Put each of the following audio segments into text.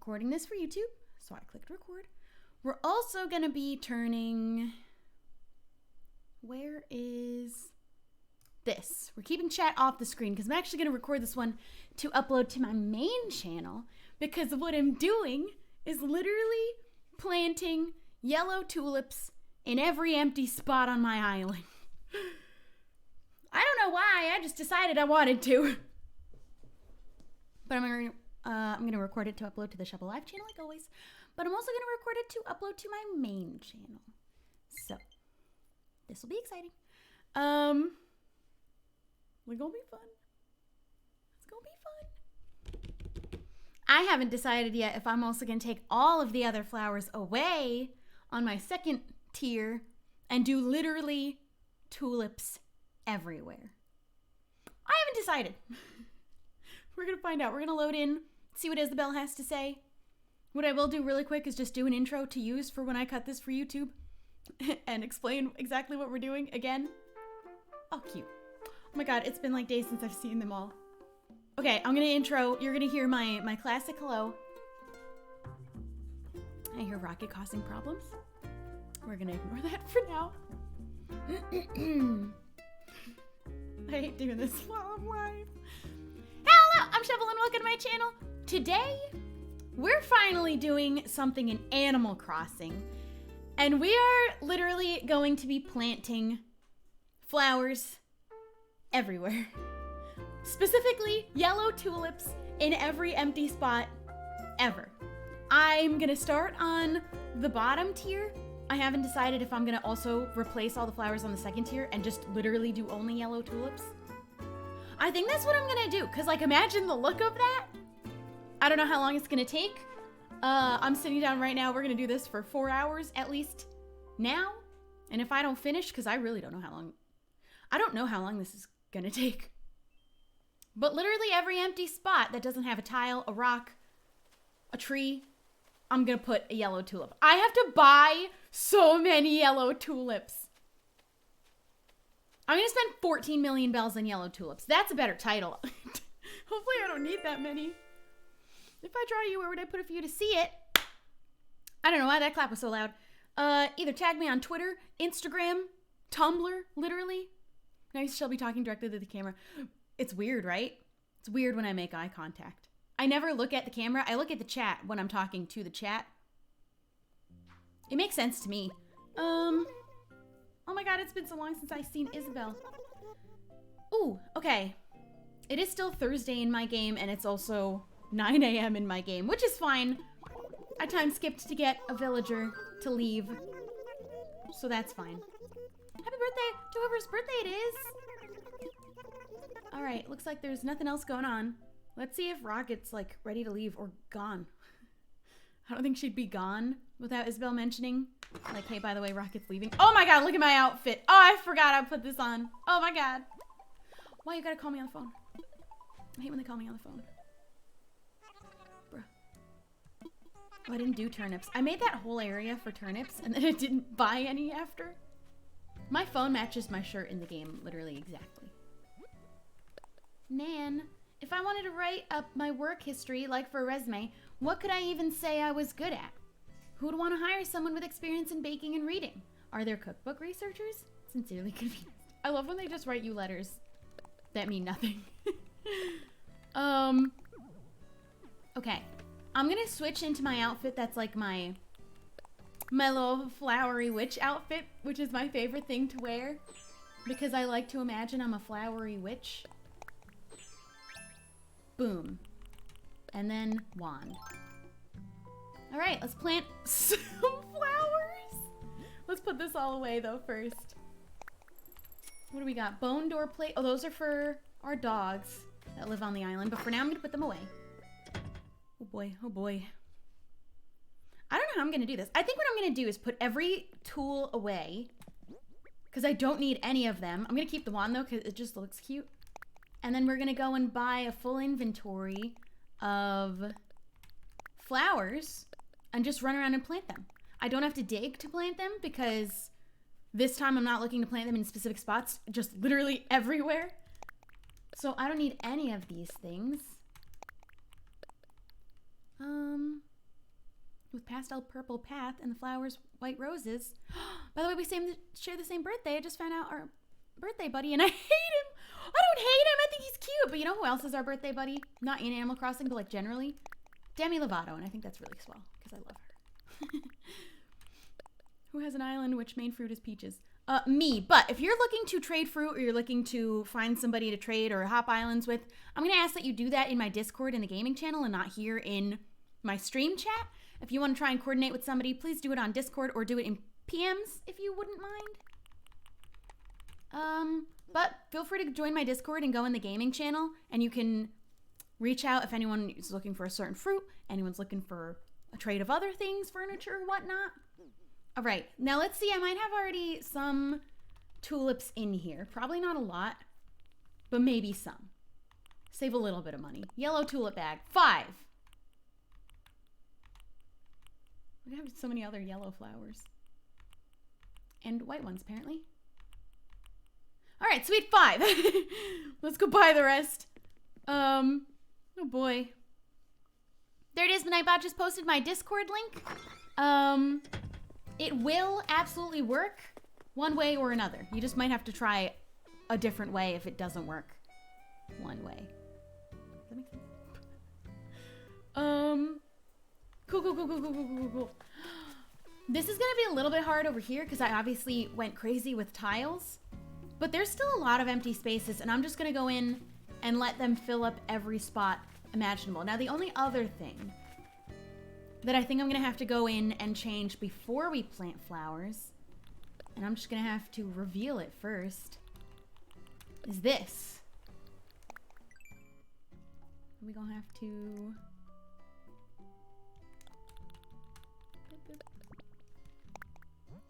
recording this for YouTube, so I clicked record. We're also going to be turning... Where is this? We're keeping chat off the screen because I'm actually going to record this one to upload to my main channel because what I'm doing is literally planting yellow tulips in every empty spot on my island. I don't know why, I just decided I wanted to. But I'm gonna record it to upload to the Shubble Live channel like always. But I'm also gonna record it to upload to my main channel. So, this will be exciting. We're gonna be fun. It's gonna be fun. I haven't decided yet if I'm also gonna take all of the other flowers away on my second tier and do literally tulips everywhere. I haven't decided. We're gonna find out. We're gonna load in, see what Isabel has to say. What I will do really quick is just do an intro to use for when I cut this for YouTube and explain exactly what we're doing again. Oh, cute. Oh my god, it's been like days since I've seen them all. Okay, I'm gonna intro. You're gonna hear my classic hello. I hear Rocket causing problems. We're gonna ignore that for now. I hate doing this while I'm live. Hello, I'm Shubble and welcome to my channel. Today, we're finally doing something in Animal Crossing. And we are literally going to be planting flowers everywhere. Specifically, yellow tulips in every empty spot ever. I'm gonna start on the bottom tier. I haven't decided if I'm gonna also replace all the flowers on the second tier and just literally do only yellow tulips. I think that's what I'm gonna do, because like imagine the look of that. I don't know how long it's gonna take. I'm sitting down right now. We're gonna do this for 4 hours at least now. And if I don't finish, because I really don't know how long, I don't know how long this is gonna take. But literally every empty spot that doesn't have a tile, a rock, a tree, I'm gonna put a yellow tulip. I have to buy so many yellow tulips. I'm gonna spend 14 million bells on yellow tulips. That's a better title. Hopefully I don't need that many. If I draw you, where would I put it for you to see it? I don't know why that clap was so loud. Either tag me on Twitter, Instagram, Tumblr, literally. Now you shall be talking directly to the camera. It's weird, right? It's weird when I make eye contact. I never look at the camera. I look at the chat when I'm talking to the chat. It makes sense to me. Oh my god, it's been so long since I've seen Isabel. Ooh, okay. It is still Thursday in my game, and it's also 9 a.m. in my game, which is fine. I time skipped to get a villager to leave. So that's fine. Happy birthday to whoever's birthday it is. Alright, looks like there's nothing else going on. Let's see if Rocket's like ready to leave or gone. I don't think she'd be gone without Isabel mentioning, like, hey, by the way, Rocket's leaving. Oh my god, look at my outfit. Oh, I forgot I put this on. Oh my god. Why you gotta call me on the phone? I hate when they call me on the phone. Bruh. Oh, I didn't do turnips. I made that whole area for turnips and then I didn't buy any after. My phone matches my shirt in the game literally exactly. Nan, if I wanted to write up my work history, like for a resume, what could I even say I was good at? Who would want to hire someone with experience in baking and reading? Are there cookbook researchers? Sincerely confused. I love when they just write you letters that mean nothing. Okay. I'm gonna switch into my outfit that's like my little flowery witch outfit, which is my favorite thing to wear because I like to imagine I'm a flowery witch. Boom. And then wand. All right, let's plant some flowers. Let's put this all away though first. What do we got? Bone door plate. Oh, those are for our dogs that live on the island. But for now, I'm gonna put them away. Oh boy, oh boy. I don't know how I'm gonna do this. I think what I'm gonna do is put every tool away because I don't need any of them. I'm gonna keep the wand though because it just looks cute. And then we're gonna go and buy a full inventory of flowers and just run around and plant them. I don't have to dig to plant them because this time I'm not looking to plant them in specific spots, just literally everywhere. So I don't need any of these things. pastel purple path and the flowers white roses. By the way, we share the same birthday. I just found out our birthday buddy and I hate him. I don't hate him. I think he's cute. But you know who else is our birthday buddy? Not in Animal Crossing, but like generally? Demi Lovato. And I think that's really swell because I love her. Who has an island which main fruit is peaches? Me. But if you're looking to trade fruit or you're looking to find somebody to trade or hop islands with, I'm going to ask that you do that in my Discord in the gaming channel and not here in my stream chat. If you want to try and coordinate with somebody, please do it on Discord or do it in PMs if you wouldn't mind. But feel free to join my Discord and go in the gaming channel and you can reach out if anyone is looking for a certain fruit, anyone's looking for a trade of other things, furniture, whatnot. All right, now let's see. I might have already some tulips in here. Probably not a lot, but maybe some. Save a little bit of money. Yellow tulip bag, 5. We have so many other yellow flowers. And white ones, apparently. All right, sweet, 5. Let's go buy the rest. Oh boy. There it is, the Nightbot just posted my Discord link. It will absolutely work one way or another. You just might have to try a different way if it doesn't work one way. Does that make sense? Cool. This is gonna be a little bit hard over here because I obviously went crazy with tiles, but there's still a lot of empty spaces and I'm just gonna go in and let them fill up every spot imaginable. Now the only other thing that I think I'm gonna have to go in and change before we plant flowers, and I'm just gonna have to reveal it first, is this. We're gonna have to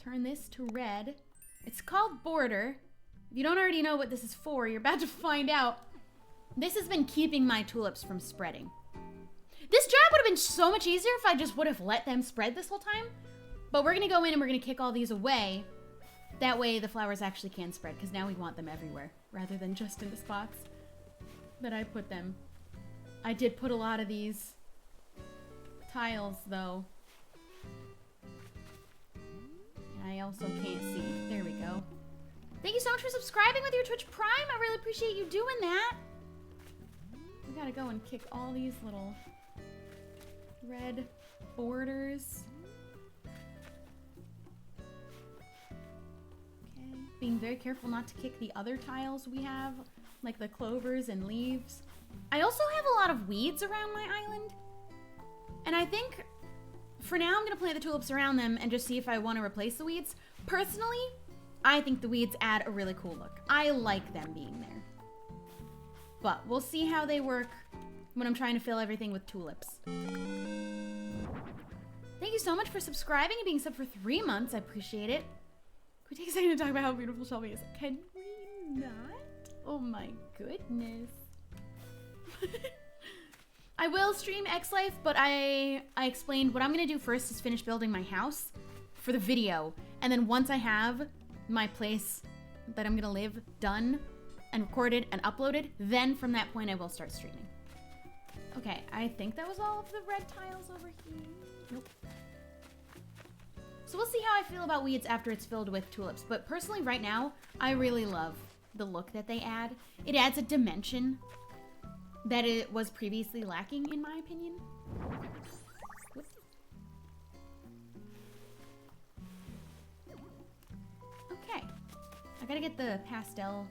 turn this to red. It's called border. If you don't already know what this is for, you're about to find out. This has been keeping my tulips from spreading. This job would have been so much easier if I just would have let them spread this whole time. But we're going to go in and we're going to kick all these away. That way the flowers actually can spread because now we want them everywhere rather than just in the spots that I put them. I did put a lot of these tiles though. And I also can't see. There we go. Thank you so much for subscribing with your Twitch Prime. I really appreciate you doing that. We gotta go and kick all these little red borders. Okay. Being very careful not to kick the other tiles we have, like the clovers and leaves. I also have a lot of weeds around my island. And I think for now I'm gonna plant the tulips around them and just see if I want to replace the weeds. Personally, I think the weeds add a really cool look. I like them being there. But we'll see how they work when I'm trying to fill everything with tulips. Thank you so much for subscribing and being subbed for 3 months. I appreciate it. Can we take a second to talk about how beautiful Shelby is? Can we not? Oh my goodness. I will stream X-Life, but I explained what I'm going to do first is finish building my house for the video. And then once I have my place that I'm going to live done and recorded and uploaded, then from that point I will start streaming. Okay, I think that was all of the red tiles over here. Nope. So we'll see how I feel about weeds after it's filled with tulips. But personally right now, I really love the look that they add. It adds a dimension that it was previously lacking, in my opinion. Whoops. Okay, I gotta get the pastel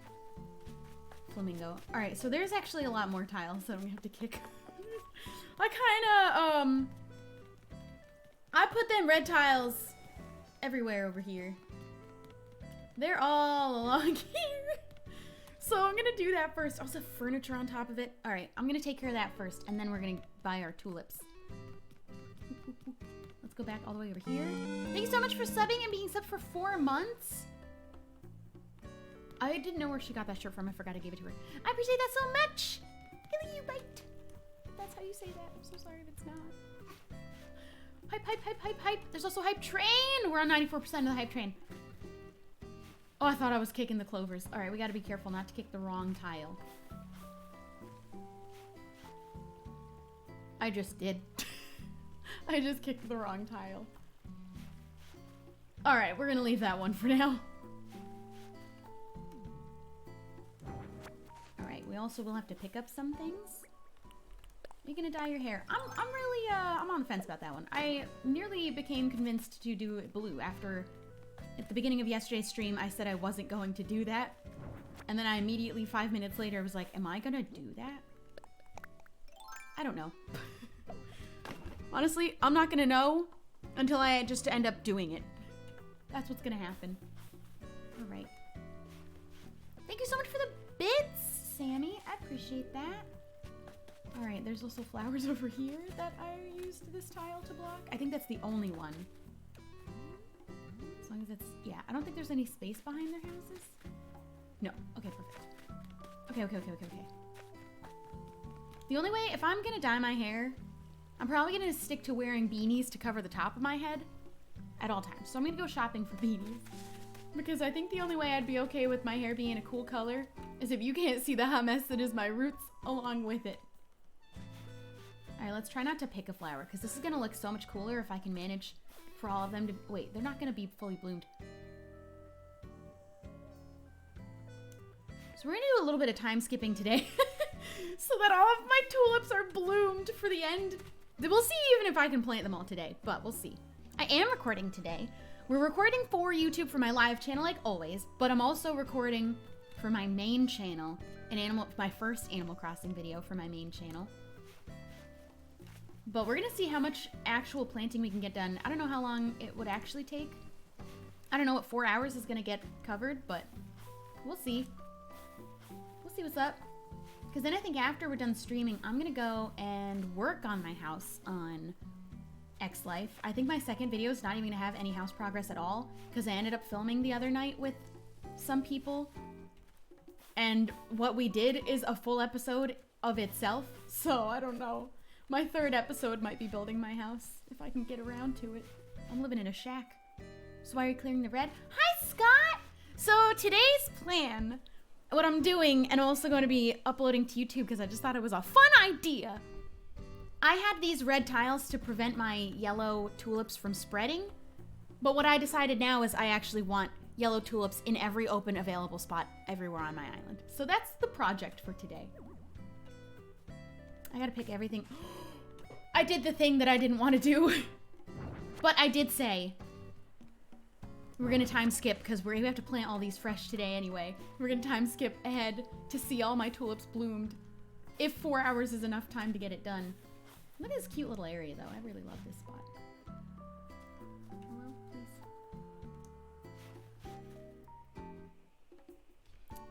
flamingo. All right, so there's actually a lot more tiles that I'm gonna have to kick. I put them red tiles everywhere over here. They're all along here. So I'm gonna do that first. Also furniture on top of it. All right, I'm gonna take care of that first and then we're gonna buy our tulips. Let's go back all the way over here. Thank you so much for subbing and being subbed for 4 months. I didn't know where she got that shirt from. I forgot I gave it to her. I appreciate that so much. Hilly, you right. That's how you say that. I'm so sorry if it's not. Hype, hype, hype, hype, hype. There's also Hype Train. We're on 94% of the Hype Train. Oh, I thought I was kicking the clovers. All right, we gotta be careful not to kick the wrong tile. I just did. I just kicked the wrong tile. All right, we're gonna leave that one for now. All right, we also will have to pick up some things. You're gonna dye your hair. I'm really, I'm on the fence about that one. I nearly became convinced to do it blue after, at the beginning of yesterday's stream, I said I wasn't going to do that. And then I immediately, 5 minutes later, was like, am I gonna do that? I don't know. Honestly, I'm not gonna know until I just end up doing it. That's what's gonna happen. All right. Thank you so much for the bits, Sammy. I appreciate that. All right, there's also flowers over here that I used this tile to block. I think that's the only one. As long as it's, yeah, I don't think there's any space behind their houses. No, okay, perfect. Okay. The only way, if I'm gonna dye my hair, I'm probably gonna stick to wearing beanies to cover the top of my head at all times. So I'm gonna go shopping for beanies. Because I think the only way I'd be okay with my hair being a cool color is if you can't see the hot mess that is my roots along with it. All right, let's try not to pick a flower because this is gonna look so much cooler if I can manage for all of them to, wait, they're not gonna be fully bloomed. So we're gonna do a little bit of time skipping today so that all of my tulips are bloomed for the end. We'll see even if I can plant them all today, but we'll see. I am recording today. We're recording for YouTube for my live channel like always, but I'm also recording for my main channel, my first Animal Crossing video for my main channel. But we're gonna see how much actual planting we can get done. I don't know how long it would actually take. I don't know what 4 hours is gonna get covered, but we'll see. We'll see what's up. Because then I think after we're done streaming, I'm gonna go and work on my house on X Life. I think my second video is not even gonna have any house progress at all because I ended up filming the other night with some people. And what we did is a full episode of itself. So I don't know. My third episode might be building my house if I can get around to it. I'm living in a shack. So why are you clearing the red? Hi, Scott! So today's plan, what I'm doing, and also going to be uploading to YouTube because I just thought it was a fun idea. I had these red tiles to prevent my yellow tulips from spreading. But what I decided now is I actually want yellow tulips in every open available spot everywhere on my island. So that's the project for today. I gotta pick everything. I did the thing that I didn't want to do. But I did say we're gonna time skip because we have to plant all these fresh today anyway. We're gonna time skip ahead to see all my tulips bloomed. If 4 hours is enough time to get it done. Look at this cute little area though. I really love this spot. Hello, please.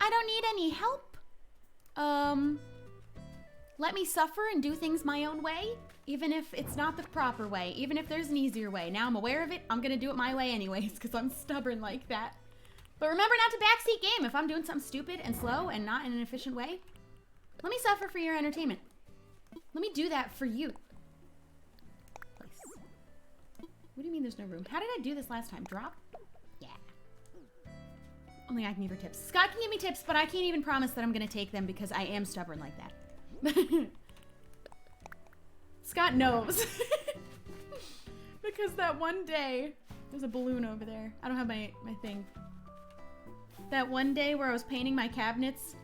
I don't need any help. Let me suffer and do things my own way, even if it's not the proper way, even if there's an easier way. Now I'm aware of it, I'm gonna do it my way anyways, because I'm stubborn like that. But remember not to backseat game if I'm doing something stupid and slow and not in an efficient way. Let me suffer for your entertainment. Let me do that for you. Place. What do you mean there's no room? How did I do this last time? Drop? Yeah. Only I can give her tips. Scott can give me tips, but I can't even promise that I'm gonna take them because I am stubborn like that. Scott knows. Because that one day, there's a balloon over there. I don't have my thing. That one day where I was painting my cabinets,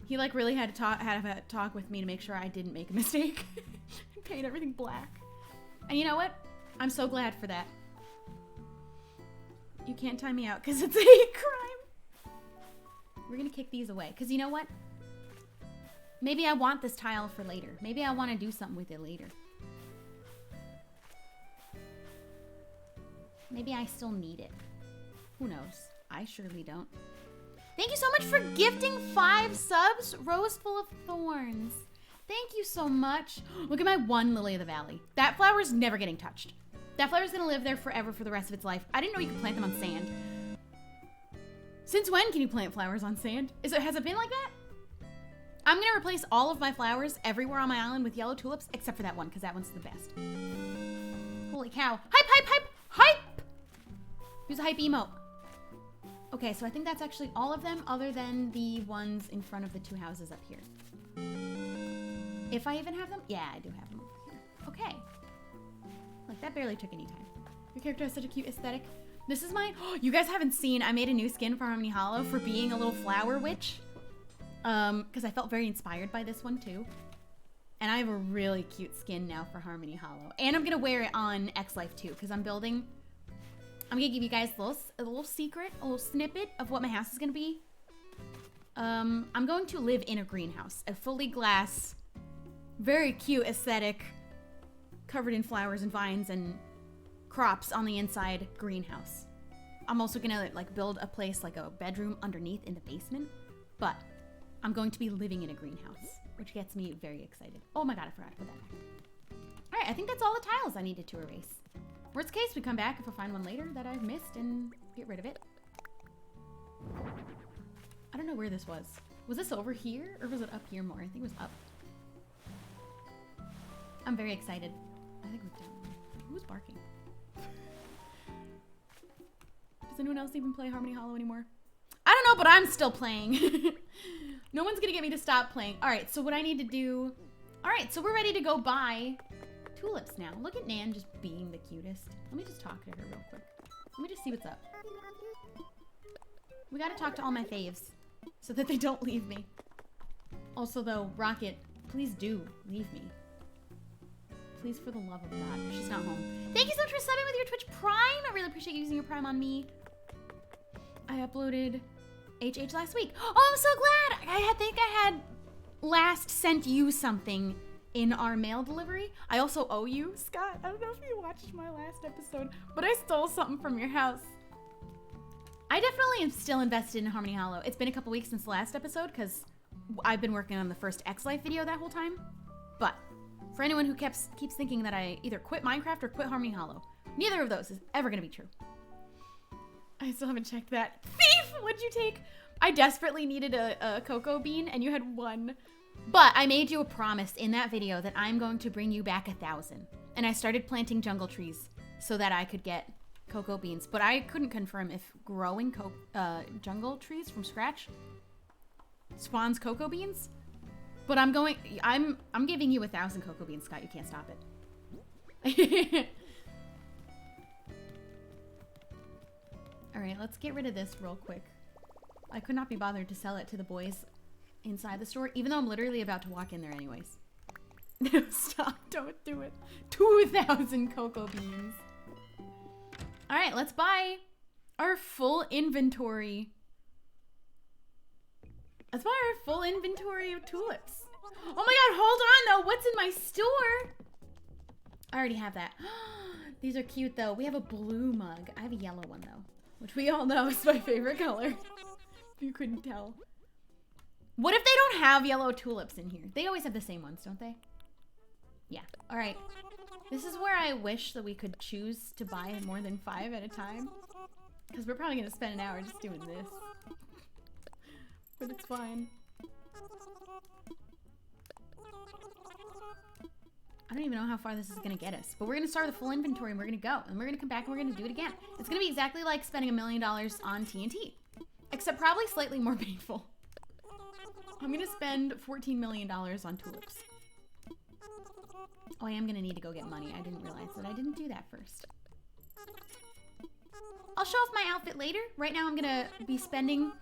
he like really had to talk with me to make sure I didn't make a mistake and paint everything black. And you know what? I'm so glad for that. You can't time me out because it's a hate crime. We're gonna kick these away because you know what? Maybe I want this tile for later. Maybe I want to do something with it later. Maybe I still need it. Who knows? I surely don't. Thank you so much for gifting 5 subs. Rose full of thorns. Thank you so much. Look at my one lily of the valley. That flower is never getting touched. That flower is going to live there forever for the rest of its life. I didn't know you could plant them on sand. Since when can you plant flowers on sand? Has it been like that? I'm gonna replace all of my flowers everywhere on my island with yellow tulips, except for that one, because that one's the best. Holy cow. Hype, hype, hype, hype! Use a hype emote. Okay, so I think that's actually all of them, other than the ones in front of the 2 houses up here. If I even have them? Yeah, I do have them over here. Okay. Like, barely took any time. Your character has such a cute aesthetic. This is my, you guys haven't seen, I made a new skin for Harmony Hollow for being a little flower witch. Because I felt very inspired by this one too. And I have a really cute skin now for Harmony Hollow. And I'm gonna wear it on X Life too, because I'm gonna give you guys a little secret, a little snippet of what my house is gonna be. I'm going to live in a greenhouse, a fully glass, very cute aesthetic, covered in flowers and vines and crops on the inside greenhouse. I'm also gonna like build a place like a bedroom underneath in the basement, but I'm going to be living in a greenhouse, which gets me very excited. Oh my god, I forgot to put that back. All right, I think that's all the tiles I needed to erase. Worst case, we come back if I find one later that I've missed and get rid of it. I don't know where this was. Was this over here or was it up here more? I think it was up. I'm very excited. I think we're down. Who's barking? Does anyone else even play Harmony Hollow anymore? I don't know, but I'm still playing. No one's gonna get me to stop playing. All right, so what I need to do... All right, so we're ready to go buy tulips now. Look at Nan just being the cutest. Let me just talk to her real quick. Let me just see what's up. We gotta talk to all my faves so that they don't leave me. Also though, Rocket, please do leave me. Please, for the love of God. She's not home. Thank you so much for subbing with your Twitch Prime. I really appreciate you using your Prime on me. I uploaded HH last week. Oh, I'm so glad. I think I had last sent you something in our mail delivery. I also owe you, Scott. I don't know if you watched my last episode, but I stole something from your house. I definitely am still invested in Harmony Hollow. It's been a couple weeks since the last episode because I've been working on the first X Life video that whole time. But for anyone who keeps thinking that I either quit Minecraft or quit Harmony Hollow, neither of those is ever going to be true. I still haven't checked that. Thief! What'd you take? I desperately needed a cocoa bean and you had one. But I made you a promise in that video that I'm going to bring you back 1,000. And I started planting jungle trees so that I could get cocoa beans. But I couldn't confirm if growing jungle trees from scratch spawns cocoa beans. But I'm giving you 1,000 cocoa beans, Scott. You can't stop it. All right, let's get rid of this real quick. I could not be bothered to sell it to the boys inside the store, even though I'm literally about to walk in there anyways. No, stop. Don't do it. 2,000 cocoa beans. All right, let's buy our full inventory. Let's buy our full inventory of tulips. Oh my god, hold on though. What's in my store? I already have that. These are cute though. We have a blue mug. I have a yellow one though, which we all know is my favorite color. If you couldn't tell. What if they don't have yellow tulips in here? They always have the same ones, don't they? Yeah. All right. This is where I wish that we could choose to buy more than 5 at a time. Because we're probably going to spend an hour just doing this. But it's fine. I don't even know how far this is going to get us. But we're going to start with a full inventory and we're going to go. And we're going to come back and we're going to do it again. It's going to be exactly like spending $1 million on TNT. Except probably slightly more painful. I'm going to spend $14 million on tulips. Oh, I am going to need to go get money. I didn't realize that I didn't do that first. I'll show off my outfit later. Right now I'm going to be spending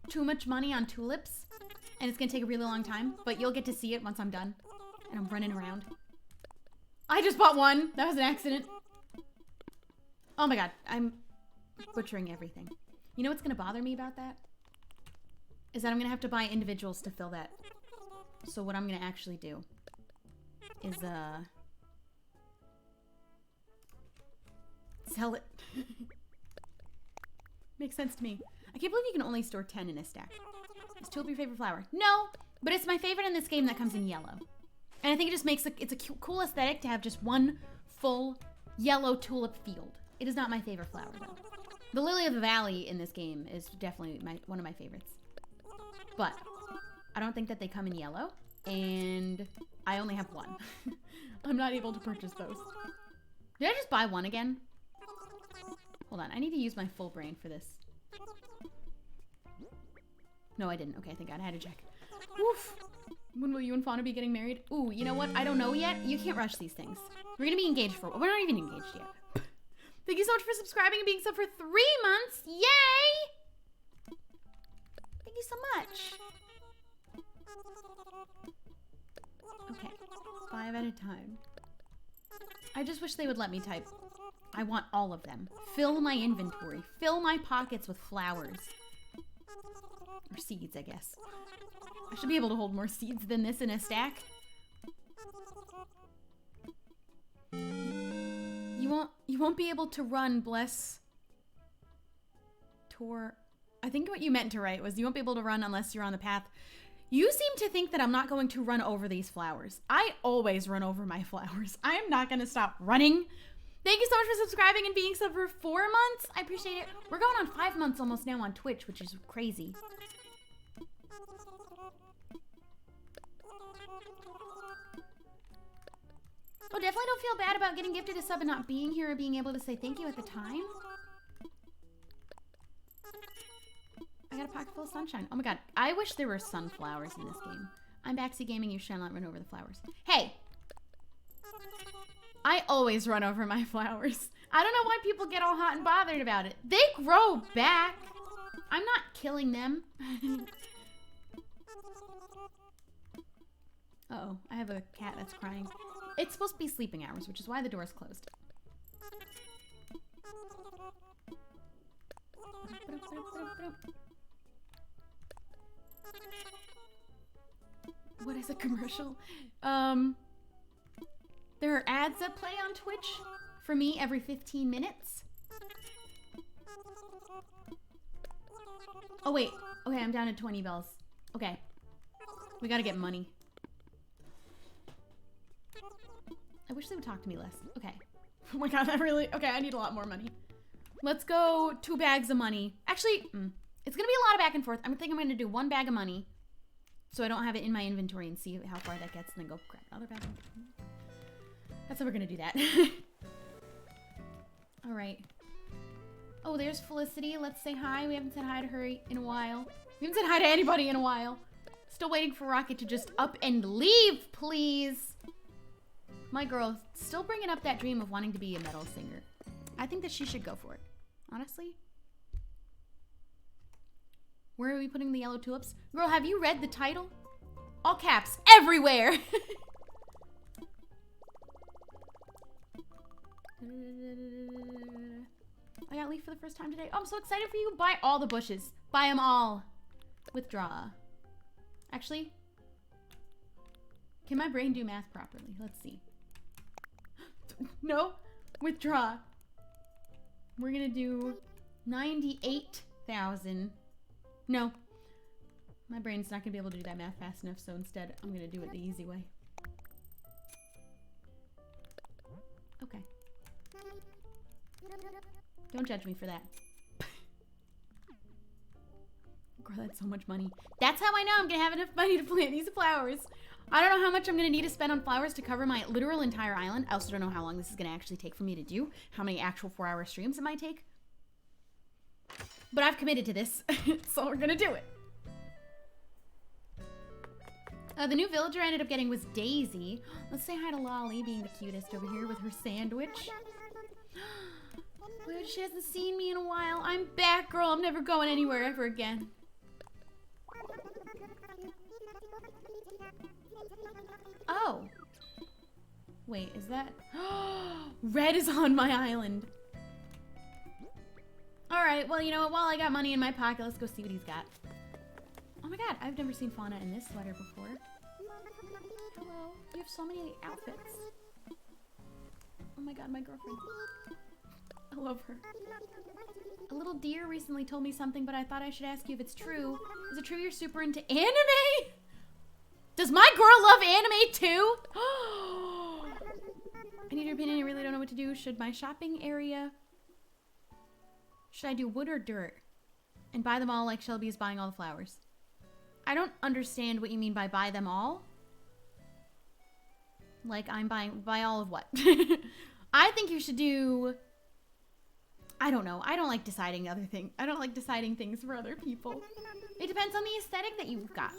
too much money on tulips. And it's going to take a really long time. But you'll get to see it once I'm done. And I'm running around. I just bought one. That was an accident. Oh my god. I'm butchering everything. You know what's going to bother me about that? Is that I'm going to have to buy individuals to fill that. So what I'm going to actually do is, sell it. Makes sense to me. I can't believe you can only store 10 in a stack. Is tulip your favorite flower? No, but it's my favorite in this game that comes in yellow. And I think it just makes it's a cool aesthetic to have just one full yellow tulip field. It is not my favorite flower though. The Lily of the Valley in this game is definitely one of my favorites. But I don't think that they come in yellow, and I only have one. I'm not able to purchase those. Did I just buy one again? Hold on, I need to use my full brain for this. No, I didn't. Okay, thank God. I had to check. Oof. When will you and Fauna be getting married? Ooh, you know what? I don't know yet. You can't rush these things. We're gonna be engaged for, we're not even engaged yet. Thank you so much for subscribing and being sub for 3 months. Yay! Thank you so much. Okay, 5 at a time. I just wish they would let me type. I want all of them. Fill my inventory. Fill my pockets with flowers. Or seeds, I guess. I should be able to hold more seeds than this in a stack. You won't be able to run, bless Tor. I think what you meant to write was you won't be able to run unless you're on the path. You seem to think that I'm not going to run over these flowers. I always run over my flowers. I am not going to stop running. Thank you so much for subscribing and being sub for 4 months. I appreciate it. We're going on 5 months almost now on Twitch, which is crazy. Oh, definitely don't feel bad about getting gifted a sub and not being here or being able to say thank you at the time. I got a pocket full of sunshine. Oh my god. I wish there were sunflowers in this game. I'm Baxi Gaming. You shall not run over the flowers. Hey! I always run over my flowers. I don't know why people get all hot and bothered about it. They grow back. I'm not killing them. Uh-oh. I have a cat that's crying. It's supposed to be sleeping hours, which is why the door is closed. What is a commercial? There are ads that play on Twitch for me every 15 minutes. Oh, wait. Okay, I'm down to 20 bells. Okay. We gotta get money. I wish they would talk to me less. Okay. Oh my god, okay, I need a lot more money. Let's go 2 bags of money. Actually, it's gonna be a lot of back and forth. I think I'm gonna do 1 bag of money so I don't have it in my inventory and see how far that gets and then go grab another bag. That's how we're gonna do that. All right. Oh, there's Felicity. Let's say hi. We haven't said hi to her in a while. We haven't said hi to anybody in a while. Still waiting for Rocket to just up and leave, please. My girl, still bringing up that dream of wanting to be a metal singer. I think that she should go for it, honestly. Where are we putting the yellow tulips? Girl, have you read the title? All caps, everywhere! I got leaf for the first time today. Oh, I'm so excited for you. Buy all the bushes. Buy them all. Withdraw. Actually, can my brain do math properly? Let's see. No, withdraw. We're gonna do 98,000. No, my brain's not gonna be able to do that math fast enough, so instead I'm gonna do it the easy way. Okay. Don't judge me for that. Girl, that's so much money. That's how I know I'm gonna have enough money to plant these flowers. I don't know how much I'm gonna need to spend on flowers to cover my literal entire island. I also don't know how long this is gonna actually take for me to do. How many actual 4-hour streams it might take. But I've committed to this, so we're gonna do it. The new villager I ended up getting was Daisy. Let's say hi to Lolly, being the cutest over here with her sandwich. Weird, she hasn't seen me in a while. I'm back, girl. I'm never going anywhere ever again. Oh. Wait, is that... Red is on my island. Alright, well, you know what? While I got money in my pocket, let's go see what he's got. Oh my god, I've never seen Fauna in this sweater before. Hello. You have so many outfits. Oh my god, my girlfriend. I love her. A little deer recently told me something, but I thought I should ask you if it's true. Is it true you're super into anime? Does my girl love anime too? I need your opinion. I really don't know what to do. Should my shopping area... Should I do wood or dirt? And buy them all like Shelby is buying all the flowers. I don't understand what you mean by buy them all. Like I'm buy all of what? I think you should do... I don't know. I don't like deciding other things. I don't like deciding things for other people. It depends on the aesthetic that you've got.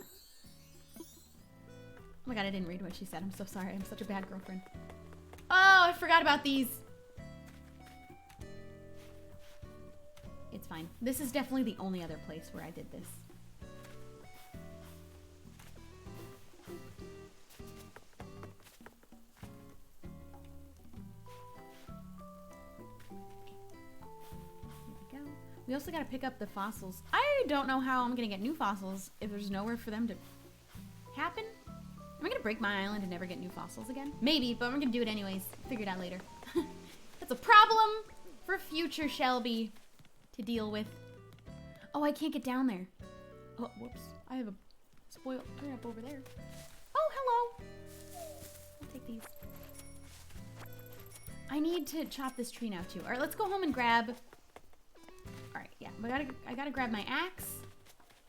my god, I didn't read what she said. I'm so sorry. I'm such a bad girlfriend. Oh, I forgot about these. It's fine. This is definitely the only other place where I did this. Here we go. We also gotta pick up the fossils. I don't know how I'm gonna get new fossils if there's nowhere for them to happen. Am I gonna break my island and never get new fossils again? Maybe, but I'm gonna do it anyways. Figure it out later. That's a problem for future Shelby to deal with. Oh, I can't get down there. Oh, whoops. I have a spoiled turnip over there. Oh, hello. I'll take these. I need to chop this tree now too. All right, let's go home and grab. All right, yeah, I gotta grab my axe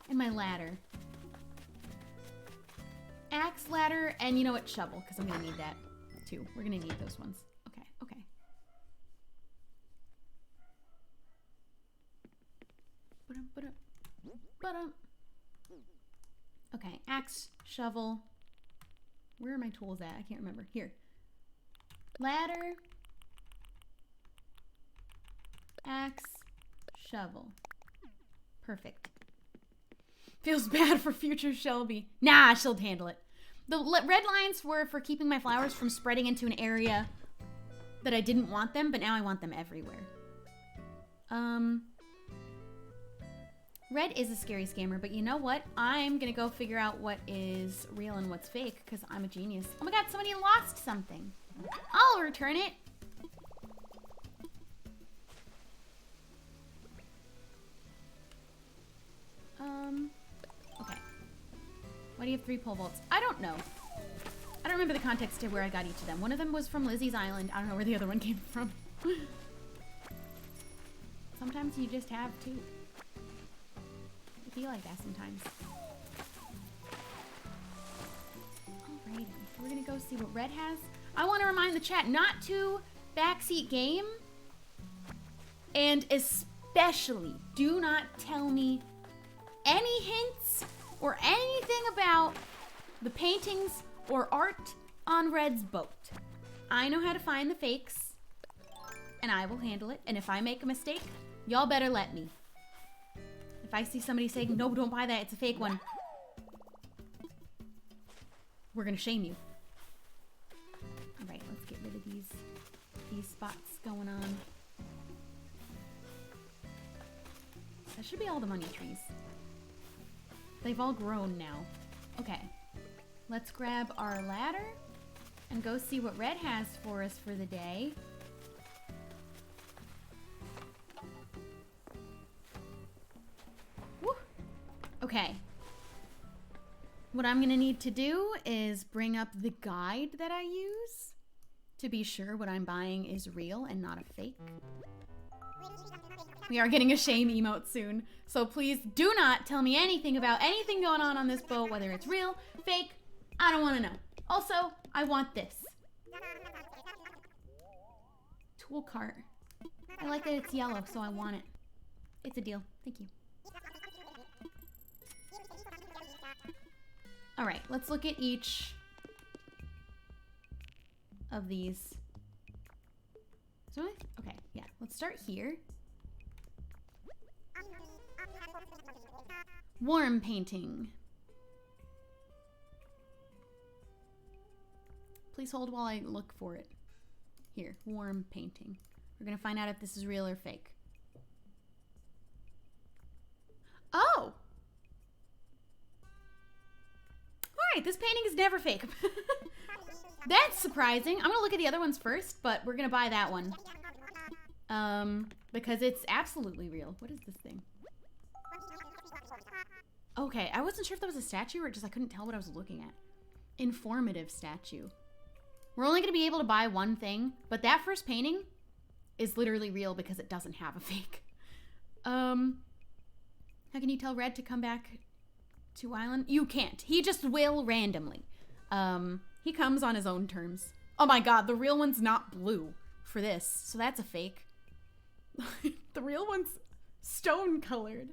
and my ladder. Axe, ladder, and you know what? Shovel, because I'm gonna need that too. We're gonna need those ones. Okay, okay. Okay, axe, shovel. Where are my tools at? I can't remember. Here. Ladder. Axe, shovel. Perfect. Feels bad for future Shelby. Nah, she'll handle it. The red lines were for keeping my flowers from spreading into an area that I didn't want them, but now I want them everywhere. Red is a scary scammer, but you know what? I'm gonna go figure out what is real and what's fake, because I'm a genius. Oh my god, somebody lost something. I'll return it. Okay. Why do you have 3 pole vaults? I don't know. I don't remember the context of where I got each of them. One of them was from Lizzie's Island. I don't know where the other one came from. Sometimes you just have to. I feel like that sometimes. Alrighty. We're gonna go see what Red has. I want to remind the chat not to backseat game. And especially, do not tell me any hints or anything about the paintings or art on Red's boat. I know how to find the fakes, and I will handle it. And if I make a mistake, y'all better let me. If I see somebody saying, no, don't buy that, it's a fake one, we're gonna shame you. All right, let's get rid of these spots going on. That should be all the money trees. They've all grown now. Okay, let's grab our ladder and go see what Red has for us for the day. Woo. Okay. What I'm gonna need to do is bring up the guide that I use to be sure what I'm buying is real and not a fake. We are getting a shame emote soon, so please do not tell me anything about anything going on this boat, whether it's real, fake, I don't want to know. Also, I want this. Tool cart. I like that it's yellow, so I want it. It's a deal. Thank you. All right, let's look at each of these. Okay, yeah, let's start here. Warm painting. Please hold while I look for it. Here, warm painting. We're gonna find out if this is real or fake. Oh! Alright, this painting is never fake. That's surprising. I'm gonna look at the other ones first, but we're gonna buy that one. Because it's absolutely real. What is this thing? Okay, I wasn't sure if that was a statue or just I couldn't tell what I was looking at. Informative statue. We're only gonna be able to buy one thing, but that first painting is literally real because it doesn't have a fake. How can you tell Red to come back to Island? You can't. He just will randomly. He comes on his own terms. Oh my god, the real one's not blue for this, so that's a fake. The real one's stone colored.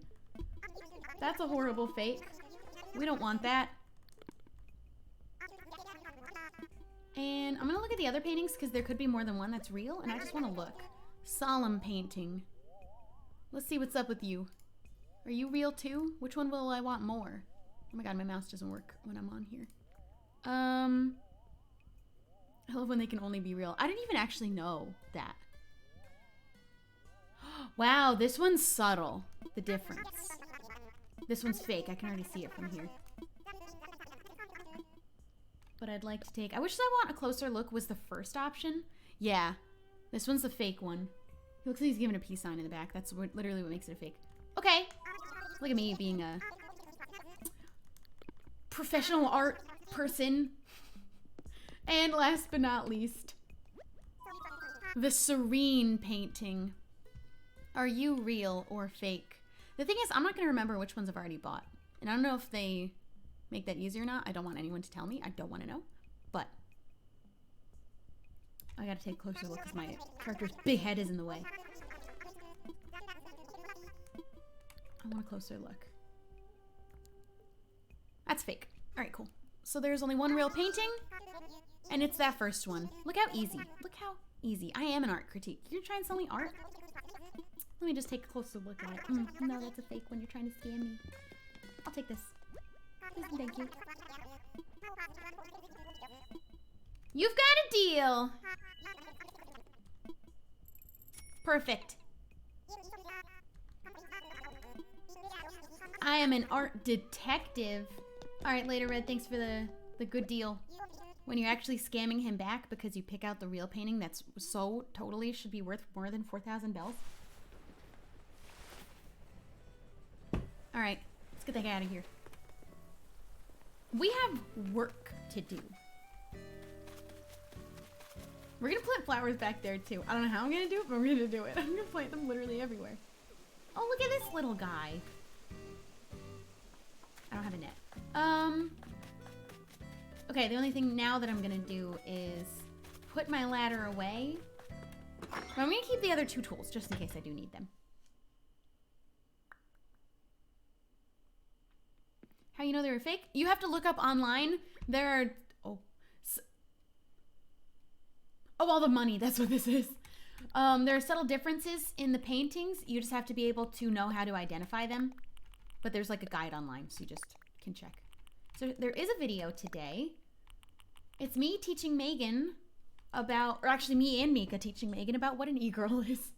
That's a horrible fake. We don't want that. And I'm gonna look at the other paintings because there could be more than one that's real, and I just want to look. Solemn painting. Let's see what's up with you. Are you real too? Which one will I want more? Oh my god, my mouse doesn't work when I'm on here. I love when they can only be real. I didn't even actually know that. Wow, this one's subtle. The difference. This one's fake. I can already see it from here. But I'd like to take... I wish I want a closer look was the first option. Yeah. This one's the fake one. He looks like he's giving a peace sign in the back. That's literally what makes it a fake. Okay. Look at me being a professional art person. And last but not least, the serene painting. Are you real or fake? The thing is, I'm not going to remember which ones I've already bought. And I don't know if they make that easy or not. I don't want anyone to tell me. I don't want to know. But I got to take a closer look because my character's big head is in the way. I want a closer look. That's fake. All right, cool. So there's only one real painting, and it's that first one. Look how easy. Look how easy. I am an art critique. You're trying to sell me art? Let me just take a closer look at it. No, that's a fake one. You're trying to scam me. I'll take this. Please and thank you. You've got a deal. Perfect. I am an art detective. All right, later, Red. Thanks for the good deal. When you're actually scamming him back because you pick out the real painting that's so totally should be worth more than 4,000 bells. All right, let's get that guy out of here. We have work to do. We're gonna plant flowers back there too. I don't know how I'm gonna do it, but we're gonna do it. I'm gonna plant them literally everywhere. Oh, look at this little guy. I don't have a net. Okay, the only thing now that I'm gonna do is put my ladder away. But I'm gonna keep the other two tools just in case I do need them. How you know they were fake? You have to look up online. There are... Oh, all the money. That's what this is. There are subtle differences in the paintings. You just have to be able to know how to identify them. But there's like a guide online, so you just can check. So there is a video today. It's me teaching Megan about... Or actually me and Mika teaching Megan about what an e-girl is.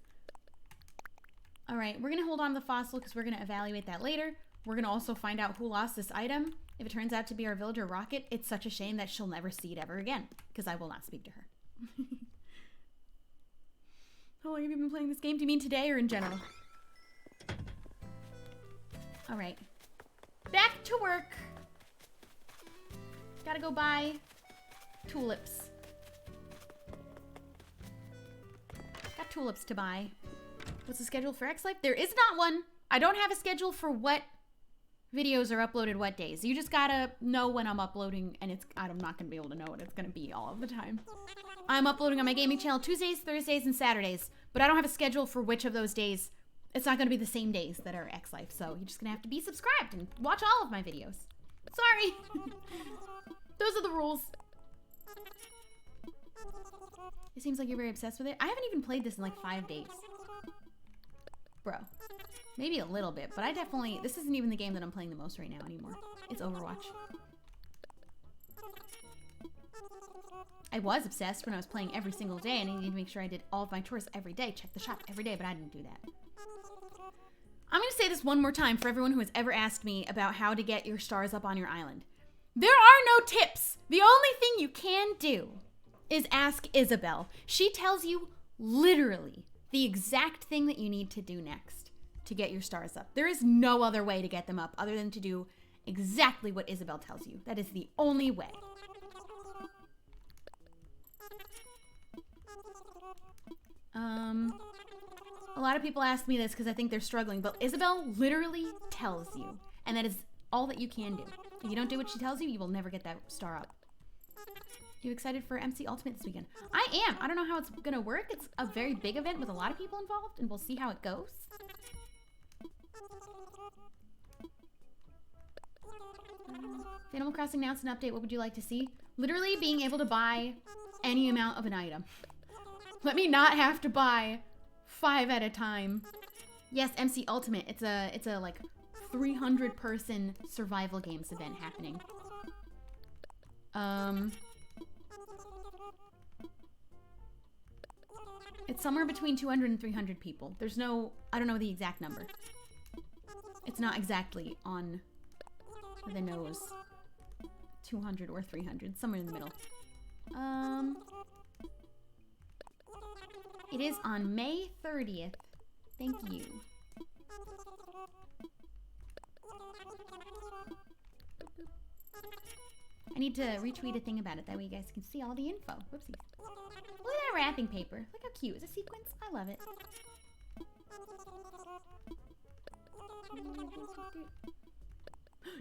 All right, we're going to hold on to the fossil because we're going to evaluate that later. We're going to also find out who lost this item. If it turns out to be our villager Rocket, it's such a shame that she'll never see it ever again, because I will not speak to her. How long have you been playing this game? Do you mean today or in general? All right. Back to work. Gotta go buy tulips. Got tulips to buy. What's the schedule for X Life? There is not one. I don't have a schedule for what videos are uploaded what days. You just gotta know when I'm uploading, and I'm not gonna be able to know what it's gonna be all of the time. I'm uploading on my gaming channel Tuesdays, Thursdays, and Saturdays, but I don't have a schedule for which of those days. It's not gonna be the same days that are X Life, so you're just gonna have to be subscribed and watch all of my videos. Sorry. Those are the rules. It seems like you're very obsessed with it. I haven't even played this in like 5 days. Bro. Maybe a little bit, but this isn't even the game that I'm playing the most right now anymore. It's Overwatch. I was obsessed when I was playing every single day, and I needed to make sure I did all of my chores every day, check the shop every day, but I didn't do that. I'm gonna say this one more time for everyone who has ever asked me about how to get your stars up on your island. There are no tips. The only thing you can do is ask Isabel. She tells you literally the exact thing that you need to do next to get your stars up. There is no other way to get them up other than to do exactly what Isabel tells you. That is the only way. A lot of people ask me this because I think they're struggling, but Isabel literally tells you, and that is all that you can do. If you don't do what she tells you, you will never get that star up. You excited for MC Ultimate this weekend? I am. I don't know how it's gonna work. It's a very big event with a lot of people involved, and we'll see how it goes. Animal Crossing announced an update. What would you like to see? Literally being able to buy any amount of an item. Let me not have to buy 5 at a time. Yes, MC Ultimate. It's a like 300 person survival games event happening. It's somewhere between 200 and 300 people. There's no, I don't know the exact number. It's not exactly on the nose. 200 or 300, somewhere in the middle. It is on May 30th. Thank you. I need to retweet a thing about it. That way you guys can see all the info. Whoopsies. Look at that wrapping paper. Look how cute. It's a sequence. I love it.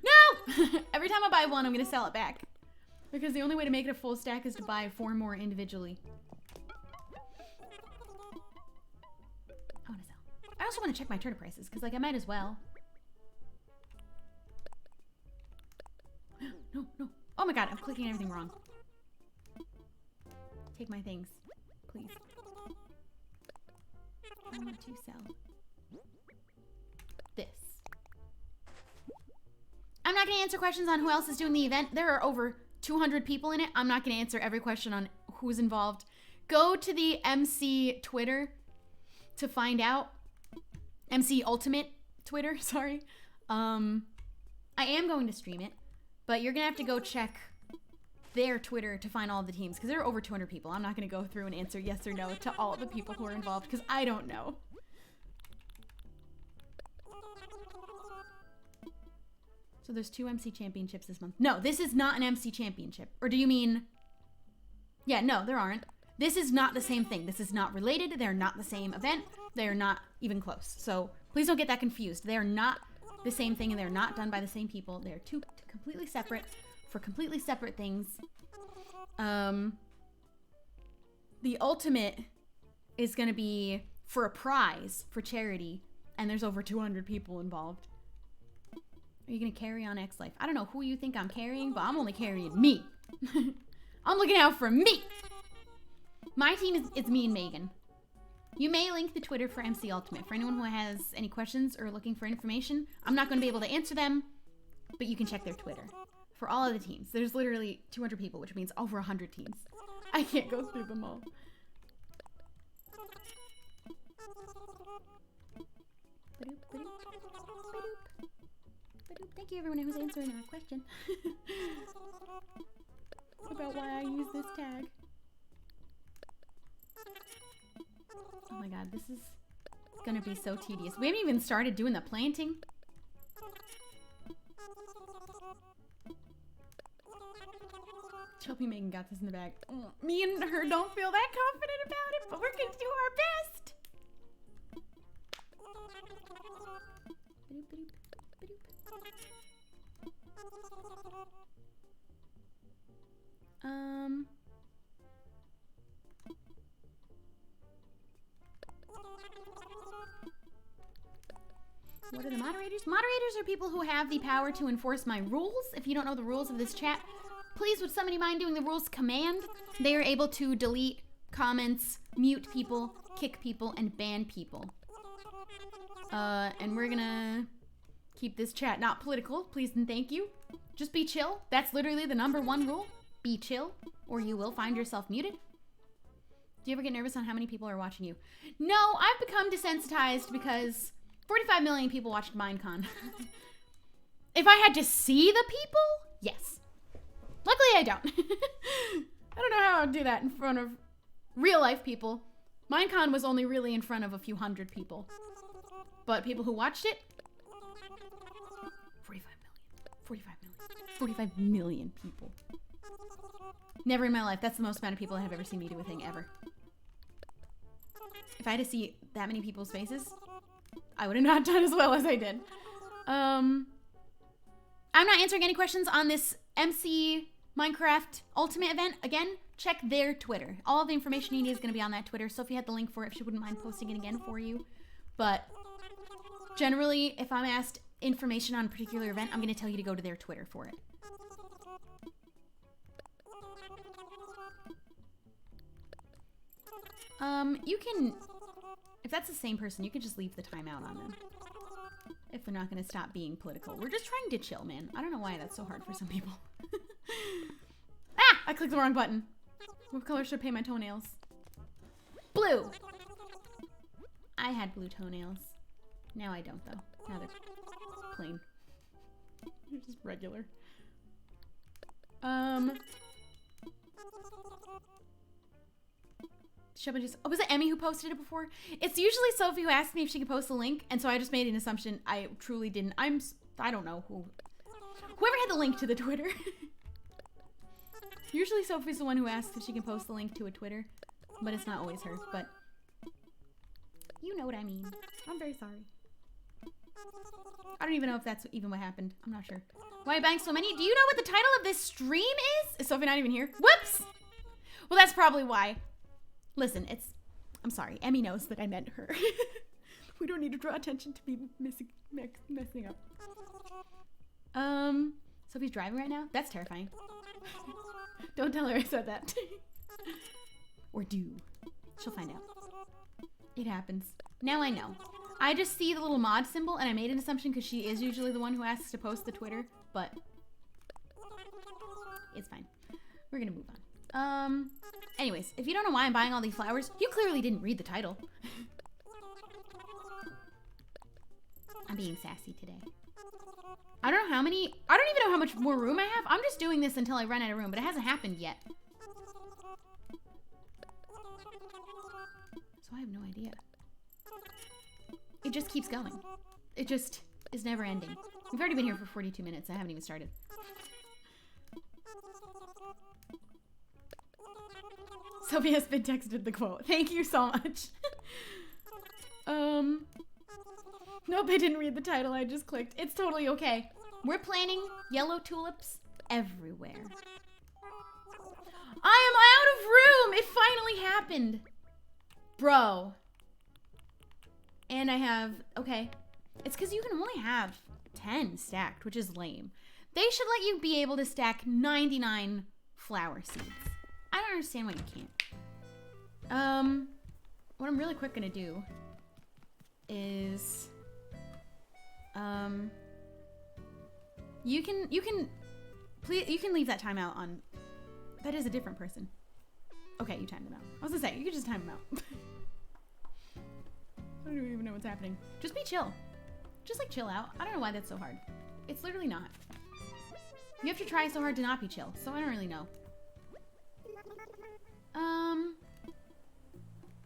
No! Every time I buy one, I'm going to sell it back. Because the only way to make it a full stack is to buy 4 more individually. I want to sell. I also want to check my turtle prices, because like I might as well. No, no. Oh my god, I'm clicking everything wrong. Take my things, please. I want to sell this. I'm not going to answer questions on who else is doing the event. There are over 200 people in it. I'm not going to answer every question on who's involved. Go to the MC Twitter to find out. MC Ultimate Twitter, sorry. I am going to stream it, but you're going to have to go check their Twitter to find all the teams, because there are over 200 people. I'm not going to go through and answer yes or no to all of the people who are involved, because I don't know. So there's 2 MC championships this month. No, this is not an MC championship. Or do you mean... Yeah, no, there aren't. This is not the same thing. This is not related. They're not the same event. They're not even close. So please don't get that confused. They are not the same thing, and they're not done by the same people. They're two completely separate, for completely separate things. The ultimate is going to be for a prize for charity, and there's over 200 people involved. Are you going to carry on X Life? I don't know who you think I'm carrying, but I'm only carrying me. I'm looking out for me. My team is me and Megan. You may link the Twitter for MC Ultimate. For anyone who has any questions or looking for information, I'm not going to be able to answer them, but you can check their Twitter. For all of the teams. There's literally 200 people, which means over 100 teams. I can't go through them all. Thank you everyone who's answering that question. About why I use this tag. Oh my god, this is gonna be so tedious. We haven't even started doing the planting. Chelsea Megan got this in the bag. Oh, me and her don't feel that confident about it, but we're gonna do our best. What are the moderators? Moderators are people who have the power to enforce my rules. If you don't know the rules of this chat, please would somebody mind doing the rules command? They are able to delete comments, mute people, kick people, and ban people. And we're gonna keep this chat not political, please and thank you. Just be chill. That's literally the #1 rule. Be chill, or you will find yourself muted. Do you ever get nervous on how many people are watching you? No, I've become desensitized because 45 million people watched Minecon. If I had to see the people, yes. Luckily, I don't. I don't know how I would do that in front of real life people. Minecon was only really in front of a few hundred people. But people who watched it, 45 million people. Never in my life. That's the most amount of people that have ever seen me do a thing ever. If I had to see that many people's faces, I would have not done as well as I did. I'm not answering any questions on this MC Minecraft Ultimate event. Again, check their Twitter. All the information you need is going to be on that Twitter. Sophie had the link for it if she wouldn't mind posting it again for you. But generally, if I'm asked information on a particular event, I'm going to tell you to go to their Twitter for it. You can, if that's the same person, you could just leave the timeout on them. If they're not going to stop being political. We're just trying to chill, man. I don't know why that's so hard for some people. Ah! I clicked the wrong button. What color should I paint my toenails? Blue! I had blue toenails. Now I don't, though. Now they're plain. They're just regular. Shubble just, oh, was it Emmy who posted it before? It's usually Sophie who asked me if she could post the link, and so I just made an assumption. I truly didn't. I don't know who. Whoever had the link to the Twitter. Usually Sophie's the one who asks if she can post the link to a Twitter, but it's not always her, but you know what I mean. I'm very sorry. I don't even know if that's even what happened. I'm not sure. Why are you buying so many? Do you know what the title of this stream is? Is Sophie not even here? Whoops! Well, that's probably why. Listen, I'm sorry. Emmy knows that I meant her. We don't need to draw attention to me messing up. Sophie's driving right now? That's terrifying. Don't tell her I said that. Or do. She'll find out. It happens. Now I know. I just see the little mod symbol and I made an assumption because she is usually the one who asks to post the Twitter, but it's fine. We're gonna move on. Anyways, if you don't know why I'm buying all these flowers, you clearly didn't read the title. I'm being sassy today. I don't even know how much more room I have. I'm just doing this until I run out of room, but it hasn't happened yet. So I have no idea. It just keeps going. It just is never ending. We've already been here for 42 minutes. I haven't even started. Sophie has been texted the quote. Thank you so much. Nope, I didn't read the title. I just clicked. It's totally okay. We're planting yellow tulips everywhere. I am out of room. It finally happened. Bro. And I have, okay. It's because you can only have 10 stacked, which is lame. They should let you be able to stack 99 flower seeds. I don't understand why you can't. What I'm really quick gonna do is, you can leave that timeout on. That is a different person. Okay, you timed them out. I was gonna say, you could just time them out. I don't even know what's happening. Just be chill. Just like chill out. I don't know why that's so hard. It's literally not. You have to try so hard to not be chill, so I don't really know.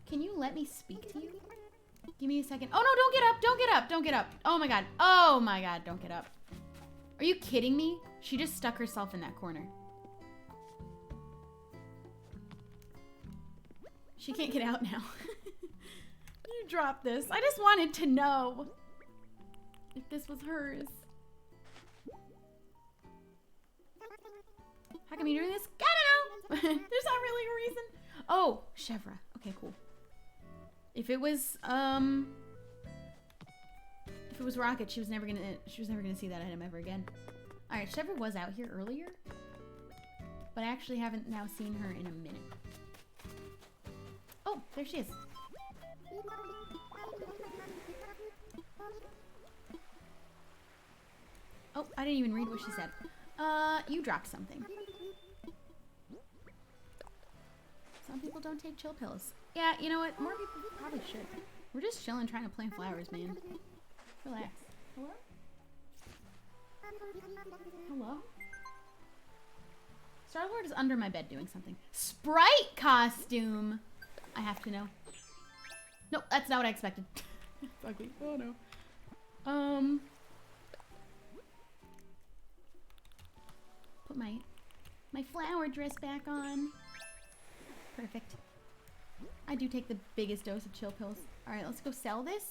Can you let me speak to you? Give me a second. Oh no, don't get up, don't get up, don't get up. Oh my god, don't get up. Are you kidding me? She just stuck herself in that corner. She can't get out now. You dropped this. I just wanted to know if this was hers. How come you're doing this? I don't know. There's not really a reason. Oh, chevre. Okay, cool. If it was Rocket, she was never gonna see that item ever again. All right, chevre was out here earlier, but I actually haven't now seen her in a minute. Oh, there she is. Oh, I didn't even read what she said. You dropped something. Some people don't take chill pills. Yeah, you know what? More people probably should. We're just chilling, trying to plant flowers, man. Relax. Hello? Hello? Star-Lord is under my bed doing something. Sprite costume! I have to know. Nope, that's not what I expected. It's ugly. Oh no. Put my flower dress back on. Perfect. I do take the biggest dose of chill pills. All right, let's go sell this.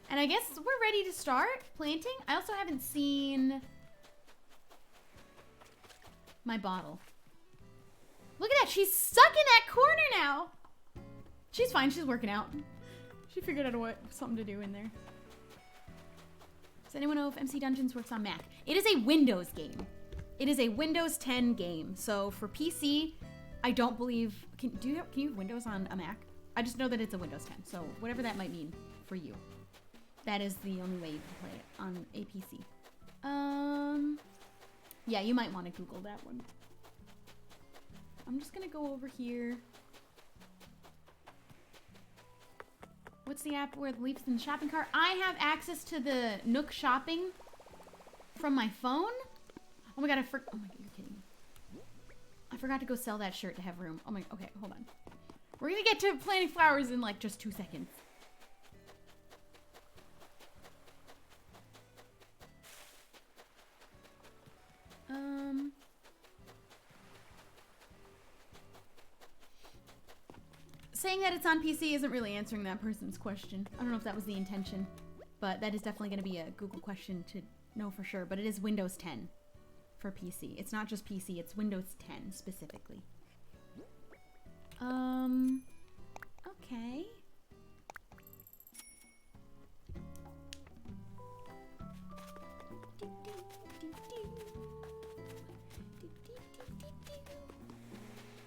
And I guess we're ready to start planting. I also haven't seen my bottle. Look at that, she's stuck in that corner now. She's fine, she's working out. She figured out something to do in there. Does anyone know if MC Dungeons works on Mac? It is a Windows game. It is a Windows 10 game. So for PC, I don't believe, can you have Windows on a Mac? I just know that it's a Windows 10, so whatever that might mean for you. That is the only way you can play it on a PC. Yeah, you might want to Google that one. I'm just gonna go over here. What's the app where it leaves in the shopping cart? I have access to the Nook shopping from my phone. Oh my god, oh my god, you're kidding me. I forgot to go sell that shirt to have room. Oh my, okay, hold on. We're gonna get to planting flowers in like just 2 seconds. Saying that it's on PC isn't really answering that person's question. I don't know if that was the intention, but that is definitely going to be a Google question to know for sure. But it is Windows 10 for PC. It's not just PC, it's Windows 10 specifically. Okay.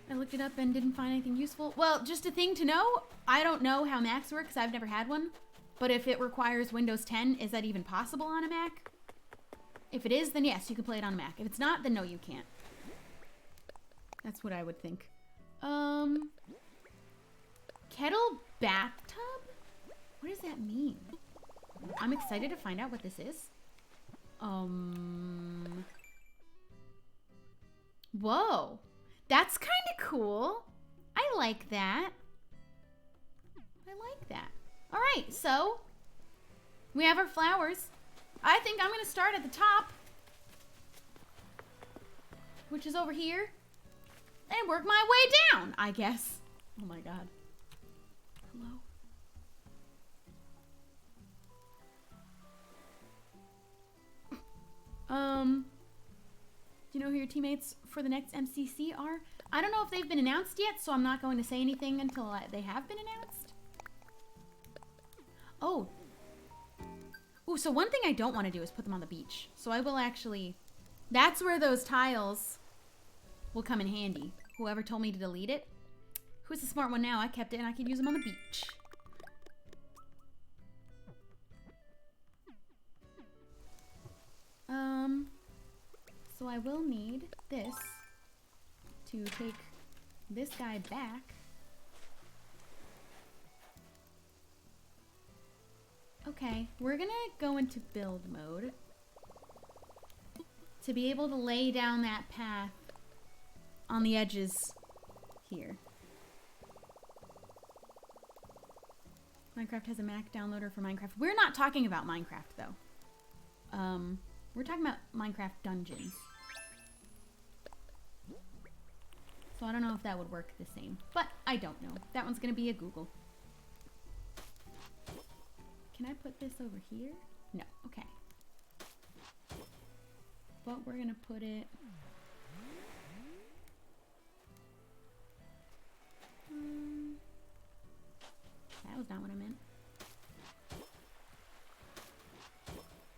I looked it up and didn't find anything useful. Well, just a thing to know, I don't know how Macs work because I've never had one. But if it requires Windows 10, is that even possible on a Mac? If it is, then yes, you can play it on a Mac. If it's not, then no, you can't. That's what I would think. Kettle bathtub? What does that mean? I'm excited to find out what this is. Whoa. That's kind of cool. I like that. I like that. All right, so we have our flowers. I think I'm going to start at the top, which is over here, and work my way down, I guess. Oh my god. Hello? Do you know who your teammates for the next MCC are? I don't know if they've been announced yet, so I'm not going to say anything until they have been announced. Oh. Ooh, so one thing I don't want to do is put them on the beach. So I will actually... That's where those tiles will come in handy. Whoever told me to delete it. Who's the smart one now? I kept it and I could use them on the beach. So I will need this to take this guy back. Okay, we're gonna go into build mode to be able to lay down that path on the edges here. Minecraft has a Mac downloader for Minecraft. We're not talking about Minecraft though. We're talking about Minecraft Dungeons. So I don't know if that would work the same, but I don't know. That one's gonna be a Google. Can I put this over here? No, okay. But we're gonna put it... that was not what I meant.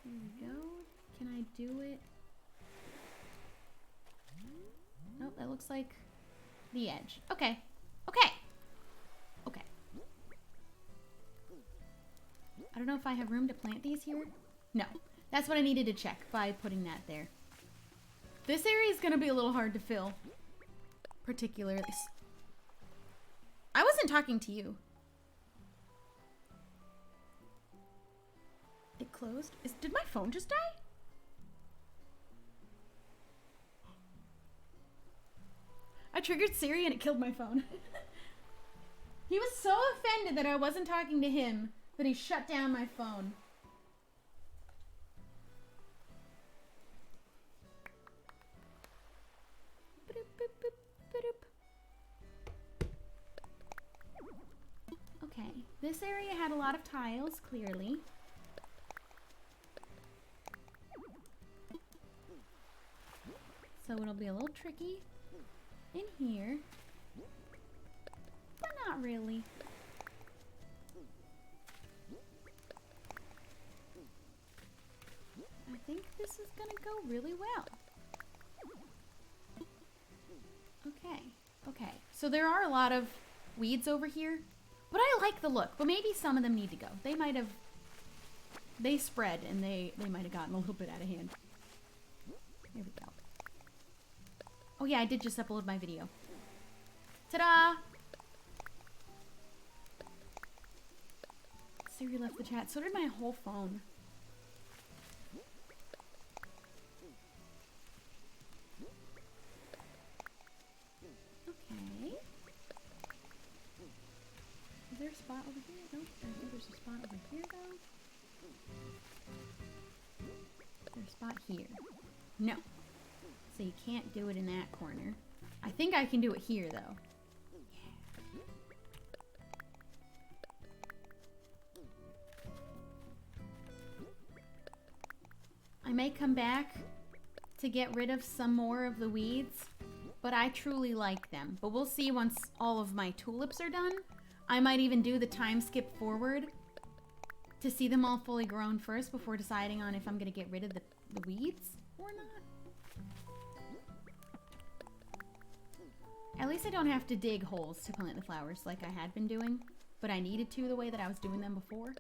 There we go. Can I do it? Nope, that looks like the edge. Okay. Okay. Okay. I don't know if I have room to plant these here. No. That's what I needed to check by putting that there. This area is going to be a little hard to fill. Particularly. I wasn't talking to you. It closed? Did my phone just die? I triggered Siri and it killed my phone. He was so offended that I wasn't talking to him that he shut down my phone. Okay, this area had a lot of tiles, clearly. So it'll be a little tricky in here, but not really. I think this is gonna go really well. Okay, okay. So there are a lot of weeds over here, But I like the look. But maybe some of them need to go. They might have... They spread, and they might have gotten a little bit out of hand. Here we go. Oh yeah, I did just upload my video. Ta-da! Siri left the chat. So did my whole phone. Okay. Is there a spot over here? Nope. I think there's a spot over here, though. Is there a spot here? No. So you can't do it in that corner. I think I can do it here, though. I may come back to get rid of some more of the weeds, but I truly like them. But we'll see once all of my tulips are done. I might even do the time skip forward to see them all fully grown first before deciding on if I'm going to get rid of the weeds or not. At least I don't have to dig holes to plant the flowers like I had been doing, but I needed to the way that I was doing them before.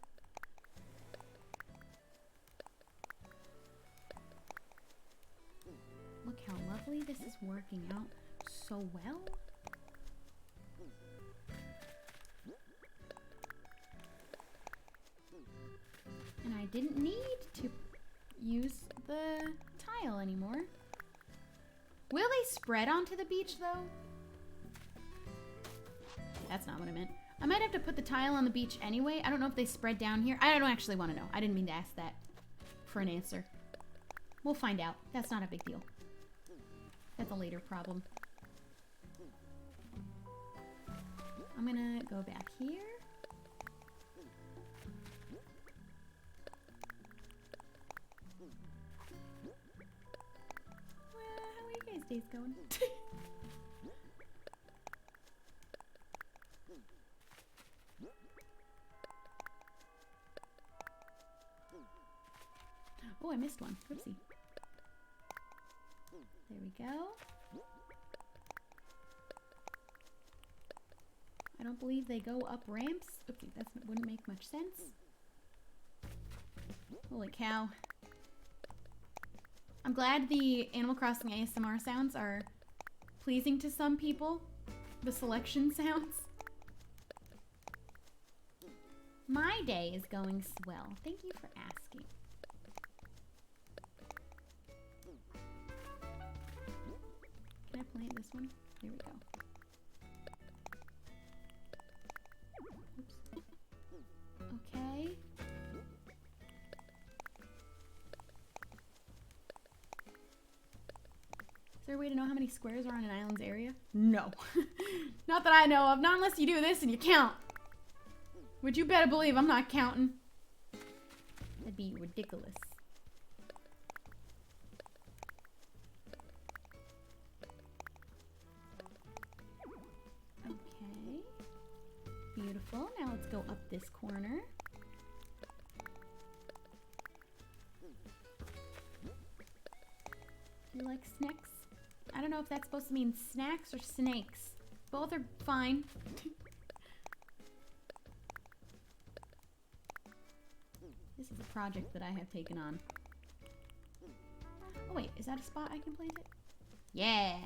Look how lovely this is working out so well. And I didn't need to use the tile anymore. Will they spread onto the beach though? That's not what I meant. I might have to put the tile on the beach anyway. I don't know if they spread down here. I don't actually want to know. I didn't mean to ask that for an answer. We'll find out. That's not a big deal. That's a later problem. I'm gonna go back here. Well, how are you guys' days going? Oh, I missed one. Oopsie. There we go. I don't believe they go up ramps. Oopsie, that wouldn't make much sense. Holy cow. I'm glad the Animal Crossing ASMR sounds are pleasing to some people. The selection sounds. My day is going swell. Thank you for asking. Can I plant this one? Here we go. Oops. Okay. Is there a way to know how many squares are on an island's area? No. Not that I know of. Not unless you do this and you count. Which you better believe I'm not counting. That'd be ridiculous. Okay. Beautiful. Now let's go up this corner. Do you like snacks? I don't know if that's supposed to mean snacks or snakes. Both are fine. This is a project that I have taken on. Oh wait, is that a spot I can plant it? Yeah!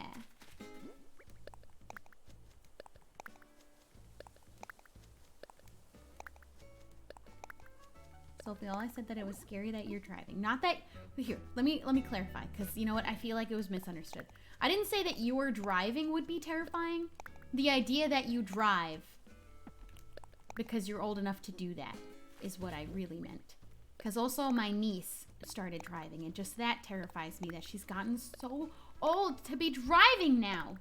Sophie, all I said that it was scary that you're driving. Not that... Here, let me clarify, because you know what? I feel like it was misunderstood. I didn't say that your driving would be terrifying. The idea that you drive because you're old enough to do that is what I really meant. Because also my niece started driving, and just that terrifies me that she's gotten so old to be driving now.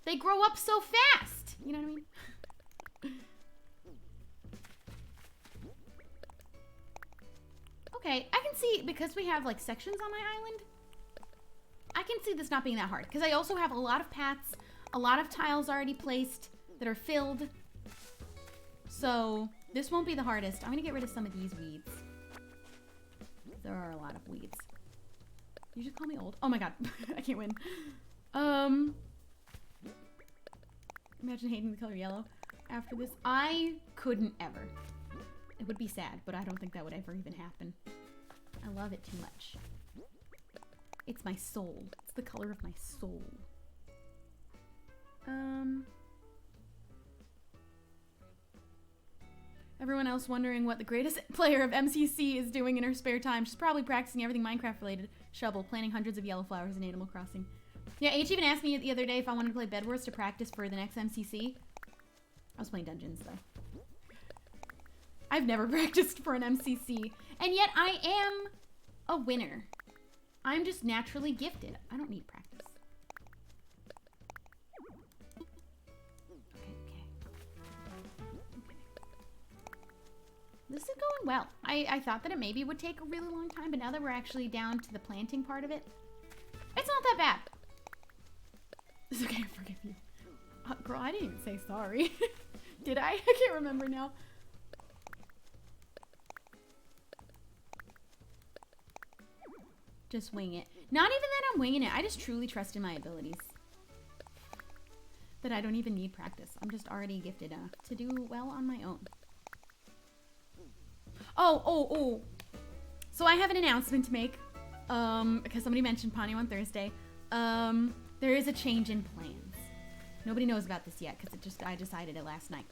They grow up so fast. You know what I mean? Okay, I can see, because we have like sections on my island, I can see this not being that hard. Because I also have a lot of paths, a lot of tiles already placed that are filled. So this won't be the hardest. I'm going to get rid of some of these weeds. There are a lot of weeds. You should call me old. Oh my god. I can't win. Imagine hating the color yellow. after this. I couldn't ever. It would be sad, but I don't think that would ever even happen. I love it too much. It's my soul. It's the color of my soul. Everyone else wondering what the greatest player of MCC is doing in her spare time. She's probably practicing everything Minecraft related. Shubble, planting hundreds of yellow flowers in Animal Crossing. Yeah, H even asked me the other day if I wanted to play Bed Wars to practice for the next MCC. I was playing Dungeons though. I've never practiced for an MCC, and yet I am a winner. I'm just naturally gifted. I don't need practice. This is going well. I thought that it maybe would take a really long time, but now that we're actually down to the planting part of it, it's not that bad. It's okay, I forgive you. Girl, I didn't even say sorry. Did I? I can't remember now. Just wing it. Not even that I'm winging it. I just truly trust in my abilities. That I don't even need practice. I'm just already gifted enough to do well on my own. Oh. So I have an announcement to make. Because somebody mentioned Ponyo on Thursday. There is a change in plans. Nobody knows about this yet because I decided it last night.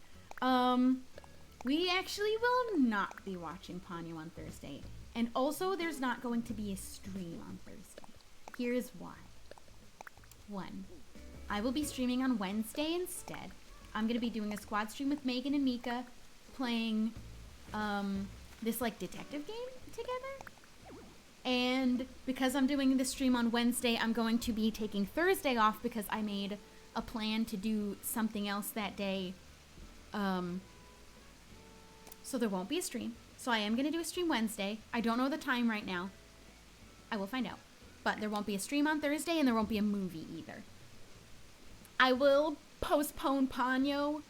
We actually will not be watching Ponyo on Thursday. And also, there's not going to be a stream on Thursday. Here's why. 1, I will be streaming on Wednesday instead. I'm going to be doing a squad stream with Megan and Mika, playing this like detective game together. And because I'm doing this stream on Wednesday, I'm going to be taking Thursday off because I made a plan to do something else that day. So there won't be a stream. So I am going to do a stream Wednesday. I don't know the time right now. I will find out. But there won't be a stream on Thursday, and there won't be a movie either. I will postpone Ponyo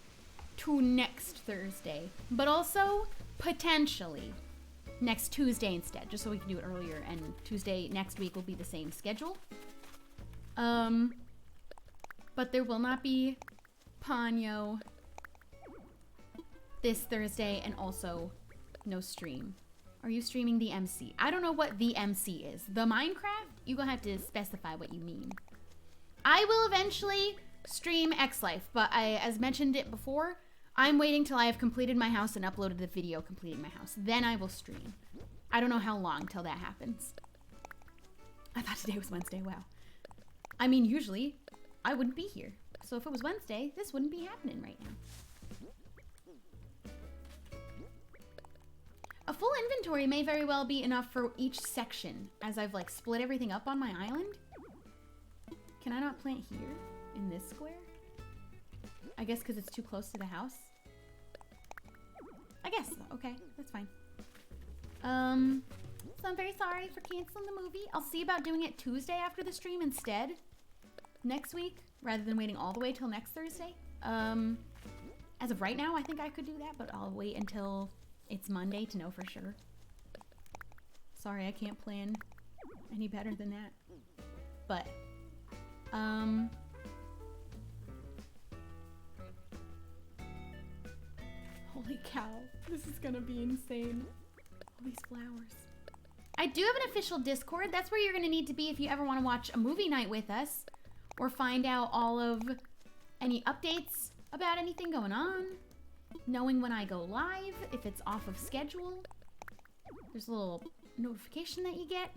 to next Thursday. But also, potentially, next Tuesday instead. Just so we can do it earlier. And Tuesday next week will be the same schedule. But there will not be Ponyo this Thursday, and also no stream. Are you streaming the MC? I don't know what the MC is. The Minecraft? You're gonna have to specify what you mean. I will eventually stream X-Life, but as mentioned it before, I'm waiting till I have completed my house and uploaded the video completing my house. Then I will stream. I don't know how long till that happens. I thought today was Wednesday, wow. I mean, usually, I wouldn't be here. So if it was Wednesday, this wouldn't be happening right now. A full inventory may very well be enough for each section, as I've like split everything up on my island. Can I not plant here, in this square? I guess because it's too close to the house. I guess so. Okay, that's fine. So I'm very sorry for canceling the movie. I'll see about doing it Tuesday after the stream instead. Next week, rather than waiting all the way till next Thursday. As of right now, I think I could do that, but I'll wait until it's Monday to know for sure. Sorry, I can't plan any better than that. But, holy cow, this is gonna be insane. All these flowers. I do have an official Discord. That's where you're gonna need to be if you ever want to watch a movie night with us, or find out all of any updates about anything going on. Knowing when I go live, if it's off of schedule. There's a little notification that you get.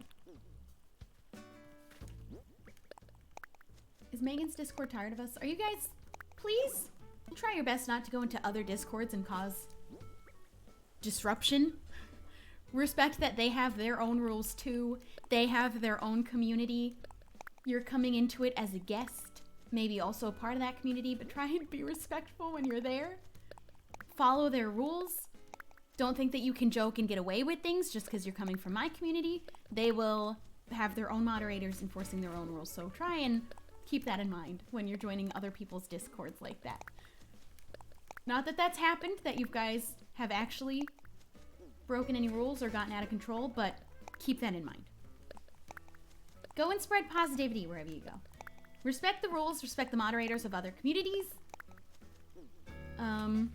Is Megan's Discord tired of us? Are you guys, please try your best not to go into other Discords and cause disruption. Respect that they have their own rules too. They have their own community. You're coming into it as a guest, maybe also a part of that community, but try and be respectful when you're there. Follow their rules. Don't think that you can joke and get away with things just because you're coming from my community. They will have their own moderators enforcing their own rules. So try and keep that in mind when you're joining other people's Discords like that. Not that that's happened, that you guys have actually broken any rules or gotten out of control, but keep that in mind. Go and spread positivity wherever you go. Respect the rules, respect the moderators of other communities. and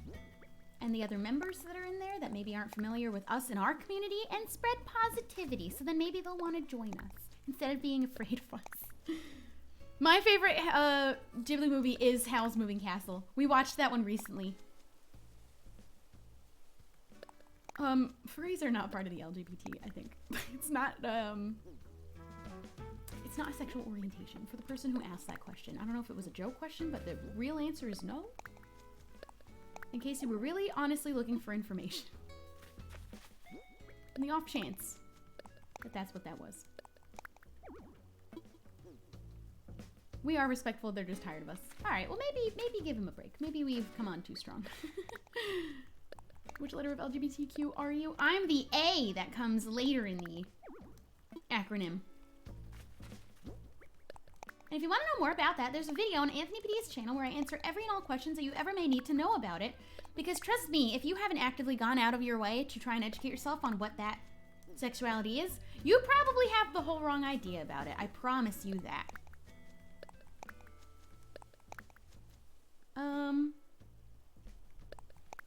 the other members that are in there that maybe aren't familiar with us in our community, and spread positivity. So then maybe they'll want to join us instead of being afraid of us. My favorite Ghibli movie is Howl's Moving Castle. We watched that one recently. Furries are not part of the LGBT, I think. It's not a sexual orientation for the person who asked that question. I don't know if it was a joke question, but the real answer is no. In case you were really honestly looking for information. In the off chance that that's what that was. We are respectful, they're just tired of us. Alright, well maybe give him a break. Maybe we've come on too strong. Which letter of LGBTQ are you? I'm the A that comes later in the acronym. And if you want to know more about that, there's a video on Anthony Padilla's channel where I answer every and all questions that you ever may need to know about it. Because trust me, if you haven't actively gone out of your way to try and educate yourself on what that sexuality is, you probably have the whole wrong idea about it. I promise you that.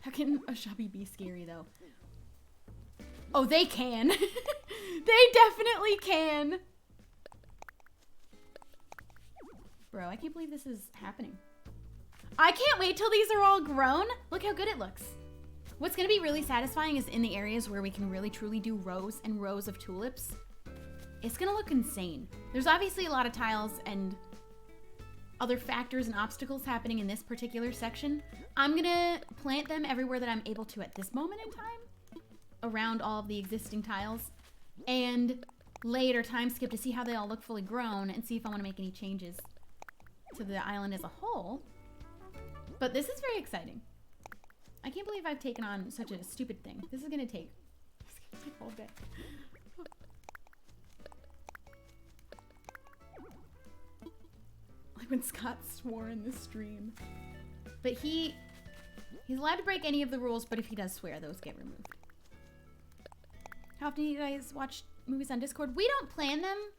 How can a shubby be scary, though? Oh, they can. They definitely can. Bro, I can't believe this is happening. I can't wait till these are all grown. Look how good it looks. What's gonna be really satisfying is in the areas where we can really truly do rows and rows of tulips. It's gonna look insane. There's obviously a lot of tiles and other factors and obstacles happening in this particular section. I'm gonna plant them everywhere that I'm able to at this moment in time, around all of the existing tiles, and later time skip to see how they all look fully grown and see if I want to make any changes to the island as a whole. But this is very exciting. I can't believe I've taken on such a stupid thing. This is gonna take all day. Like when Scott swore in the stream. But he's allowed to break any of the rules, but if he does swear, those get removed. How often do you guys watch movies on Discord? We don't plan them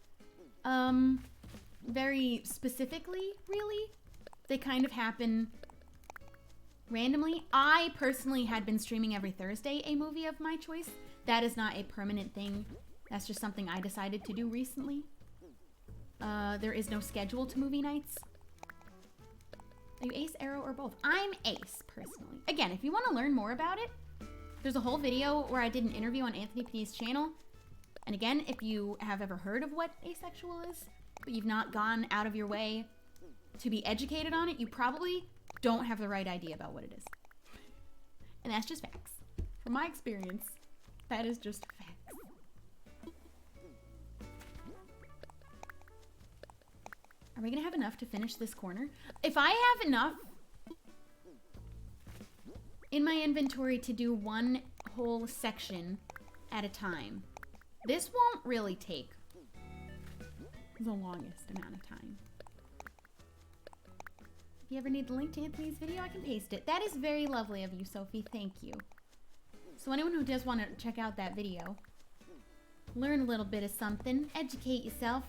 very specifically, really. They kind of happen randomly. I personally had been streaming every Thursday a movie of my choice. That is not a permanent thing. That's just something I decided to do recently. There is no schedule to movie nights. Are you Ace, Arrow, or both? I'm Ace, personally. Again, if you want to learn more about it, there's a whole video where I did an interview on Anthony P's channel. And again, if you have ever heard of what asexual is, but you've not gone out of your way to be educated on it, you probably don't have the right idea about what it is. And that's just facts. From my experience, that is just facts. Are we gonna have enough to finish this corner? If I have enough in my inventory to do one whole section at a time, this won't really take the longest amount of time. If you ever need the link to Anthony's video, I can paste it. That is very lovely of you, Sophie. Thank you. So anyone who does want to check out that video, learn a little bit of something, educate yourself.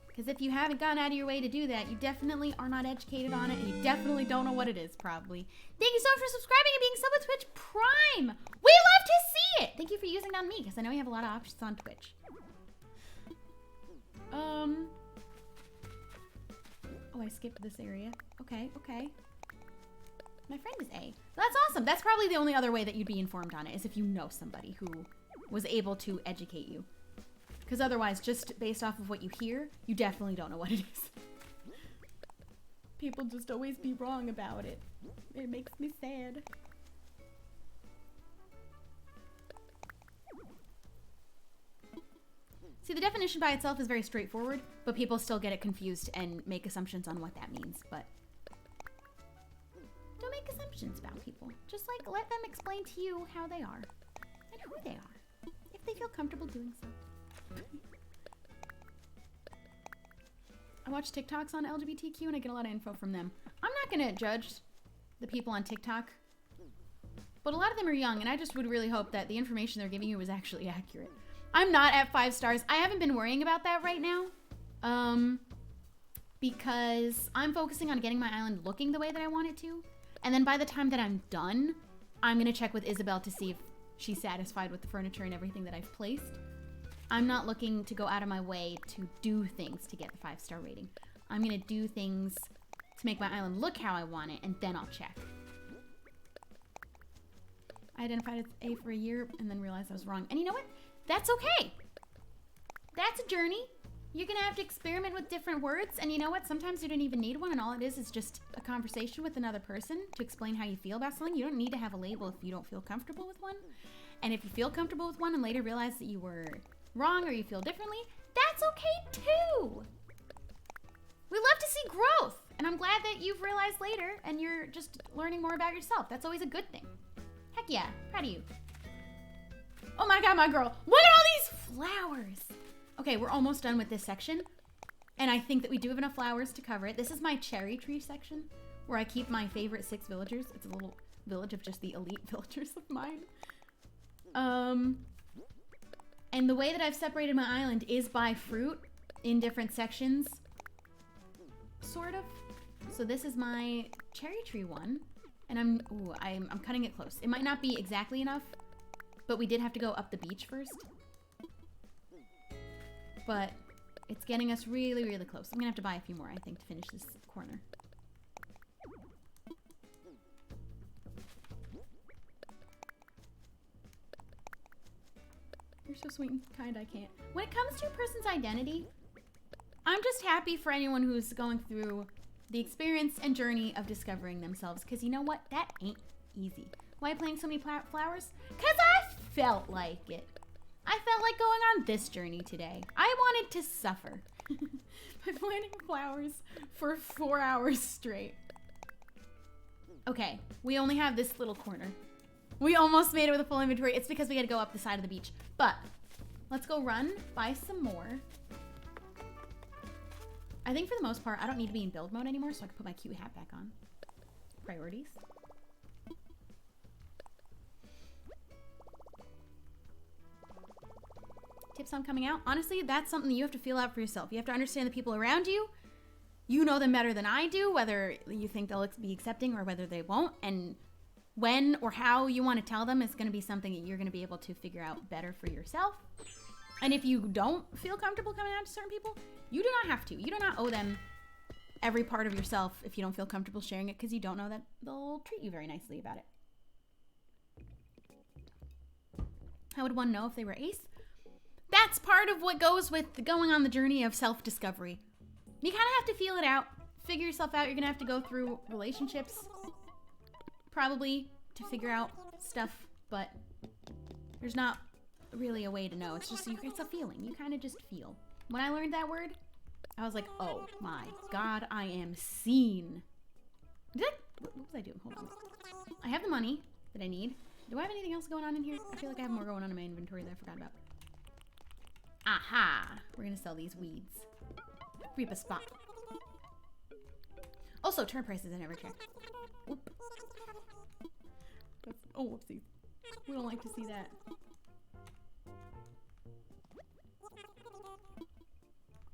Because if you haven't gone out of your way to do that, you definitely are not educated on it, and you definitely don't know what it is, probably. Thank you so much for subscribing and being sub with Twitch Prime. We love to see it. Thank you for using it on me, because I know you have a lot of options on Twitch. Oh, I skipped this area. Okay. My friend is A. That's awesome. That's probably the only other way that you'd be informed on it, is if you know somebody who was able to educate you. Because otherwise, just based off of what you hear, you definitely don't know what it is. People just always be wrong about it. It makes me sad. See, the definition by itself is very straightforward, but people still get it confused and make assumptions on what that means. But don't make assumptions about people. Just like let them explain to you how they are and who they are, if they feel comfortable doing so. I watch TikToks on LGBTQ and I get a lot of info from them. I'm not gonna judge the people on TikTok, but a lot of them are young, and I just would really hope that the information they're giving you is actually accurate. I'm not at 5 stars. I haven't been worrying about that right now, because I'm focusing on getting my island looking the way that I want it to. And then by the time that I'm done, I'm going to check with Isabel to see if she's satisfied with the furniture and everything that I've placed. I'm not looking to go out of my way to do things to get the 5-star rating. I'm going to do things to make my island look how I want it, and then I'll check. I identified as A for a year and then realized I was wrong. And you know what? That's okay. That's a journey. You're going to have to experiment with different words. And you know what? Sometimes you don't even need one, and all it is just a conversation with another person to explain how you feel about something. You don't need to have a label if you don't feel comfortable with one. And if you feel comfortable with one and later realize that you were wrong or you feel differently, that's okay too. We love to see growth. And I'm glad that you've realized later and you're just learning more about yourself. That's always a good thing. Heck yeah, proud of you. Oh my God, my girl. Look at all these flowers. Okay, we're almost done with this section. And I think that we do have enough flowers to cover it. This is my cherry tree section where I keep my favorite 6 villagers. It's a little village of just the elite villagers of mine. And the way that I've separated my island is by fruit in different sections. Sort of. So this is my cherry tree one. And I'm cutting it close. It might not be exactly enough, but we did have to go up the beach first. But it's getting us really, really close. I'm gonna have to buy a few more, I think, to finish this corner. You're so sweet and kind, I can't. When it comes to a person's identity, I'm just happy for anyone who's going through the experience and journey of discovering themselves. Because you know what? That ain't easy. Why are you planting so many flowers? Because I felt like it. I felt like going on this journey today. I wanted to suffer by planting flowers for 4 hours straight. Okay, we only have this little corner. We almost made it with a full inventory. It's because we had to go up the side of the beach. But let's go run, buy some more. I think for the most part, I don't need to be in build mode anymore, so I can put my cute hat back on. Priorities. Tips on coming out. Honestly, that's something you have to feel out for yourself. You have to understand the people around you. You know them better than I do, whether you think they'll be accepting or whether they won't. And when or how you want to tell them is going to be something that you're going to be able to figure out better for yourself. And if you don't feel comfortable coming out to certain people, you do not have to. You do not owe them every part of yourself if you don't feel comfortable sharing it, because you don't know that they'll treat you very nicely about it. How would one know if they were ace? That's part of what goes with going on the journey of self-discovery. You kind of have to feel it out, figure yourself out. You're going to have to go through relationships, probably, to figure out stuff, but there's not really a way to know. It's just, it's a feeling. You kind of just feel. When I learned that word, I was like, oh my God, I am seen. What was I doing? Hold on. I have the money that I need. Do I have anything else going on in here? I feel like I have more going on in my inventory that I forgot about. Aha! We're gonna sell these weeds. Reap a spot. Also, turnip prices I never checked. Oop. Oh, whoopsies. We don't like to see that.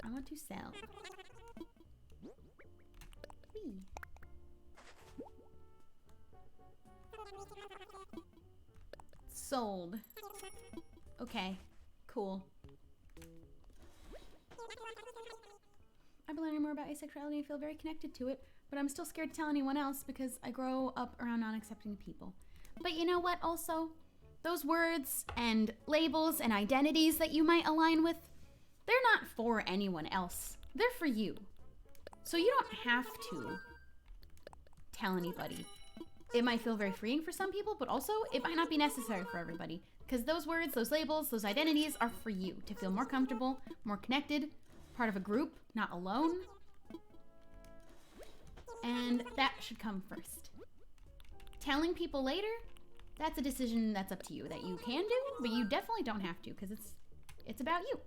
I want to sell. Whee. Sold. Okay, cool. I've been learning more about asexuality and feel very connected to it, but I'm still scared to tell anyone else because I grow up around non-accepting people. But you know what also? Those words and labels and identities that you might align with, they're not for anyone else. They're for you. So you don't have to tell anybody. It might feel very freeing for some people, but also it might not be necessary for everybody. Because those words, those labels, those identities are for you to feel more comfortable, more connected, part of a group, not alone. And that should come first. Telling people later, that's a decision that's up to you that you can do, but you definitely don't have to because it's about you.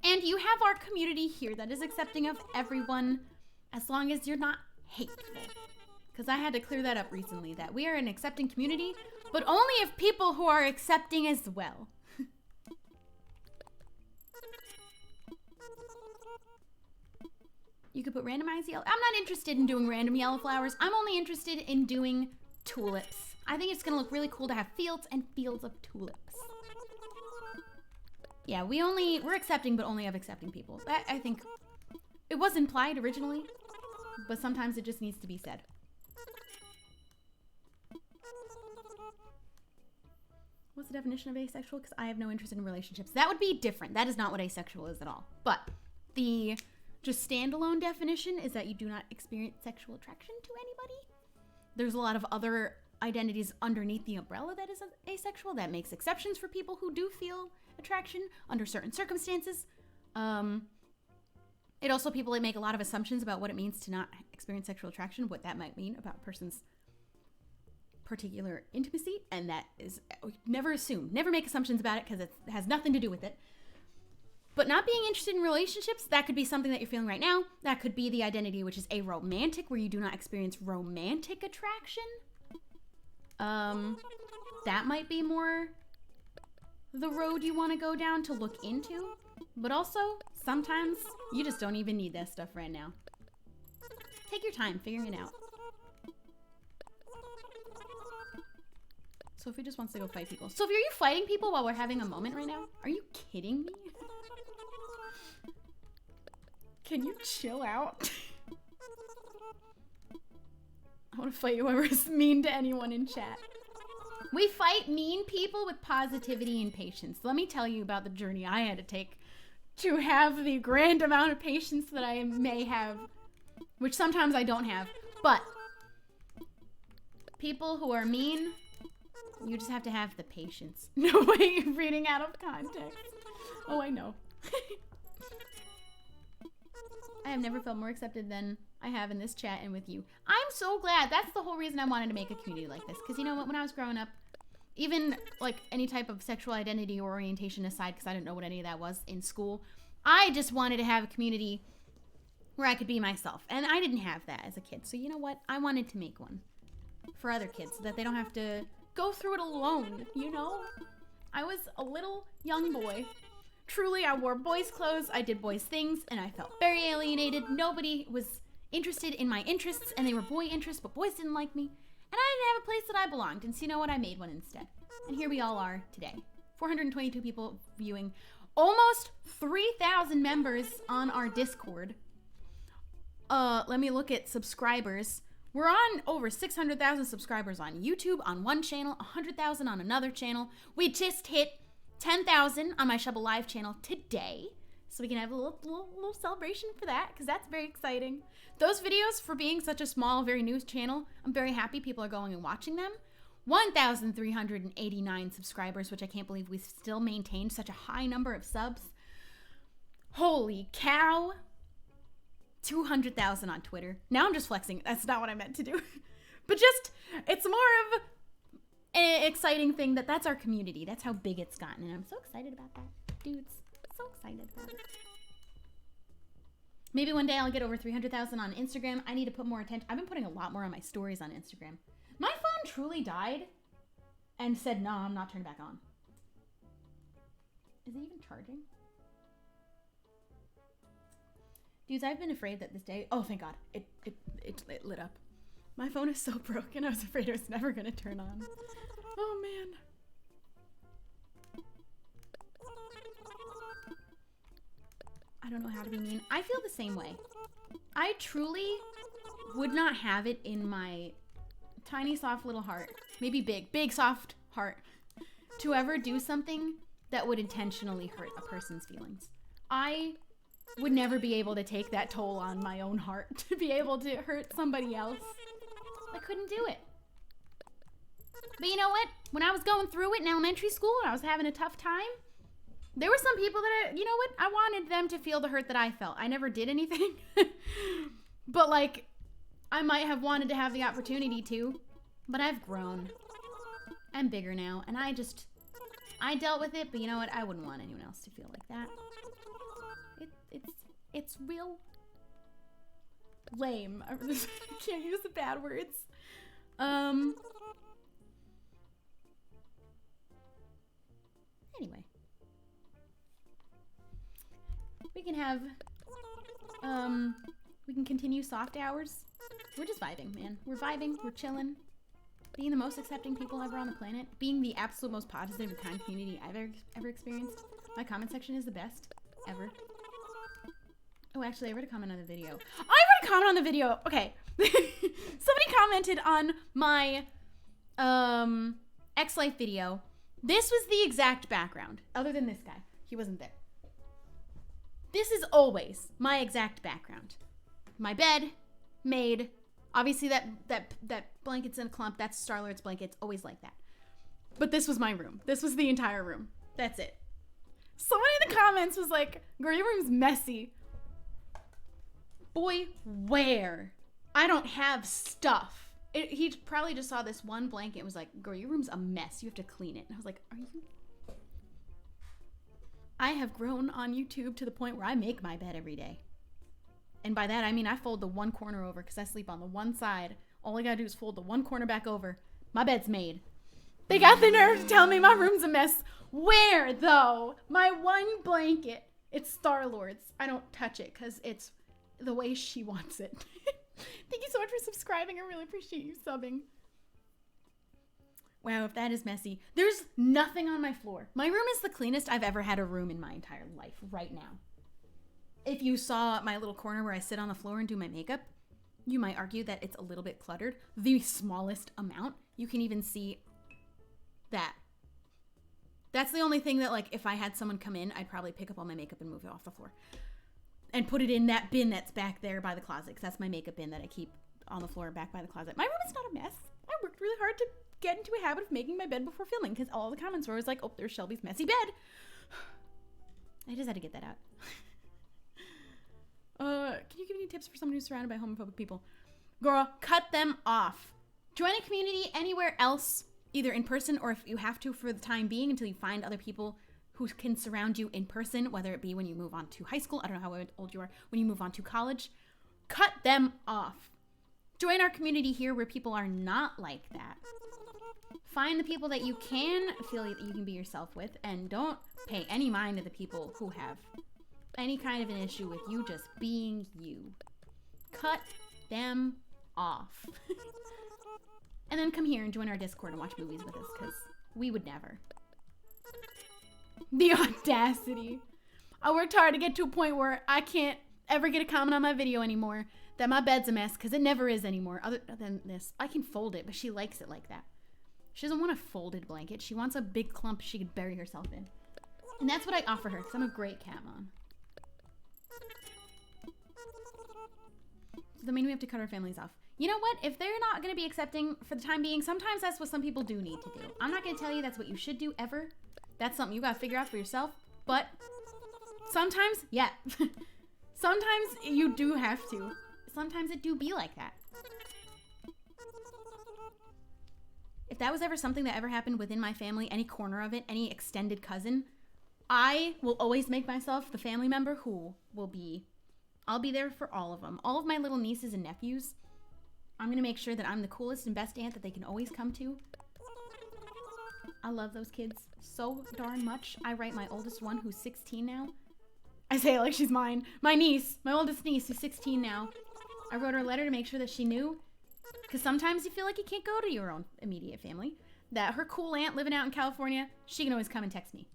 And you have our community here that is accepting of everyone as long as you're not hateful. Because I had to clear that up recently, that we are an accepting community, but only of people who are accepting as well. You could put randomized yellow. I'm not interested in doing random yellow flowers. I'm only interested in doing tulips. I think it's gonna look really cool to have fields and fields of tulips. Yeah, we're accepting, but only of accepting people. I think it was implied originally, but sometimes it just needs to be said. What's the definition of asexual? Because I have no interest in relationships. That would be different. That is not what asexual is at all. But the just standalone definition is that you do not experience sexual attraction to anybody. There's a lot of other identities underneath the umbrella that is asexual that makes exceptions for people who do feel attraction under certain circumstances. It also, people make a lot of assumptions about what it means to not experience sexual attraction, what that might mean about a person's particular intimacy, and that is, never assume, never make assumptions about it because it has nothing to do with it. But not being interested in relationships, that could be something that you're feeling right now. That could be the identity, which is aromantic, where you do not experience romantic attraction. That might be more the road you want to go down to look into. But also, sometimes you just don't even need that stuff right now. Take your time figuring it out. Sophie just wants to go fight people. Sophie, are you fighting people while we're having a moment right now? Are you kidding me? Can you chill out? I want to fight whoever's mean to anyone in chat. We fight mean people with positivity and patience. Let me tell you about the journey I had to take to have the grand amount of patience that I may have, which sometimes I don't have. But people who are mean, you just have to have the patience. No way, you're reading out of context. Oh, I know. I have never felt more accepted than I have in this chat and with you. I'm so glad. That's the whole reason I wanted to make a community like this. Because you know what? When I was growing up, even like any type of sexual identity or orientation aside, because I didn't know what any of that was in school, I just wanted to have a community where I could be myself. And I didn't have that as a kid. So you know what? I wanted to make one for other kids so that they don't have to go through it alone, you know? I was a little young boy. Truly, I wore boys' clothes, I did boys' things, and I felt very alienated. Nobody was interested in my interests, and they were boy interests, but boys didn't like me. And I didn't have a place that I belonged, and so you know what? I made one instead. And here we all are today. 422 people viewing. Almost 3,000 members on our Discord. Let me look at subscribers. We're on over 600,000 subscribers on YouTube on one channel, 100,000 on another channel. We just hit 10,000 on my Shubble Live channel today. So we can have a little celebration for that, because that's very exciting. Those videos, for being such a small, very new channel, I'm very happy people are going and watching them. 1,389 subscribers, which I can't believe we've still maintained such a high number of subs. Holy cow. 200,000 on Twitter. Now I'm just flexing. That's not what I meant to do. But just, it's more of an exciting thing that's our community. That's how big it's gotten. And I'm so excited about that. Dudes, so excited about it. Maybe one day I'll get over 300,000 on Instagram. I need to put more attention. I've been putting a lot more on my stories on Instagram. My phone truly died and said, no, I'm not turning back on. Is it even charging? Dudes, I've been afraid that this day... Oh, thank God. It lit up. My phone is so broken, I was afraid it was never going to turn on. Oh, man. I don't know how to be mean. I feel the same way. I truly would not have it in my tiny, soft little heart. Maybe big, soft heart. To ever do something that would intentionally hurt a person's feelings. I would never be able to take that toll on my own heart to be able to hurt somebody else. I couldn't do it. But you know what? When I was going through it in elementary school and I was having a tough time, there were some people that, you know what? I wanted them to feel the hurt that I felt. I never did anything. But like, I might have wanted to have the opportunity to, but I've grown. I'm bigger now, and I dealt with it, but you know what? I wouldn't want anyone else to feel like that. It's real lame. I can't use the bad words. Anyway. We can have, We can continue soft hours. We're just vibing, man. We're vibing. We're chilling. Being the most accepting people ever on the planet. Being the absolute most positive and kind community I've ever experienced. My comment section is the best ever. Oh, actually, I read a comment on the video. I read a comment on the video. Okay. Somebody commented on my X-Life video. This was the exact background, other than this guy. He wasn't there. This is always my exact background. My bed, made. Obviously, that blanket's in a clump. That's Star-Lord's blanket. It's always like that. But this was my room. This was the entire room. That's it. Someone in the comments was like, girl, your room's messy. Boy, where? I don't have stuff. He probably just saw this one blanket and was like, girl, your room's a mess. You have to clean it. And I was like, are you? I have grown on YouTube to the point where I make my bed every day. And by that, I mean I fold the one corner over because I sleep on the one side. All I gotta do is fold the one corner back over. My bed's made. They got the nerve to tell me my room's a mess. Where, though? My one blanket. It's Star-Lord's. I don't touch it because it's the way she wants it. Thank you so much for subscribing. I really appreciate you subbing. Wow, if that is messy. There's nothing on my floor. My room is the cleanest I've ever had a room in my entire life right now. If you saw my little corner where I sit on the floor and do my makeup, you might argue that it's a little bit cluttered. The smallest amount. You can even see that. That's the only thing that, like, if I had someone come in, I'd probably pick up all my makeup and move it off the floor. And put it in that bin that's back there by the closet, because that's my makeup bin that I keep on the floor back by the closet. My room is not a mess. I worked really hard to get into a habit of making my bed before filming, because all the comments were always like, oh, there's Shelby's messy bed. I just had to get that out. Can you give any tips for someone who's surrounded by homophobic people? Girl, cut them off. Join a community anywhere else, either in person or if you have to for the time being until you find other people who can surround you in person, whether it be when you move on to high school. I don't know how old you are. When you move on to college, cut them off. Join our community here where people are not like that. Find the people that you can feel that you can be yourself with, and don't pay any mind to the people who have any kind of an issue with you just being you. Cut them off. And then come here and join our Discord and watch movies with us, because we would never. The audacity. I worked hard to get to a point where I can't ever get a comment on my video anymore that my bed's a mess, because it never is anymore. Other than this, I can fold it, but she likes it like that. She doesn't want a folded blanket. She wants a big clump she could bury herself in. And that's what I offer her, because I'm a great cat mom. Does that mean we have to cut our families off? You know what? If they're not going to be accepting for the time being, sometimes that's what some people do need to do. I'm not going to tell you that's what you should do ever. That's something you got to figure out for yourself. But sometimes, yeah. Sometimes you do have to. Sometimes it do be like that. If that was ever something that ever happened within my family, any corner of it, any extended cousin, I will always make myself the family member who will be, I'll be there for all of them. All of my little nieces and nephews. I'm going to make sure that I'm the coolest and best aunt that they can always come to. I love those kids so darn much. I write my oldest one, who's 16 now. I say it like she's mine. My niece, my oldest niece, who's 16 now. I wrote her a letter to make sure that she knew. Because sometimes you feel like you can't go to your own immediate family. That her cool aunt living out in California, she can always come and text me.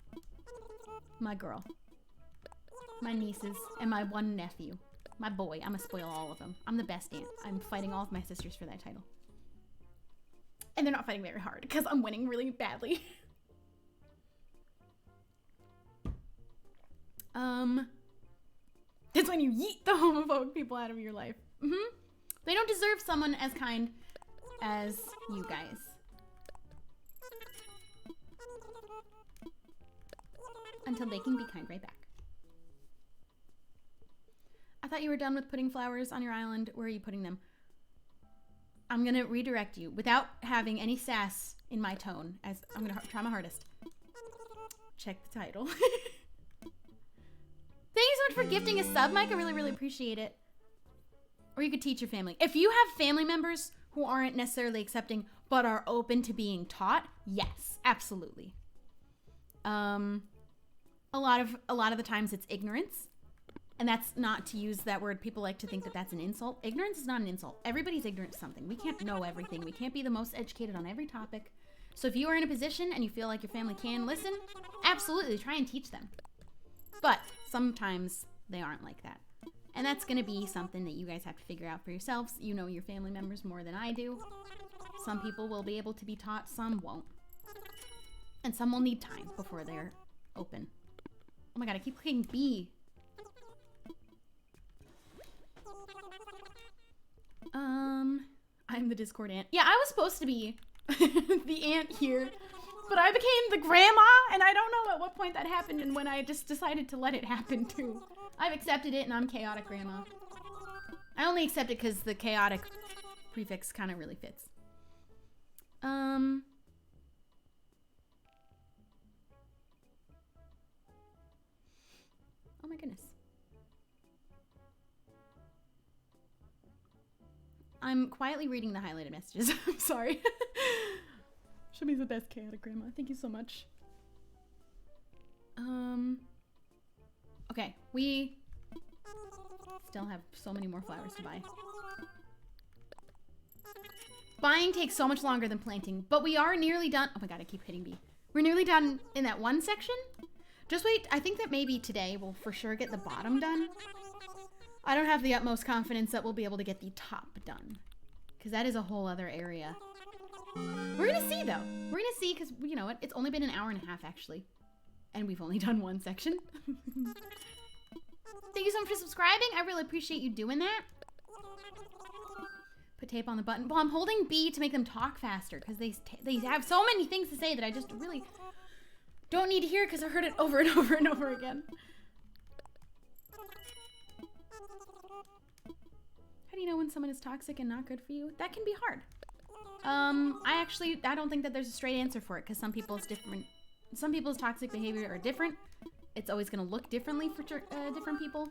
My girl. My nieces and my one nephew. My boy. I'm going to spoil all of them. I'm the best aunt. I'm fighting all of my sisters for that title. And they're not fighting very hard because I'm winning really badly. That's when you yeet the homophobic people out of your life. They don't deserve someone as kind as you guys. Until they can be kind right back. I thought you were done with putting flowers on your island. Where are you putting them? I'm going to redirect you without having any sass in my tone, as I'm going to try my hardest. Check the title. Thank you so much for gifting a sub, Mike. I really, really appreciate it. Or you could teach your family. If you have family members who aren't necessarily accepting but are open to being taught, yes, absolutely. A lot of the times it's ignorance. And that's not to use that word. People like to think that that's an insult. Ignorance is not an insult. Everybody's ignorant to something. We can't know everything. We can't be the most educated on every topic. So if you are in a position and you feel like your family can listen, absolutely try and teach them. But sometimes they aren't like that. And that's going to be something that you guys have to figure out for yourselves. You know your family members more than I do. Some people will be able to be taught, some won't. And some will need time before they're open. Oh my god, I keep clicking B. I'm the Discord ant. Yeah, I was supposed to be the ant here, but I became the grandma, and I don't know at what point that happened and when I just decided to let it happen too. I've accepted it, and I'm chaotic grandma. I only accept it because the chaotic prefix kind of really fits. Oh my goodness. I'm quietly reading the highlighted messages. I'm sorry. Shubby's the best chaotic grandma. Thank you so much. Okay, we still have so many more flowers to buy. Buying takes so much longer than planting, but we are nearly done. Oh my god, I keep hitting B. We're nearly done in that one section. Just wait, I think that maybe today we'll for sure get the bottom done. I don't have the utmost confidence that we'll be able to get the top done, because that is a whole other area. We're gonna see though. We're gonna see, because you know what? It's only been an hour and a half actually, and we've only done one section. Thank you so much for subscribing. I really appreciate you doing that. Put tape on the button. Well, I'm holding B to make them talk faster, because they have so many things to say that I just really don't need to hear, because I've heard it over and over and over again. How do you know when someone is toxic and not good for you? That can be hard. I don't think that there's a straight answer for it, because some people's toxic behavior are different. It's always going to look differently for different people.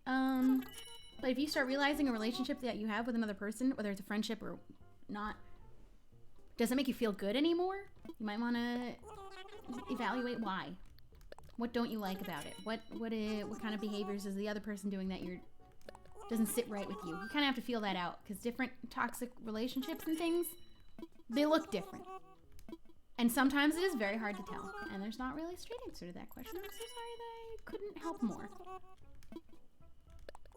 But if you start realizing a relationship that you have with another person, whether it's a friendship or not, doesn't make you feel good anymore, you might want to evaluate why. What don't you like about it? What kind of behaviors is the other person doing that doesn't sit right with you? You kind of have to feel that out, because different toxic relationships and things, they look different. And sometimes it is very hard to tell. And there's not really a straight answer to that question. I'm so sorry that I couldn't help more.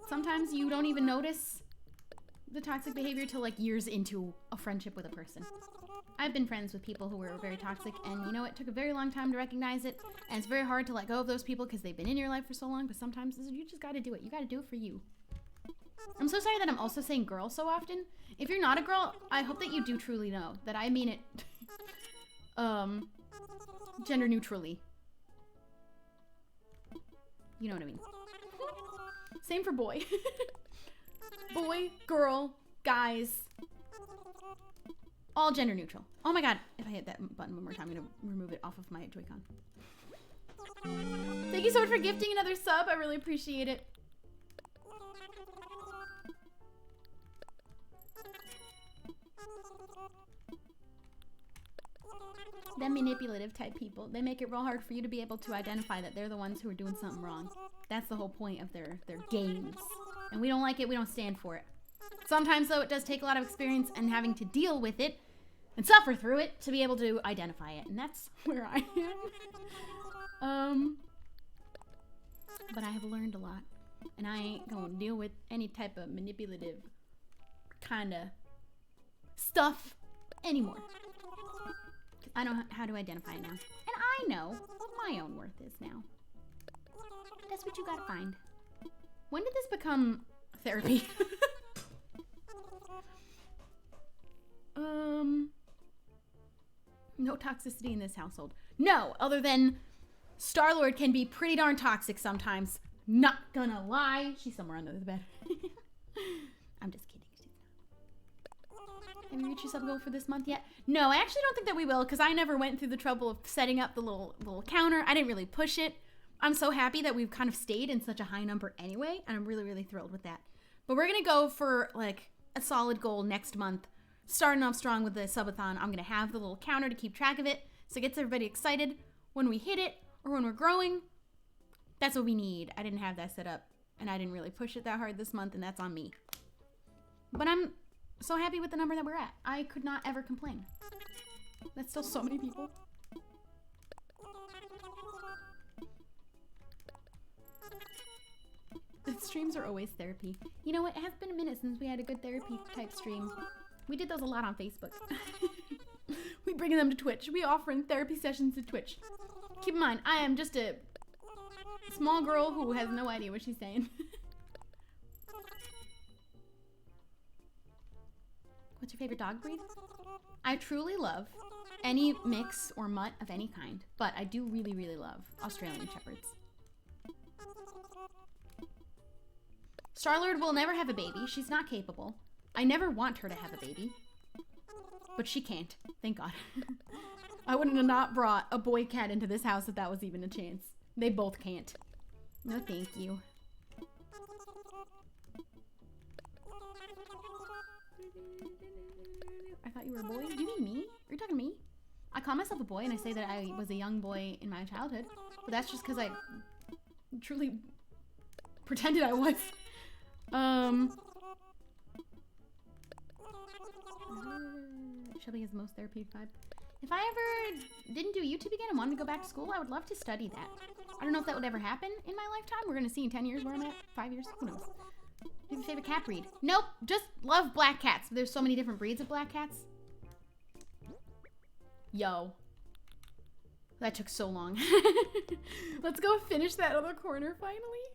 Sometimes you don't even notice the toxic behavior till like years into a friendship with a person. I've been friends with people who were very toxic, and you know, it took a very long time to recognize it, and it's very hard to let go of those people because they've been in your life for so long, but sometimes you just gotta do it. You gotta do it for you. I'm so sorry that I'm also saying girl so often. If you're not a girl, I hope that you do truly know that I mean it gender neutrally. You know what I mean. Same for boy. Boy, girl, guys. All gender neutral. Oh my god. If I hit that button one more time, I'm going to remove it off of my Joy-Con. Thank you so much for gifting another sub. I really appreciate it. Them manipulative type people, they make it real hard for you to be able to identify that they're the ones who are doing something wrong. That's the whole point of their games. And we don't like it, we don't stand for it. Sometimes, though, it does take a lot of experience and having to deal with it and suffer through it to be able to identify it. And that's where I am. But I have learned a lot. And I ain't gonna deal with any type of manipulative kind of stuff anymore. I know how to identify it now. And I know what my own worth is now. That's what you gotta find. When did this become therapy? No toxicity in this household. No, other than Star-Lord can be pretty darn toxic sometimes. Not gonna lie. She's somewhere under the bed. I'm just kidding. Have you reached your sub goal for this month yet? No, I actually don't think that we will, because I never went through the trouble of setting up the little counter. I didn't really push it. I'm so happy that we've kind of stayed in such a high number anyway, and I'm really, really thrilled with that. But we're going to go for like a solid goal next month. Starting off strong with the subathon, I'm going to have the little counter to keep track of it, so it gets everybody excited when we hit it or when we're growing. That's what we need. I didn't have that set up, and I didn't really push it that hard this month, and that's on me. But I'm so happy with the number that we're at. I could not ever complain. That's still so many people. The streams are always therapy. You know what? It has been a minute since we had a good therapy type stream. We did those a lot on Facebook. We bring them to Twitch. We offering therapy sessions to Twitch. Keep in mind, I am just a small girl who has no idea what she's saying. What's your favorite dog breed? I truly love any mix or mutt of any kind, but I do really, really love Australian Shepherds. Starlord will never have a baby. She's not capable. I never want her to have a baby. But she can't. Thank God. I wouldn't have not brought a boy cat into this house if that was even a chance. They both can't. No thank you. I thought you were a boy. Do you mean me? Are you talking to me? I call myself a boy and I say that I was a young boy in my childhood. But that's just because I truly pretended I was. Shelby has the most therapeutic vibe. If I ever didn't do YouTube again and wanted to go back to school, I would love to study that. I don't know if that would ever happen in my lifetime. We're going to see in 10 years where I'm at. 5 years? Who knows? Your favorite cat breed? Nope. Just love black cats. There's so many different breeds of black cats. Yo. That took so long. Let's go finish that other corner finally.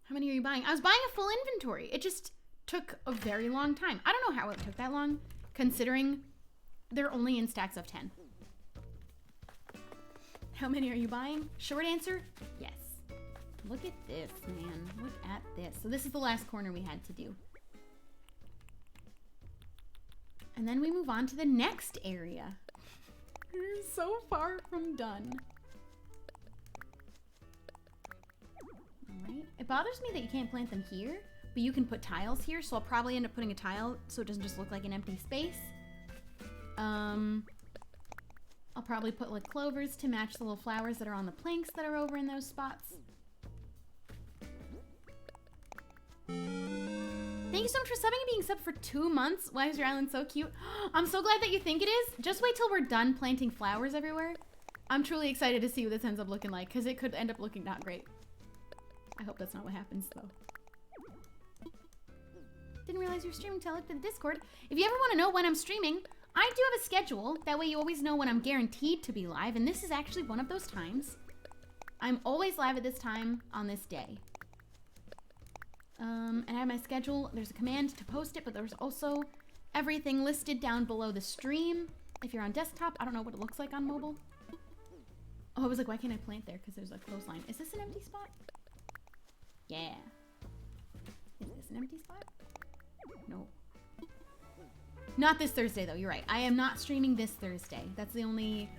How many are you buying? I was buying a full inventory. It just took a very long time. I don't know how it took that long, considering they're only in stacks of 10. How many are you buying? Short answer, yes. Look at this, man. Look at this. So this is the last corner we had to do. And then we move on to the next area. We're so far from done. Alright. It bothers me that you can't plant them here, but you can put tiles here, so I'll probably end up putting a tile so it doesn't just look like an empty space. I'll probably put like clovers to match the little flowers that are on the planks that are over in those spots. Thank you so much for subbing and being subbed for 2 months. Why is your island so cute? I'm so glad that you think it is. Just wait till we're done planting flowers everywhere. I'm truly excited to see what this ends up looking like, because it could end up looking not great. I hope that's not what happens, though. Didn't realize you were streaming till I looked at the Discord. If you ever want to know when I'm streaming, I do have a schedule. That way you always know when I'm guaranteed to be live, and this is actually one of those times. I'm always live at this time on this day. And I have my schedule. There's a command to post it, but there's also everything listed down below the stream. If you're on desktop, I don't know what it looks like on mobile. Oh, I was like, why can't I plant there? Because there's a clothesline. Is this an empty spot? Yeah. Is this an empty spot? No. Not this Thursday, though. You're right. I am not streaming this Thursday. That's the only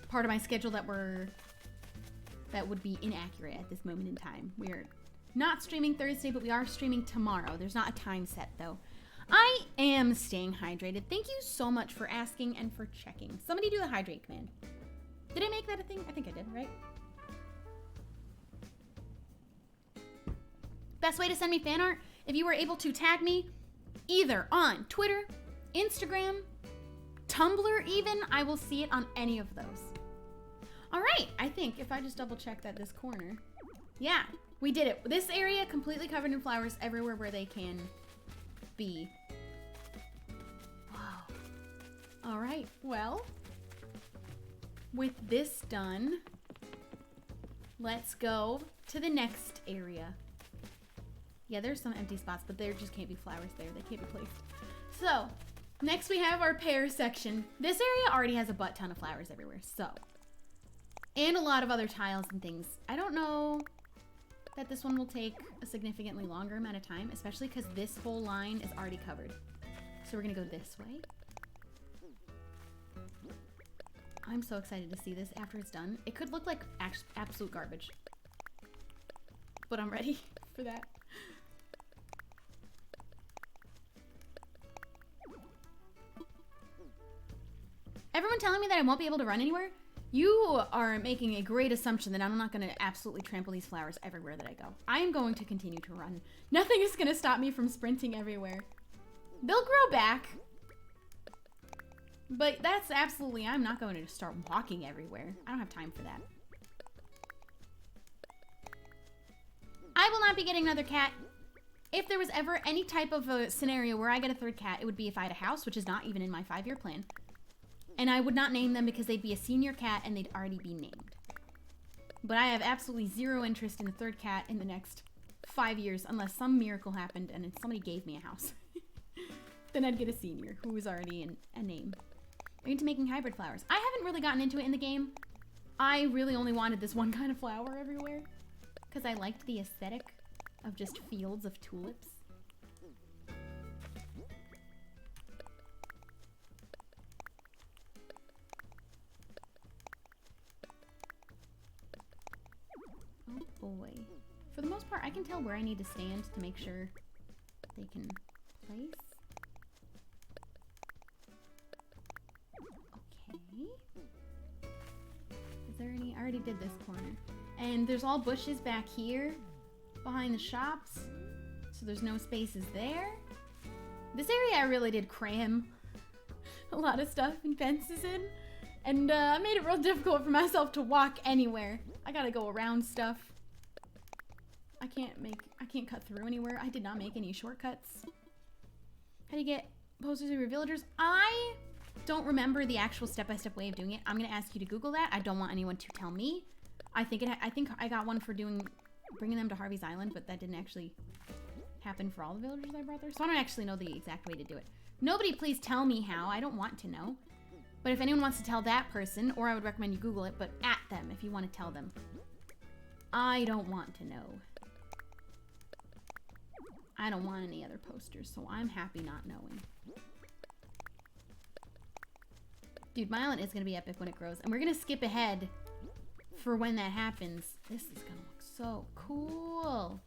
part of my schedule that would be inaccurate at this moment in time. We're not streaming Thursday, but we are streaming tomorrow. There's not a time set, though. I am staying hydrated. Thank you so much for asking and for checking. Somebody do the hydrate command. Did I make that a thing? I think I did, right? Best way to send me fan art, if you were able to tag me either on Twitter, Instagram, Tumblr even, I will see it on any of those. All right, I think if I just double check that this corner, yeah, we did it. This area completely covered in flowers everywhere where they can be. Wow. All right, well, with this done, let's go to the next area. Yeah, there's some empty spots, but there just can't be flowers there. They can't be placed. So, next we have our pear section. This area already has a butt ton of flowers everywhere, so. And a lot of other tiles and things. I don't know that this one will take a significantly longer amount of time, especially because this whole line is already covered. So we're gonna go this way. I'm so excited to see this after it's done. It could look like absolute garbage, but I'm ready for that. Everyone telling me that I won't be able to run anywhere? You are making a great assumption that I'm not going to absolutely trample these flowers everywhere that I go. I am going to continue to run. Nothing is going to stop me from sprinting everywhere. They'll grow back. But that's absolutely, I'm not going to start walking everywhere. I don't have time for that. I will not be getting another cat. If there was ever any type of a scenario where I get a third cat, it would be if I had a house, which is not even in my 5-year plan. And I would not name them because they'd be a senior cat and they'd already be named. But I have absolutely zero interest in a third cat in the next 5 years unless some miracle happened and somebody gave me a house. Then I'd get a senior who was already in a name. I'm into making hybrid flowers. I haven't really gotten into it in the game. I really only wanted this one kind of flower everywhere because I liked the aesthetic of just fields of tulips. Oh boy. For the most part, I can tell where I need to stand to make sure they can place. Okay. Is there any? I already did this corner. And there's all bushes back here behind the shops. So there's no spaces there. This area I really did cram a lot of stuff and fences in. And I made it real difficult for myself to walk anywhere. I gotta go around stuff. I can't cut through anywhere. I did not make any shortcuts. How do you get posters of your villagers? I don't remember the actual step-by-step way of doing it. I'm gonna ask you to Google that. I don't want anyone to tell me. I think I got one for bringing them to Harvey's Island, but that didn't actually happen for all the villagers I brought there. So I don't actually know the exact way to do it. Nobody please tell me how. I don't want to know. But if anyone wants to tell that person, or I would recommend you Google it, but at them if you want to tell them. I don't want to know. I don't want any other posters, so I'm happy not knowing. Dude, my island is going to be epic when it grows. And we're going to skip ahead for when that happens. This is going to look so cool.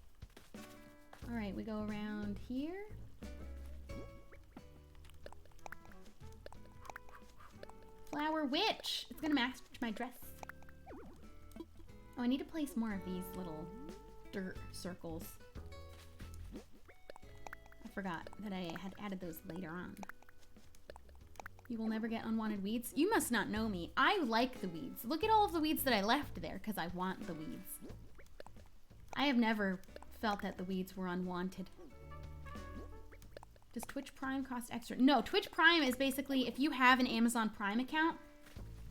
All right, we go around here. Flower witch. It's going to match my dress. Oh, I need to place more of these little dirt circles. I forgot that I had added those later on. You will never get unwanted weeds. You must not know me. I like the weeds. Look at all of the weeds that I left there because I want the weeds. I have never felt that the weeds were unwanted. Does Twitch Prime cost extra? No, Twitch Prime is basically if you have an Amazon Prime account,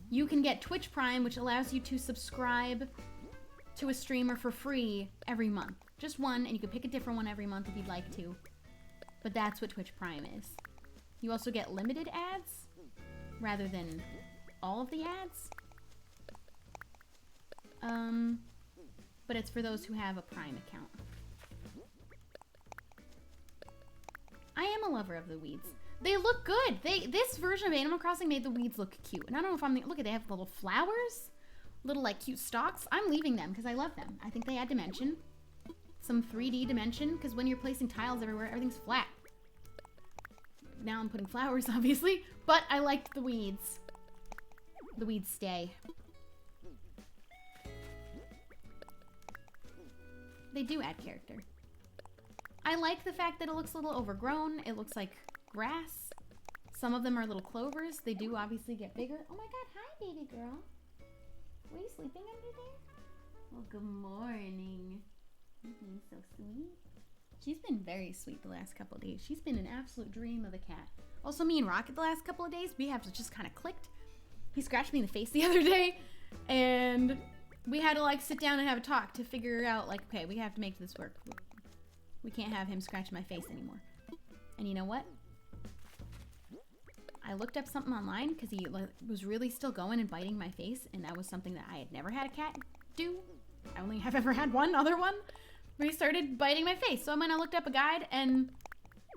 you can get Twitch Prime, which allows you to subscribe to a streamer for free every month. Just one, and you can pick a different one every month if you'd like to. But that's what Twitch Prime is. You also get limited ads rather than all of the ads. But it's for those who have a Prime account. I am a lover of the weeds. They look good. This version of Animal Crossing made the weeds look cute. And I don't know if I'm... Look at, they have little flowers. Little, like, cute stalks. I'm leaving them because I love them. I think they add dimension. Some 3D dimension. Because when you're placing tiles everywhere, everything's flat. Now I'm putting flowers, obviously. But I liked the weeds. The weeds stay. They do add character. I like the fact that it looks a little overgrown. It looks like grass. Some of them are little clovers. They do obviously get bigger. Oh my god, hi baby girl. Were you sleeping under there? Well, good morning. You're being so sweet. She's been very sweet the last couple of days. She's been an absolute dream of a cat. Also, me and Rocket the last couple of days, we have just kind of clicked. He scratched me in the face the other day, and we had to like sit down and have a talk to figure out like, okay, we have to make this work. We can't have him scratch my face anymore. And you know what? I looked up something online because he was really still going and biting my face, and that was something that I had never had a cat do. I only have ever had one other one where he started biting my face. So I went and looked up a guide, and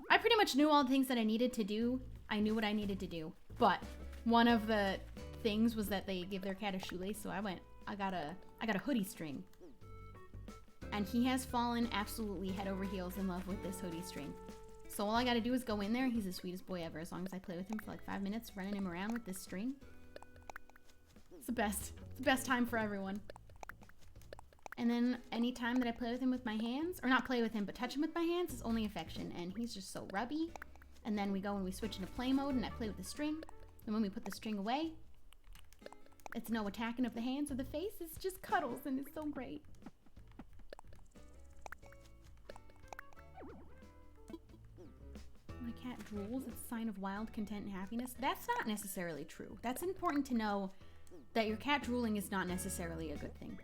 I pretty much knew all the things that I needed to do. I knew what I needed to do. But one of the things was that they give their cat a shoelace, so I got a hoodie string. And he has fallen absolutely head over heels in love with this hoodie string. So all I gotta do is go in there. He's the sweetest boy ever as long as I play with him for like 5 minutes, running him around with this string. It's the the best time for everyone. And then any time that I play with him with my hands, or not play with him, but touch him with my hands, is only affection. And he's just so rubby. And then we go and we switch into play mode and I play with the string. And when we put the string away, it's no attacking of the hands or the face. It's just cuddles and it's so great. My cat drools. It's a sign of wild content and happiness. That's not necessarily true. That's important to know, that your cat drooling is not necessarily a good thing.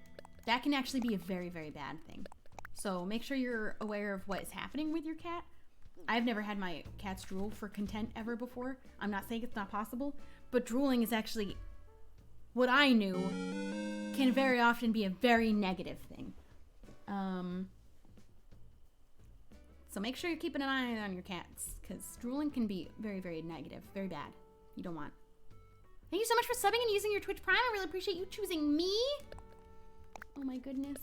That can actually be a very, very bad thing. So make sure you're aware of what is happening with your cat. I've never had my cats drool for content ever before. I'm not saying it's not possible, but drooling is actually, what I knew, can very often be a very negative thing. So make sure you're keeping an eye on your cats, because drooling can be very, very negative, very bad. You don't want. Thank you so much for subbing and using your Twitch Prime. I really appreciate you choosing me. Oh my goodness.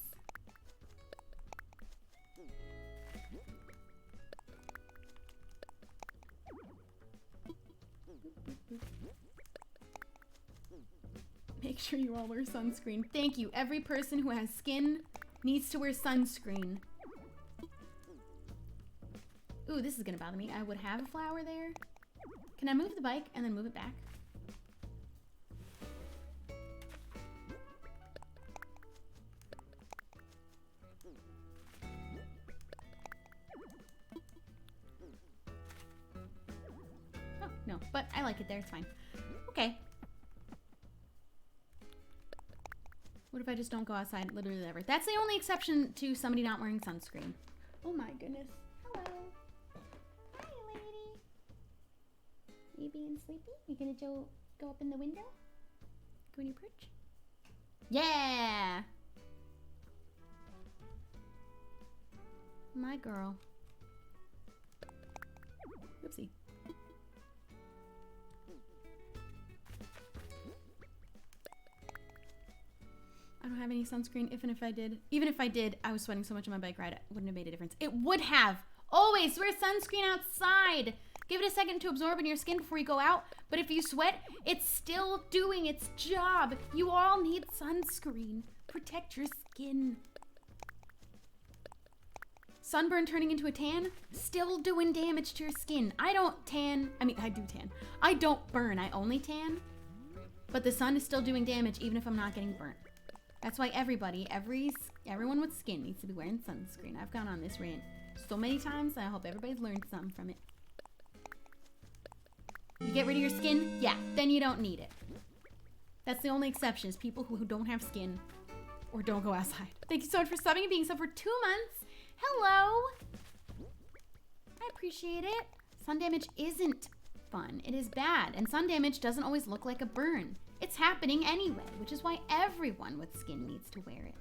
Make sure you all wear sunscreen. Thank you. Every person who has skin needs to wear sunscreen. Ooh, this is gonna bother me. I would have a flower there. Can I move the bike and then move it back? Oh, no, but I like it there. It's fine. Okay. What if I just don't go outside literally ever? That's the only exception to somebody not wearing sunscreen. Oh my goodness. Hello. Hi, lady. You being sleepy? You gonna go up in the window? Go in your perch? Yeah! My girl. Oopsie. I don't have any sunscreen. Even if I did, I was sweating so much on my bike ride, it wouldn't have made a difference. It would have. Always wear sunscreen outside. Give it a second to absorb in your skin before you go out. But if you sweat, it's still doing its job. You all need sunscreen. Protect your skin. Sunburn turning into a tan, still doing damage to your skin. I don't tan. I mean, I do tan. I don't burn. I only tan. But the sun is still doing damage even if I'm not getting burnt. That's why everyone with skin needs to be wearing sunscreen. I've gone on this rant so many times, and I hope everybody's learned something from it. You get rid of your skin? Yeah, then you don't need it. That's the only exception, is people who don't have skin or don't go outside. Thank you so much for subbing and being sub for 2 months. Hello. I appreciate it. Sun damage isn't fun. It is bad, and sun damage doesn't always look like a burn. It's happening anyway, which is why everyone with skin needs to wear it.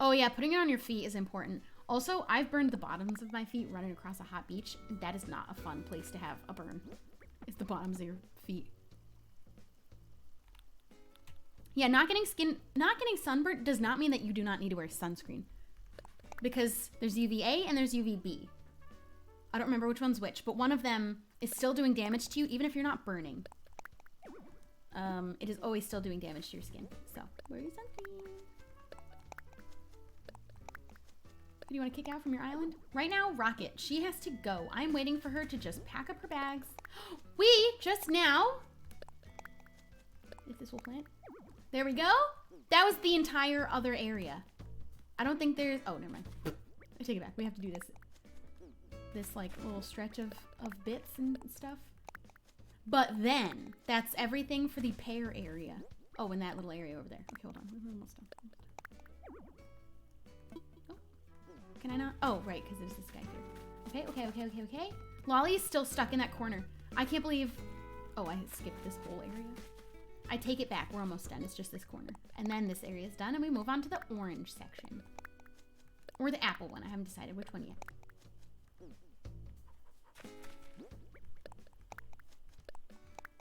Oh yeah, putting it on your feet is important. Also, I've burned the bottoms of my feet running across a hot beach. That is not a fun place to have a burn. It's the bottoms of your feet. Yeah, not getting sunburnt does not mean that you do not need to wear sunscreen. Because there's UVA and there's UVB. I don't remember which one's which, but one of them is still doing damage to you even if you're not burning. It is always still doing damage to your skin. So, wear your sunscreen. Do you want to kick out from your island? Right now, Rocket. She has to go. I'm waiting for her to just pack up her bags. We, just now... If this will plant. There we go. That was the entire other area. I don't think there's... Oh, never mind. I take it back. We have to do this like little stretch of bits and stuff. But then, that's everything for the pear area. Oh, and that little area over there. Okay, hold on. We're almost done. Oh, can I not? Oh, right, because there's this guy here. Okay. Lolly's still stuck in that corner. I can't believe... Oh, I skipped this whole area. I take it back. We're almost done. It's just this corner. And then this area is done, and we move on to the orange section. Or the apple one. I haven't decided which one yet.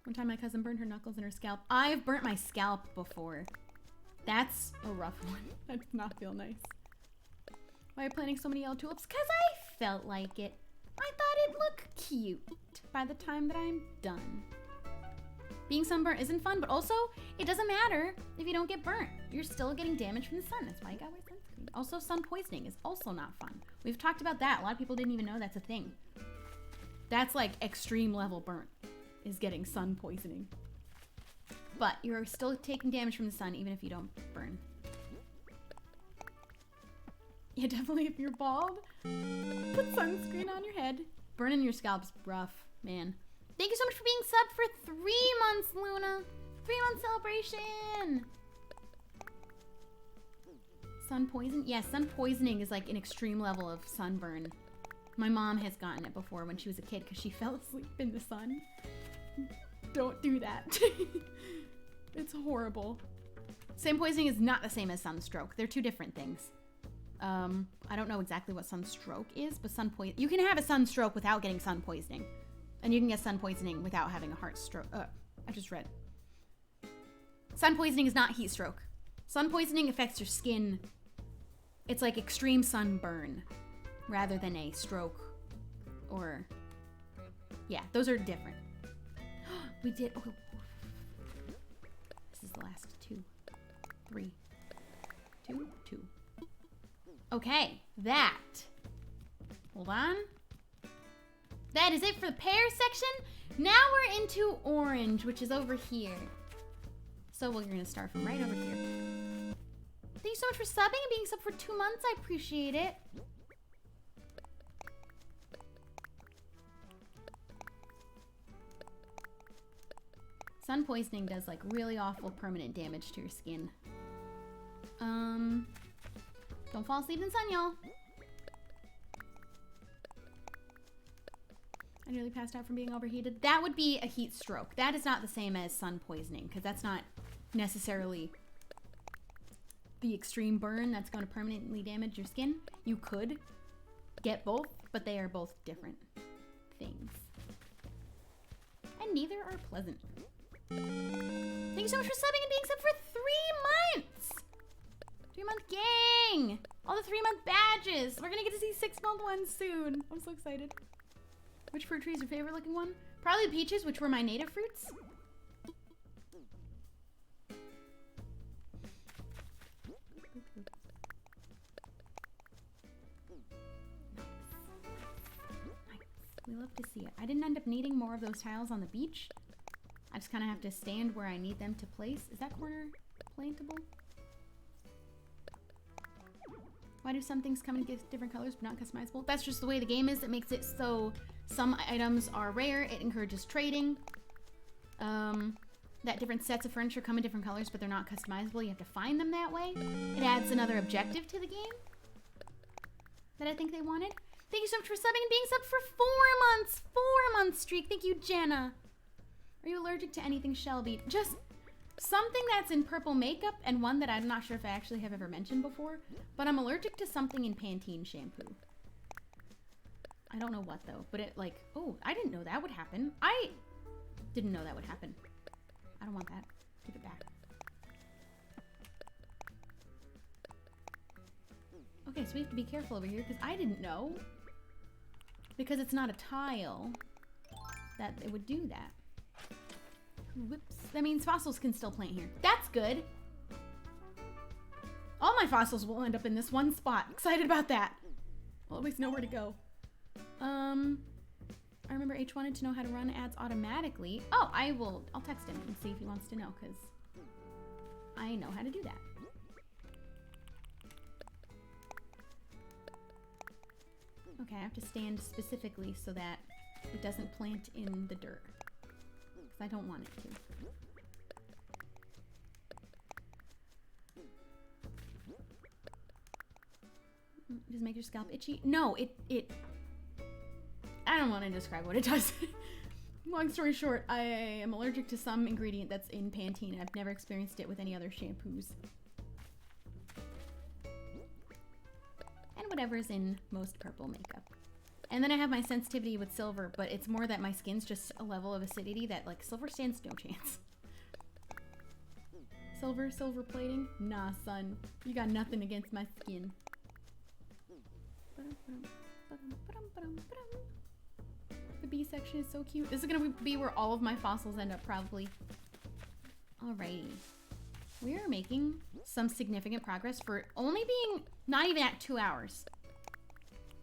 One time my cousin burned her knuckles and her scalp. I've burnt my scalp before. That's a rough one. That does not feel nice. Why are you planting so many yellow tulips? Because I felt like it. I thought it looked cute by the time that I'm done. Being sunburnt isn't fun, but also it doesn't matter if you don't get burnt. You're still getting damage from the sun. That's why you gotta wear sunscreen. Also, sun poisoning is also not fun. We've talked about that. A lot of people didn't even know that's a thing. That's like extreme level burnt, is getting sun poisoning. But you're still taking damage from the sun even if you don't burn. Yeah, definitely if you're bald, put sunscreen on your head. Burning your scalp's rough, man. Thank you so much for being subbed for 3 months, Luna. 3-month celebration. Sun poison? Yeah, sun poisoning is like an extreme level of sunburn. My mom has gotten it before when she was a kid because she fell asleep in the sun. Don't do that. It's horrible. Sun poisoning is not the same as sunstroke. They're two different things. I don't know exactly what sunstroke is, but you can have a sunstroke without getting sun poisoning. And you can get sun poisoning without having a heart stroke. I just read. Sun poisoning is not heat stroke. Sun poisoning affects your skin. It's like extreme sunburn rather than a stroke or... Yeah, those are different. We did... Oh. This is the last 2. 3. 2. Okay, that. Hold on. That is it for the pear section. Now we're into orange, which is over here. So we're gonna start from right over here. Thank you so much for subbing and being subbed for 2 months. I appreciate it. Sun poisoning does like really awful permanent damage to your skin. Don't fall asleep in the sun, y'all. I nearly passed out from being overheated. That would be a heat stroke. That is not the same as sun poisoning because that's not necessarily the extreme burn that's going to permanently damage your skin. You could get both, but they are both different things. And neither are pleasant. Thank you so much for subbing and being subbed for 3 months! 3-month gang! All the 3-month badges! We're gonna get to see 6-month ones soon. I'm so excited. Which fruit tree is your favorite looking one? Probably the peaches, which were my native fruits. Nice. We love to see it. I didn't end up needing more of those tiles on the beach. I just kind of have to stand where I need them to place. Is that corner plantable? Why do some things come in different colors but not customizable? That's just the way the game is. It makes it so some items are rare. It encourages trading. That different sets of furniture come in different colors but they're not customizable. You have to find them that way. It adds another objective to the game that I think they wanted. Thank you so much for subbing and being subbed for 4 months. 4-month streak. Thank you, Jenna. Are you allergic to anything, Shelby? Just something that's in purple makeup and one that I'm not sure if I actually have ever mentioned before, but I'm allergic to something in Pantene shampoo. I don't know what though, but it like, oh, I didn't know that would happen. I didn't know that would happen. I don't want that. Give it back. Okay, so we have to be careful over here because I didn't know, because it's not a tile, that it would do that. Whoops. That means fossils can still plant here. That's good. All my fossils will end up in this one spot. Excited about that. We'll always know where to go. I remember H wanted to know how to run ads automatically. Oh, I'll text him and see if he wants to know, because I know how to do that. Okay, I have to stand specifically so that it doesn't plant in the dirt. I don't want it to. Does it make your scalp itchy? No, it I don't want to describe what it does. Long story short, I am allergic to some ingredient that's in Pantene. I've never experienced it with any other shampoos. And whatever's in most purple makeup. And then I have my sensitivity with silver, but it's more that my skin's just a level of acidity that, like, silver stands no chance. Silver plating? Nah, son. You got nothing against my skin. The bee section is so cute. This is gonna be where all of my fossils end up, probably. Alrighty. We are making some significant progress for only being not even at 2 hours.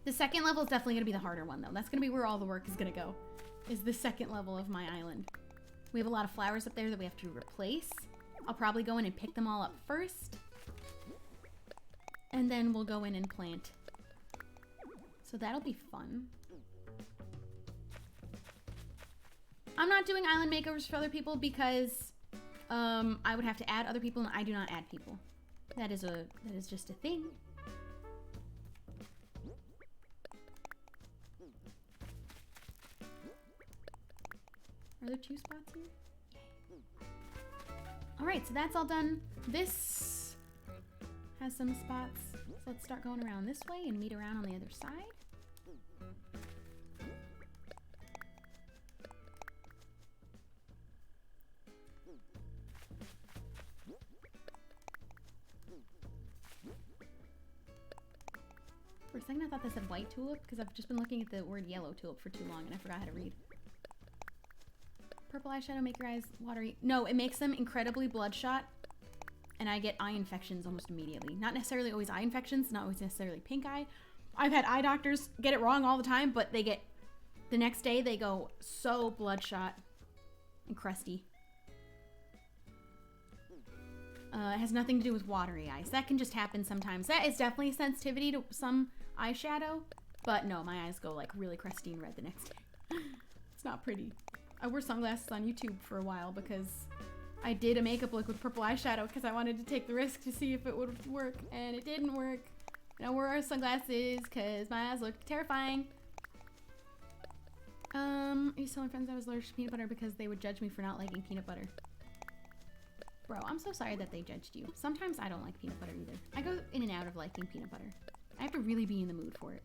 The second level is definitely gonna be the harder one, though. That's gonna be where all the work is gonna go, is the second level of my island. We have a lot of flowers up there that we have to replace. I'll probably go in and pick them all up first. And then we'll go in and plant. So that'll be fun. I'm not doing island makeovers for other people because I would have to add other people, and I do not add people. That is just a thing. Are there 2 spots here? All right, so that's all done. This has some spots. So let's start going around this way and meet around on the other side. For a second I thought that said white tulip because I've just been looking at the word yellow tulip for too long and I forgot how to read. Purple eyeshadow make your eyes watery. No, it makes them incredibly bloodshot and I get eye infections almost immediately. Not necessarily always eye infections, not always necessarily pink eye. I've had eye doctors get it wrong all the time, but they get, the next day they go so bloodshot and crusty. It has nothing to do with watery eyes. That can just happen sometimes. That is definitely sensitivity to some eyeshadow, but no, my eyes go like really crusty and red the next day. It's not pretty. I wore sunglasses on YouTube for a while because I did a makeup look with purple eyeshadow because I wanted to take the risk to see if it would work, and it didn't work. And I wore sunglasses because my eyes looked terrifying. I used to tell my friends I was allergic to peanut butter because they would judge me for not liking peanut butter. Bro, I'm so sorry that they judged you. Sometimes I don't like peanut butter either. I go in and out of liking peanut butter. I have to really be in the mood for it.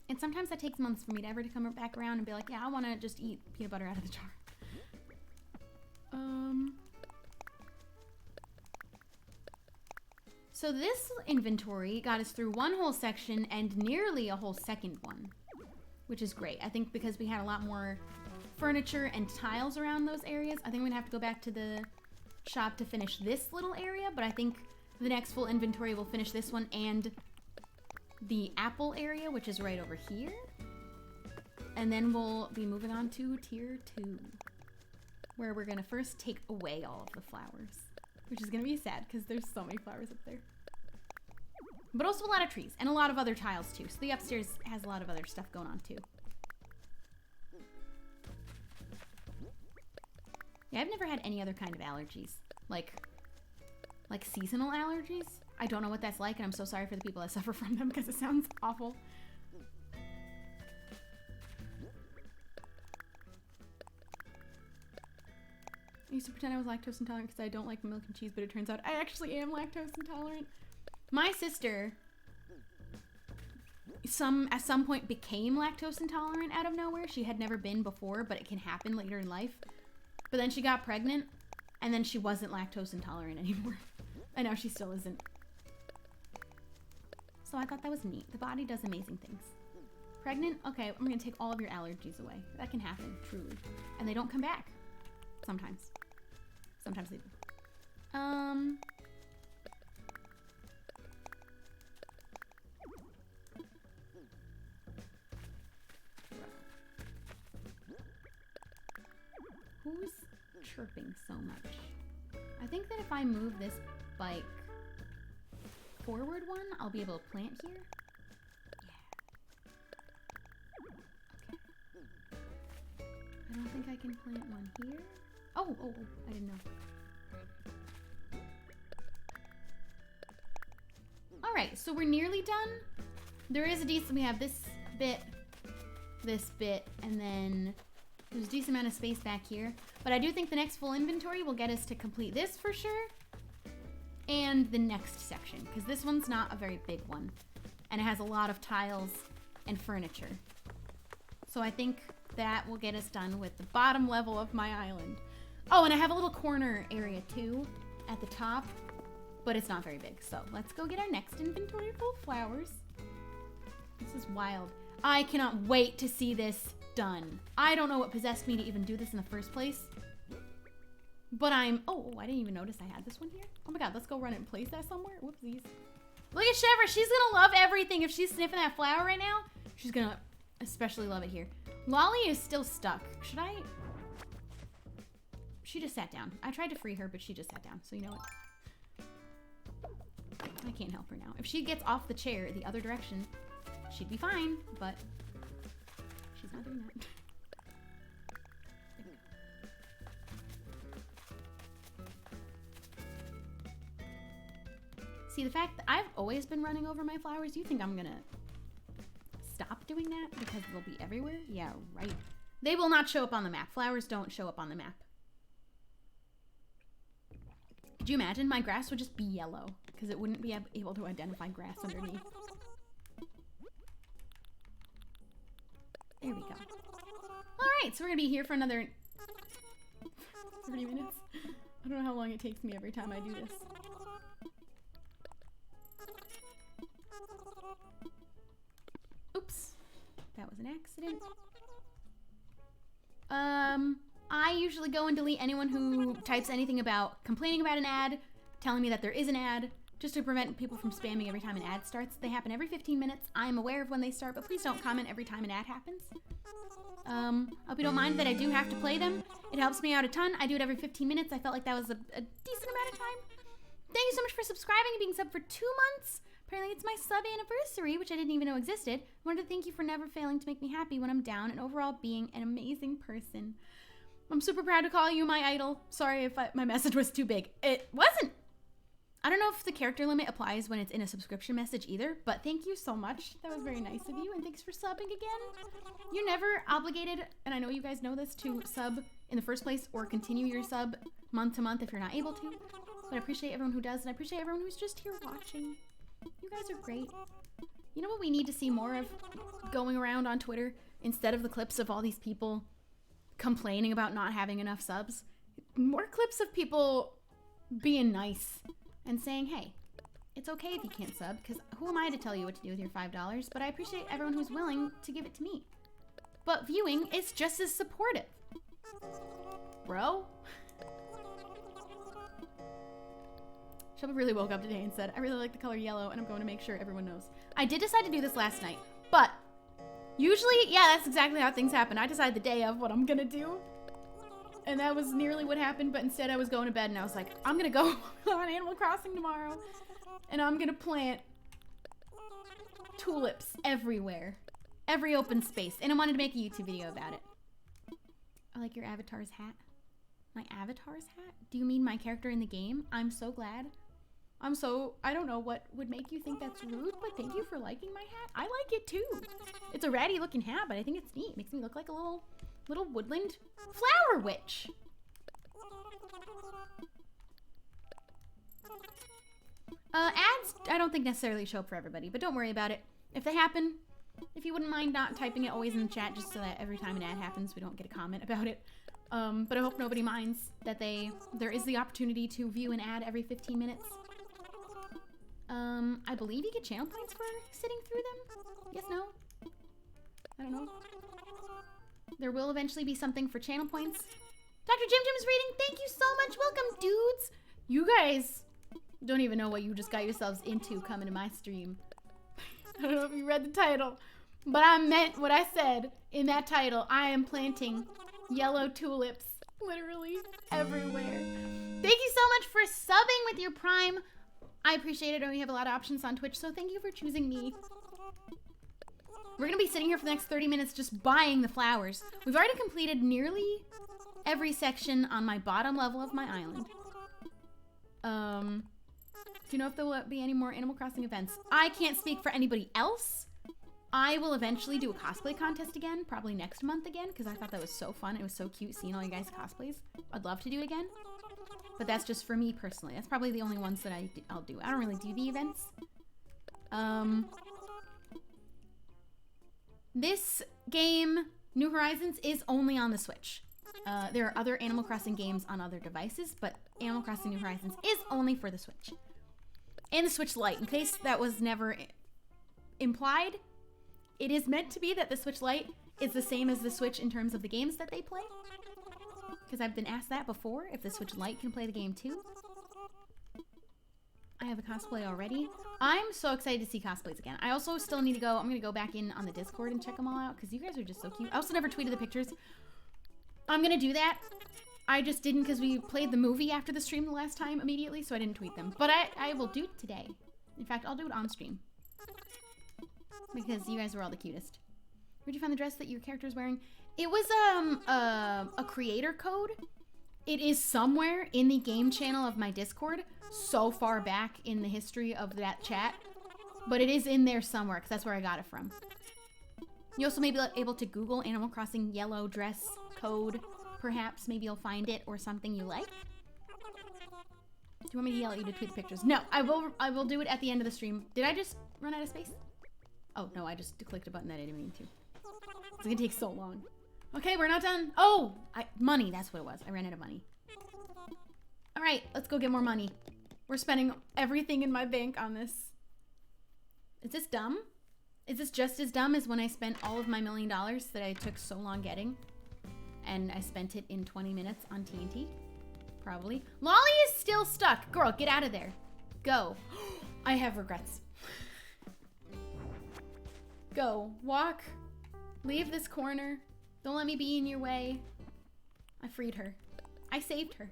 And sometimes that takes months for me to ever to come back around and be like, yeah, I want to just eat peanut butter out of the jar. So this inventory got us through one whole section and nearly a whole second one, which is great. I think because we had a lot more furniture and tiles around those areas. I think I'm gonna have to go back to the shop to finish this little area, but I think the next full inventory will finish this one and the apple area, which is right over here. And then we'll be moving on to tier 2, where we're gonna first take away all of the flowers, which is gonna be sad because there's so many flowers up there. But also a lot of trees and a lot of other tiles too. So the upstairs has a lot of other stuff going on too. Yeah, I've never had any other kind of allergies. Like seasonal allergies. I don't know what that's like, and I'm so sorry for the people that suffer from them because it sounds awful. I used to pretend I was lactose intolerant because I don't like milk and cheese, but it turns out I actually am lactose intolerant. My sister at some point became lactose intolerant out of nowhere. She had never been before, but it can happen later in life. But then she got pregnant, and then she wasn't lactose intolerant anymore. And now she still isn't. So I thought that was neat. The body does amazing things. Pregnant? Okay, I'm gonna take all of your allergies away. That can happen, truly. And they don't come back. Sometimes. Sometimes they do. Who's chirping so much? I think that if I move this bike forward one, I'll be able to plant here. Yeah. Okay. I don't think I can plant one here. Oh, I didn't know. All right, so we're nearly done. There is a decent, we have this bit, and then there's a decent amount of space back here. But I do think the next full inventory will get us to complete this for sure. And the next section, because this one's not a very big one. And it has a lot of tiles and furniture. So I think that will get us done with the bottom level of my island. Oh, and I have a little corner area too at the top, but it's not very big. So let's go get our next inventory full of flowers. This is wild. I cannot wait to see this done. I don't know what possessed me to even do this in the first place. But oh, I didn't even notice I had this one here. Oh my god, let's go run it and place that somewhere. Whoopsies. Look at Shiver, she's gonna love everything. If she's sniffing that flower right now, she's gonna especially love it here. Lolly is still stuck. Should I? She just sat down. I tried to free her, but she just sat down. So you know what? I can't help her now. If she gets off the chair the other direction, she'd be fine, but she's not doing that. See, the fact that I've always been running over my flowers, do you think I'm gonna stop doing that because they'll be everywhere? Yeah, right. They will not show up on the map. Flowers don't show up on the map. Could you imagine? My grass would just be yellow because it wouldn't be able to identify grass underneath. There we go. All right, so we're gonna be here for another 30 minutes. I don't know how long it takes me every time I do this. Oops, that was an accident. I usually go and delete anyone who types anything about complaining about an ad, telling me that there is an ad, just to prevent people from spamming every time an ad starts. They happen every 15 minutes. I am aware of when they start, but please don't comment every time an ad happens. Hope you don't mind that I do have to play them. It helps me out a ton. I do it every 15 minutes. I felt like that was a decent amount of time. Thank you so much for subscribing and being subbed for 2 months. Apparently it's my sub anniversary, which I didn't even know existed. I wanted to thank you for never failing to make me happy when I'm down and overall being an amazing person. I'm super proud to call you my idol. Sorry if my message was too big. It wasn't. I don't know if the character limit applies when it's in a subscription message either, but thank you so much. That was very nice of you, and thanks for subbing again. You're never obligated, and I know you guys know this, to sub in the first place or continue your sub month to month if you're not able to, but I appreciate everyone who does, and I appreciate everyone who's just here watching. You guys are great. You know what we need to see more of going around on Twitter instead of the clips of all these people complaining about not having enough subs? More clips of people being nice and saying, hey, it's okay if you can't sub, because who am I to tell you what to do with your $5? But I appreciate everyone who's willing to give it to me. But viewing is just as supportive. Bro. Shubble really woke up today and said, I really like the color yellow and I'm going to make sure everyone knows. I did decide to do this last night, but usually, yeah, that's exactly how things happen. I decide the day of what I'm gonna do. And that was nearly what happened, but instead I was going to bed and I was like, I'm gonna go on Animal Crossing tomorrow and I'm gonna plant tulips everywhere. Every open space. And I wanted to make a YouTube video about it. I like your avatar's hat. My avatar's hat? Do you mean my character in the game? I'm so glad. I don't know what would make you think that's rude, but thank you for liking my hat. I like it too. It's a ratty looking hat, but I think it's neat. It makes me look like a little woodland flower witch. Ads, I don't think necessarily show up for everybody, but don't worry about it. If they happen, if you wouldn't mind not typing it always in the chat just so that every time an ad happens, we don't get a comment about it. But I hope nobody minds that there is the opportunity to view an ad every 15 minutes. I believe you get channel points for sitting through them. Yes, no? I don't know. There will eventually be something for channel points. Dr. Jim Jim's reading. Thank you so much. Welcome, dudes. You guys don't even know what you just got yourselves into coming to my stream. I don't know if you read the title, but I meant what I said in that title. I am planting yellow tulips literally everywhere. Thank you so much for subbing with your Prime. I appreciate it, and we have a lot of options on Twitch, so thank you for choosing me. We're gonna be sitting here for the next 30 minutes just buying the flowers. We've already completed nearly every section on my bottom level of my island. Do you know if there will be any more Animal Crossing events? I can't speak for anybody else. I will eventually do a cosplay contest again, probably next month again, because I thought that was so fun. It was so cute seeing all you guys' cosplays. I'd love to do it again. But that's just for me personally. That's probably the only ones that I'll do. I don't really do the events. This game, New Horizons, is only on the Switch. There are other Animal Crossing games on other devices, but Animal Crossing New Horizons is only for the Switch. And the Switch Lite, in case that was never implied. It is meant to be that the Switch Lite is the same as the Switch in terms of the games that they play. Because I've been asked that before, if the Switch Lite can play the game too. I have a cosplay already. I'm so excited to see cosplays again. I also still need to go, I'm going to go back in on the Discord and check them all out because you guys are just so cute. I also never tweeted the pictures. I'm going to do that. I just didn't because we played the movie after the stream the last time immediately, so I didn't tweet them. But I will do it today. In fact, I'll do it on stream. Because you guys were all the cutest. Where'd you find the dress that your character is wearing? It was a creator code. It is somewhere in the game channel of my Discord, so far back in the history of that chat. But it is in there somewhere, because that's where I got it from. You also may be able to Google Animal Crossing yellow dress code. Perhaps, maybe you'll find it or something you like. Do you want me to yell at you to tweet the pictures? No, I will do it at the end of the stream. Did I just run out of space? Oh, no, I just clicked a button that I didn't mean to. It's gonna take so long. Okay, we're not done. Oh, money, that's what it was. I ran out of money. All right, let's go get more money. We're spending everything in my bank on this. Is this dumb? Is this just as dumb as when I spent all of my $1 million that I took so long getting? And I spent it in 20 minutes on TNT? Probably. Lolly is still stuck. Girl, get out of there. Go. I have regrets. Go. Walk. Leave this corner. Don't let me be in your way. I freed her. I saved her.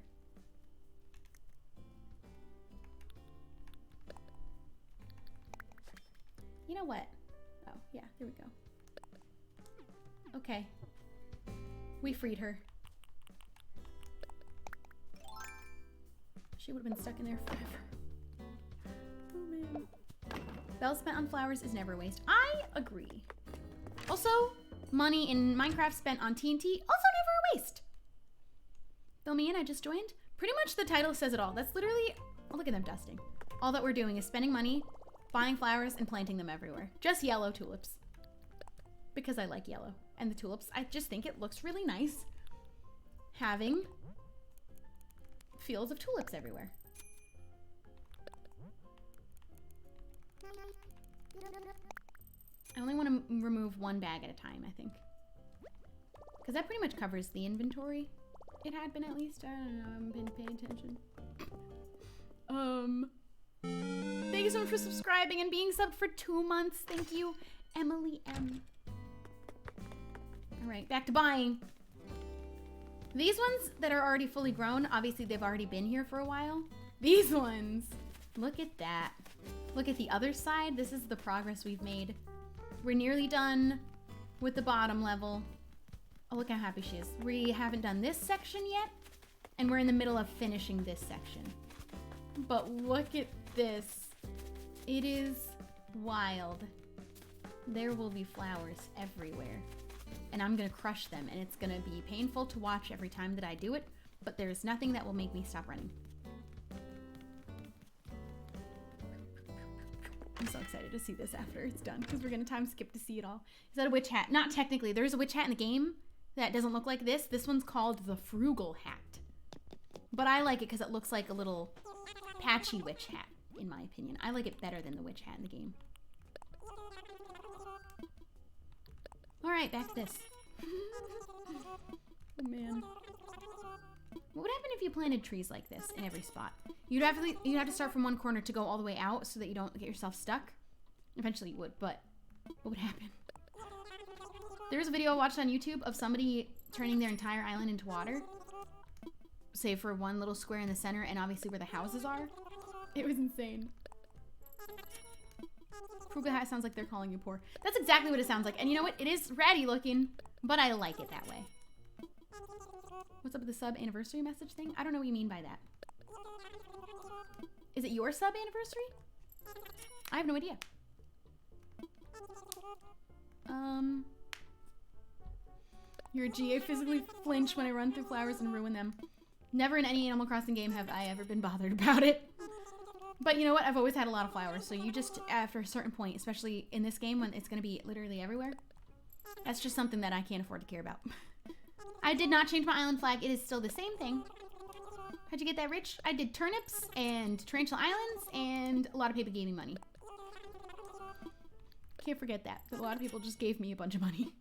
You know what? Oh, yeah, here we go. Okay. We freed her. She would have been stuck in there forever. Oh, man. Bells spent on flowers is never a waste. I agree. Also, money in Minecraft spent on TNT, also never a waste. Fill me in, I just joined. Pretty much the title says it all. That's literally, oh, look at them dusting. All that we're doing is spending money, buying flowers, and planting them everywhere. Just yellow tulips. Because I like yellow. And the tulips, I just think it looks really nice having fields of tulips everywhere. I only want to remove one bag at a time, I think. Because that pretty much covers the inventory. It had been at least. I don't know, I haven't been paying attention. Thank you so much for subscribing and being subbed for 2 months. Thank you, Emily M. All right, back to buying. These ones that are already fully grown, obviously they've already been here for a while. These ones, look at that. Look at the other side. This is the progress we've made. We're nearly done with the bottom level. Oh, look how happy she is. We haven't done this section yet, and we're in the middle of finishing this section. But look at this. It is wild. There will be flowers everywhere. And I'm gonna crush them, and it's gonna be painful to watch every time that I do it, but there's nothing that will make me stop running. I'm so excited to see this after it's done, because we're gonna time skip to see it all. Is that a witch hat? Not technically. There's a witch hat in the game that doesn't look like this. This one's called the Frugal Hat. But I like it because it looks like a little patchy witch hat, in my opinion. I like it better than the witch hat in the game. All right, back to this. Oh, man. What would happen if you planted trees like this in every spot? You'd have to start from one corner to go all the way out so that you don't get yourself stuck. Eventually you would, but what would happen? There's a video I watched on YouTube of somebody turning their entire island into water. Save for one little square in the center and obviously where the houses are. It was insane. Frugal hat sounds like they're calling you poor. That's exactly what it sounds like. And you know what? It is ratty looking, but I like it that way. What's up with the sub anniversary message thing? I don't know what you mean by that. Is it your sub anniversary? I have no idea. Your GA physically flinch when I run through flowers and ruin them. Never in any Animal Crossing game have I ever been bothered about it. But you know what? I've always had a lot of flowers, so you just, after a certain point, especially in this game when it's going to be literally everywhere, that's just something that I can't afford to care about. I did not change my island flag. It is still the same thing. How'd you get that rich? I did turnips and Tarantula Islands and a lot of people gave me money. Can't forget that. A lot of people just gave me a bunch of money.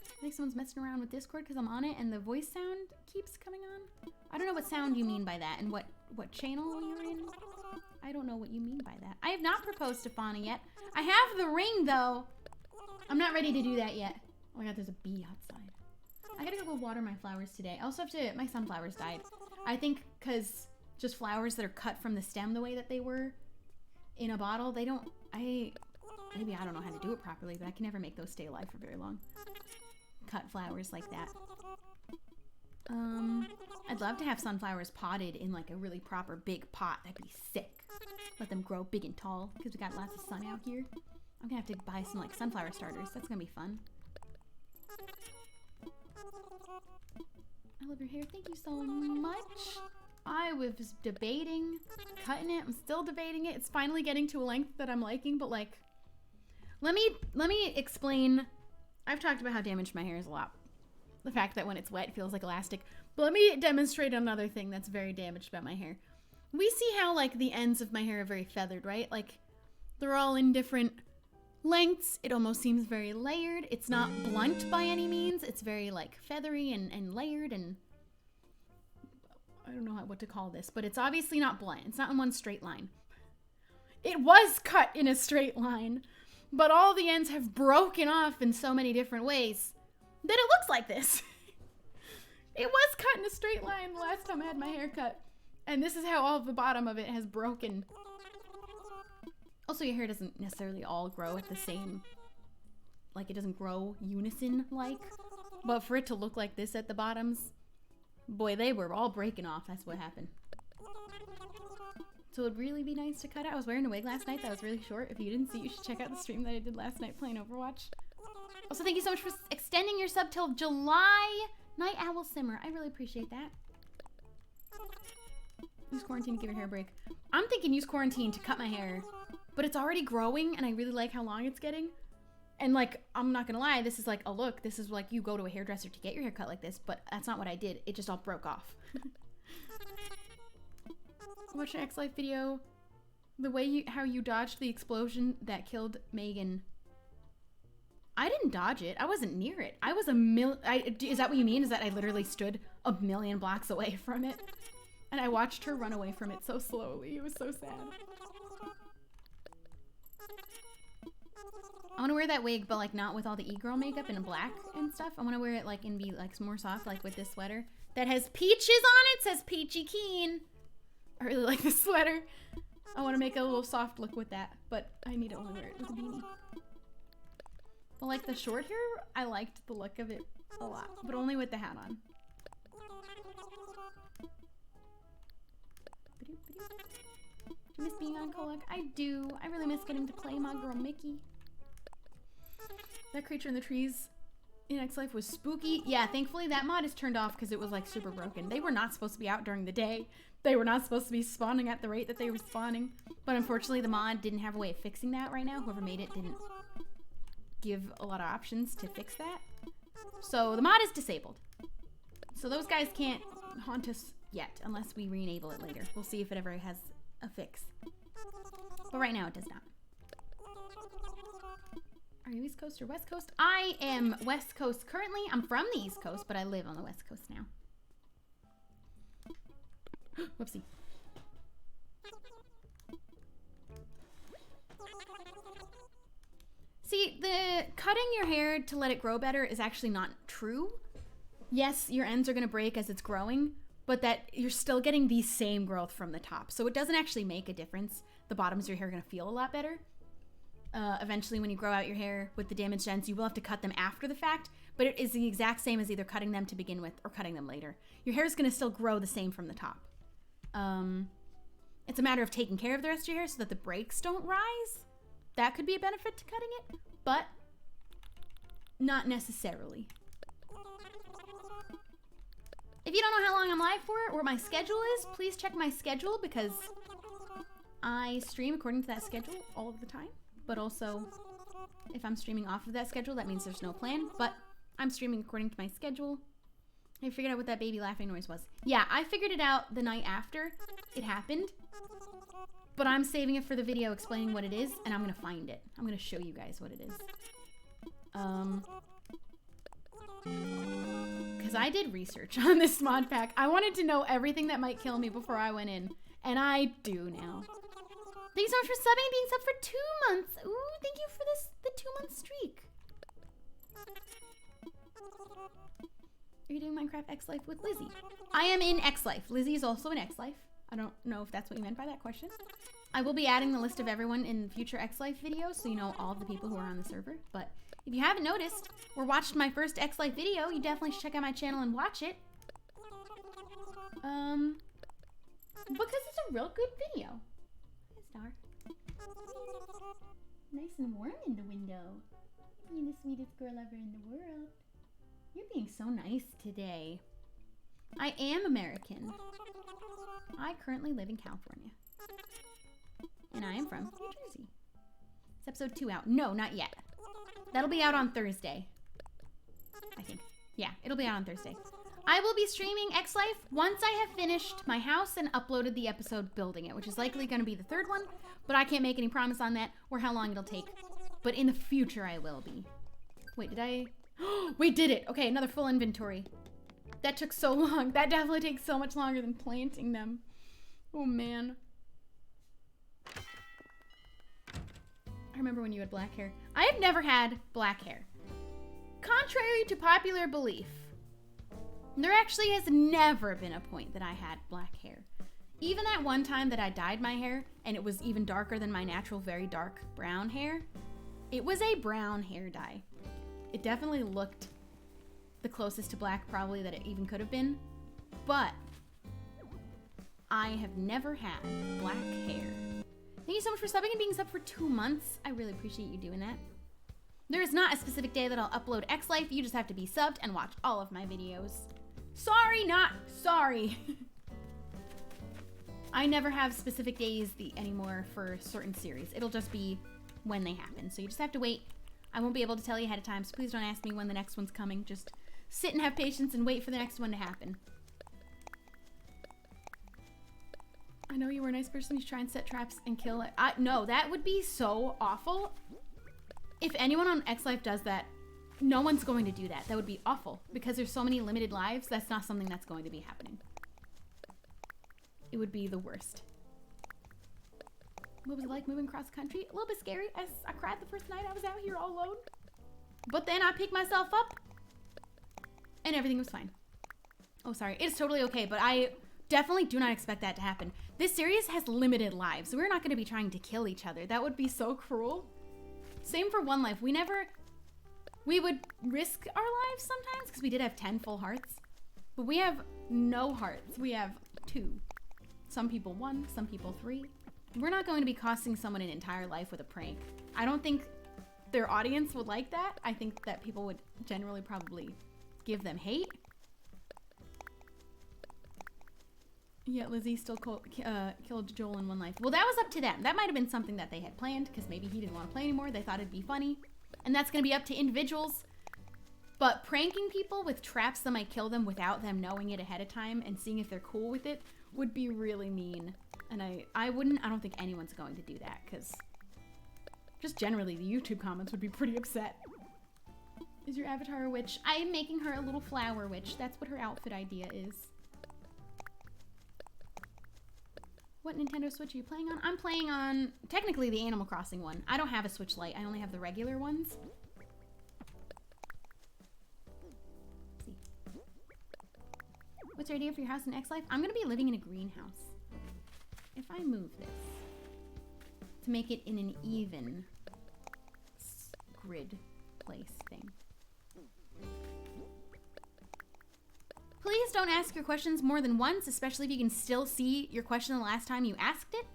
I think someone's messing around with Discord because I'm on it and the voice sound keeps coming on. I don't know what sound you mean by that and what channel you're in. I don't know what you mean by that. I have not proposed to Fauna yet. I have the ring though. I'm not ready to do that yet. Oh my god, there's a bee outside. I gotta go water my flowers today. I also have to, my sunflowers died. I think because just flowers that are cut from the stem the way that they were in a bottle, they don't, maybe I don't know how to do it properly, but I can never make those stay alive for very long. Cut flowers like that. I'd love to have sunflowers potted in like a really proper big pot. That'd be sick. Let them grow big and tall because we got lots of sun out here. I'm gonna have to buy some like sunflower starters. That's gonna be fun. I love your hair. Thank you so much. I was debating cutting it. I'm still debating it. It's finally getting to a length that I'm liking, but like, let me explain. I've talked about how damaged my hair is a lot. The fact that when it's wet, it feels like elastic. But let me demonstrate another thing that's very damaged about my hair. We see how like the ends of my hair are very feathered, right? Like they're all in different lengths. It almost seems very layered. It's not blunt by any means. It's very like feathery and layered, and I don't know what to call this, but it's obviously not blunt. It's not in one straight line. It was cut in a straight line, but all the ends have broken off in so many different ways that it looks like this. It was cut in a straight line the last time I had my hair cut, and this is how all of the bottom of it has broken. Also, your hair doesn't necessarily all grow at the same, like it doesn't grow unison-like, but for it to look like this at the bottoms, boy, they were all breaking off. That's what happened. So it would really be nice to cut it. I was wearing a wig last night that was really short. If you didn't see, you should check out the stream that I did last night playing Overwatch. Also, thank you so much for extending your sub till July. Night Owl Simmer. I really appreciate that. Use quarantine to give your hair a break. I'm thinking use quarantine to cut my hair, but it's already growing and I really like how long it's getting. And like, I'm not gonna lie, this is like a look. This is like you go to a hairdresser to get your hair cut like this, but that's not what I did. It just all broke off. Watch an X-Life video. The way how you dodged the explosion that killed Megan. I didn't dodge it. I wasn't near it. I was is that what you mean? Is that I literally stood a million blocks away from it? And I watched her run away from it so slowly. It was so sad. I want to wear that wig, but like not with all the e-girl makeup and black and stuff. I want to wear it like and be like more soft, like with this sweater that has peaches on it. Says Peachy Keen. I really like this sweater. I want to make a little soft look with that, but I need to only wear it with a beanie. But like the short hair, I liked the look of it a lot, but only with the hat on. Do you miss being on Kolak? I do. I really miss getting to play my girl Mickey. That creature in the trees in X-Life was spooky. Yeah, thankfully that mod is turned off because it was like super broken. They were not supposed to be out during the day. They were not supposed to be spawning at the rate that they were spawning. But unfortunately the mod didn't have a way of fixing that right now. Whoever made it didn't give a lot of options to fix that. So the mod is disabled. So those guys can't haunt us yet unless we re-enable it later. We'll see if it ever has a fix. But right now it does not. Are you East Coast or West Coast? I am West Coast currently. I'm from the East Coast, but I live on the West Coast now. Whoopsie. See, the cutting your hair to let it grow better is actually not true. Yes, your ends are going to break as it's growing, but that you're still getting the same growth from the top. So it doesn't actually make a difference. The bottoms of your hair are going to feel a lot better. Eventually, when you grow out your hair with the damaged ends, you will have to cut them after the fact, but it is the exact same as either cutting them to begin with or cutting them later. Your hair is going to still grow the same from the top. It's a matter of taking care of the rest of your hair so that the breaks don't rise. That could be a benefit to cutting it, but not necessarily. If you don't know how long I'm live for or what my schedule is, please check my schedule because I stream according to that schedule all of the time. But also, if I'm streaming off of that schedule, that means there's no plan. But I'm streaming according to my schedule. I figured out what that baby laughing noise was. Yeah, I figured it out the night after it happened. But I'm saving it for the video explaining what it is, and I'm gonna find it. I'm gonna show you guys what it is. Because I did research on this mod pack. I wanted to know everything that might kill me before I went in. And I do now. Thank you so much for subbing and being subbed for 2 months. Ooh, thank you for the 2-month streak. Are you doing Minecraft X Life with Lizzie? I am in X Life. Lizzie is also in X Life. I don't know if that's what you meant by that question. I will be adding the list of everyone in future X Life videos so you know all of the people who are on the server. But if you haven't noticed or watched my first X Life video, you definitely should check out my channel and watch it. Because it's a real good video. Hi, Star. Nice and warm in the window. You're the sweetest girl ever in the world. You're being so nice today. I am American. I currently live in California. And I am from New Jersey. Is episode 2 out? No, not yet. That'll be out on Thursday. I think. Yeah, it'll be out on Thursday. I will be streaming X Life once I have finished my house and uploaded the episode building it, which is likely going to be the 3rd one, but I can't make any promise on that or how long it'll take. But in the future, I will be. Wait, did I? We did it. Okay, another full inventory. That took so long. That definitely takes so much longer than planting them. Oh, man. I remember when you had black hair. I have never had black hair. Contrary to popular belief, there actually has never been a point that I had black hair. Even that one time that I dyed my hair and it was even darker than my natural, very dark brown hair, it was a brown hair dye. It definitely looked the closest to black probably that it even could have been, but I have never had black hair. Thank you so much for subbing and being subbed for 2 months. I really appreciate you doing that. There is not a specific day that I'll upload X Life. You just have to be subbed and watch all of my videos. Sorry, not sorry. I never have specific days anymore for certain series. It'll just be when they happen. So you just have to wait. I won't be able to tell you ahead of time, so please don't ask me when the next one's coming. Just sit and have patience and wait for the next one to happen. I know you were a nice person. You try and set traps and kill it. No, that would be so awful. If anyone on X Life does that, no one's going to do that. That would be awful. Because there's so many limited lives, that's not something that's going to be happening. It would be the worst. What was it like moving across the country? A little bit scary. I cried the first night I was out here all alone. But then I picked myself up. And everything was fine. Oh, sorry. It's totally okay, but I definitely do not expect that to happen. This series has limited lives. We're not going to be trying to kill each other. That would be so cruel. Same for One Life. We would risk our lives sometimes because we did have 10 full hearts. But we have no hearts. We have 2. Some people 1, some people 3. We're not going to be costing someone an entire life with a prank. I don't think their audience would like that. I think that people would generally probably give them hate. Yeah, Lizzie still killed Joel in One Life. Well, that was up to them. That might have been something that they had planned because maybe he didn't want to play anymore. They thought it'd be funny. And that's going to be up to individuals. But pranking people with traps that might kill them without them knowing it ahead of time and seeing if they're cool with it would be really mean. And I don't think anyone's going to do that because just generally the YouTube comments would be pretty upset. Is your avatar a witch? I am making her a little flower witch. That's what her outfit idea is. What Nintendo Switch are you playing on? I'm playing on, technically, the Animal Crossing one. I don't have a Switch Lite. I only have the regular ones. Let's see. What's your idea for your house in X Life? I'm going to be living in a greenhouse. If I move this to make it in an even grid place thing. Please don't ask your questions more than once, especially if you can still see your question the last time you asked it.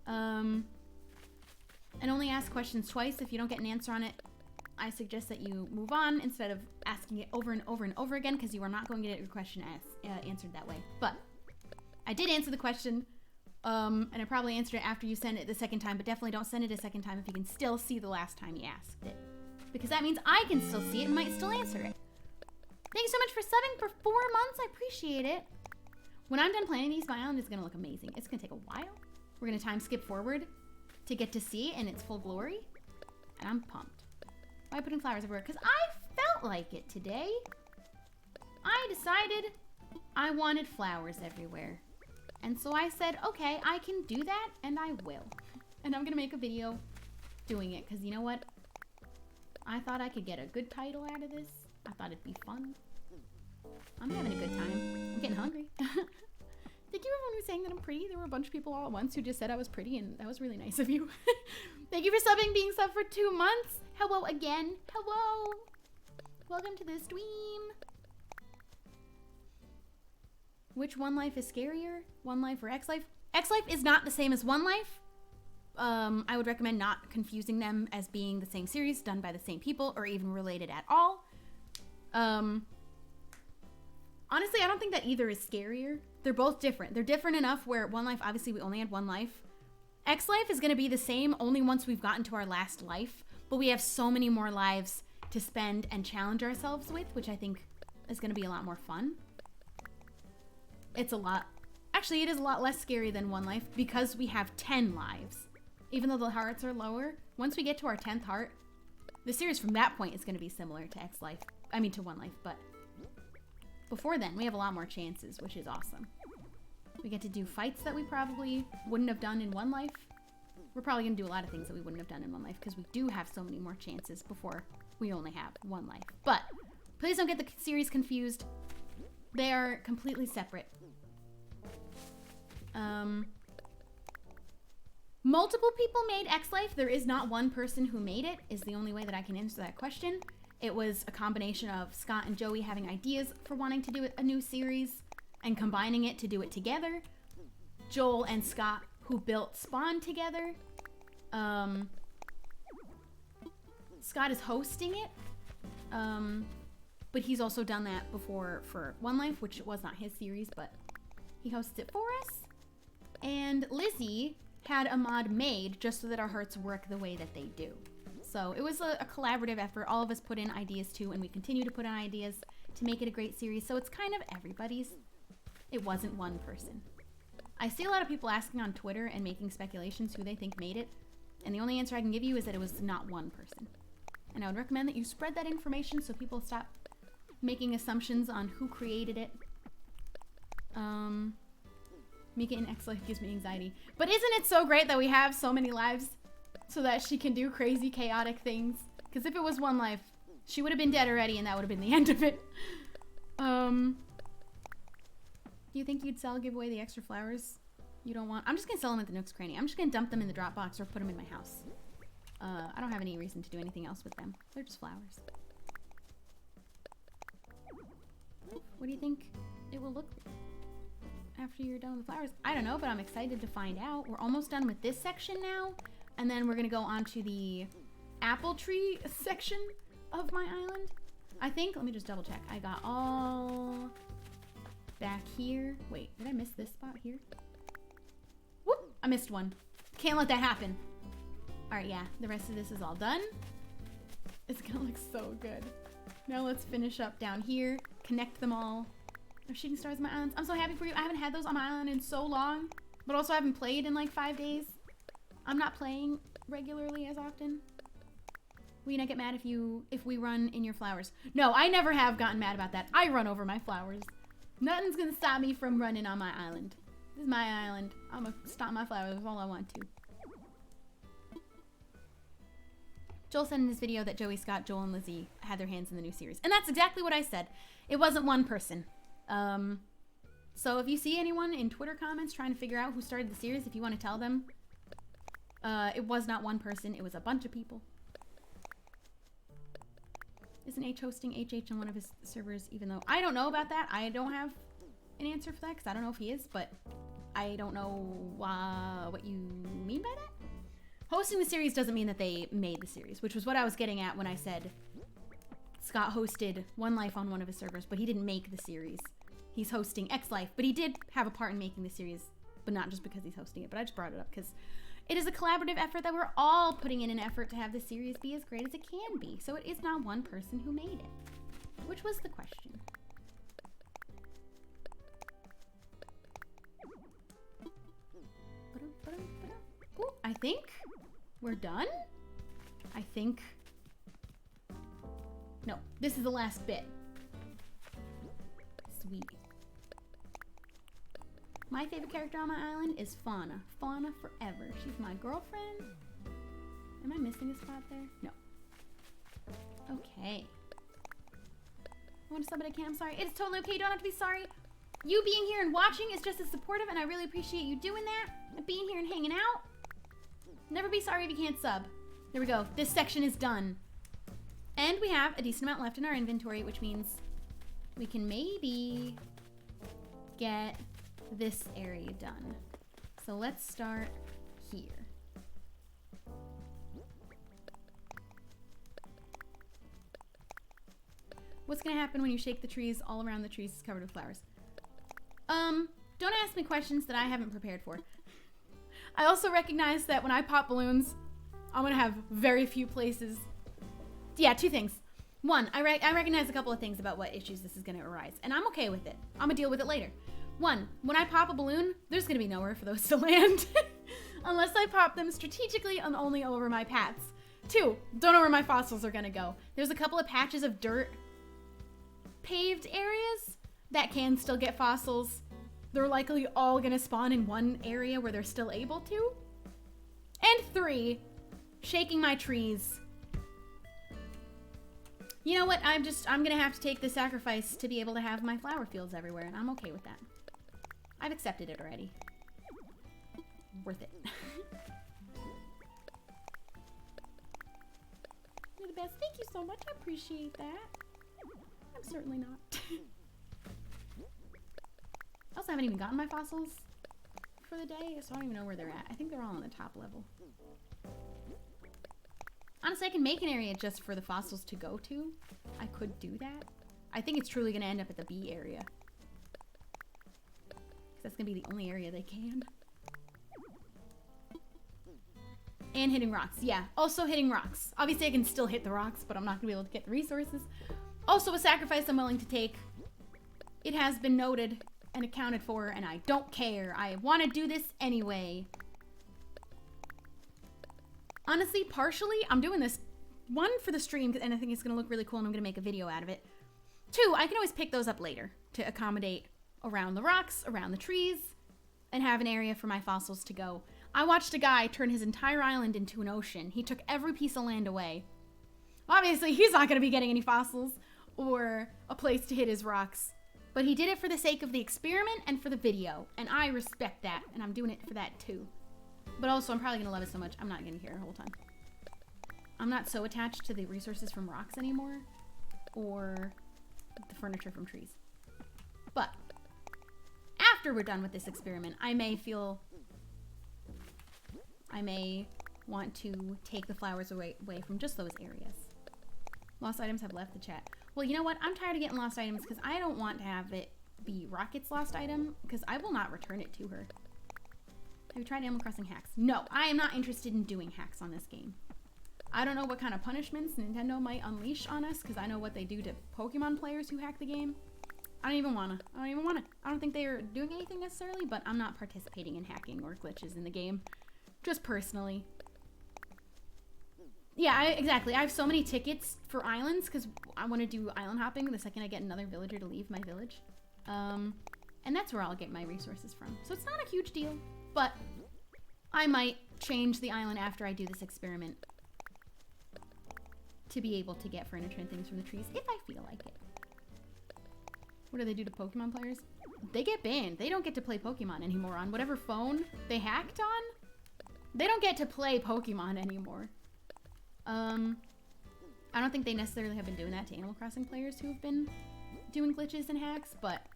And only ask questions twice. If you don't get an answer on it, I suggest that you move on instead of asking it over and over and over again because you are not going to get your question answered that way. But I did answer the question, and I probably answered it after you sent it the second time, but definitely don't send it a second time if you can still see the last time you asked it. Because that means I can still see it and might still answer it. Thank you so much for subbing for 4 months. I appreciate it. When I'm done planning these, my island is going to look amazing. It's going to take a while. We're going to time skip forward to get to see in its full glory. And I'm pumped. Why putting flowers everywhere? Because I felt like it today. I decided I wanted flowers everywhere. And so I said, okay, I can do that, and I will. And I'm going to make a video doing it, because you know what? I thought I could get a good title out of this. I thought it'd be fun. I'm having a good time. I'm getting hungry. Thank you everyone who's saying that I'm pretty. There were a bunch of people all at once who just said I was pretty, and that was really nice of you. Thank you for subbing, being subbed for 2 months. Hello again. Hello. Welcome to the stream. Which One Life is scarier? One Life or X Life? X Life is not the same as One Life. I would recommend not confusing them as being the same series done by the same people or even related at all. Honestly, I don't think that either is scarier. They're both different. They're different enough where One Life, obviously we only had one life. X Life is going to be the same only once we've gotten to our last life, but we have so many more lives to spend and challenge ourselves with, which I think is going to be a lot more fun. It's a lot, actually it is a lot less scary than One Life because we have 10 lives. Even though the hearts are lower, once we get to our 10th heart, the series from that point is going to be similar to X Life. I mean to One Life, but before then we have a lot more chances, which is awesome. We get to do fights that we probably wouldn't have done in One Life. We're probably going to do a lot of things that we wouldn't have done in One Life because we do have so many more chances before we only have one life. But please don't get the series confused. They are completely separate. Multiple people made X Life. There is not one person who made it, is the only way that I can answer that question. It was a combination of Scott and Joey having ideas for wanting to do a new series and combining it to do it together. Joel and Scott, who built Spawn together. Scott is hosting it. But he's also done that before for One Life, which was not his series, but he hosts it for us. And Lizzie had a mod made just so that our hearts work the way that they do. So it was a collaborative effort. All of us put in ideas too, and we continue to put in ideas to make it a great series. So it's kind of everybody's. It wasn't one person. I see a lot of people asking on Twitter and making speculations who they think made it. And the only answer I can give you is that it was not one person. And I would recommend that you spread that information so people stop making assumptions on who created it. Mika in X Life gives me anxiety. But isn't it so great that we have so many lives so that she can do crazy, chaotic things? Because if it was One Life, she would have been dead already and that would have been the end of it. Do you think you'd give away the extra flowers you don't want? I'm just going to sell them at the Nook's Cranny. I'm just going to dump them in the Dropbox or put them in my house. I don't have any reason to do anything else with them. They're just flowers. What do you think it will look like after you're done with the flowers? I don't know, but I'm excited to find out. We're almost done with this section now, and then we're gonna go on to the apple tree section of my island. I think, let me just double check. I got all back here. Wait, did I miss this spot here? Whoop, I missed one. Can't let that happen. All right, yeah, the rest of this is all done. It's gonna look so good. Now let's finish up down here, connect them all. They're shooting stars on my islands. I'm so happy for you. I haven't had those on my island in so long, but also I haven't played in like 5 days. I'm not playing regularly as often. Will you not get mad if we run in your flowers? No, I never have gotten mad about that. I run over my flowers. Nothing's gonna stop me from running on my island. This is my island. I'm gonna stomp my flowers all I want to. Joel said in his video that Joey, Scott, Joel, and Lizzie had their hands in the new series. And that's exactly what I said. It wasn't one person. So if you see anyone in Twitter comments trying to figure out who started the series, if you want to tell them, it was not one person. It was a bunch of people. Isn't H hosting HH on one of his servers, even though I don't know about that? I don't have an answer for that because I don't know if he is, but I don't know what you mean by that. Hosting the series doesn't mean that they made the series, which was what I was getting at when I said Scott hosted One Life on one of his servers, but he didn't make the series. He's hosting X Life, but he did have a part in making the series, but not just because he's hosting it. But I just brought it up because it is a collaborative effort that we're all putting in an effort to have the series be as great as it can be. So it is not one person who made it. which was the question. Ooh, I think we're done. I think. No, this is the last bit. Sweet. My favorite character on my island is Fauna. Fauna forever. She's my girlfriend. Am I missing a spot there? No. Okay. I want to sub it again. I'm sorry. It's totally okay. You don't have to be sorry. You being here and watching is just as supportive, and I really appreciate you doing that. Being here and hanging out. Never be sorry if you can't sub. There we go. This section is done. And we have a decent amount left in our inventory, which means we can maybe get this area done. So let's start here. What's gonna happen when you shake the trees? All around the trees is covered with flowers. Don't ask me questions that I haven't prepared for. I also recognize that when I pop balloons, I'm gonna have very few places. Yeah, two things. One, I recognize a couple of things about what issues this is gonna arise, and I'm okay with it. I'm gonna deal with it later. One, when I pop a balloon, there's gonna be nowhere for those to land. Unless I pop them strategically and only over my paths. Two, don't know where my fossils are gonna go. There's a couple of patches of dirt paved areas that can still get fossils. They're likely all gonna spawn in one area where they're still able to. And three, shaking my trees. You know what, I'm gonna have to take the sacrifice to be able to have my flower fields everywhere, and I'm okay with that. I've accepted it already. Worth it. You're the best. Thank you so much. I appreciate that. I'm certainly not. I also haven't even gotten my fossils for the day, so I don't even know where they're at. I think they're all on the top level. Honestly, I can make an area just for the fossils to go to. I could do that. I think it's truly going to end up at the B area. Because that's going to be the only area they can. And hitting rocks. Yeah, also hitting rocks. Obviously, I can still hit the rocks, but I'm not going to be able to get the resources. Also, a sacrifice I'm willing to take. It has been noted and accounted for, and I don't care. I want to do this anyway. Honestly, partially, I'm doing this, one, for the stream, and I think it's going to look really cool, and I'm going to make a video out of it. Two, I can always pick those up later to accommodate around the rocks, around the trees, and have an area for my fossils to go. I watched a guy turn his entire island into an ocean. He took every piece of land away. Obviously, he's not going to be getting any fossils or a place to hit his rocks. But he did it for the sake of the experiment and for the video, and I respect that, and I'm doing it for that too. But also, I'm probably going to love it so much, I'm not going to care the whole time. I'm not so attached to the resources from rocks anymore, or the furniture from trees. But after we're done with this experiment, I may want to take the flowers away from just those areas. Lost items have left the chat. Well, you know what? I'm tired of getting lost items because I don't want to have it be Rocket's lost item because I will not return it to her. Have you tried Animal Crossing hacks? No, I am not interested in doing hacks on this game. I don't know what kind of punishments Nintendo might unleash on us because I know what they do to Pokemon players who hack the game. I don't even wanna. I don't think they are doing anything necessarily, but I'm not participating in hacking or glitches in the game. Just personally. Yeah, exactly. I have so many tickets for islands because I want to do island hopping the second I get another villager to leave my village. And that's where I'll get my resources from. So it's not a huge deal, but I might change the island after I do this experiment to be able to get furniture and things from the trees if I feel like it. What do they do to Pokemon players? They get banned. They don't get to play Pokemon anymore on whatever phone they hacked on. They don't get to play Pokemon anymore. I don't think they necessarily have been doing that to Animal Crossing players who have been doing glitches and hacks, but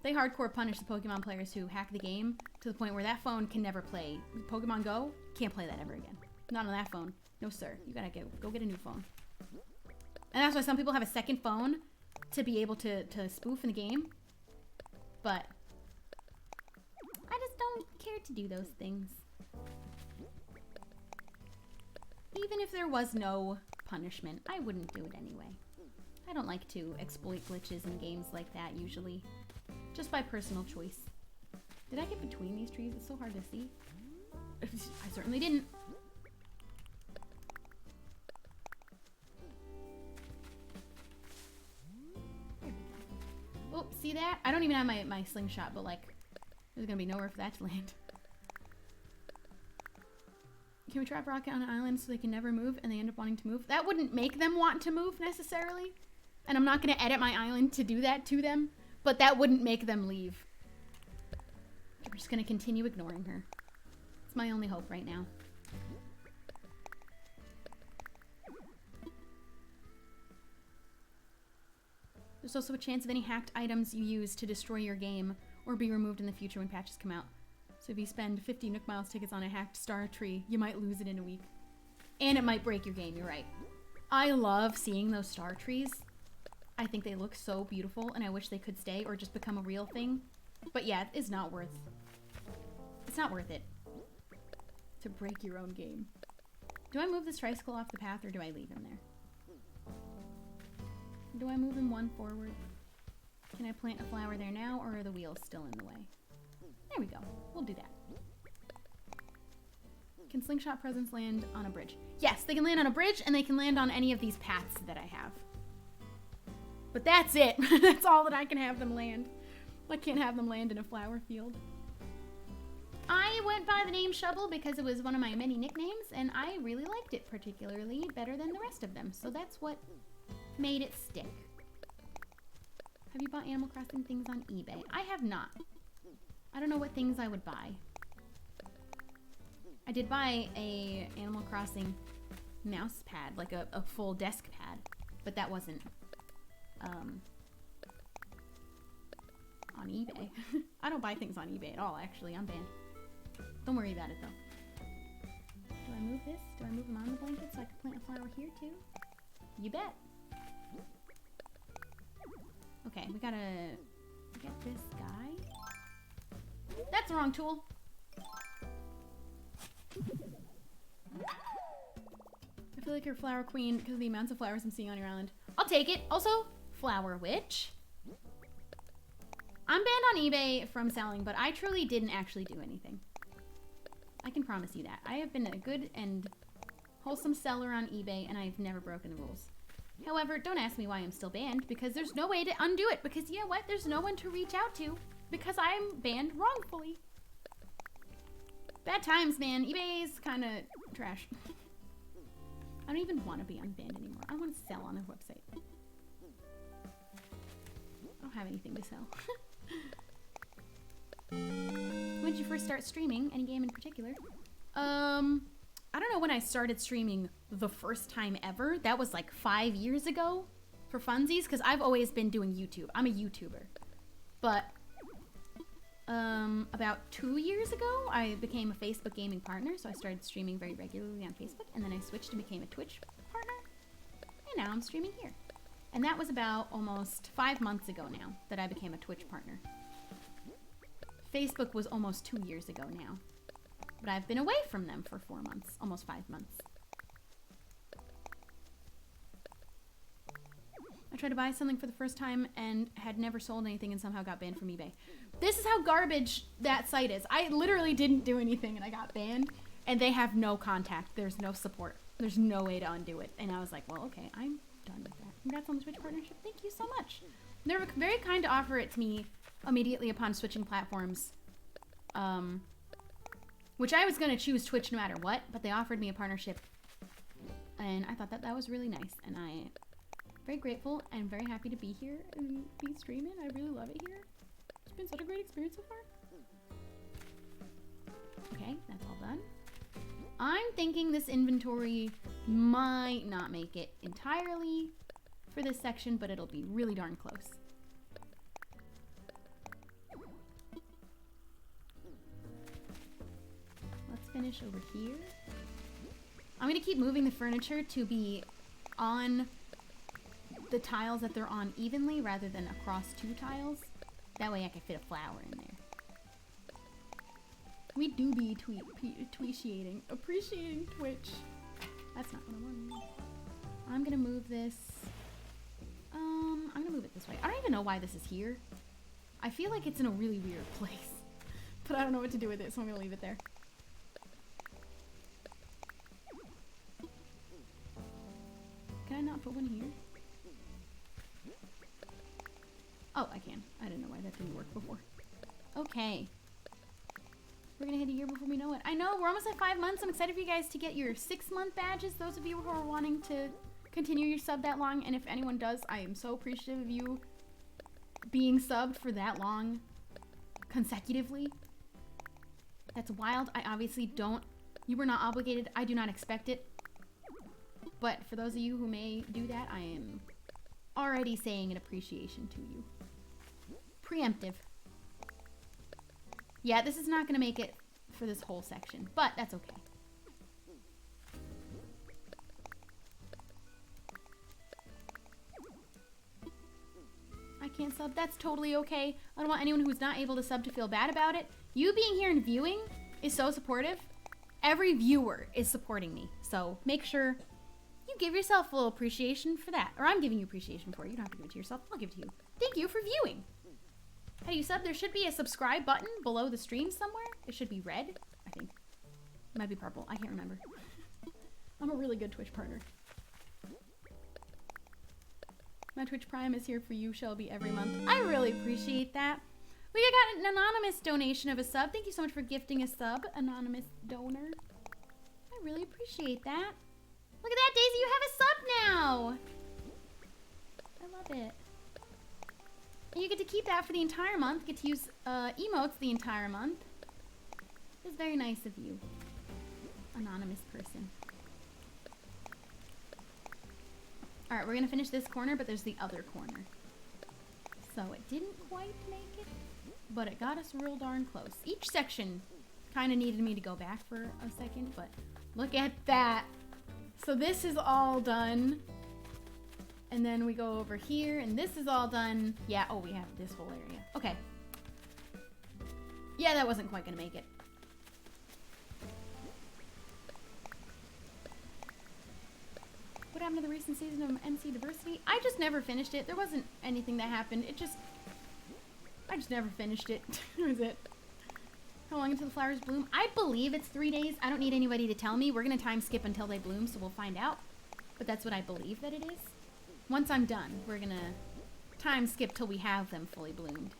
they hardcore punish the Pokemon players who hack the game to the point where that phone can never play. Pokemon Go, can't play that ever again. Not on that phone. No, sir. You gotta go get a new phone. And that's why some people have a second phone to be able to spoof in the game. But I just don't care to do those things. Even if there was no punishment, I wouldn't do it anyway. I don't like to exploit glitches in games like that usually. Just by personal choice. Did I get between these trees? It's so hard to see. I certainly didn't. Oh, see that? I don't even have my slingshot, but like, there's gonna be nowhere for that to land. Can we trap Rocket on an island so they can never move and they end up wanting to move? That wouldn't make them want to move necessarily. And I'm not gonna edit my island to do that to them, but that wouldn't make them leave. We're just gonna continue ignoring her. It's my only hope right now. There's also a chance of any hacked items you use to destroy your game or be removed in the future when patches come out. So if you spend 50 Nook Miles tickets on a hacked star tree, you might lose it in a week. And it might break your game, you're right. I love seeing those star trees. I think they look so beautiful and I wish they could stay or just become a real thing. But yeah, it's not worth it to break your own game. Do I move this tricycle off the path or do I leave him there? Do I move him one forward? Can I plant a flower there now or are the wheels still in the way? There we go. We'll do that. Can slingshot presents land on a bridge? Yes, they can land on a bridge and they can land on any of these paths that I have. But that's it. That's all that I can have them land. I can't have them land in a flower field. I went by the name Shubble because it was one of my many nicknames and I really liked it particularly better than the rest of them. So that's what made it stick. Have you bought Animal Crossing things on eBay? I have not. I don't know what things I would buy. I did buy a Animal Crossing mouse pad, like a full desk pad, but that wasn't on eBay. I don't buy things on eBay at all, actually. I'm banned. Don't worry about it, though. Do I move this? Do I move them on the blanket so I can plant a flower here, too? You bet. Okay, we gotta get this guy. That's the wrong tool. I feel like you're Flower Queen because of the amounts of flowers I'm seeing on your island. I'll take it. Also, Flower Witch. I'm banned on eBay from selling, but I truly didn't actually do anything. I can promise you that. I have been a good and wholesome seller on eBay, and I've never broken the rules. However, don't ask me why I'm still banned, because there's no way to undo it, because you know what? There's no one to reach out to, because I'm banned wrongfully. Bad times, man. eBay's kind of trash. I don't even want to be unbanned anymore. I want to sell on their website. I don't have anything to sell. When did you first start streaming? Any game in particular? I don't know when I started streaming the first time ever. That was like 5 years ago for funsies, because I've always been doing YouTube. I'm a YouTuber. But about 2 years ago, I became a Facebook gaming partner, so I started streaming very regularly on Facebook, and then I switched and became a Twitch partner, and now I'm streaming here. And that was about almost 5 months ago now that I became a Twitch partner. Facebook was almost 2 years ago now. But I've been away from them for 4 months, almost 5 months. I tried to buy something for the first time and had never sold anything and somehow got banned from eBay. This is how garbage that site is. I literally didn't do anything and I got banned, and they have no contact. There's no support. There's no way to undo it. And I was like, well, okay, I'm done with that. Congrats on the Twitch partnership. Thank you so much. They were very kind to offer it to me immediately upon switching platforms. Which I was going to choose Twitch no matter what, but they offered me a partnership. And I thought that that was really nice. And I'm very grateful and very happy to be here and be streaming. I really love it here. It's been such a great experience so far. Okay, that's all done. I'm thinking this inventory might not make it entirely for this section, but it'll be really darn close. Let's finish over here. I'm gonna keep moving the furniture to be on the tiles that they're on evenly rather than across 2 tiles. That way I can fit a flower in there. We do be appreciating Twitch. That's not what I wanted. I'm gonna move this I'm gonna move it this way. I don't even know why this is here. I feel like it's in a really weird place, but I don't know what to do with it, so I'm gonna leave it there. Can I not put one here? Oh, I can. I didn't know why that didn't work before. Okay. We're gonna hit a year before we know it. I know, we're almost at 5 months. I'm excited for you guys to get your 6-month badges. Those of you who are wanting to continue your sub that long. And if anyone does, I am so appreciative of you being subbed for that long consecutively. That's wild. I obviously don't. You were not obligated. I do not expect it. But for those of you who may do that, I am already saying an appreciation to you. Preemptive. Yeah, this is not going to make it for this whole section, but that's okay. I can't sub. That's totally okay. I don't want anyone who's not able to sub to feel bad about it. You being here and viewing is so supportive. Every viewer is supporting me, so make sure you give yourself a little appreciation for that. Or I'm giving you appreciation for it. You don't have to give it to yourself. I'll give it to you. Thank you for viewing. How do you sub? There should be a subscribe button below the stream somewhere. It should be red, I think. It might be purple. I can't remember. I'm a really good Twitch partner. My Twitch Prime is here for you, Shelby, every month. I really appreciate that. We got an anonymous donation of a sub. Thank you so much for gifting a sub, anonymous donor. I really appreciate that. Look at that, Daisy, you have a sub now. I love it. And you get to keep that for the entire month. Get to use emotes the entire month. It's very nice of you, anonymous person. All right, we're gonna finish this corner, but there's the other corner. So it didn't quite make it, but it got us real darn close. Each section kind of needed me to go back for a second, but look at that. So this is all done. And then we go over here, and this is all done. Yeah, oh, we have this whole area. Okay. Yeah, that wasn't quite gonna make it. What happened to the recent season of MC Diversity? I just never finished it. There wasn't anything that happened. I just never finished it. That was it. How long until the flowers bloom? I believe it's 3 days. I don't need anybody to tell me. We're gonna time skip until they bloom, so we'll find out. But that's what I believe that it is. Once I'm done, we're gonna time skip till we have them fully bloomed.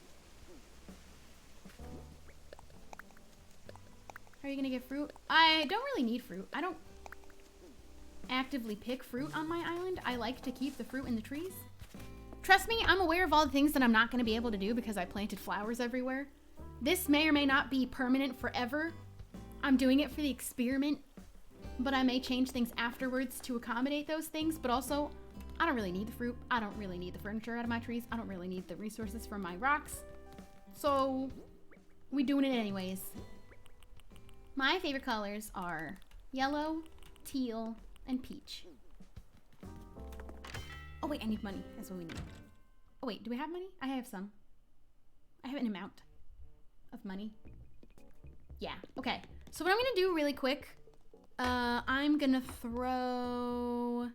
Are you gonna get fruit? I don't really need fruit. I don't actively pick fruit on my island. I like to keep the fruit in the trees. Trust me, I'm aware of all the things that I'm not gonna be able to do because I planted flowers everywhere. This may or may not be permanent forever. I'm doing it for the experiment, but I may change things afterwards to accommodate those things, but also I don't really need the fruit. I don't really need the furniture out of my trees. I don't really need the resources from my rocks. So we doing it anyways. My favorite colors are yellow, teal, and peach. Oh wait, I need money. That's what we need. Oh wait, do we have money? I have some. I have an amount of money. Yeah, okay. So what I'm gonna do really quick, I'm gonna throw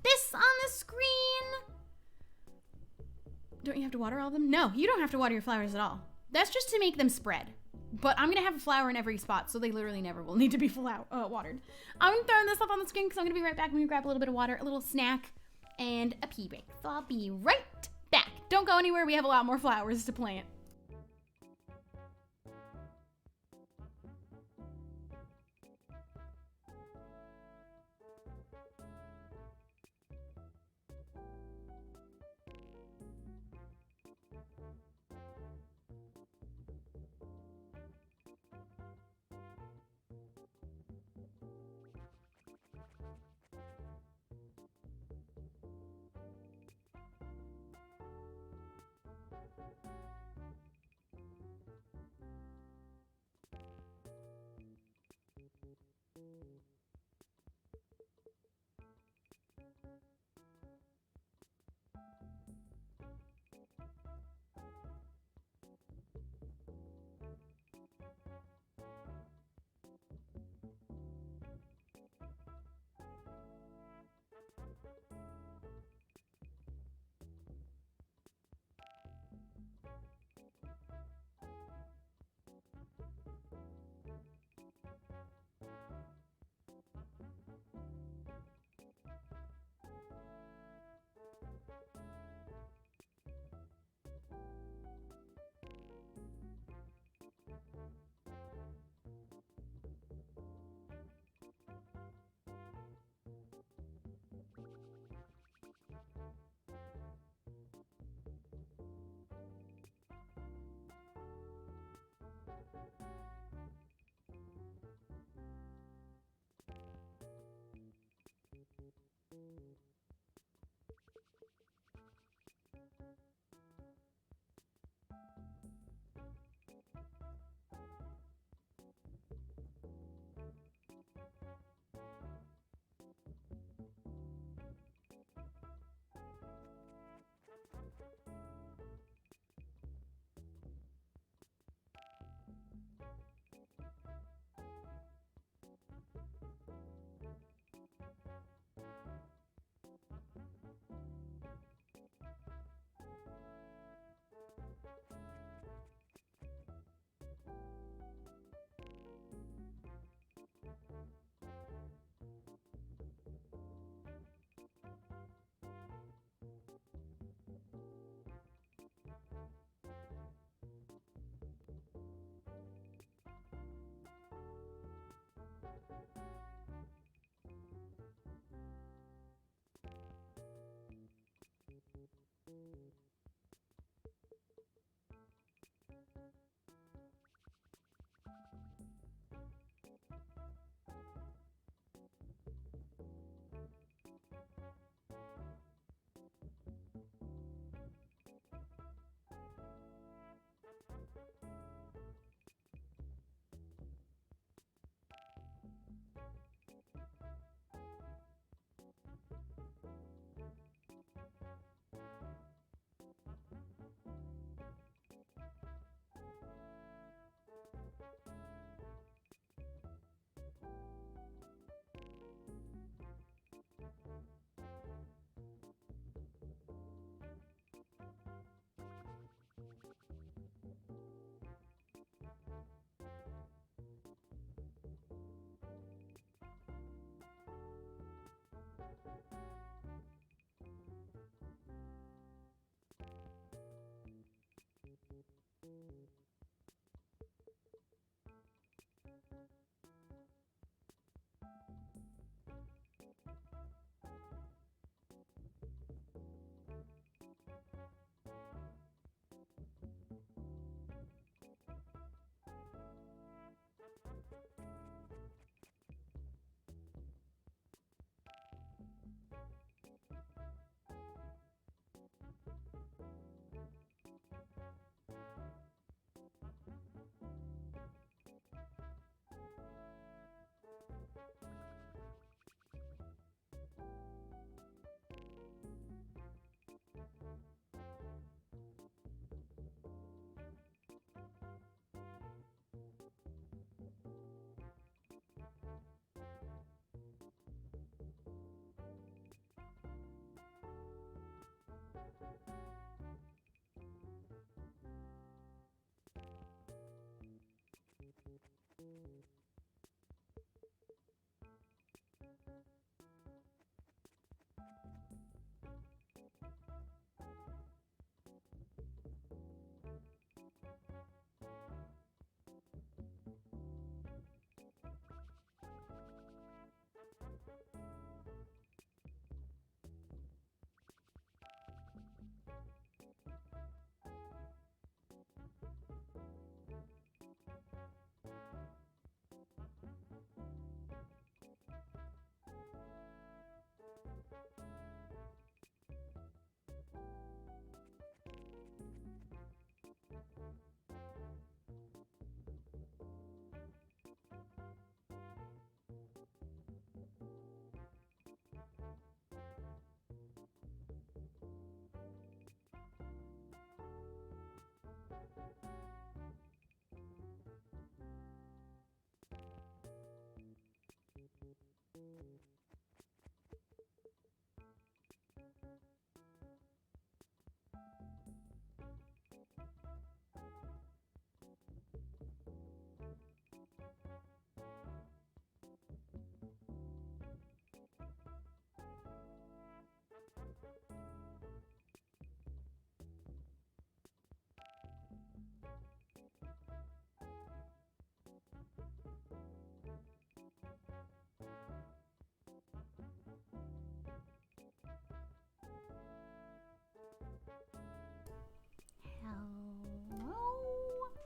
this on the screen. Don't you have to water all of them? No, you don't have to water your flowers at all. That's just to make them spread. But I'm gonna have a flower in every spot, so they literally never will need to be watered. I'm throwing this up on the screen because I'm gonna be right back. I'm gonna grab a little bit of water, a little snack, and a pee break. So I'll be right back. Don't go anywhere, we have a lot more flowers to plant.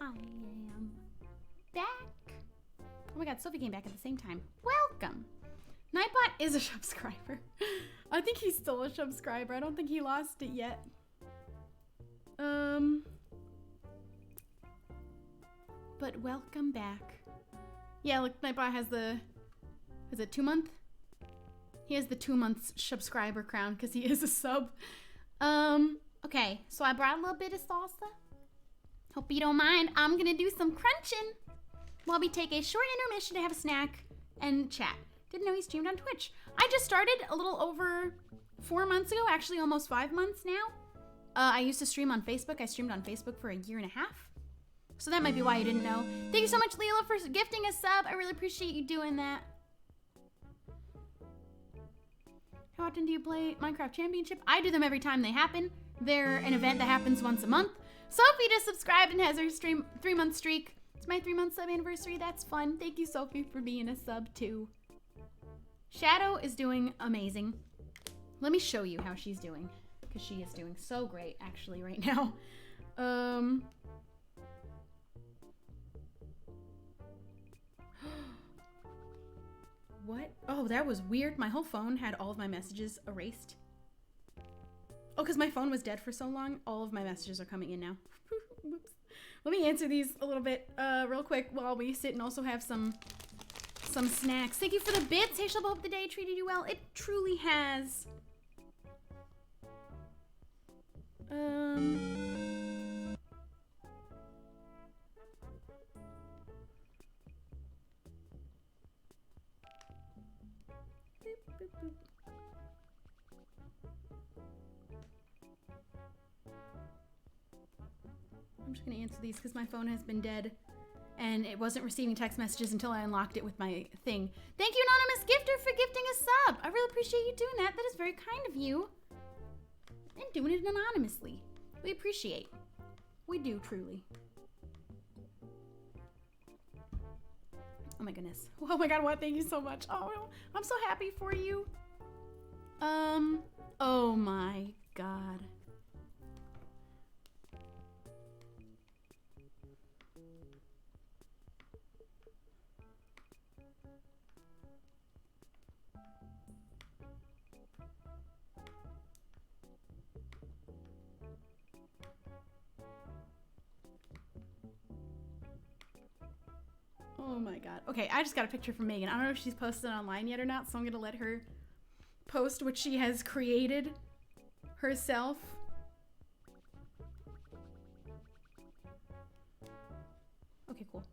am back. Oh my god, Sophie came back at the same time. Welcome. Nightbot is a subscriber. I think he's still a subscriber. I don't think he lost it yet. But welcome back. Yeah, look, Nightbot has the, is it 2 month? He has the 2 months subscriber crown because he is a sub. Okay, so I brought a little bit of salsa. Hope you don't mind. I'm gonna do some crunching while we take a short intermission to have a snack and chat. Didn't know he streamed on Twitch. I just started a little over 4 months ago, actually almost 5 months now. I used to stream on Facebook. I streamed on Facebook for 1.5 years. So that might be why you didn't know. Thank you so much, Leela, for gifting a sub. I really appreciate you doing that. How often do you play Minecraft Championship? I do them every time they happen. They're an event that happens once a month. Sophie just subscribed and has her 3-month streak. It's my 3-month sub anniversary. That's fun. Thank you, Sophie, for being a sub too. Shadow is doing amazing. Let me show you how she's doing, because she is doing so great actually right now. What? Oh, that was weird. My whole phone had all of my messages erased. Oh, because my phone was dead for so long, all of my messages are coming in now. Whoops. Let me answer these a little bit real quick while we sit and also have some snacks. Thank you for the bits. Hey, Shubble, hope the day treated you well. It truly has. I'm just gonna answer these because my phone has been dead and it wasn't receiving text messages until I unlocked it with my thing. Thank you, Anonymous Gifter, for gifting a sub. I really appreciate you doing that. That is very kind of you. And doing it anonymously. We appreciate. We do, truly. Oh my goodness. Oh my god, what? Thank you so much. Oh, I'm so happy for you. Oh my god. Oh my god. Okay, I just got a picture from Megan. I don't know if she's posted it online yet or not, so I'm gonna let her post what she has created herself. Okay, cool.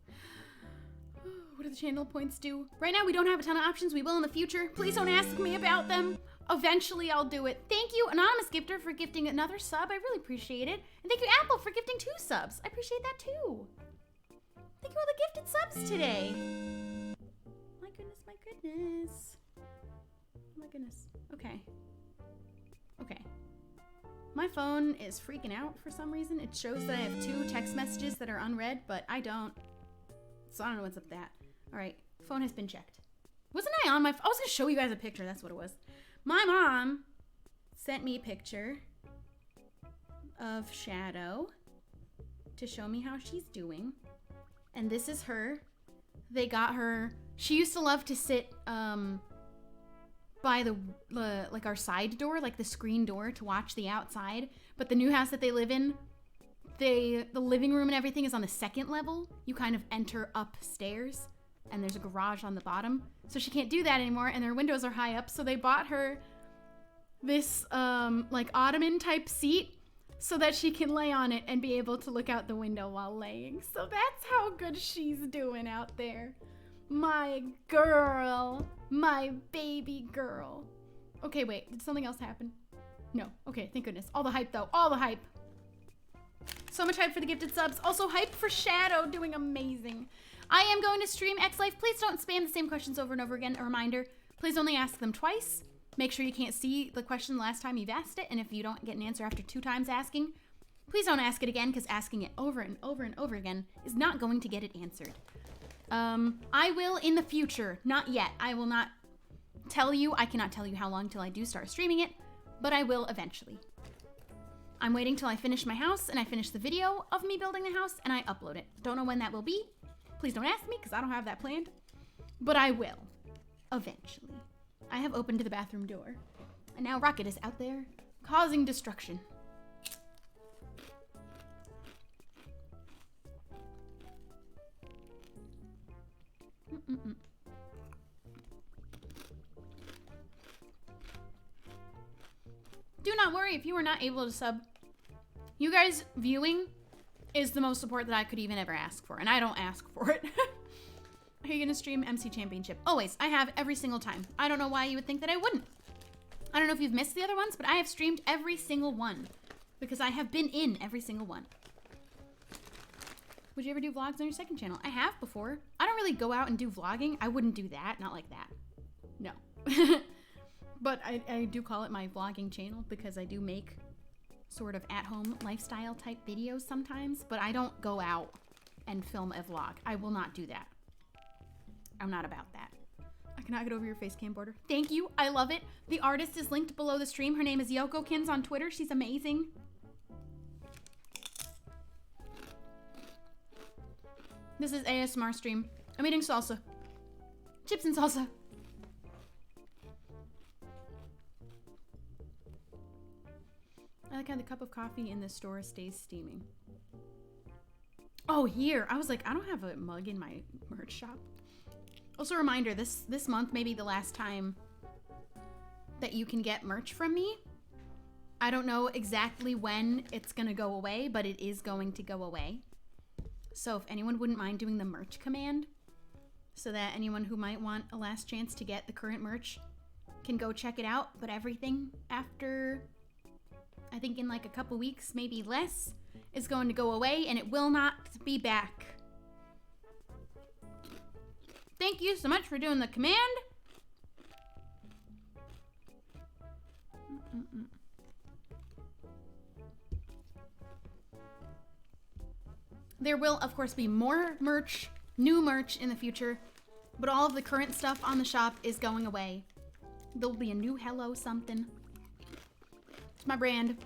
What do the channel points do? Right now we don't have a ton of options. We will in the future. Please don't ask me about them. Eventually I'll do it. Thank you, Anonymous Gifter, for gifting another sub. I really appreciate it. And thank you, Apple, for gifting 2 subs. I appreciate that too. Thank you all the gifted subs today. My goodness, my goodness. Oh my goodness. Okay. Okay. My phone is freaking out for some reason. It shows that I have 2 text messages that are unread, but I don't. So I don't know what's up with that. All right. Phone has been checked. Wasn't I on my phone? I was going to show you guys a picture. That's what it was. My mom sent me a picture of Shadow to show me how she's doing. And this is her. They got her. She used to love to sit by the like our side door, like the screen door, to watch the outside. But the new house that they live in, the living room and everything is on the 2nd level. You kind of enter upstairs, and there's a garage on the bottom. So she can't do that anymore, and their windows are high up. So they bought her this like ottoman type seat, so that she can lay on it and be able to look out the window while laying. So that's how good she's doing out there. My girl. My baby girl. Okay, wait. Did something else happen? No. Okay, thank goodness. All the hype, though. All the hype. So much hype for the gifted subs. Also hype for Shadow doing amazing. I am going to stream X-Life. Please don't spam the same questions over and over again. A reminder, please only ask them twice. Make sure you can't see the question the last time you've asked it, and if you don't get an answer after 2 times asking, please don't ask it again, because asking it over and over and over again is not going to get it answered. I will in the future, not yet. I will not tell you. I cannot tell you how long till I do start streaming it, but I will eventually. I'm waiting till I finish my house and I finish the video of me building the house and I upload it. Don't know when that will be. Please don't ask me because I don't have that planned. But I will. Eventually. I have opened the bathroom door. And now Rocket is out there causing destruction. Do not worry if you are not able to sub. You guys viewing is the most support that I could even ever ask for, and I don't ask for it. Are you gonna stream MC Championship? Always. I have every single time. I don't know why you would think that I wouldn't. I don't know if you've missed the other ones, but I have streamed every single one because I have been in every single one. Would you ever do vlogs on your second channel? I have before. I don't really go out and do vlogging. I wouldn't do that. Not like that. No. But I do call it my vlogging channel because I do make sort of at-home lifestyle type videos sometimes, but I don't go out and film a vlog. I will not do that. I'm not about that. I cannot get over your face cam border. Thank you. I love it. The artist is linked below the stream. Her name is YokoKins on Twitter. She's amazing. This is ASMR stream. I'm eating salsa. Chips and salsa. I like how the cup of coffee in the store stays steaming. Oh, here. I was like, I don't have a mug in my merch shop. Also a reminder, this month may be the last time that you can get merch from me. I don't know exactly when it's gonna go away, but it is going to go away. So if anyone wouldn't mind doing the merch command so that anyone who might want a last chance to get the current merch can go check it out. But everything after, I think in like a couple weeks, maybe less, is going to go away and it will not be back. Thank you so much for doing the command. There will, of course, be more merch, new merch in the future, but all of the current stuff on the shop is going away. There'll be a new hello something. It's my brand.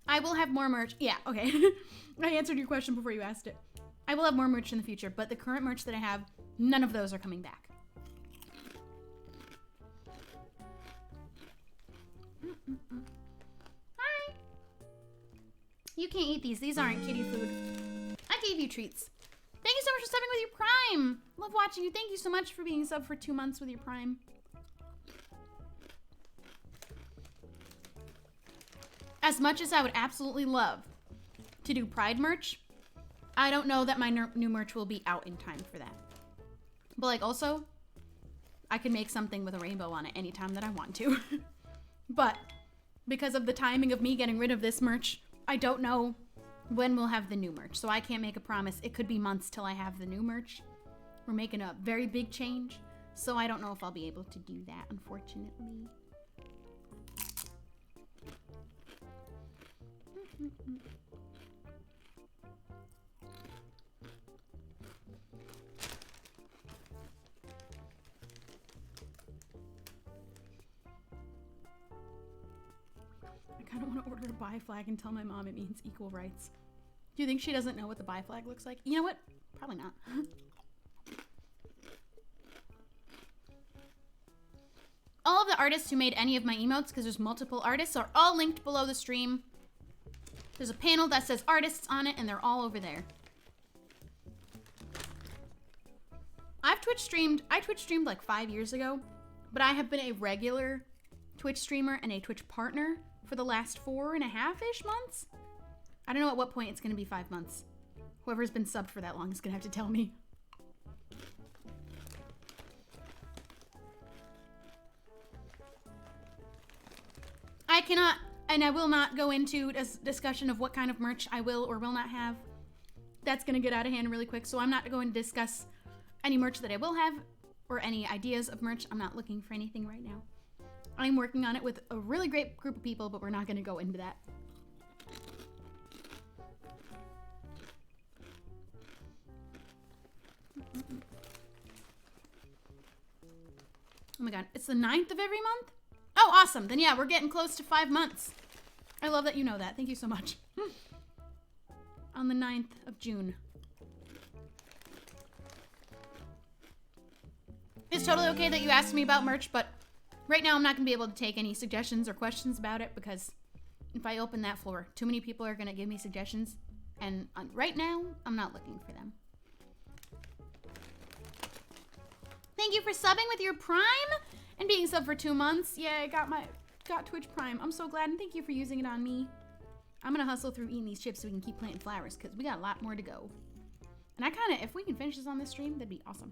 I will have more merch. Yeah, okay. I answered your question before you asked it. I will have more merch in the future, but the current merch that I have, none of those are coming back. Hi. You can't eat these. These aren't kitty food. I gave you treats. Thank you so much for subbing with your Prime. Love watching you. Thank you so much for being subbed for 2 months with your Prime. As much as I would absolutely love to do Pride merch, I don't know that my new merch will be out in time for that. But like also, I can make something with a rainbow on it anytime that I want to. But because of the timing of me getting rid of this merch, I don't know when we'll have the new merch. So I can't make a promise. It could be months till I have the new merch. We're making a very big change. So I don't know if I'll be able to do that, unfortunately. I kind of want to order a buy flag and tell my mom it means equal rights. Do you think she doesn't know what the buy flag looks like? You know what? Probably not. All of the artists who made any of my emotes, because there's multiple artists, are all linked below the stream. There's a panel that says artists on it, and they're all over there. I Twitch streamed like 5 years ago, but I have been a regular Twitch streamer and a Twitch partner for the last 4.5-ish months. I don't know at what point it's going to be 5 months. Whoever's been subbed for that long is going to have to tell me. I cannot, and I will not go into a discussion of what kind of merch I will or will not have. That's going to get out of hand really quick, so I'm not going to discuss any merch that I will have or any ideas of merch. I'm not looking for anything right now. I'm working on it with a really great group of people, but we're not going to go into that. Oh my god, it's the 9th of every month? Oh, awesome. Then yeah, we're getting close to 5 months. I love that you know that. Thank you so much. On the 9th of June. It's totally okay that you asked me about merch, but right now I'm not going to be able to take any suggestions or questions about it because if I open that floor, too many people are going to give me suggestions. And right now, I'm not looking for them. Thank you for subbing with your Prime and being sub for 2 months. Yeah, I got Twitch Prime. I'm so glad, and thank you for using it on me. I'm gonna hustle through eating these chips so we can keep planting flowers because we got a lot more to go. And if we can finish this on this stream, that'd be awesome.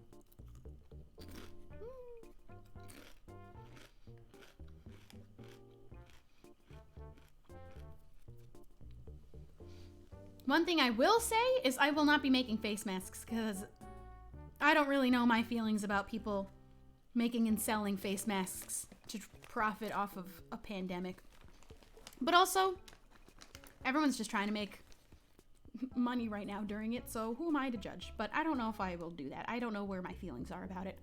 One thing I will say is I will not be making face masks because I don't really know my feelings about people making and selling face masks to profit off of a pandemic. But also, everyone's just trying to make money right now during it, so who am I to judge? But I don't know if I will do that. I don't know where my feelings are about it.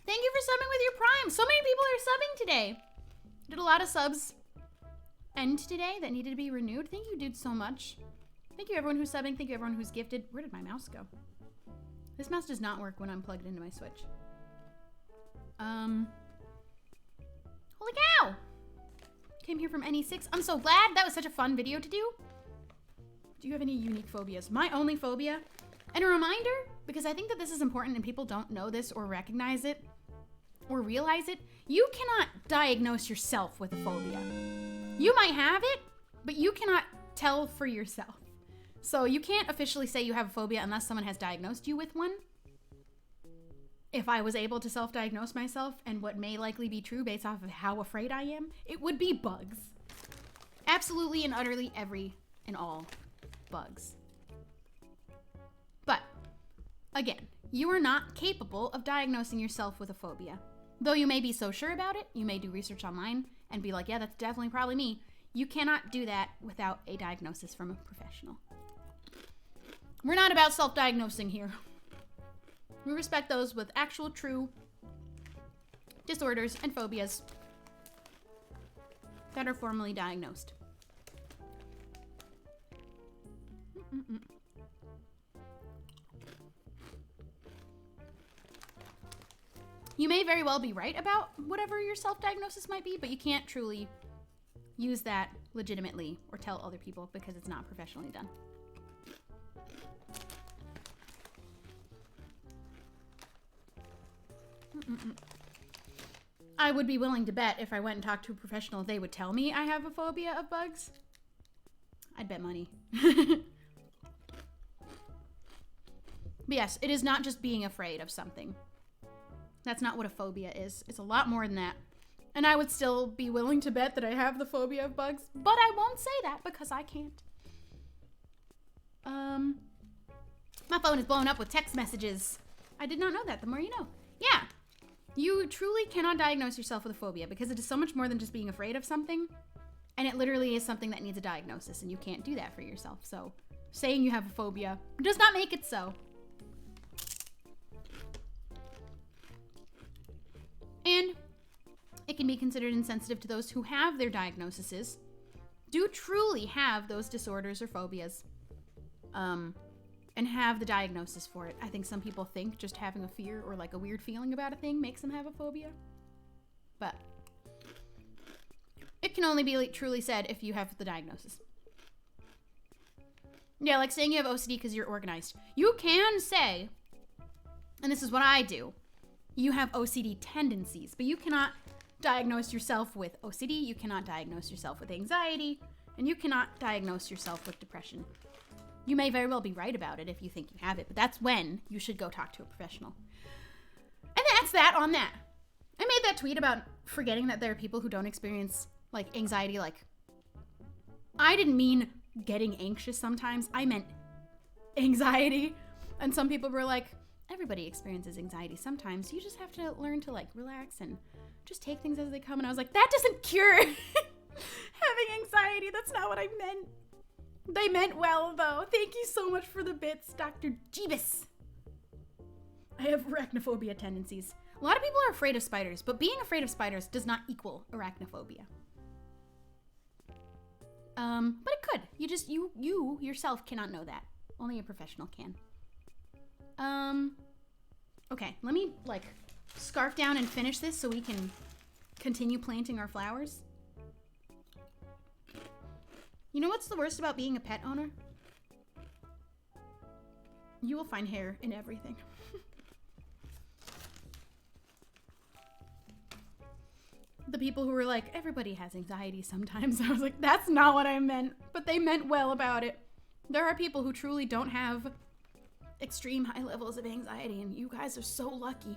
Thank you for subbing with your Prime. So many people are subbing today. Did a lot of subs end today that needed to be renewed. Thank you, dude, so much. Thank you, everyone who's subbing. Thank you, everyone who's gifted. Where did my mouse go? This mouse does not work when I'm plugged into my Switch. Holy cow! Came here from NE6. I'm so glad. That was such a fun video to do. Do you have any unique phobias? My only phobia, and a reminder, because I think that this is important and people don't know this or recognize it or realize it, you cannot diagnose yourself with a phobia. You might have it, but you cannot tell for yourself. So you can't officially say you have a phobia unless someone has diagnosed you with one. If I was able to self-diagnose myself, and what may likely be true based off of how afraid I am, it would be bugs. Absolutely and utterly every and all bugs. But, again, you are not capable of diagnosing yourself with a phobia. Though you may be so sure about it, you may do research online and be like, yeah, that's definitely probably me. You cannot do that without a diagnosis from a professional. We're not about self-diagnosing here. We respect those with actual, true disorders and phobias that are formally diagnosed. You may very well be right about whatever your self-diagnosis might be, but you can't truly use that legitimately or tell other people because it's not professionally done. I would be willing to bet if I went and talked to a professional, they would tell me I have a phobia of bugs. I'd bet money. But yes, it is not just being afraid of something. That's not what a phobia is. It's a lot more than that. And I would still be willing to bet that I have the phobia of bugs, but I won't say that because I can't. My phone is blowing up with text messages. I did not know that. The more you know. Yeah. You truly cannot diagnose yourself with a phobia because it is so much more than just being afraid of something. And it literally is something that needs a diagnosis, and you can't do that for yourself. So saying you have a phobia does not make it so. And it can be considered insensitive to those who have their diagnoses, do truly have those disorders or phobias, and have the diagnosis for it. I think some people think just having a fear or like a weird feeling about a thing makes them have a phobia. But it can only be like truly said if you have the diagnosis. Yeah, like saying you have OCD because you're organized. You can say, and this is what I do, you have OCD tendencies, but you cannot diagnose yourself with OCD, you cannot diagnose yourself with anxiety, and you cannot diagnose yourself with depression. You may very well be right about it if you think you have it, but that's when you should go talk to a professional. And that's that on that. I made that tweet about forgetting that there are people who don't experience like anxiety. Like, I didn't mean getting anxious sometimes. I meant anxiety. And some people were like, everybody experiences anxiety sometimes. You just have to learn to like relax and just take things as they come. And I was like, that doesn't cure having anxiety. That's not what I meant. They meant well, though. Thank you so much for the bits, Dr. Jeebus. I have arachnophobia tendencies. A lot of people are afraid of spiders, but being afraid of spiders does not equal arachnophobia. But it could. You yourself cannot know that. Only a professional can. Okay, let me, like, scarf down and finish this so we can continue planting our flowers. You know what's the worst about being a pet owner? You will find hair in everything. The people who were like, everybody has anxiety sometimes. I was like, that's not what I meant, but they meant well about it. There are people who truly don't have extreme high levels of anxiety, and you guys are so lucky.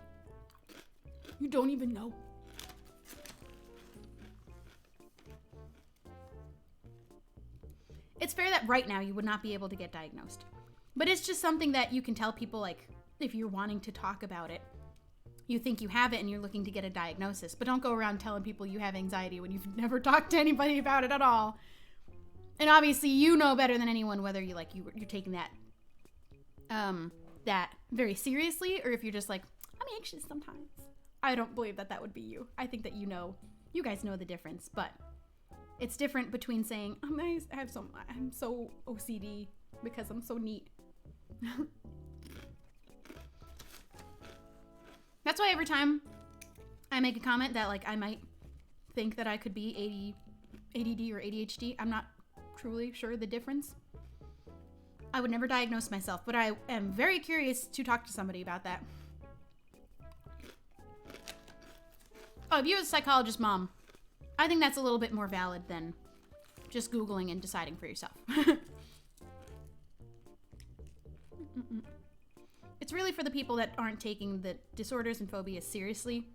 You don't even know. It's fair that right now you would not be able to get diagnosed, but it's just something that you can tell people, like, if you're wanting to talk about it. You think you have it and you're looking to get a diagnosis, but don't go around telling people you have anxiety when you've never talked to anybody about it at all. And obviously you know better than anyone whether you're taking that that very seriously, or if you're just like, I'm anxious sometimes. I don't believe that would be you. I think that you guys know the difference, but it's different between saying, I'm so OCD because I'm so neat. That's why every time I make a comment that, like, I might think that I could be ADD or ADHD, I'm not truly sure the difference. I would never diagnose myself, but I am very curious to talk to somebody about that. Oh, if you as a psychologist mom, I think that's a little bit more valid than just Googling and deciding for yourself. It's really for the people that aren't taking the disorders and phobias seriously,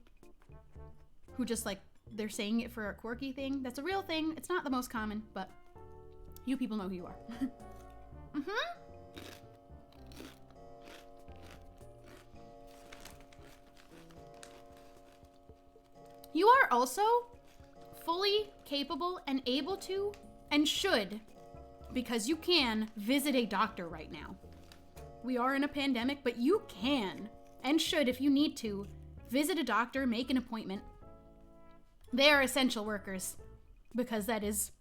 who just, like, they're saying it for a quirky thing. That's a real thing. It's not the most common, but you people know who you are. You are also fully capable and able to, and should, because you can, visit a doctor right now. We are in a pandemic, but you can and should, if you need to, visit a doctor, make an appointment. They are essential workers because that is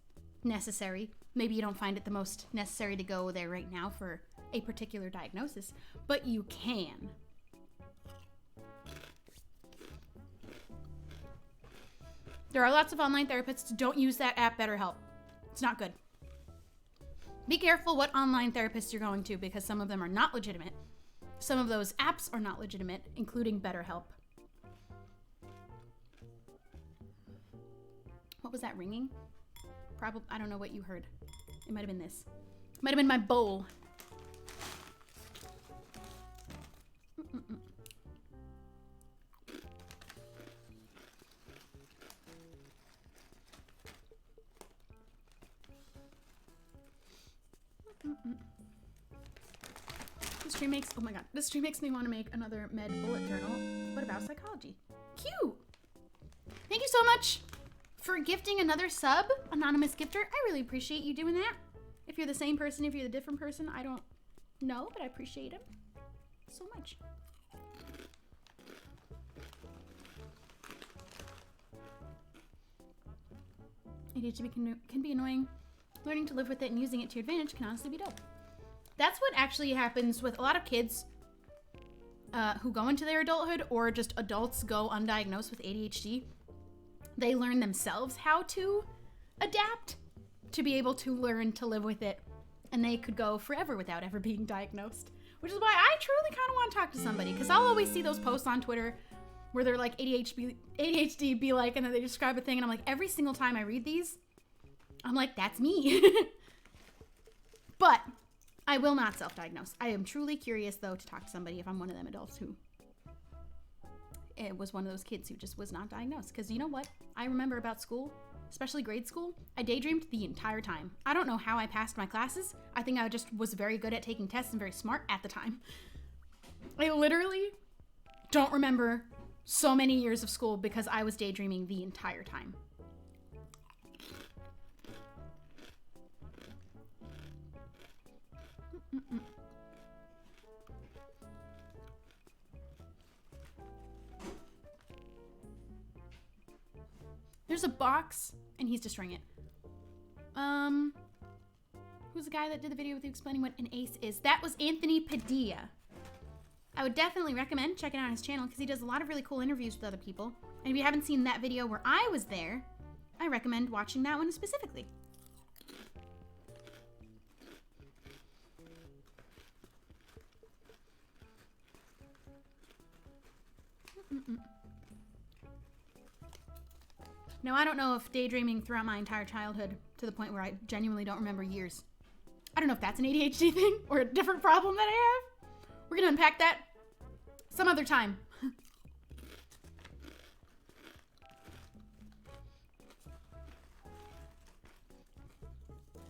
necessary. Maybe you don't find it the most necessary to go there right now for a particular diagnosis, but you can. There are lots of online therapists. Don't use that app BetterHelp. It's not good. Be careful what online therapists you're going to, because some of them are not legitimate. Some of those apps are not legitimate, including BetterHelp. What was that ringing? Probably, I don't know what you heard. It might have been this. It might have been my bowl. This stream makes me want to make another med bullet journal, but about psychology. Cute! Thank you so much for gifting another sub, anonymous gifter. I really appreciate you doing that. If you're the same person, if you're the different person, I don't know, but I appreciate him so much. ADHD can be annoying. Learning to live with it and using it to your advantage can honestly be dope. That's what actually happens with a lot of kids who go into their adulthood, or just adults go undiagnosed with ADHD. They learn themselves how to adapt to be able to learn to live with it, and they could go forever without ever being diagnosed. Which is why I truly kind of want to talk to somebody, because I'll always see those posts on Twitter where they're like, ADHD be like, and then they describe a thing, and I'm like, every single time I read these, I'm like, that's me. But I will not self-diagnose. I am truly curious, though, to talk to somebody if I'm one of them adults who was one of those kids who just was not diagnosed. Because you know what I remember about school, especially grade school? I daydreamed the entire time. I don't know how I passed my classes. I think I just was very good at taking tests and very smart at the time. I literally don't remember so many years of school because I was daydreaming the entire time. There's a box, and he's destroying it. Who's the guy that did the video with you explaining what an ace is? That was Anthony Padilla. I would definitely recommend checking out his channel because he does a lot of really cool interviews with other people. And if you haven't seen that video where I was there, I recommend watching that one specifically. Now, I don't know if daydreaming throughout my entire childhood to the point where I genuinely don't remember years. I don't know if that's an ADHD thing or a different problem that I have. We're gonna unpack that some other time.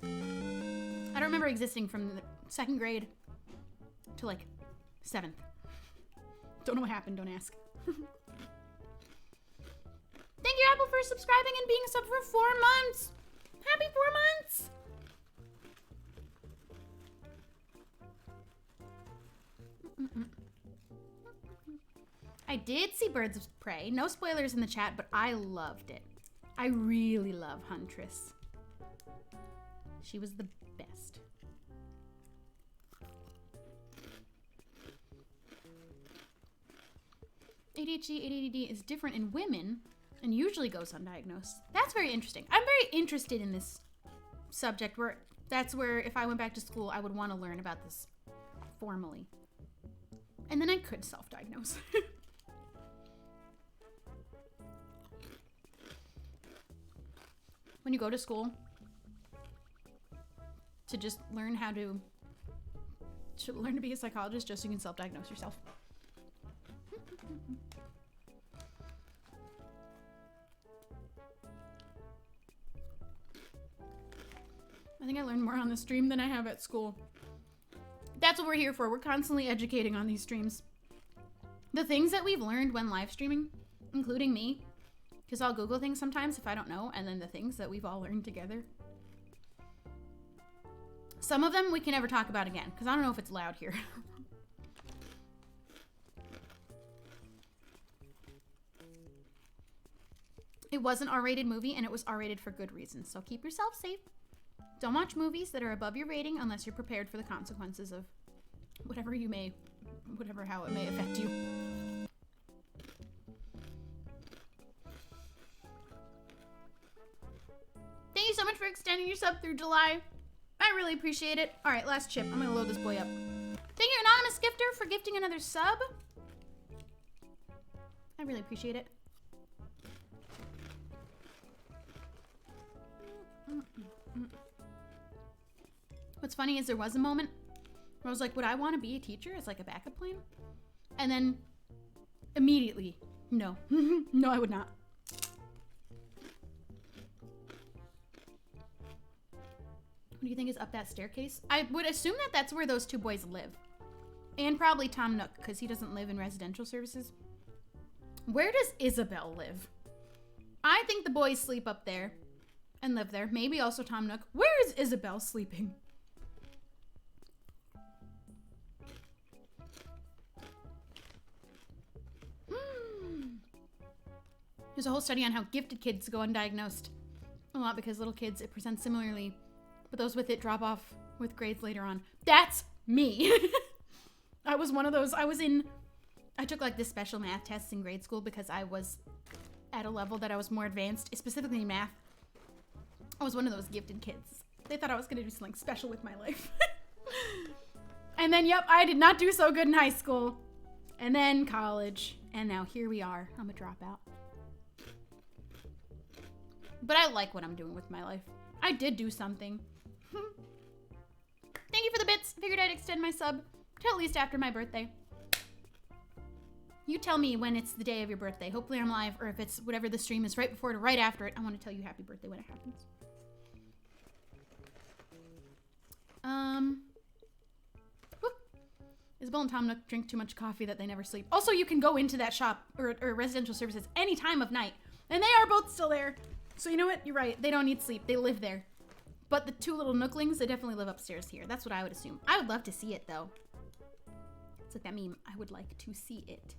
I don't remember existing from the 2nd grade to like 7th. Don't know what happened, don't ask. Thank you, Apple, for subscribing and being a sub for 4 months. Happy 4 months. I did see Birds of Prey. No spoilers in the chat, but I loved it. I really love Huntress. She was the best. ADHD, ADD is different in women and usually goes undiagnosed. That's very interesting. I'm very interested in this subject where that's where if I went back to school, I would want to learn about this formally. And then I could self-diagnose. When you go to school to just learn how to learn to be a psychologist just so you can self-diagnose yourself. I think I learned more on the stream than I have at school. That's what we're here for. We're constantly educating on these streams. The things that we've learned when live streaming, including me, because I'll Google things sometimes if I don't know, and then the things that we've all learned together. Some of them we can never talk about again, because I don't know if it's loud here. It was an R-rated movie, and it was R-rated for good reasons, so keep yourself safe. Don't watch movies that are above your rating unless you're prepared for the consequences of how it may affect you. Thank you so much for extending your sub through July. I really appreciate it. All right, last chip. I'm gonna load this boy up. Thank you, Anonymous Gifter, for gifting another sub. I really appreciate it. What's funny is there was a moment where I was like, would I want to be a teacher as like a backup plan? And then immediately, no. No, I would not. What do you think is up that staircase? I would assume that that's where those 2 boys live. And probably Tom Nook, because he doesn't live in residential services. Where does Isabel live? I think the boys sleep up there and live there. Maybe also Tom Nook. Where is Isabel sleeping? There's a whole study on how gifted kids go undiagnosed. A lot because little kids, it presents similarly, but those with it drop off with grades later on. That's me. I was one of those. I took like this special math tests in grade school because I was at a level that I was more advanced, specifically in math. I was one of those gifted kids. They thought I was going to do something special with my life. And then, yep, I did not do so good in high school. And then college. And now here we are. I'm a dropout. But I like what I'm doing with my life. I did do something. Thank you for the bits. Figured I'd extend my sub till at least after my birthday. You tell me when it's the day of your birthday. Hopefully I'm live, or if it's whatever the stream is right before it or right after it. I want to tell you happy birthday when it happens. Whoop. Isabel and Tom Nook drink too much coffee that they never sleep. Also, you can go into that shop or residential services any time of night, and they are both still there. So you know what? You're right. They don't need sleep. They live there. But the two little nooklings, they definitely live upstairs here. That's what I would assume. I would love to see it, though. It's like that meme. I would like to see it.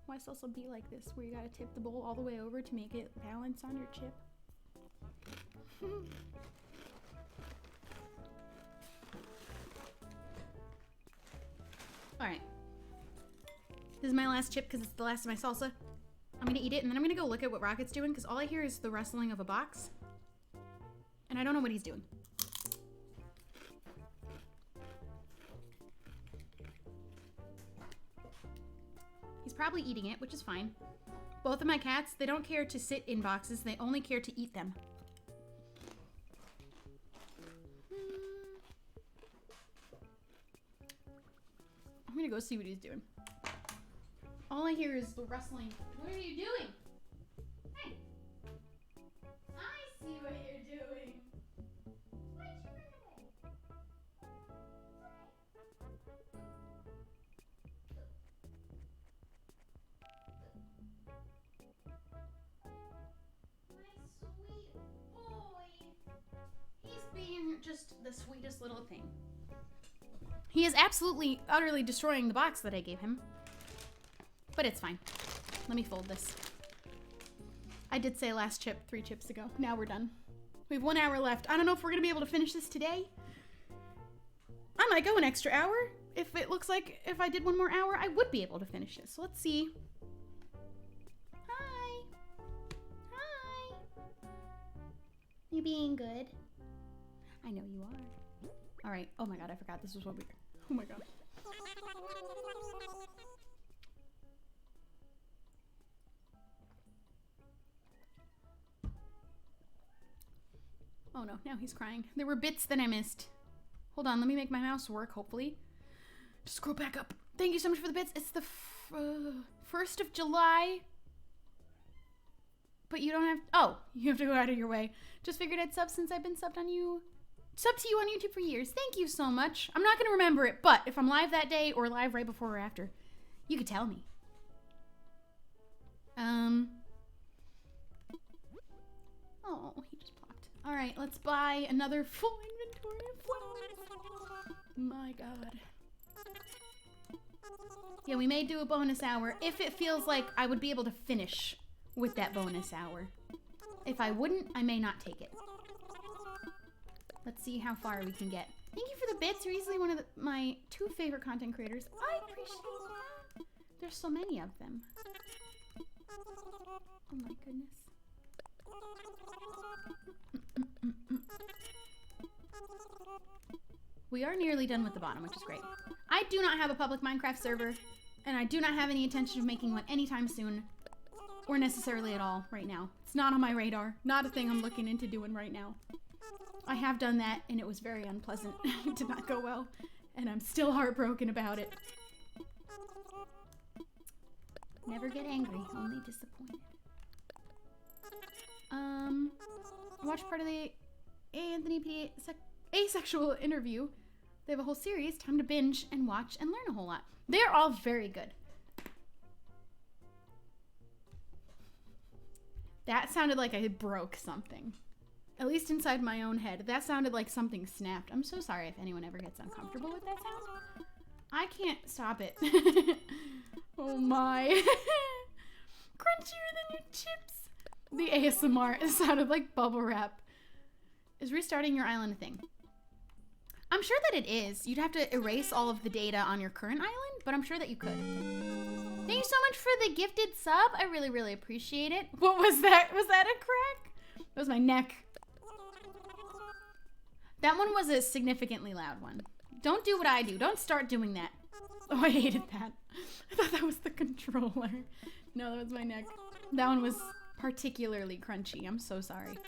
Why salsa be like this, where you gotta tip the bowl all the way over to make it balance on your chip? Alright. This is my last chip because it's the last of my salsa. I'm gonna eat it and then I'm gonna go look at what Rocket's doing because all I hear is the rustling of a box. And I don't know what he's doing. He's probably eating it, which is fine. Both of my cats, they don't care to sit in boxes, they only care to eat them. I'm gonna go see what he's doing. All I hear is the rustling. What are you doing? Hey! I see what you're doing. Why'd you run away? My sweet boy. He's being just the sweetest little thing. He is absolutely, utterly destroying the box that I gave him. But it's fine. Let me fold this. I did say last chip 3 chips ago. Now we're done. We have 1 hour left. I don't know if we're going to be able to finish this today. I might go an extra hour. If it looks like if I did 1 more hour, I would be able to finish this. So let's see. Hi. Hi. You being good? I know you are. All right. Oh my God, I forgot this was what we were. Oh my God. Oh no, now he's crying. There were bits that I missed. Hold on, let me make my mouse work, hopefully. Just scroll back up. Thank you so much for the bits. It's the 1st of July. But you don't have, oh, you have to go out of your way. Just figured I'd sub since I've been subbed to you on YouTube for years. Thank you so much. I'm not gonna remember it, but if I'm live that day or live right before or after, you could tell me. Oh, he just popped. All right, let's buy another full inventory of flowers. My God. Yeah, we may do a bonus hour if it feels like I would be able to finish with that bonus hour. If I wouldn't, I may not take it. Let's see how far we can get. Thank you for the bits. You're easily one of my 2 favorite content creators. I appreciate that. There's so many of them. Oh my goodness. We are nearly done with the bottom, which is great. I do not have a public Minecraft server, and I do not have any intention of making one anytime soon, or necessarily at all right now. It's not on my radar. Not a thing I'm looking into doing right now. I have done that, and it was very unpleasant. It did not go well, and I'm still heartbroken about it. Never get angry, only disappointed. I watched part of the Anthony P. Asexual interview. They have a whole series. Time to binge and watch and learn a whole lot. They're all very good. That sounded like I broke something. At least inside my own head. That sounded like something snapped. I'm so sorry if anyone ever gets uncomfortable with that sound. I can't stop it. Oh my. Crunchier than your chips. The ASMR sounded like bubble wrap. Is restarting your island a thing? I'm sure that it is. You'd have to erase all of the data on your current island, but I'm sure that you could. Thank you so much for the gifted sub. I really, really appreciate it. What was that? Was that a crack? That was my neck. That one was a significantly loud one. Don't do what I do. Don't start doing that. Oh, I hated that. I thought that was the controller. No, that was my neck. That one was particularly crunchy. I'm so sorry.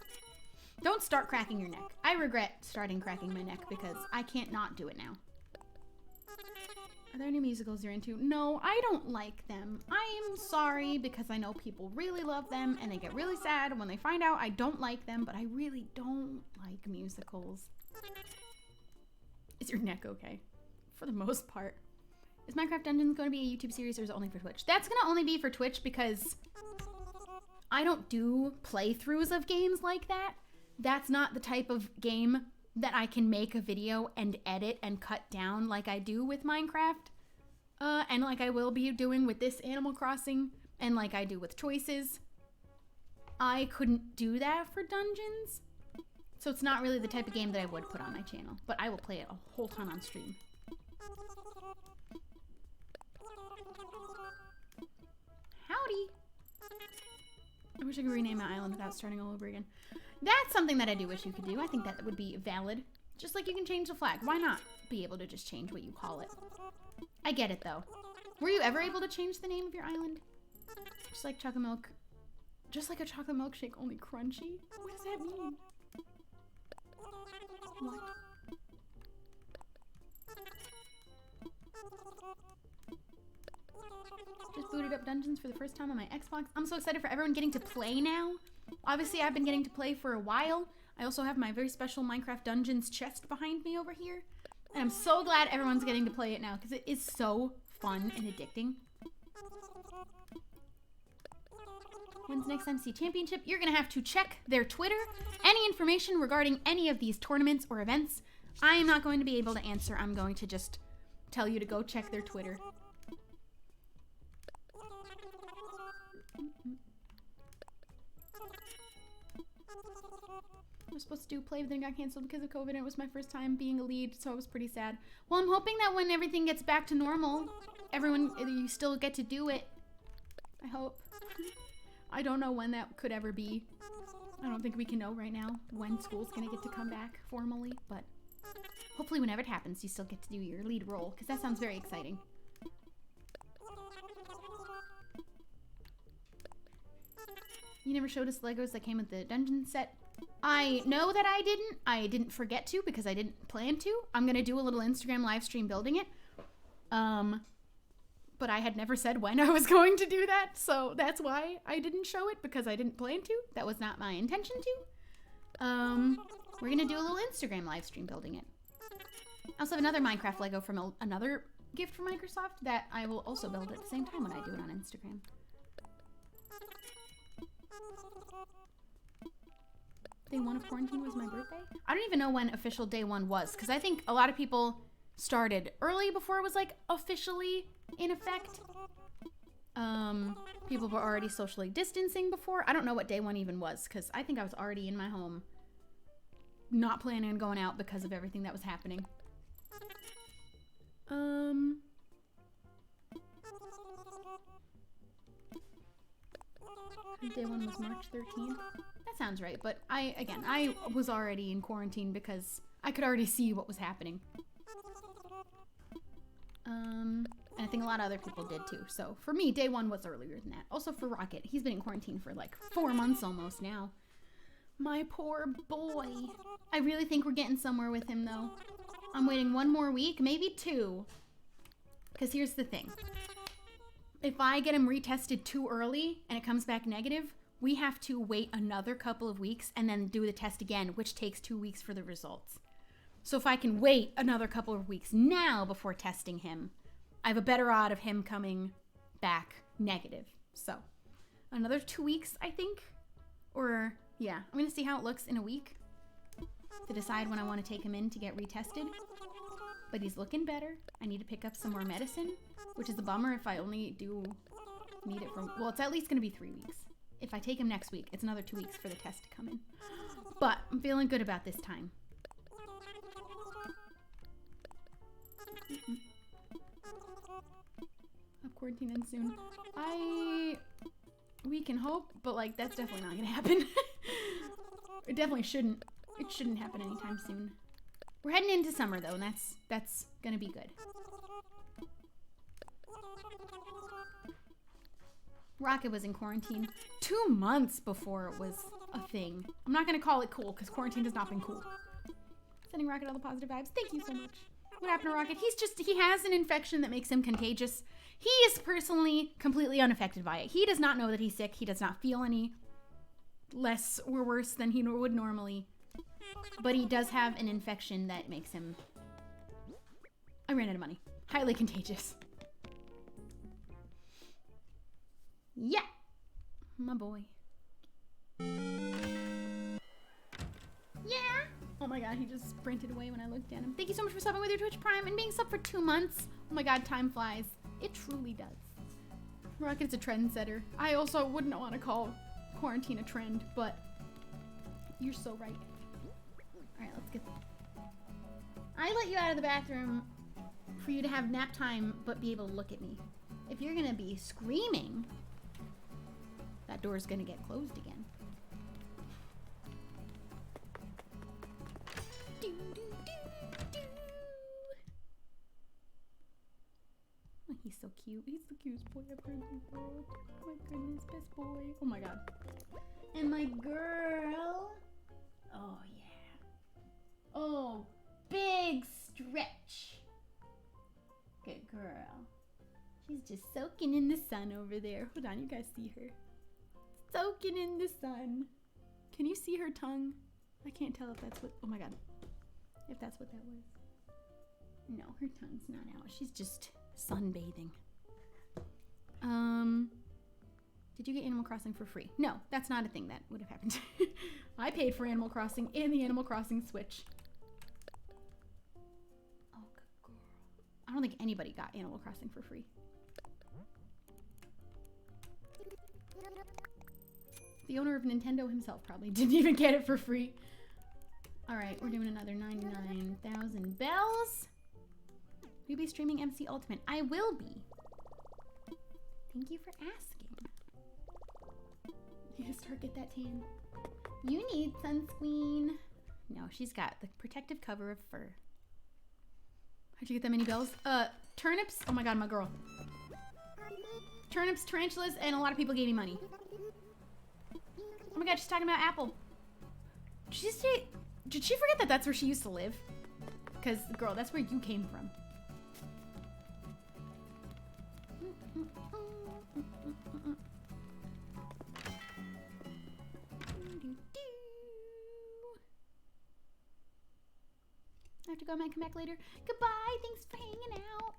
Don't start cracking your neck. I regret starting cracking my neck because I can't not do it now. Are there any musicals you're into? No, I don't like them. I am sorry because I know people really love them and they get really sad when they find out I don't like them, but I really don't like musicals. Is your neck okay? For the most part. Is Minecraft Dungeons going to be a YouTube series or is it only for Twitch? That's going to only be for Twitch because I don't do playthroughs of games like that. That's not the type of game that I can make a video and edit and cut down like I do with Minecraft. And like I will be doing with this Animal Crossing, and like I do with Choices. I couldn't do that for Dungeons. So it's not really the type of game that I would put on my channel, but I will play it a whole ton on stream. Howdy. I wish I could rename my island without starting all over again. That's something that I do wish you could do. I think that would be valid. Just like you can change the flag. Why not be able to just change what you call it? I get it, though. Were you ever able to change the name of your island? Just like chocolate milk. Just like a chocolate milkshake, only crunchy? What does that mean? What? Just booted up Dungeons for the first time on my Xbox. I'm so excited for everyone getting to play now. Obviously, I've been getting to play for a while. I also have my very special Minecraft Dungeons chest behind me over here. And I'm so glad everyone's getting to play it now because it is so fun and addicting. When's next MC Championship? You're going to have to check their Twitter. Any information regarding any of these tournaments or events, I am not going to be able to answer. I'm going to just tell you to go check their Twitter. I was supposed to do play, but then got canceled because of COVID, and it was my first time being a lead, so I was pretty sad. Well, I'm hoping that when everything gets back to normal, you still get to do it. I hope. I don't know when that could ever be. I don't think we can know right now when school's gonna get to come back formally, but hopefully whenever it happens, you still get to do your lead role, because that sounds very exciting. You never showed us Legos that came with the dungeon set. I know that I didn't. I didn't forget to because I didn't plan to. I'm gonna do a little Instagram live stream building it. But I had never said when I was going to do that, so that's why I didn't show it, because I didn't plan to. That was not my intention to. We're gonna do a little Instagram live stream building it. I also have another Minecraft Lego from another gift from Microsoft that I will also build at the same time when I do it on Instagram. Day 1 of quarantine was my birthday? I don't even know when official day 1 was, because I think a lot of people started early before it was like officially in effect. People were already socially distancing before. I don't know what day 1 even was, because I think I was already in my home not planning on going out because of everything that was happening. Day 1 was March 13th. That sounds right, but I was already in quarantine because I could already see what was happening. And I think a lot of other people did too. So for me, day 1 was earlier than that. Also for Rocket, he's been in quarantine for like 4 months almost now. My poor boy. I really think we're getting somewhere with him though. I'm waiting 1 more week, maybe 2. Because here's the thing. If I get him retested too early and it comes back negative, we have to wait another couple of weeks and then do the test again, which takes 2 weeks for the results. So if I can wait another couple of weeks now before testing him, I have a better odd of him coming back negative. So another 2 weeks, I think. Or yeah, I'm going to see how it looks in a week to decide when I want to take him in to get retested. But he's looking better. I need to pick up some more medicine, which is a bummer if I only do need it for, well, it's at least going to be 3 weeks. If I take him next week, it's another 2 weeks for the test to come in. But I'm feeling good about this time. Of quarantine ends soon. We can hope, but like that's definitely not going to happen. It definitely shouldn't. It shouldn't happen anytime soon. We're heading into summer though, and that's gonna be good. Rocket was in quarantine 2 months before it was a thing. I'm not gonna call it cool because quarantine has not been cool. Sending Rocket all the positive vibes. Thank you so much. What happened to Rocket? He has an infection that makes him contagious. He is personally completely unaffected by it. He does not know that he's sick. He does not feel any less or worse than he would normally. But he does have an infection that makes him, I ran out of money, highly contagious. Yeah, my boy. Yeah. Oh my god, he just sprinted away when I looked at him. Thank you so much for subbing with your Twitch Prime and being subbed for 2 months. Oh my god, time flies. It truly does. Rocket's a trendsetter. I also wouldn't want to call quarantine a trend, but you're so right. Alright, let's get... I let you out of the bathroom for you to have nap time, but be able to look at me. If you're gonna be screaming, that door's gonna get closed again. Do, do, do, do. Oh, he's so cute. He's the cutest boy ever in the world. Oh my goodness, best boy. Oh my god. And my girl. Oh yeah. Oh, big stretch. Good girl. She's just soaking in the sun over there. Hold on, you guys see her. Soaking in the sun. Can you see her tongue? I can't tell if that's what, oh my god. If that's what that was. No, her tongue's not out. She's just sunbathing. Did you get Animal Crossing for free? No, that's not a thing that would have happened. I paid for Animal Crossing and the Animal Crossing Switch. Oh, good girl. I don't think anybody got Animal Crossing for free. The owner of Nintendo himself probably didn't even get it for free. All right, we're doing another 99,000 bells. Will you be streaming MC Ultimate? I will be. Thank you for asking. You just start get that tan. You need sunscreen. No, she's got the protective cover of fur. How'd you get that many bells? Turnips. Oh my god, my girl. Turnips, tarantulas, and a lot of people gave me money. Oh my god, she's talking about Apple. Did she forget that that's where she used to live? Because, girl, that's where you came from. I have to go. I might come back later. Goodbye. Thanks for hanging out.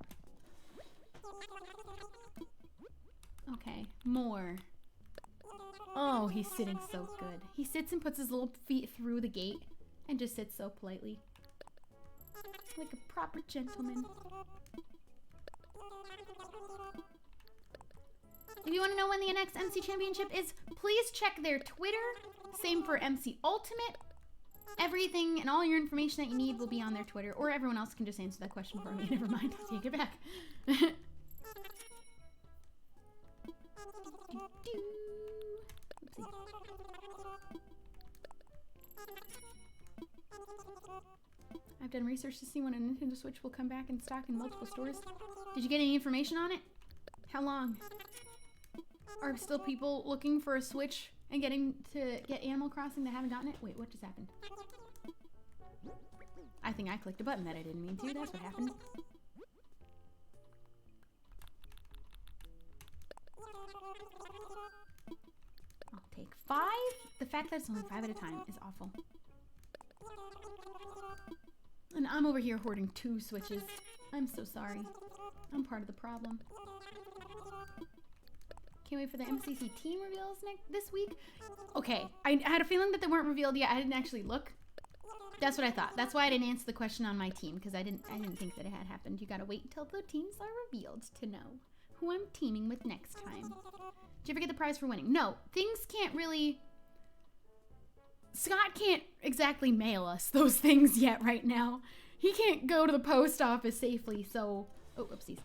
Okay, more. Oh, he's sitting so good. He sits and puts his little feet through the gate and just sits so politely. Like a proper gentleman. If you want to know when the next MC Championship is, please check their Twitter. Same for MC Ultimate. Everything and all your information that you need will be on their Twitter, or everyone else can just answer that question for me. Never mind, I'll take it back. Oopsie. I've done research to see when a Nintendo Switch will come back in stock in multiple stores. Did you get any information on it? How long? Are still people looking for a Switch and getting to get Animal Crossing that haven't gotten it? Wait, what just happened? I think I clicked a button that I didn't mean to. That's what happened. I'll take 5. The fact that it's only 5 at a time is awful. And I'm over here hoarding 2 Switches. I'm so sorry. I'm part of the problem. Can't wait for the MCC team reveals this week. Okay, I had a feeling that they weren't revealed yet. I didn't actually look. That's what I thought. That's why I didn't answer the question on my team, because I didn't think that it had happened. You gotta wait until the teams are revealed to know who I'm teaming with next time. Did you ever get the prize for winning? No, things can't really... Scott can't exactly mail us those things yet right now. He can't go to the post office safely, so... Oh, oopsies.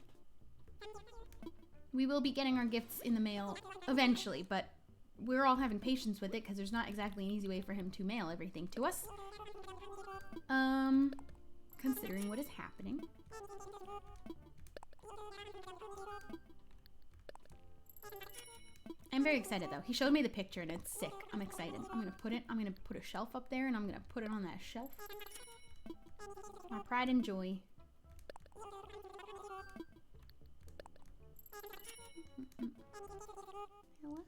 We will be getting our gifts in the mail eventually, but we're all having patience with it because there's not exactly an easy way for him to mail everything to us. Considering what is happening. I'm very excited though. He showed me the picture and it's sick. I'm excited. I'm gonna put a shelf up there and I'm gonna put it on that shelf. My pride and joy. Hello.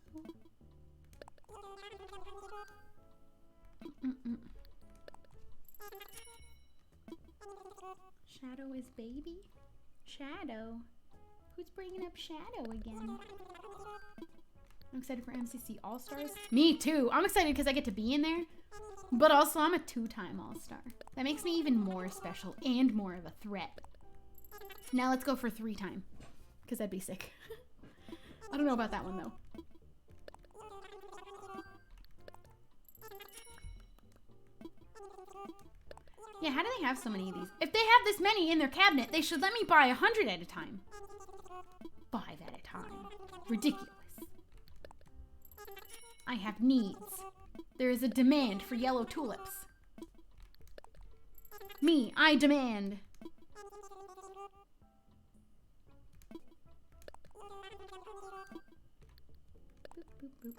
Shadow is baby? Shadow? Who's bringing up Shadow again? I'm excited for MCC All-Stars. Me too. I'm excited because I get to be in there. But also, I'm a 2-time All-Star. That makes me even more special and more of a threat. Now let's go for 3-time. Because that'd be sick. I don't know about that one, though. Yeah, how do they have so many of these? If they have this many in their cabinet, they should let me buy 100 at a time. 5 at a time. Ridiculous. I have needs. There is a demand for yellow tulips. Me, I demand. Boop, boop, boop.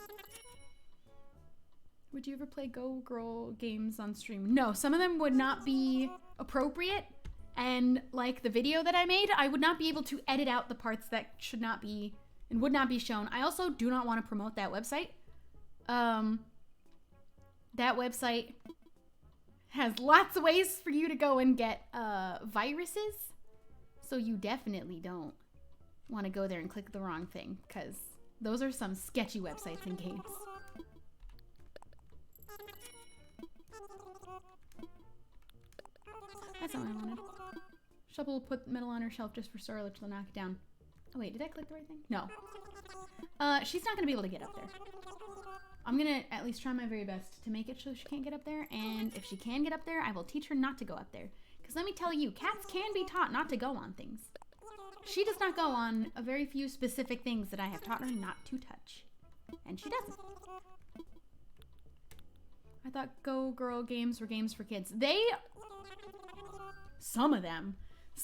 Would you ever play Go Girl games on stream? No, some of them would not be appropriate. And like the video that I made, I would not be able to edit out the parts that should not be and would not be shown. I also do not want to promote that website. That website has lots of ways for you to go and get viruses. So you definitely don't want to go there and click the wrong thing, because those are some sketchy websites and games. That's not what I wanted. Shubble will put metal on her shelf just for Starla to knock it down. Oh wait, did I click the right thing? No. She's not gonna be able to get up there. I'm gonna at least try my very best to make it so she can't get up there, and if she can get up there, I will teach her not to go up there. Because let me tell you, cats can be taught not to go on things. She does not go on a very few specific things that I have taught her not to touch. And she doesn't. I thought Go Girl games were games for kids. Some of them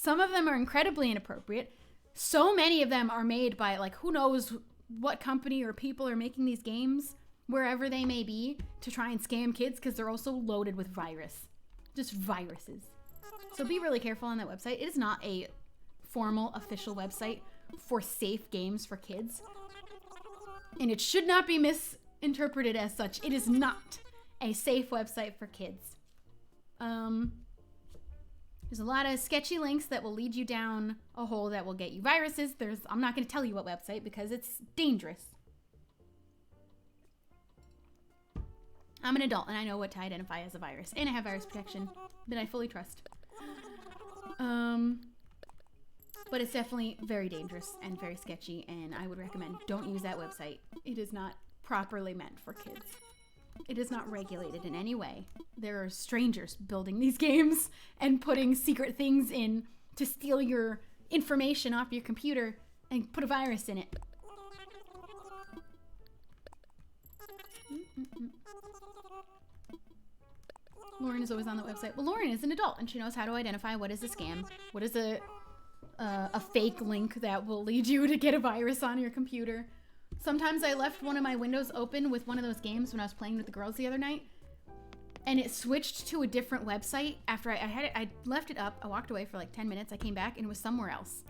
are incredibly inappropriate. So many of them are made by, like, who knows what company or people are making these games, wherever they may be, to try and scam kids, because they're also loaded with just viruses. So be really careful on that website. It is not a formal, official website for safe games for kids. And it should not be misinterpreted as such. It is not a safe website for kids. There's a lot of sketchy links that will lead you down a hole that will get you viruses. I'm not going to tell you what website because it's dangerous. I'm an adult and I know what to identify as a virus. And I have virus protection that I fully trust. But it's definitely very dangerous and very sketchy, and I would recommend don't use that website. It is not properly meant for kids. It is not regulated in any way. There are strangers building these games and putting secret things in to steal your information off your computer and put a virus in it. Lauren is always on the website. Well, Lauren is an adult and she knows how to identify what is a scam, what is a fake link that will lead you to get a virus on your computer. Sometimes I left one of my windows open with one of those games when I was playing with the girls the other night, and it switched to a different website after I left it up. I walked away for like 10 minutes. I came back and it was somewhere else,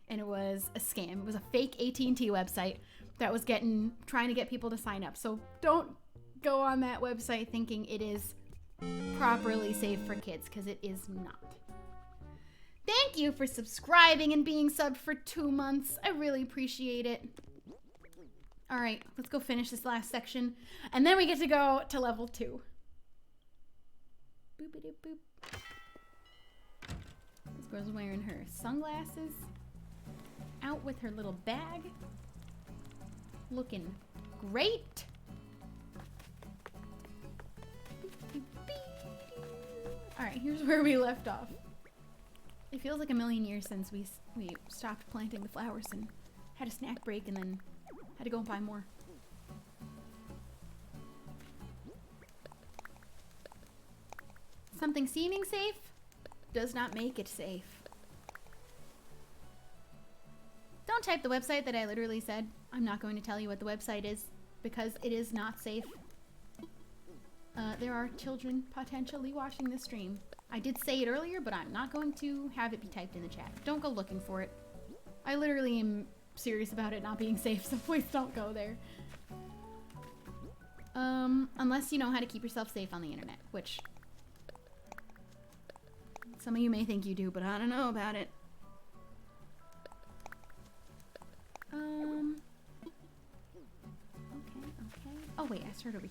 and it was a scam. It was a fake AT&T website that was trying to get people to sign up. So don't go on that website thinking it is properly safe for kids, because it is not. Thank you for subscribing and being subbed for 2 months. I really appreciate it. All right, let's go finish this last section, and then we get to go to level 2. Boop-a-doop-boop. This girl's wearing her sunglasses, out with her little bag, looking great. All right, here's where we left off. It feels like a million years since we stopped planting the flowers and had a snack break and then had to go and buy more. Something seeming safe does not make it safe. Don't type the website that I literally said. I'm not going to tell you what the website is because it is not safe. There are children potentially watching this stream. I did say it earlier, but I'm not going to have it be typed in the chat. Don't go looking for it. I literally am serious about it not being safe, so please don't go there. Unless you know how to keep yourself safe on the internet, which some of you may think you do, but I don't know about it.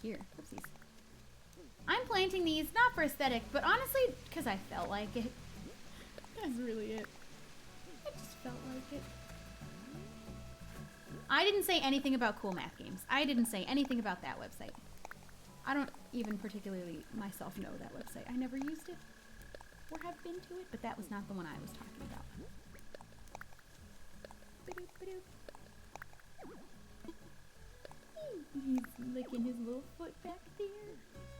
here. Oopsies. I'm planting these not for aesthetic, but honestly, because I felt like it. That's really it. I just felt like it. I didn't say anything about Cool Math Games. I didn't say anything about that website. I don't even particularly myself know that website. I never used it or have been to it, but that was not the one I was talking about. He's licking his little foot back there.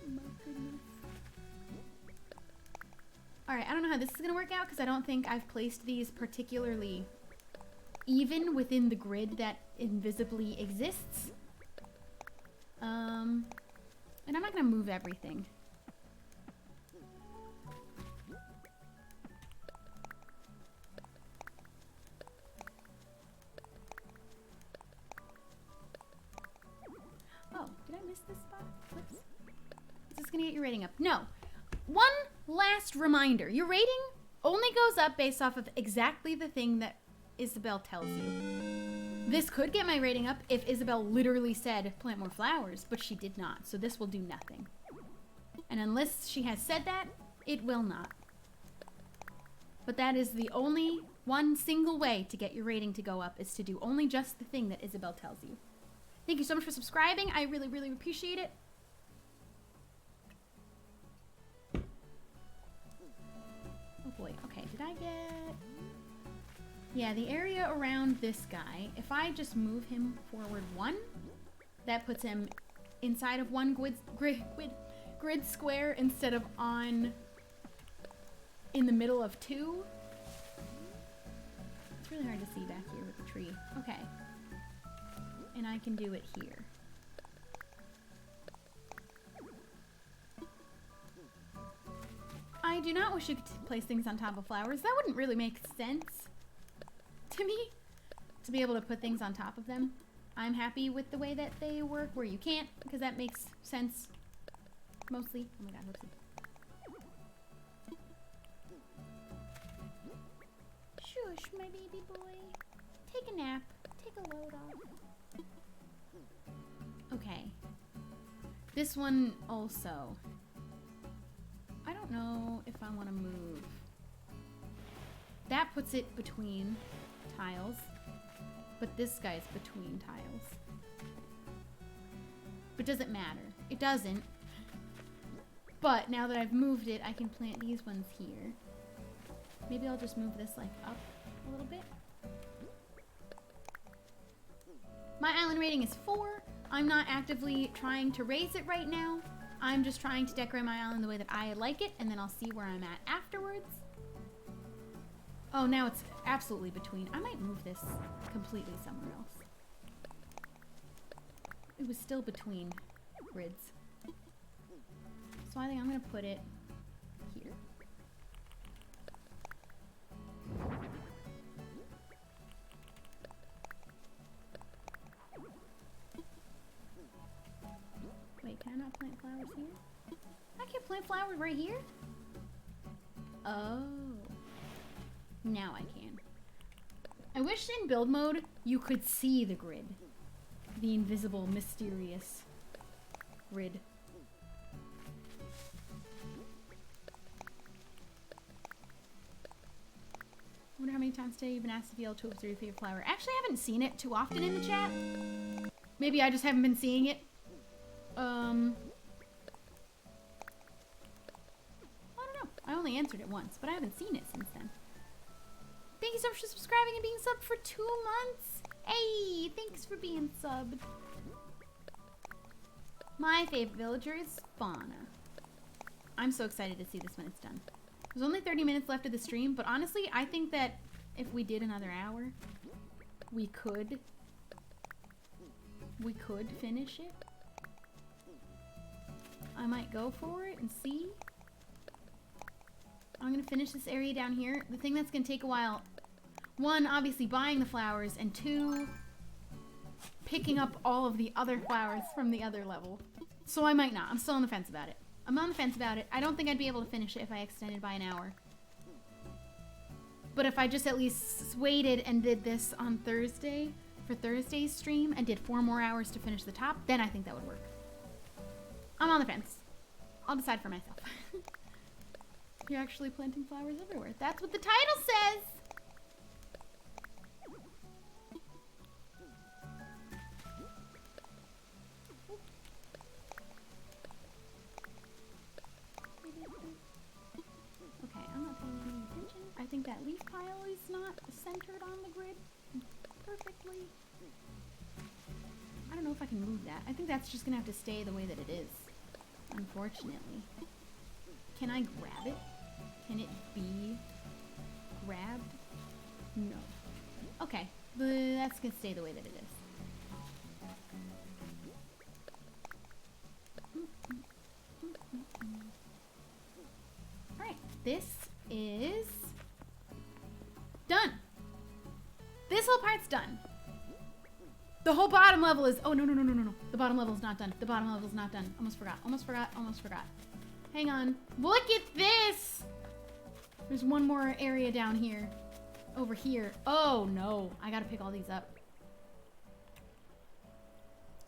Oh my goodness. Alright, I don't know how this is going to work out because I don't think I've placed these particularly even within the grid that invisibly exists. And I'm not going to move everything. Oh, did I miss this spot? Whoops. Is this going to get your rating up? No. One last reminder. Your rating only goes up based off of exactly the thing that Isabelle tells you. This could get my rating up if Isabelle literally said plant more flowers, but she did not. So this will do nothing. And unless she has said that, it will not. But that is the only one single way to get your rating to go up, is to do only just the thing that Isabelle tells you. Thank you so much for subscribing. I really, really appreciate it. Oh boy, okay, did I get... Yeah, the area around this guy, if I just move him forward 1, that puts him inside of one grid square instead of on in the middle of 2. It's really hard to see back here with the tree. Okay. And I can do it here. I do not wish you could place things on top of flowers. That wouldn't really make sense to me, to be able to put things on top of them. I'm happy with the way that they work where you can't, because that makes sense mostly. Oh my god, whoopsie. Shush, my baby boy. Take a nap. Take a load off. Okay. This one also. I don't know if I want to move. That puts it between tiles, but this guy's between tiles. But does it matter? It doesn't. But now that I've moved it, I can plant these ones here. Maybe I'll just move this like up a little bit. My island rating is 4. I'm not actively trying to raise it right now. I'm just trying to decorate my island the way that I like it, and then I'll see where I'm at afterwards. Oh, now it's absolutely between. I might move this completely somewhere else. It was still between grids. So I think I'm going to put it here. Wait, can I not plant flowers here? I can plant flowers right here? Oh. Now I can. I wish in build mode you could see the grid. The invisible, mysterious grid. I wonder how many times today you've been asked if yellow tulips are your favorite flower. Actually, I haven't seen it too often in the chat. Maybe I just haven't been seeing it. I don't know. I only answered it once, but I haven't seen it since then. Thank you so much for subscribing and being subbed for 2 months. Hey, thanks for being subbed. My favorite villager is Fauna. I'm so excited to see this when it's done. There's only 30 minutes left of the stream, but honestly, I think that if we did another hour, we could finish it. I might go for it and see. I'm gonna finish this area down here. The thing that's gonna take a while, 1, obviously buying the flowers, and 2, picking up all of the other flowers from the other level. So I might not. I'm still on the fence about it. I'm on the fence about it. I don't think I'd be able to finish it if I extended by an hour. But if I just at least waited and did this on Thursday, for Thursday's stream, and did 4 more hours to finish the top, then I think that would work. I'm on the fence. I'll decide for myself. You're actually planting flowers everywhere. That's what the title says. Okay, I'm not paying any attention. I think that leaf pile is not centered on the grid perfectly. I don't know if I can move that. I think that's just gonna have to stay the way that it is, unfortunately. Can I grab it? Can it be grabbed? No. Okay, but that's gonna stay the way that it is. Alright, this is done. This whole part's done. The whole bottom level is, oh no. The bottom level is not done. The bottom level is not done. Almost forgot. Hang on. Look at this! There's one more area down here. Over here. Oh no, I gotta pick all these up.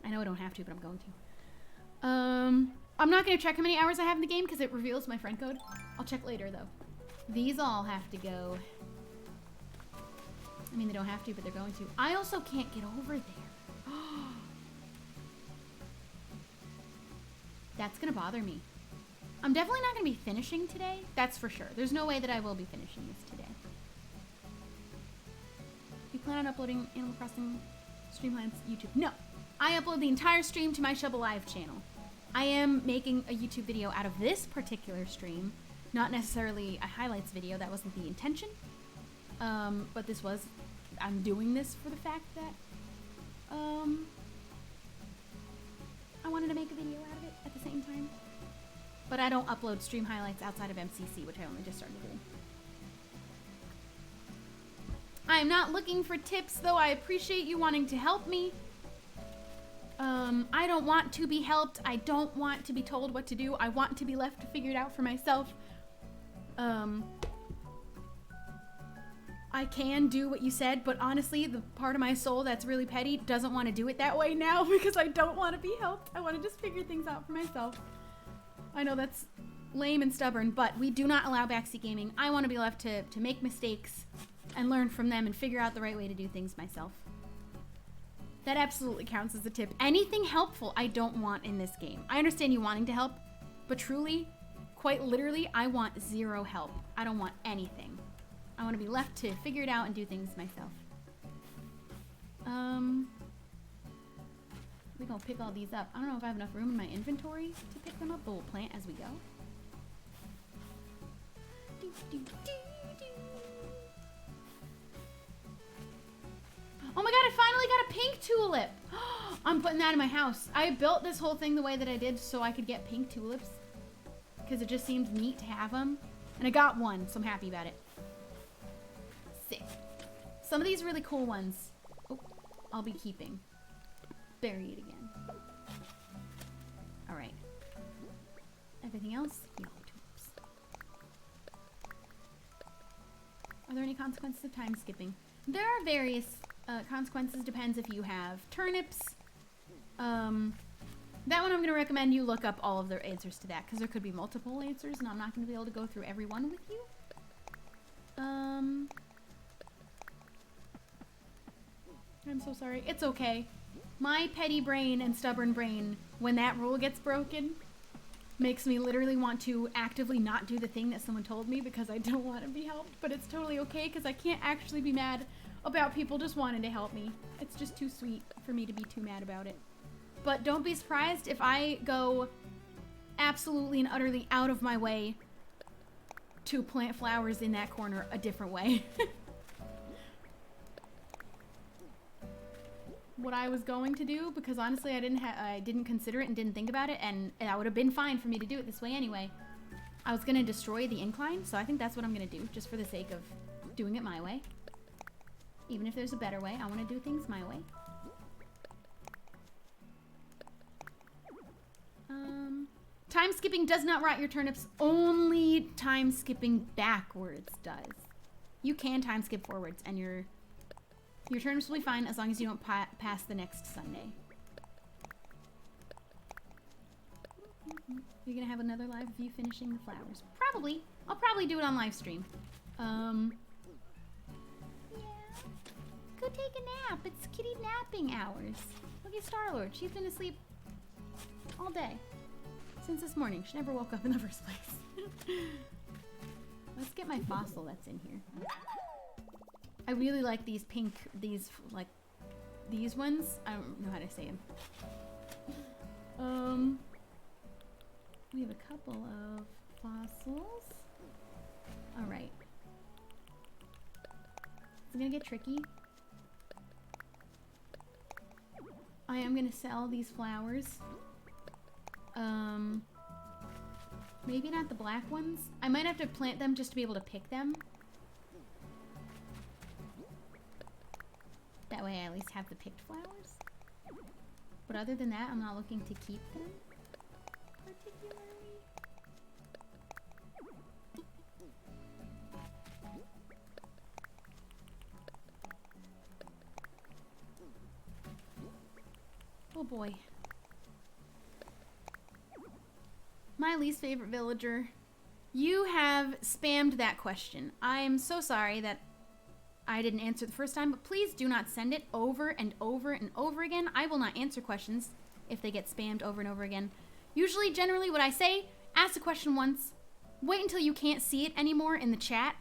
I know I don't have to, but I'm going to. I'm not gonna check how many hours I have in the game because it reveals my friend code. I'll check later though. These all have to go. I mean, they don't have to, but they're going to. I also can't get over there. That's gonna bother me. I'm definitely not gonna be finishing today. That's for sure. There's no way that I will be finishing this today. You plan on uploading Animal Crossing Streamlines YouTube? No. I upload the entire stream to my Shubble Live channel. I am making a YouTube video out of this particular stream. Not necessarily a highlights video. That wasn't the intention. But this was, I'm doing this for the fact that, I wanted to make a video out of it at the same time. But I don't upload stream highlights outside of MCC, which I only just started doing. I'm not looking for tips, though I appreciate you wanting to help me. I don't want to be helped. I don't want to be told what to do. I want to be left to figure it out for myself. I can do what you said, but honestly, the part of my soul that's really petty doesn't want to do it that way now because I don't want to be helped. I want to just figure things out for myself. I know that's lame and stubborn, but we do not allow backseat gaming. I want to be left to make mistakes and learn from them and figure out the right way to do things myself. That absolutely counts as a tip. Anything helpful I don't want in this game. I understand you wanting to help, but truly, quite literally, I want zero help. I don't want anything. I want to be left to figure it out and do things myself. We're gonna pick all these up. I don't know if I have enough room in my inventory to pick them up, but we'll plant as we go. Oh my god, I finally got a pink tulip! I'm putting that in my house. I built this whole thing the way that I did so I could get pink tulips. Because it just seemed neat to have them. And I got one, so I'm happy about it. Sick. Some of these really cool ones, I'll be keeping. Bury it again. Alright. Everything else? Yellow tulips. Are there any consequences of time skipping? There are various consequences. Depends if you have turnips. That one I'm going to recommend you look up all of the answers to that, because there could be multiple answers, and I'm not going to be able to go through every one with you. I'm so sorry. It's okay. My petty brain and stubborn brain, when that rule gets broken, makes me literally want to actively not do the thing that someone told me because I don't want to be helped. But it's totally okay because I can't actually be mad about people just wanting to help me. It's just too sweet for me to be too mad about it. But don't be surprised if I go absolutely and utterly out of my way to plant flowers in that corner a different way. What I was going to do, because honestly I didn't consider it and didn't think about it, and that would have been fine for me to do it this way anyway. I was gonna destroy the incline, so I think that's what I'm gonna do, just for the sake of doing it my way. Even if there's a better way, I want to do things my way. Time skipping does not rot your turnips. Only time skipping backwards does. You can time skip forwards, and your turnips will be fine as long as you don't pass the next Sunday. You're gonna have another live of you finishing the flowers. Probably. I'll probably do it on live stream. Yeah. Go take a nap. It's kitty napping hours. Look at Star-Lord. She's been asleep all day. Since this morning. She never woke up in the first place. Let's get my fossil that's in here. I really like these pink, these ones. I don't know how to say them. We have a couple of fossils. Alright. It's gonna get tricky. I am gonna sell these flowers. Maybe not the black ones. I might have to plant them just to be able to pick them. That way I at least have the picked flowers. But other than that, I'm not looking to keep them particularly. Oh boy. My least favorite villager. You have spammed that question. I am so sorry that I didn't answer the first time, but please do not send it over and over and over again. I will not answer questions if they get spammed over and over again. Usually, generally, what I say, ask the question once, wait until you can't see it anymore in the chat,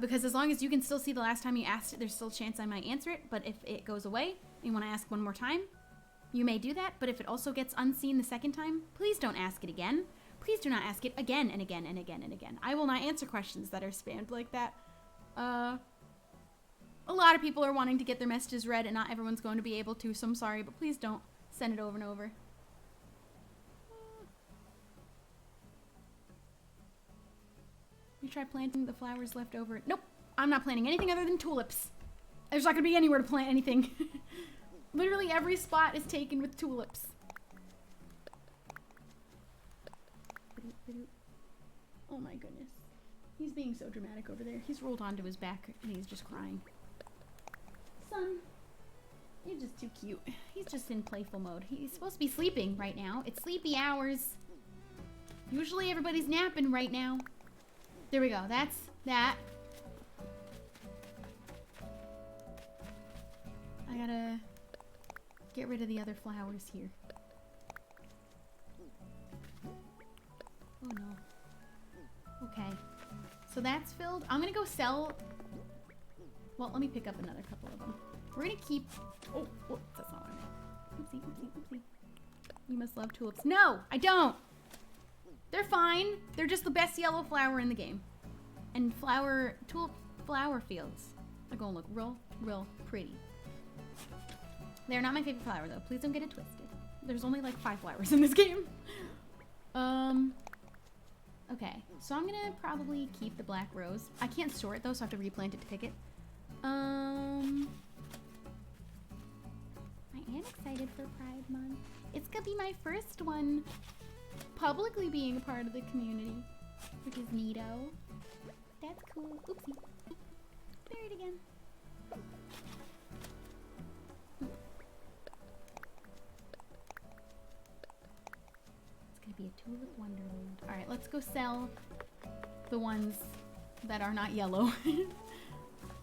because as long as you can still see the last time you asked it, there's still a chance I might answer it, but if it goes away and you want to ask one more time, you may do that, but if it also gets unseen the second time, please don't ask it again. Please do not ask it again and again and again and again. I will not answer questions that are spammed like that. A lot of people are wanting to get their messages read and not everyone's going to be able to, so I'm sorry, but please don't send it over and over. You try planting the flowers left over. Nope, I'm not planting anything other than tulips. There's not going to be anywhere to plant anything. Literally every spot is taken with tulips. Oh my goodness. He's being so dramatic over there. He's rolled onto his back and he's just crying. Son, you're just too cute. He's just in playful mode. He's supposed to be sleeping right now. It's sleepy hours. Usually everybody's napping right now. There we go. That's that. I gotta get rid of the other flowers here. Oh no. Okay. So that's filled. I'm gonna go sell. Well, let me pick up another couple of them. We're gonna keep. Oh, that's not what I meant. Oopsie, oopsie, oopsie. You must love tulips. No, I don't. They're fine. They're just the best yellow flower in the game. And tulip flower fields are gonna look real, real pretty. They're not my favorite flower though. Please don't get it twisted. There's only like 5 flowers in this game. Okay, so I'm gonna probably keep the black rose. I can't store it though, so I have to replant it to pick it. I am excited for Pride Month. It's gonna be my first one publicly being a part of the community, which is neato. That's cool. Oopsie. Buried again. Be a tulip wonderland. All right, let's go sell the ones that are not yellow.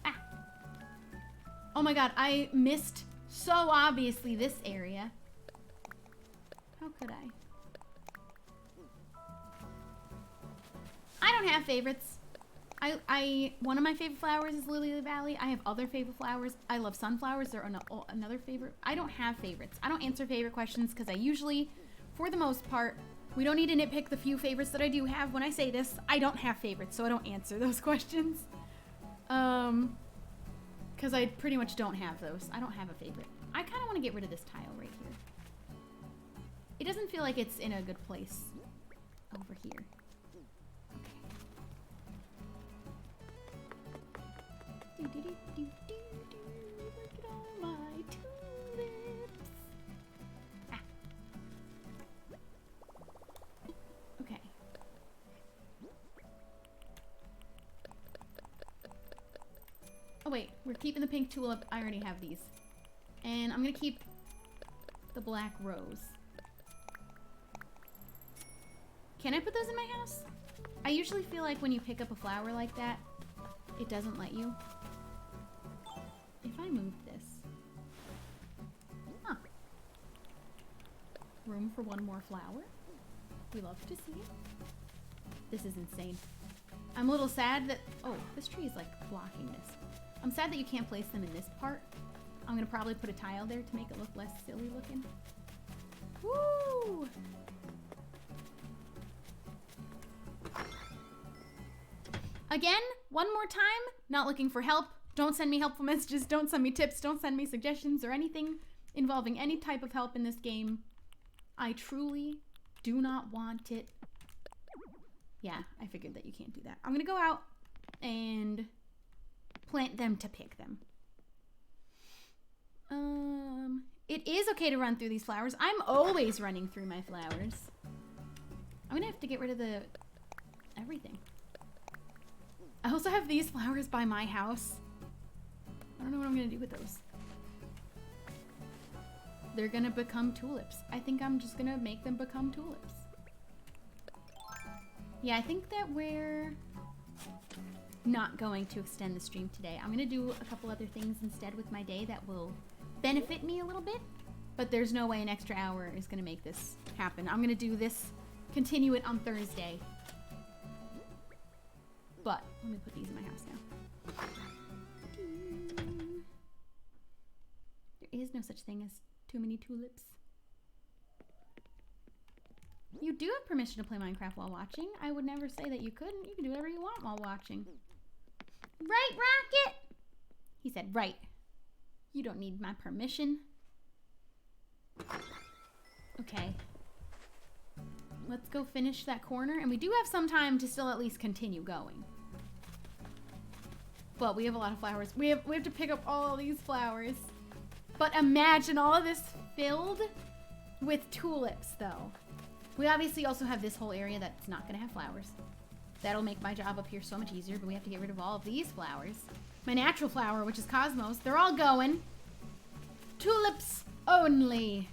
Ah. Oh my god, I missed so obviously this area. How could I? I don't have favorites. One of my favorite flowers is Lily of the Valley. I have other favorite flowers. I love sunflowers. They're another favorite. I don't have favorites. I don't answer favorite questions because I usually, for the most part, we don't need to nitpick the few favorites that I do have. When I say this, I don't have favorites, so I don't answer those questions. Because I pretty much don't have those. I don't have a favorite. I kind of want to get rid of this tile right here. It doesn't feel like it's in a good place over here. Okay. Look at all my tulips. Ah. Okay. Oh wait, we're keeping the pink tulip. I already have these. And I'm gonna keep the black rose. Can I put those in my house? I usually feel like when you pick up a flower like that, it doesn't let you. If I move this. Huh. Room for one more flower. We love to see it. This is insane. I'm a little sad that... Oh, this tree is like blocking this. I'm sad that you can't place them in this part. I'm gonna probably put a tile there to make it look less silly looking. Woo! Again, one more time, not looking for help. Don't send me helpful messages. Don't send me tips. Don't send me suggestions or anything involving any type of help in this game. I truly do not want it. Yeah, I figured that you can't do that. I'm gonna go out and plant them to pick them. It is okay to run through these flowers. I'm always running through my flowers. I'm gonna have to get rid of the everything. I also have these flowers by my house. I don't know what I'm gonna do with those. They're gonna become tulips. I think I'm just gonna make them become tulips. Yeah, I think that we're not going to extend the stream today. I'm gonna do a couple other things instead with my day that will benefit me a little bit, but there's no way an extra hour is gonna make this happen. I'm gonna do this, continue it on Thursday. But let me put these in my house now. There is no such thing as too many tulips. You do have permission to play Minecraft while watching. I would never say that you couldn't. You can do whatever you want while watching. Right, Rocket? He said, right. You don't need my permission. Okay. Let's go finish that corner. And we do have some time to still at least continue going. But we have a lot of flowers. We have to pick up all these flowers. But imagine all of this filled with tulips, though. We obviously also have this whole area that's not going to have flowers. That'll make my job up here so much easier, but we have to get rid of all of these flowers. My natural flower, which is Cosmos, they're all going. Tulips only.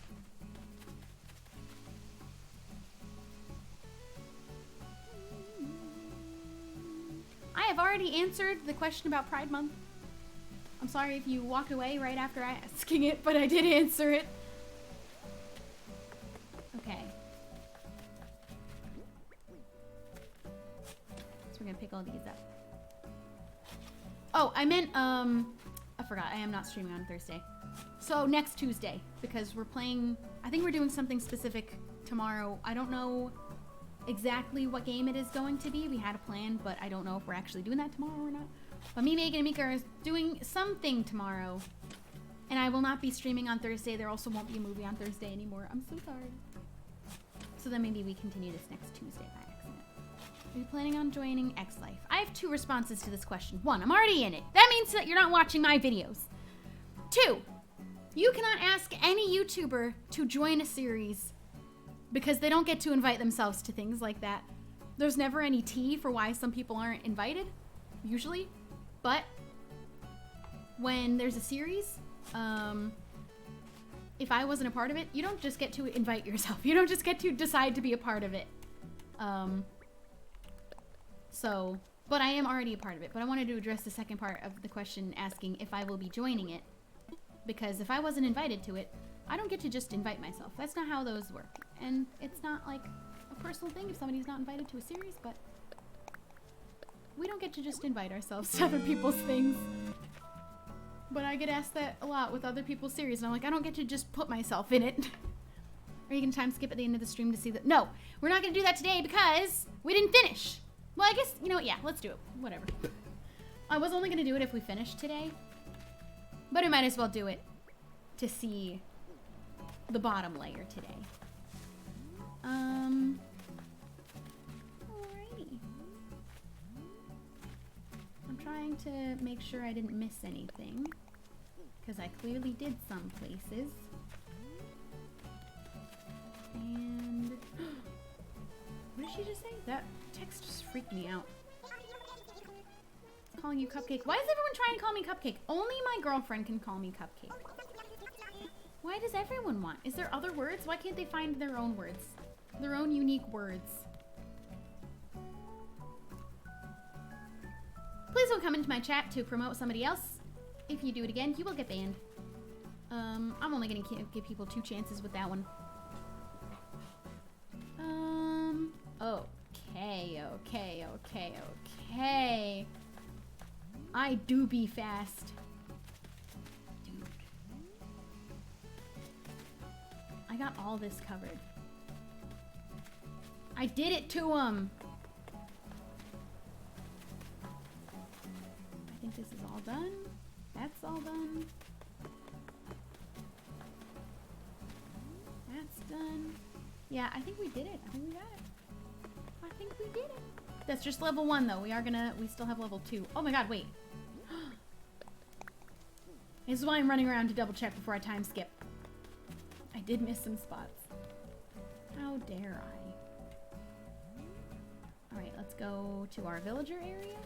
I have already answered the question about Pride Month. I'm sorry if you walked away right after asking it, but I did answer it. Okay. So we're gonna pick all these up. Oh, I meant, I forgot, I am not streaming on Thursday. So next Tuesday, because we're playing, I think we're doing something specific tomorrow. I don't know exactly what game it is going to be. We had a plan, but I don't know if we're actually doing that tomorrow or not. But me, Megan, and Mika are doing something tomorrow. And I will not be streaming on Thursday. There also won't be a movie on Thursday anymore. I'm so sorry. So then maybe we continue this next Tuesday by accident. Are you planning on joining X Life? I have 2 responses to this question. 1, I'm already in it. That means that you're not watching my videos. 2, you cannot ask any YouTuber to join a series because they don't get to invite themselves to things like that. There's never any tea for why some people aren't invited, usually. But when there's a series, if I wasn't a part of it, you don't just get to invite yourself. You don't just get to decide to be a part of it. But I am already a part of it. But I wanted to address the second part of the question asking if I will be joining it. Because if I wasn't invited to it, I don't get to just invite myself. That's not how those work. And it's not like a personal thing if somebody's not invited to a series, but we don't get to just invite ourselves to other people's things. But I get asked that a lot with other people's series, and I'm like, I don't get to just put myself in it. Are you gonna time skip at the end of the stream to see that? No, we're not gonna do that today because we didn't finish. Well, I guess, you know what, yeah, let's do it. Whatever. I was only gonna do it if we finished today, but I might as well do it to see the bottom layer today. Alrighty. I'm trying to make sure I didn't miss anything, because I clearly did some places. And what did she just say? That text just freaked me out. Calling you Cupcake. Why is everyone trying to call me Cupcake? Only my girlfriend can call me Cupcake. Why does everyone want? Is there other words? Why can't they find their own words? Their own unique words. don't come into my chat to promote somebody else. If you do it again, you will get banned. I'm only gonna give people 2 chances with that one. Okay. I do be fast. Dude. I got all this covered. I did it to him. I think this is all done. That's all done. That's done. Yeah, I think we did it. I think we got it. I think we did it. That's just level 1 though. We still have level 2. Oh my god, wait. This is why I'm running around to double check before I time skip. I did miss some spots. How dare I? Alright, let's go to our villager area.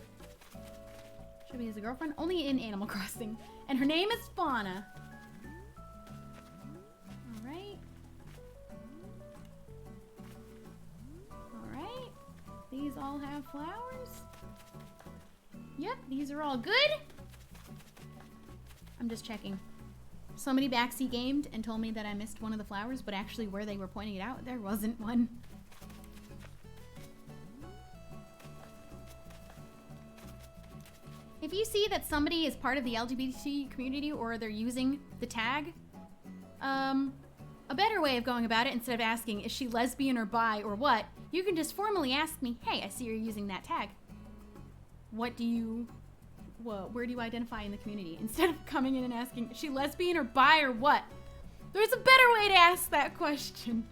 Shubby has a girlfriend. Only in Animal Crossing. And her name is Fauna. Alright. Alright. These all have flowers. Yep, these are all good. I'm just checking. Somebody backseat gamed and told me that I missed one of the flowers, but actually where they were pointing it out, there wasn't one. If you see that somebody is part of the LGBT community or they're using the tag, a better way of going about it, instead of asking, is she lesbian or bi or what, you can just formally ask me, hey, I see you're using that tag. What do you... Whoa, where do you identify in the community? Instead of coming in and asking, is she lesbian or bi or what? There's a better way to ask that question.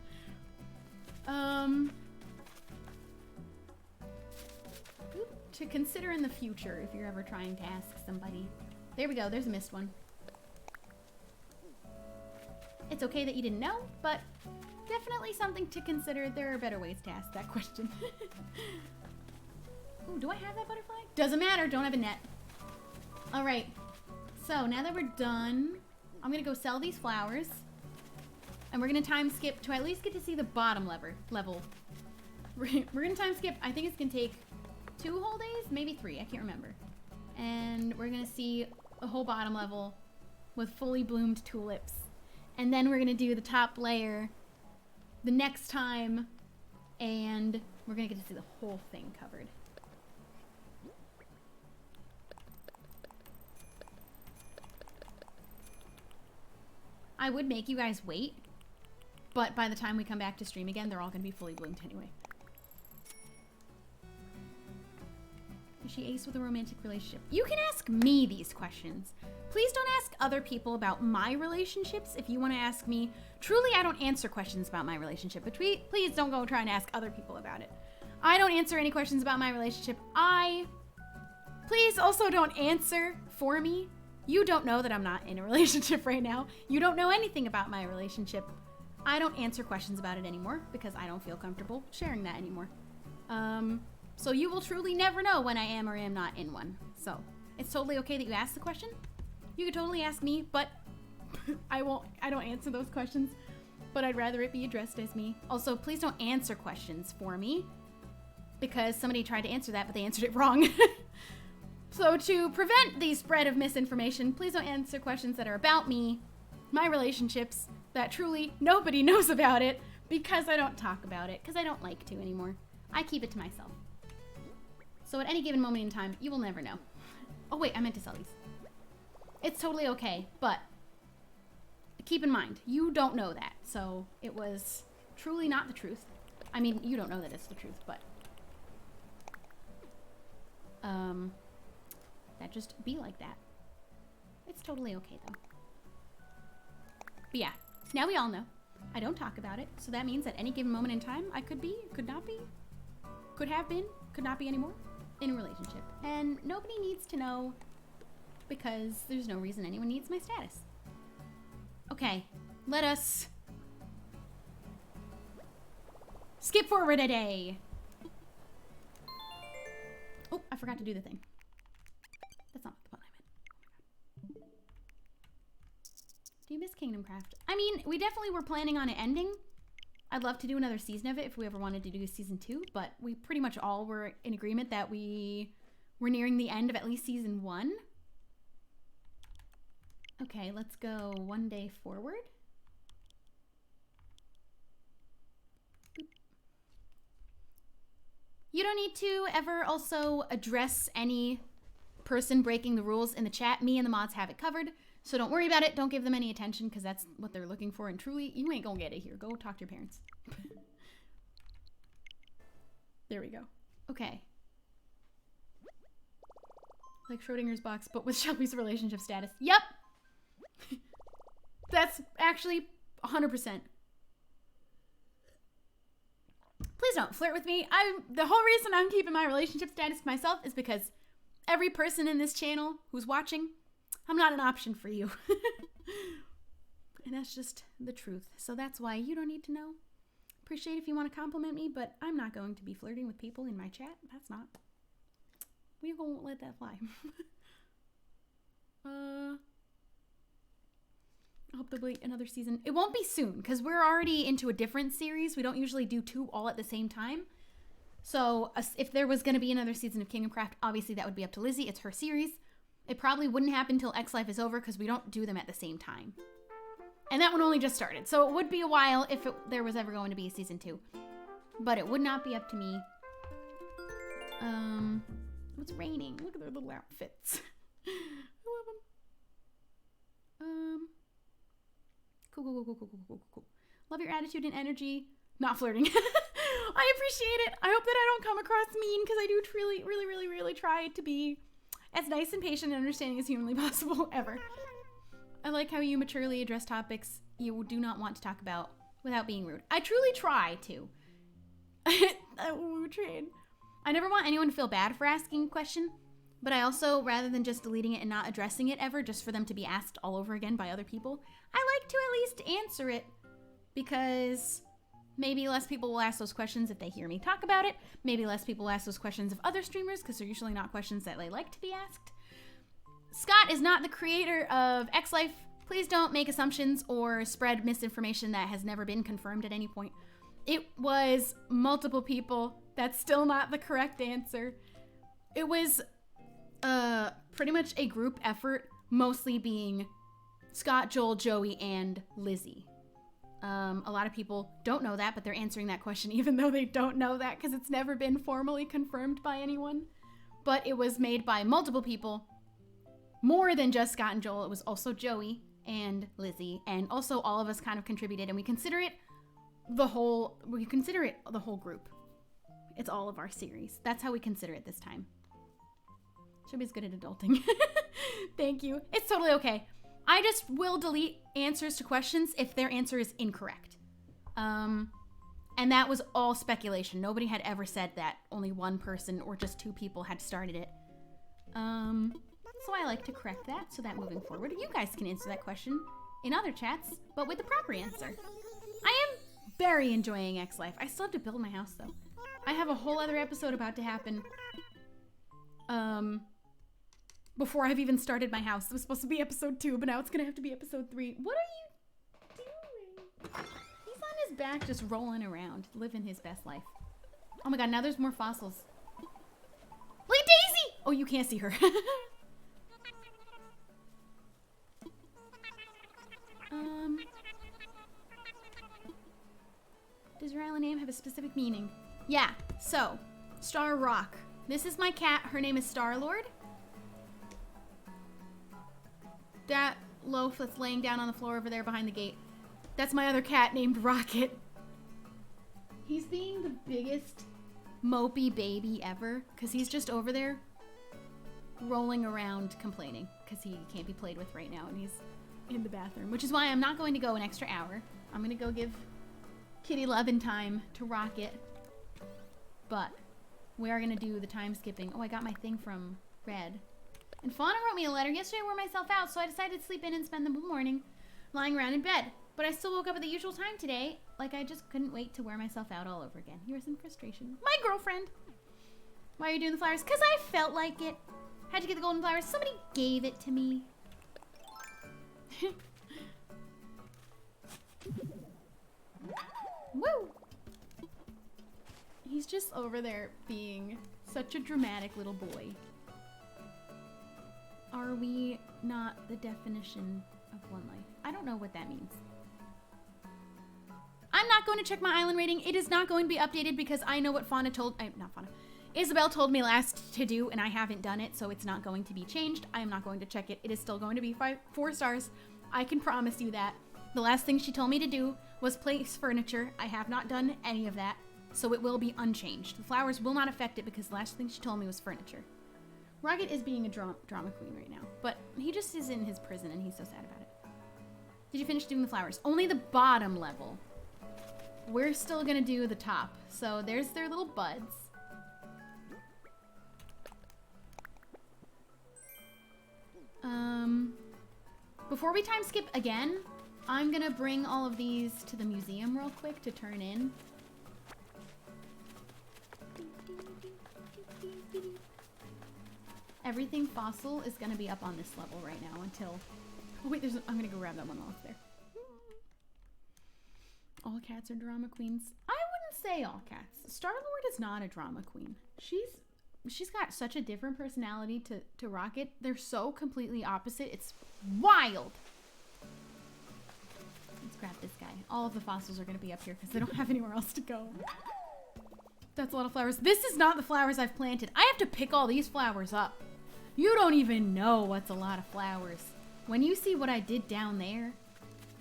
To consider in the future if you're ever trying to ask somebody. There we go, there's a missed one. It's okay that you didn't know, but definitely something to consider. There are better ways to ask that question. Ooh, do I have that butterfly? Doesn't matter, don't have a net. All right, so now that we're done, I'm gonna go sell these flowers. And we're gonna time skip to at least get to see the bottom level. We're gonna time skip, I think it's gonna take 2 whole days, maybe 3, I can't remember. And we're gonna see a whole bottom level with fully bloomed tulips. And then we're gonna do the top layer the next time, and we're gonna get to see the whole thing covered. I would make you guys wait, but by the time we come back to stream again, they're all gonna be fully bloomed anyway. Is she ace with a romantic relationship? You can ask me these questions. Please don't ask other people about my relationships. If you want to ask me, truly I don't answer questions about my relationship, but please don't go trying to ask other people about it. I don't answer any questions about my relationship. Please also don't answer for me. You don't know that I'm not in a relationship right now. You don't know anything about my relationship. I don't answer questions about it anymore because I don't feel comfortable sharing that anymore. So you will truly never know when I am or am not in one. So it's totally okay that you ask the question. You could totally ask me, but I don't answer those questions, but I'd rather it be addressed as me. Also, please don't answer questions for me because somebody tried to answer that, but they answered it wrong. So to prevent the spread of misinformation, please don't answer questions that are about me, my relationships, that truly nobody knows about it because I don't talk about it, because I don't like to anymore. I keep it to myself. So at any given moment in time, you will never know. Oh wait, I meant to sell these. It's totally okay, but keep in mind, you don't know that. So it was truly not the truth. I mean, you don't know that it's the truth, but that just be like that. It's totally okay though. But yeah, now we all know. I don't talk about it, so that means at any given moment in time, I could be, could not be, could have been, could not be anymore in a relationship. And nobody needs to know because there's no reason anyone needs my status. Okay, let us skip forward a day. Oh, I forgot to do the thing. That's not the one I meant. Do you miss Kingdom Craft? I mean, we definitely were planning on it ending. I'd love to do another season of it if we ever wanted to do season 2, but we pretty much all were in agreement that we we're nearing the end of at least season 1. Okay, let's go 1 day forward. You don't need to ever also address any person breaking the rules in the chat. Me and the mods have it covered, so don't worry about it. Don't give them any attention because that's what they're looking for, and truly, you ain't gonna get it here. Go talk to your parents. There we go. Okay. Like Schrodinger's box, but with Shelby's relationship status. Yep! That's actually 100%. Please don't flirt with me. The whole reason I'm keeping my relationship status to myself is because every person in this channel who's watching, I'm not an option for you. And that's just the truth. So that's why you don't need to know. Appreciate if you want to compliment me, but I'm not going to be flirting with people in my chat. That's not. We won't let that fly. I hope there'll be another season. It won't be soon because we're already into a different series. We don't usually do 2 all at the same time. So if there was going to be another season of Kingdom Craft, obviously that would be up to Lizzie. It's her series. It probably wouldn't happen until X Life is over because we don't do them at the same time. And that one only just started. So it would be a while if there was ever going to be a season 2. But it would not be up to me. It's raining. Look at their little outfits. I love them. Cool. Love your attitude and energy. Not flirting. I appreciate it. I hope that I don't come across mean because I do really try to be as nice and patient and understanding as humanly possible ever. I like how you maturely address topics you do not want to talk about without being rude. I truly try to. I never want anyone to feel bad for asking a question, but I also, rather than just deleting it and not addressing it ever, just for them to be asked all over again by other people, I like to at least answer it because maybe less people will ask those questions if they hear me talk about it. Maybe less people will ask those questions of other streamers because they're usually not questions that they like to be asked. Scott is not the creator of X Life. Please don't make assumptions or spread misinformation that has never been confirmed at any point. It was multiple people. That's still not the correct answer. It was pretty much a group effort, mostly being Scott, Joel, Joey, and Lizzie. A lot of people don't know that, but they're answering that question even though they don't know that because it's never been formally confirmed by anyone. But it was made by multiple people, more than just Scott and Joel. It was also Joey and Lizzie, and also all of us kind of contributed, and we consider it the whole group. It's all of our series. That's how we consider it this time. Shelby's good at adulting. Thank you. It's totally okay. I just will delete answers to questions if their answer is incorrect. And that was all speculation. Nobody had ever said that. Only one person or just 2 people had started it. So I like to correct that so that moving forward, you guys can answer that question in other chats, but with the proper answer. I am very enjoying X Life. I still have to build my house though. I have a whole other episode about to happen. Before I've even started my house. It was supposed to be episode 2, but now it's gonna have to be episode 3. What are you doing? He's on his back just rolling around, living his best life. Oh my god, now there's more fossils. Look at Daisy! Oh, you can't see her. Does your island name have a specific meaning? Yeah, so, Star Rock. This is my cat. Her name is Star-Lord. That loaf that's laying down on the floor over there behind the gate. That's my other cat named Rocket. He's being the biggest mopey baby ever because he's just over there rolling around complaining because he can't be played with right now and he's in the bathroom, which is why I'm not going to go an extra hour. I'm going to go give kitty love and time to Rocket, but we are going to do the time skipping. Oh, I got my thing from Red. And Fauna wrote me a letter. Yesterday I wore myself out, so I decided to sleep in and spend the morning lying around in bed. But I still woke up at the usual time today. Like, I just couldn't wait to wear myself out all over again. He was in frustration. My girlfriend. Why are you doing the flowers? Because I felt like it. Had to get the golden flowers. Somebody gave it to me. Woo! He's just over there being such a dramatic little boy. Are we not the definition of one life? I don't know what that means. I'm not going to check my island rating. It is not going to be updated because I know what Isabel told me last to do, and I haven't done it, so it's not going to be changed. I am not going to check it. It is still going to be 4 stars. I can promise you that. The last thing she told me to do was place furniture. I have not done any of that, so it will be unchanged. The flowers will not affect it because the last thing she told me was furniture. Rocket is being a drama queen right now, but he just is in his prison and he's so sad about it. Did you finish doing the flowers? Only the bottom level. We're still gonna do the top. So there's their little buds. Before we time skip again, I'm gonna bring all of these to the museum real quick to turn in. Everything fossil is gonna be up on this level right now until... Oh wait, I'm gonna go grab that one off there. All cats are drama queens. I wouldn't say all cats. Star-Lord is not a drama queen. She's got such a different personality to Rocket. They're so completely opposite. It's wild. Let's grab this guy. All of the fossils are gonna be up here because they don't have anywhere else to go. That's a lot of flowers. This is not the flowers I've planted. I have to pick all these flowers up. You don't even know what's a lot of flowers. When you see what I did down there,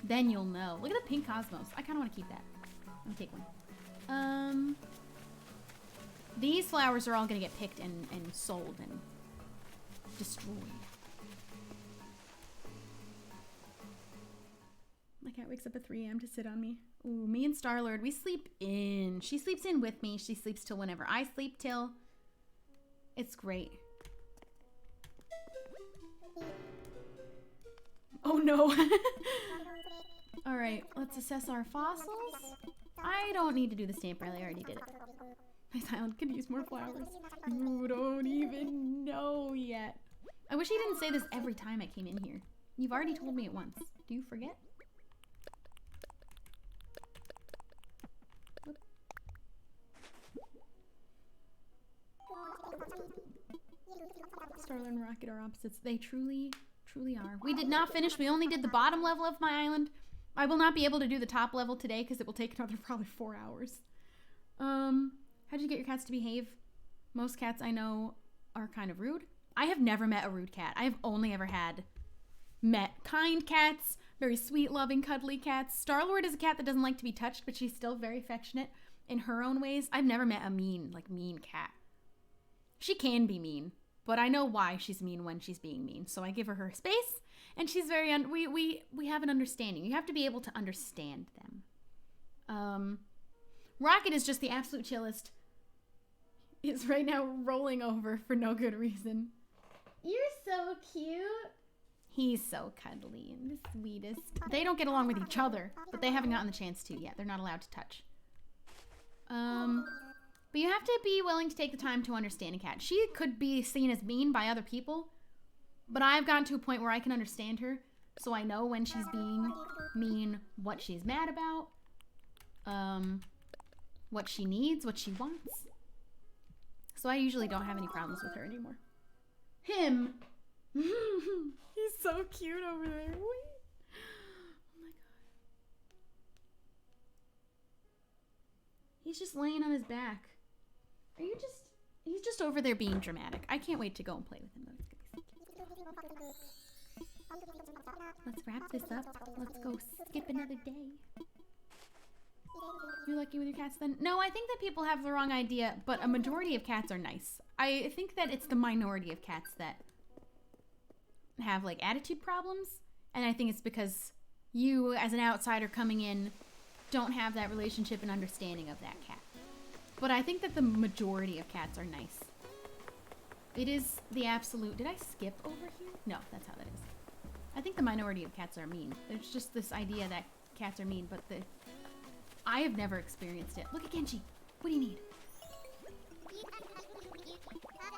then you'll know. Look at the pink cosmos. I kind of want to keep that. I'm gonna take one. These flowers are all gonna get picked and sold and destroyed. My cat wakes up at 3 a.m. to sit on me. Ooh, me and Star-Lord, we sleep in. She sleeps in with me. She sleeps till whenever I sleep till. It's great. Oh no. All right, let's assess our fossils. I don't need to do the stamp rally. I already did it. This island could use more flowers. You don't even know yet. I wish he didn't say this every time I came in here. You've already told me it once. Do you forget? Starler and Rocket are opposites. They truly are. We did not finish. We only did the bottom level of my island. I will not be able to do the top level today because it will take another probably 4 hours. How'd you get your cats to behave? Most cats I know are kind of rude. I have never met a rude cat. I have only ever met kind cats, very sweet, loving, cuddly cats. Star-Lord is a cat that doesn't like to be touched, but she's still very affectionate in her own ways. I've never met a mean cat. She can be mean, but I know why she's mean when she's being mean. So I give her space, and she's very, we have an understanding. You have to be able to understand them. Rocket is just the absolute chillest. Is right now rolling over for no good reason. You're so cute. He's so cuddly and the sweetest. They don't get along with each other, but they haven't gotten the chance to yet. They're not allowed to touch. But you have to be willing to take the time to understand a cat. She could be seen as mean by other people, but I've gotten to a point where I can understand her, so I know when she's being mean, what she's mad about, what she needs, what she wants. So I usually don't have any problems with her anymore. Him. He's so cute over there. Wait. Oh my god. He's just laying on his back. He's just over there being dramatic. I can't wait to go and play with him though. Let's wrap this up. Let's go skip another day. You're lucky with your cats then? No, I think that people have the wrong idea, but a majority of cats are nice. I think that it's the minority of cats that have like attitude problems, and I think it's because you as an outsider coming in don't have that relationship and understanding of that cat. But I think that the majority of cats are nice. It is the absolute... Did I skip over here? No, that's how that is. I think the minority of cats are mean. There's just this idea that cats are mean, but I have never experienced it. Look at Genji. What do you need?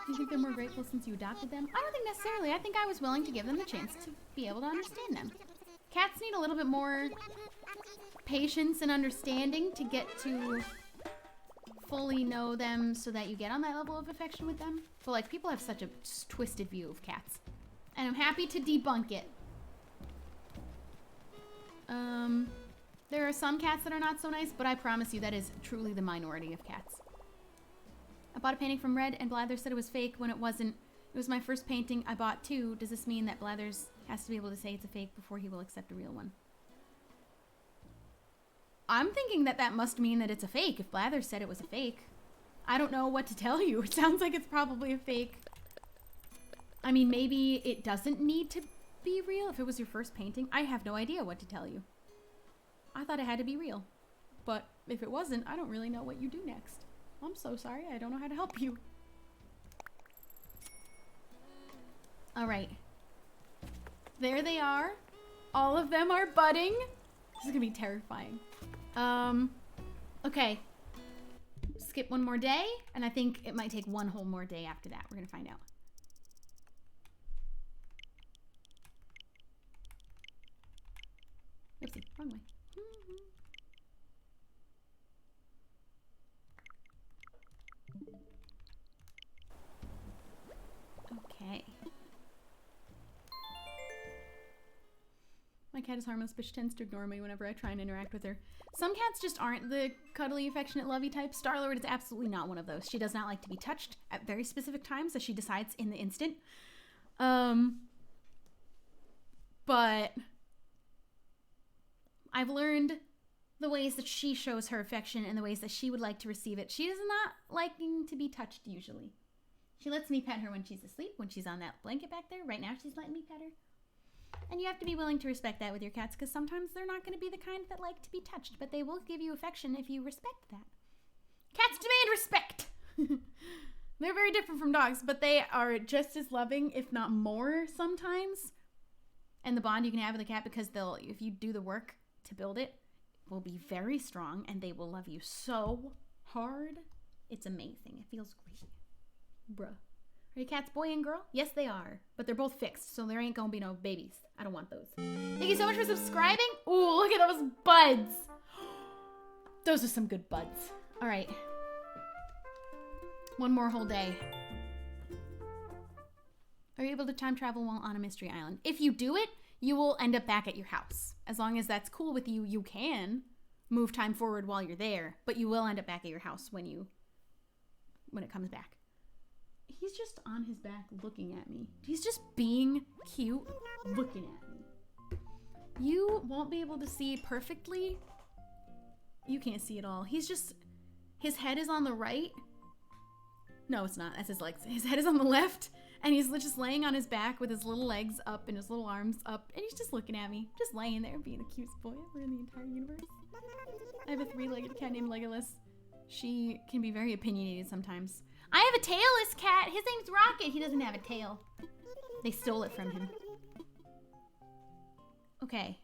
Do you think they're more grateful since you adopted them? I don't think necessarily. I think I was willing to give them the chance to be able to understand them. Cats need a little bit more patience and understanding to get to fully know them so that you get on that level of affection with them. But like, people have such a twisted view of cats. And I'm happy to debunk it. There are some cats that are not so nice, but I promise you that is truly the minority of cats. I bought a painting from Red, and Blathers said it was fake when it wasn't. It was my first painting I bought too. Does this mean that Blathers has to be able to say it's a fake before he will accept a real one? I'm thinking that that must mean that it's a fake if Blathers said it was a fake. I don't know what to tell you. It sounds like it's probably a fake. I mean, maybe it doesn't need to be real if it was your first painting. I have no idea what to tell you. I thought it had to be real. But if it wasn't, I don't really know what you do next. I'm so sorry. I don't know how to help you. All right. There they are. All of them are budding. This is gonna be terrifying. Okay. Skip one more day, and I think it might take one whole more day after that. We're gonna find out. Oopsie, wrong way. Okay. My cat is harmless, but she tends to ignore me whenever I try and interact with her. Some cats just aren't the cuddly, affectionate, lovey type. Star-Lord is absolutely not one of those. She does not like to be touched at very specific times, as she decides in the instant. But I've learned the ways that she shows her affection and the ways that she would like to receive it. She is not liking to be touched usually. She lets me pet her when she's asleep, when she's on that blanket back there. Right now she's letting me pet her. And you have to be willing to respect that with your cats, because sometimes they're not going to be the kind that like to be touched, but they will give you affection if you respect that. Cats demand respect! They're very different from dogs, but they are just as loving, if not more sometimes. And the bond you can have with a cat, because they'll, if you do the work to build it, will be very strong, and they will love you so hard. It's amazing. It feels great. Bruh. Are your cats boy and girl? Yes, they are. But they're both fixed, so there ain't gonna be no babies. I don't want those. Thank you so much for subscribing. Ooh, look at those buds. Those are some good buds. All right. One more whole day. Are you able to time travel while on a mystery island? If you do it, you will end up back at your house. As long as that's cool with you, you can move time forward while you're there, but you will end up back at your house when it comes back. He's just on his back looking at me. He's just being cute looking at me. You won't be able to see perfectly. You can't see at all. He's just, his head is on the right. No, it's not. That's his legs. His head is on the left, and he's just laying on his back with his little legs up and his little arms up, and he's just looking at me, just laying there being the cutest boy ever in the entire universe. I have a 3-legged cat named Legolas. She can be very opinionated sometimes. I have a tailless cat. His name's Rocket. He doesn't have a tail. They stole it from him. Okay.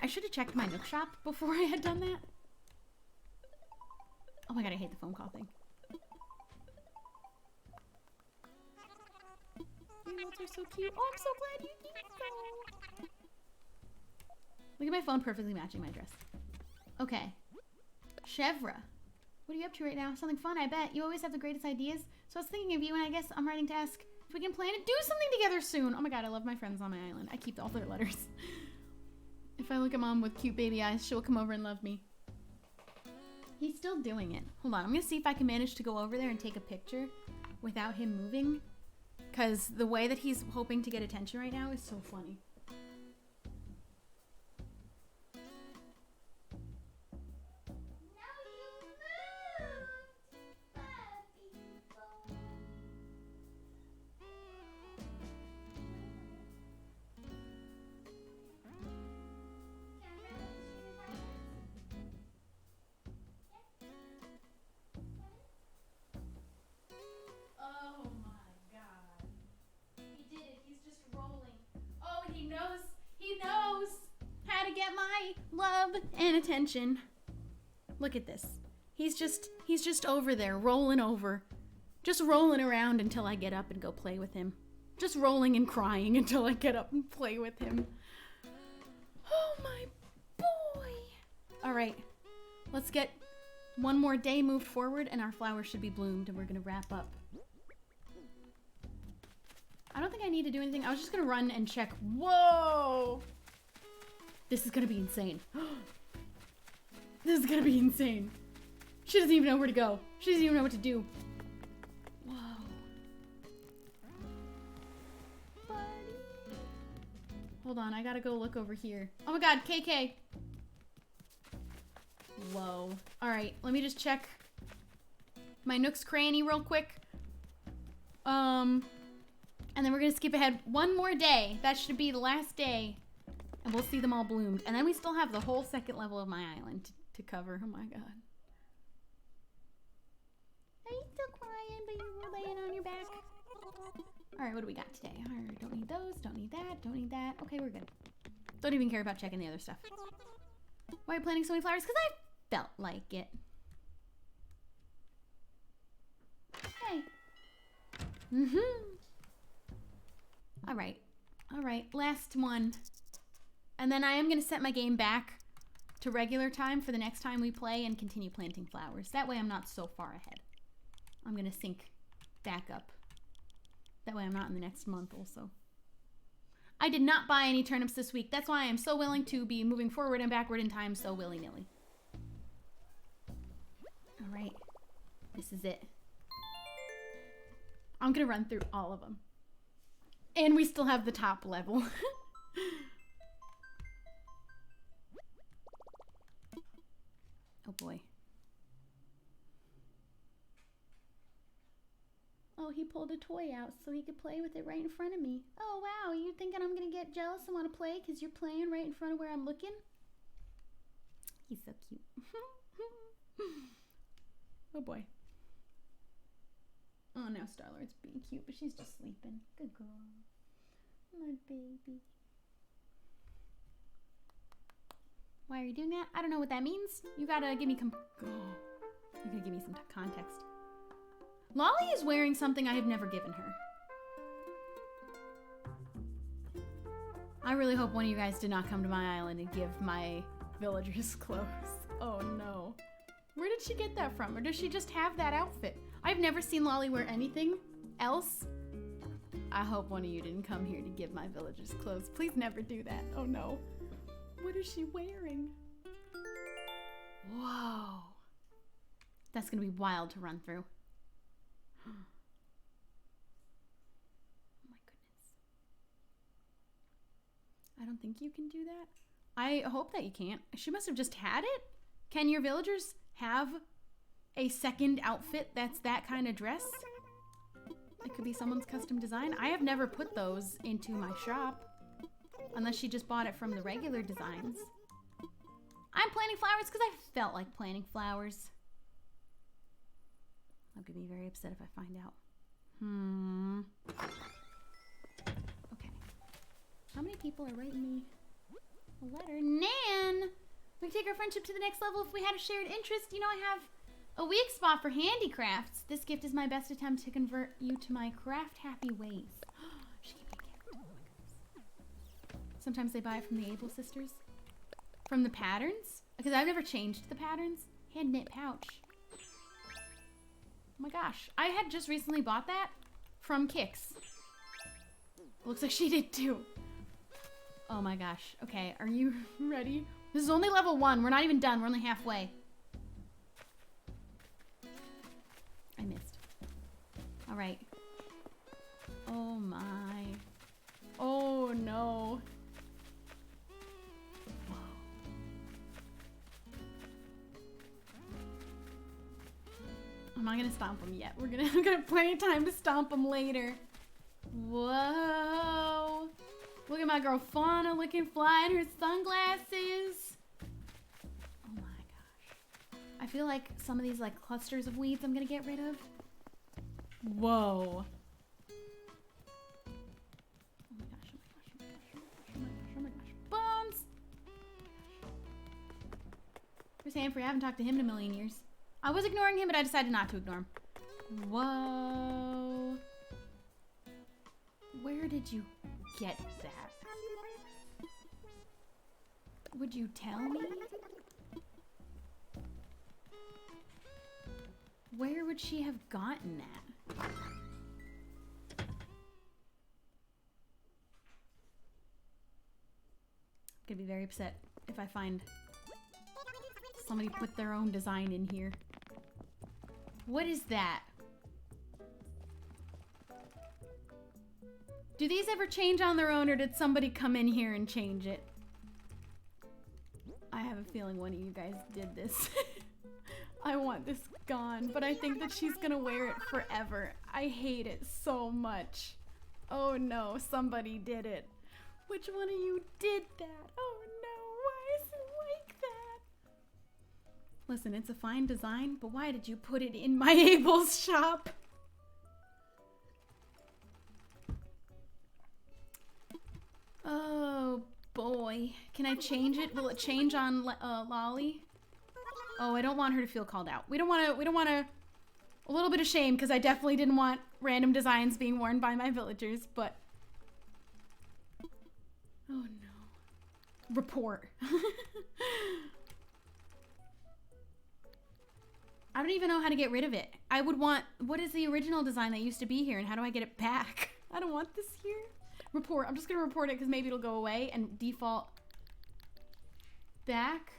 I should have checked my Nook shop before I had done that. Oh my god, I hate the phone call thing. You are so cute. Oh, I'm so glad you think so. Look at my phone perfectly matching my dress. Okay. Chevra. What are you up to right now? Something fun, I bet. You always have the greatest ideas. So I was thinking of you, and I guess I'm writing to ask if we can plan to do something together soon. Oh my god, I love my friends on my island. I keep all their letters. If I look at mom with cute baby eyes, she'll come over and love me. He's still doing it. Hold on, I'm gonna see if I can manage to go over there and take a picture without him moving. Because the way that he's hoping to get attention right now is so funny. Love and attention. Look at this. He's just over there rolling over. Just rolling around until I get up and go play with him. Just rolling and crying until I get up and play with him. Oh my boy. All right. Let's get One more day moved forward and our flowers should be bloomed and we're gonna wrap up. I don't think I need to do anything. I was just gonna run and check. Whoa! This is gonna be insane. This is gonna be insane. She doesn't even know where to go. She doesn't even know what to do. Whoa. Buddy. Hold on, I gotta go look over here. Oh my god, KK. Whoa. Alright, let me just check my Nook's Cranny real quick. And then we're gonna skip ahead one more day. That should be the last day. And we'll see them all bloomed. And then we still have the whole second level of my island to cover. Oh my god. Are you still crying, but you were laying on your back? Alright, what do we got today? Alright, don't need those, don't need that, don't need that. Okay, we're good. Don't even care about checking the other stuff. Why are you planting so many flowers? Because I felt like it. Hey. Alright. Alright, last one. And then I am going to set my game back to regular time for the next time we play and continue planting flowers. That way I'm not so far ahead. I'm going to sync back up. That way I'm not in the next month also. I did not buy any turnips this week. That's why I am so willing to be moving forward and backward in time so willy-nilly. Alright. This is it. I'm going to run through all of them. And we still have the top level. Oh boy. Oh, he pulled a toy out so he could play with it right in front of me. Oh wow, you thinking I'm gonna get jealous and want to play because you're playing right in front of where I'm looking? He's so cute. Oh boy. Oh, now Star-Lord's being cute, but she's just sleeping. Good girl. My baby. Why are you doing that? I don't know what that means. You gotta give me you gotta give me some context. Lolly is wearing something I have never given her. I really hope one of you guys did not come to my island and give my villagers clothes. Oh no. Where did she get that from? Or does she just have that outfit? I've never seen Lolly wear anything else. I hope one of you didn't come here to give my villagers clothes. Please never do that. Oh no. What is she wearing? Whoa. That's gonna be wild to run through. Oh my goodness. I don't think you can do that. I hope that you can't. She must have just had it. Can your villagers have a second outfit that's that kind of dress? It could be someone's custom design. I have never put those into my shop. Unless she just bought it from the regular designs. I'm planting flowers because I felt like planting flowers. I'm going to be very upset if I find out. Okay. How many people are writing me a letter? Nan! We could take our friendship to the next level if we had a shared interest. You know, I have a weak spot for handicrafts. This gift is my best attempt to convert you to my craft-happy ways. She gave me a gift. Oh my goodness. Sometimes they buy it from the Able sisters. From the patterns? Because I've never changed the patterns. Hand knit pouch. Oh my gosh. I had just recently bought that from Kix. Looks like she did too. Oh my gosh. Okay, are you ready? This is only level 1. We're not even done. We're only halfway. I missed. All right. Oh my. Oh no. Whoa. I'm not gonna stomp them yet. I'm gonna have plenty of time to stomp them later. Whoa. Look at my girl Fauna looking fly in her sunglasses. Oh my gosh. I feel like some of these like clusters of weeds I'm gonna get rid of. Whoa. Oh my gosh, oh my gosh, oh my gosh, oh my gosh, oh my gosh. Bones! Where's Hanfrey? I haven't talked to him in a million years. I was ignoring him, but I decided not to ignore him. Whoa. Where did you get that? Would you tell me? Where would she have gotten that? I'm gonna be very upset if I find somebody put their own design in here. What is that? Do these ever change on their own, or did somebody come in here and change it? I have a feeling one of you guys did this. I want this gone, but I think that she's gonna wear it forever. I hate it so much. Oh no, somebody did it. Which one of you did that? Oh no, why is it like that? Listen, it's a fine design, but why did you put it in my Abel's shop? Oh boy. Can I change it? Will it change on Lolly? Oh, I don't want her to feel called out. We don't want to, a little bit of shame, because I definitely didn't want random designs being worn by my villagers, but. Oh no. Report. I don't even know how to get rid of it. I would want, what is the original design that used to be here, and how do I get it back? I don't want this here. Report. I'm just gonna report it because maybe it'll go away and default back.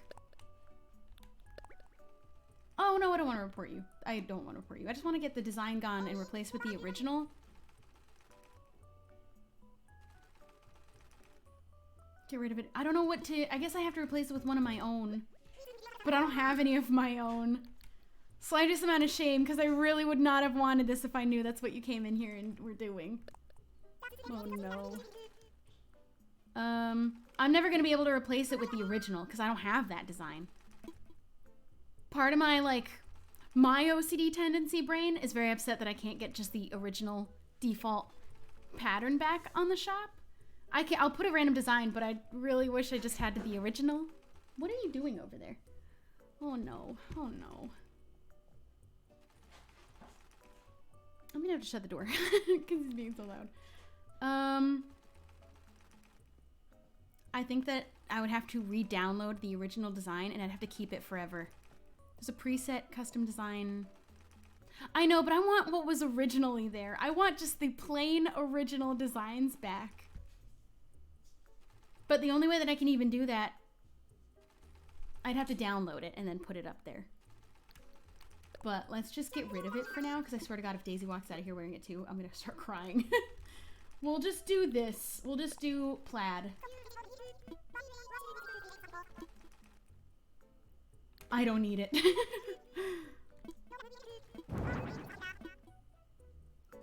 Oh no, I don't want to report you. I don't want to report you. I just want to get the design gone and replaced with the original. Get rid of it. I don't know what to, I guess I have to replace it with one of my own. But I don't have any of my own. Slightest amount of shame, because I really would not have wanted this if I knew that's what you came in here and were doing. Oh no. I'm never going to be able to replace it with the original, because I don't have that design. Part of my, like, my OCD tendency brain is very upset that I can't get just the original default pattern back on the shop. I'll put a random design, but I really wish I just had the original. What are you doing over there? Oh no. Oh no. I'm gonna have to shut the door because he's being so loud. I think that I would have to re-download the original design and I'd have to keep it forever. There's a preset custom design. I know, but I want what was originally there. I want just the plain original designs back. But the only way that I can even do that, I'd have to download it and then put it up there. But let's just get rid of it for now, because I swear to God, if Daisy walks out of here wearing it too, I'm going to start crying. We'll just do this. We'll just do plaid. I don't need it.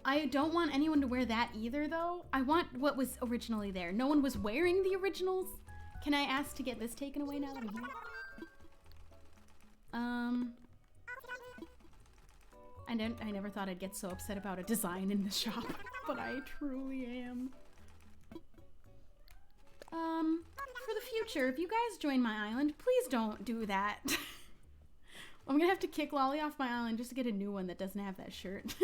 I don't want anyone to wear that either, though. I want what was originally there. No one was wearing the originals. Can I ask to get this taken away now that I'm here? I never thought I'd get so upset about a design in the shop, but I truly am. For the future, if you guys join my island, please don't do that. I'm gonna have to kick Lolly off my island just to get a new one that doesn't have that shirt.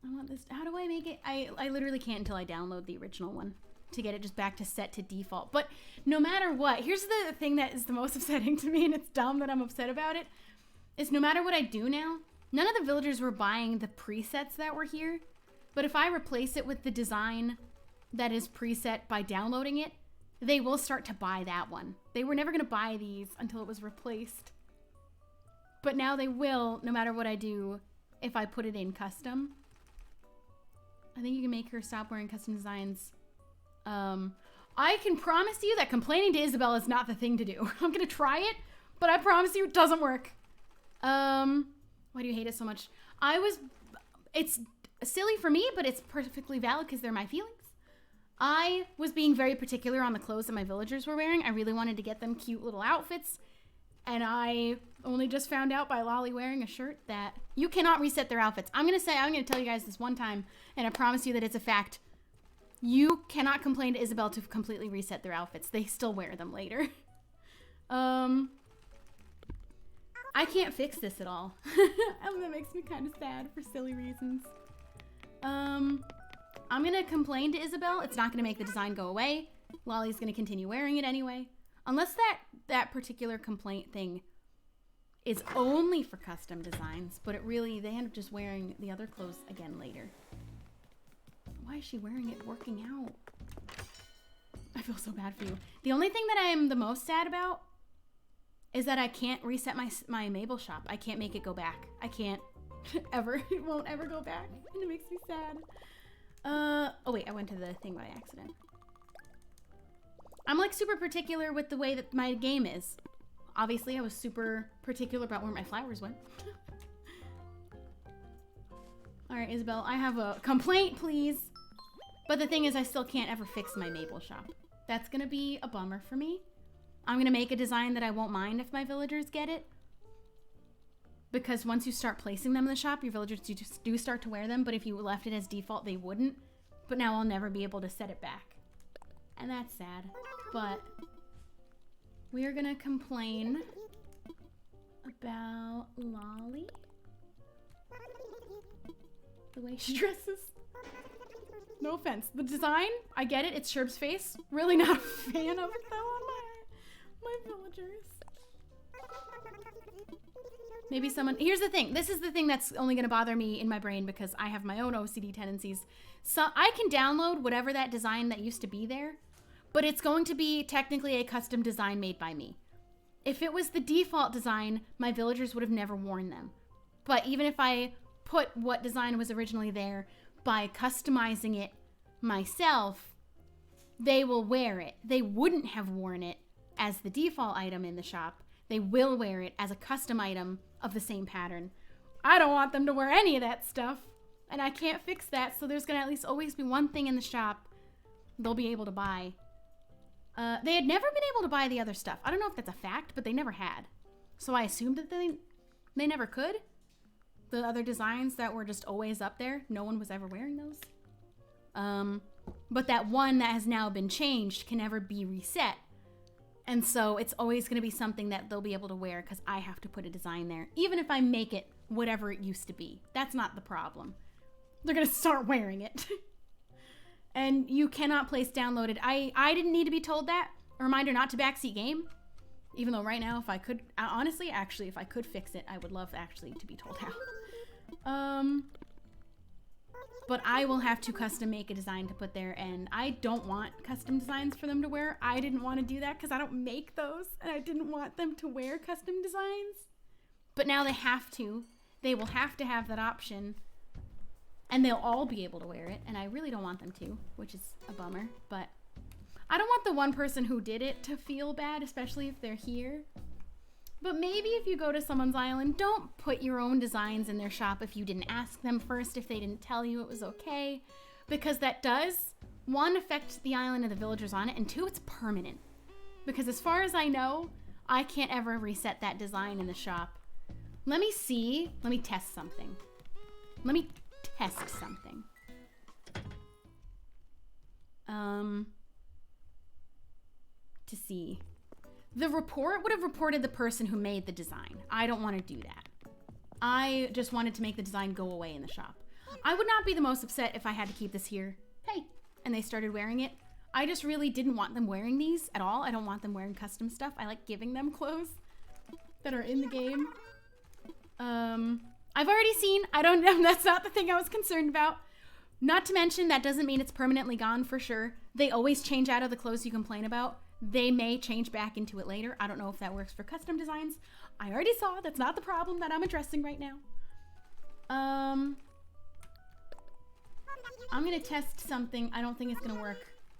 I want this. How do I make it? I literally can't until I download the original one to get it just back to set to default. But no matter what, here's the thing that is the most upsetting to me, and it's dumb that I'm upset about it, is no matter what I do now, none of the villagers were buying the presets that were here. But if I replace it with the design that is preset by downloading it, they will start to buy that one. They were never going to buy these until it was replaced. But now they will, no matter what I do, if I put it in custom. I think you can make her stop wearing custom designs. I can promise you that complaining to Isabel is not the thing to do. I'm going to try it, but I promise you it doesn't work. Why do you hate it so much? It's silly for me, but it's perfectly valid because they're my feelings. I was being very particular on the clothes that my villagers were wearing. I really wanted to get them cute little outfits. And I only just found out by Lolly wearing a shirt that you cannot reset their outfits. I'm going to tell you guys this one time, and I promise you that it's a fact. You cannot complain to Isabel to completely reset their outfits. They still wear them later. I can't fix this at all. That makes me kind of sad for silly reasons. I'm going to complain to Isabel. It's not going to make the design go away. Lolly's going to continue wearing it anyway. Unless that particular complaint thing is only for custom designs, but they end up just wearing the other clothes again later. Why is she wearing it working out? I feel so bad for you. The only thing that I am the most sad about is that I can't reset my Mabel shop. I can't make it go back. I can't ever. It won't ever go back. And it makes me sad. Oh wait, I went to the thing by accident. I'm like super particular with the way that my game is. Obviously, I was super particular about where my flowers went. All right, Isabel, I have a complaint, please. But the thing is, I still can't ever fix my Mabel shop. That's gonna be a bummer for me. I'm gonna make a design that I won't mind if my villagers get it. Because once you start placing them in the shop, your villagers do start to wear them, but if you left it as default, they wouldn't. But now I'll never be able to set it back. And that's sad. But we are gonna complain about Lolly. The way she dresses. No offense. The design, I get it. It's Sherb's face. Really not a fan of it though on my villagers. Maybe someone, here's the thing. This is the thing that's only gonna bother me in my brain because I have my own OCD tendencies. So I can download whatever that design that used to be there, but it's going to be technically a custom design made by me. If it was the default design, my villagers would have never worn them. But even if I put what design was originally there, by customizing it myself, they will wear it. They wouldn't have worn it as the default item in the shop. They will wear it as a custom item of the same pattern. I don't want them to wear any of that stuff, and I can't fix that, so there's gonna at least always be one thing in the shop they'll be able to buy. They had never been able to buy the other stuff. I don't know if that's a fact, but they never had. So I assumed that they never could. The other designs that were just always up there, no one was ever wearing those. But that one that has now been changed can never be reset. And so it's always going to be something that they'll be able to wear because I have to put a design there. Even if I make it whatever it used to be. That's not the problem. They're going to start wearing it. And you cannot place downloaded. I didn't need to be told that. A reminder not to backseat game. Even though right now, if I could, honestly, actually, if I could fix it, I would love actually to be told how. But I will have to custom make a design to put there, and I don't want custom designs for them to wear. I didn't want to do that because I don't make those, and I didn't want them to wear custom designs. But now they have to. They will have to have that option, and they'll all be able to wear it, and I really don't want them to, which is a bummer, but I don't want the one person who did it to feel bad, especially if they're here. But maybe if you go to someone's island, don't put your own designs in their shop if you didn't ask them first, if they didn't tell you it was okay. Because that does, one, affect the island and the villagers on it, and two, it's permanent. Because as far as I know, I can't ever reset that design in the shop. Let me see. Let me test something. To see. The report would have reported the person who made the design. I don't want to do that. I just wanted to make the design go away in the shop. I would not be the most upset if I had to keep this here. Hey, and they started wearing it. I just really didn't want them wearing these at all. I don't want them wearing custom stuff. I like giving them clothes that are in the game. I've already seen, I don't know, that's not the thing I was concerned about. Not to mention, that doesn't mean it's permanently gone for sure. They always change out of the clothes you complain about. They may change back into it later. I don't know if that works for custom designs. I already saw, that's not the problem that I'm addressing right now. I'm gonna test something. I don't think it's gonna work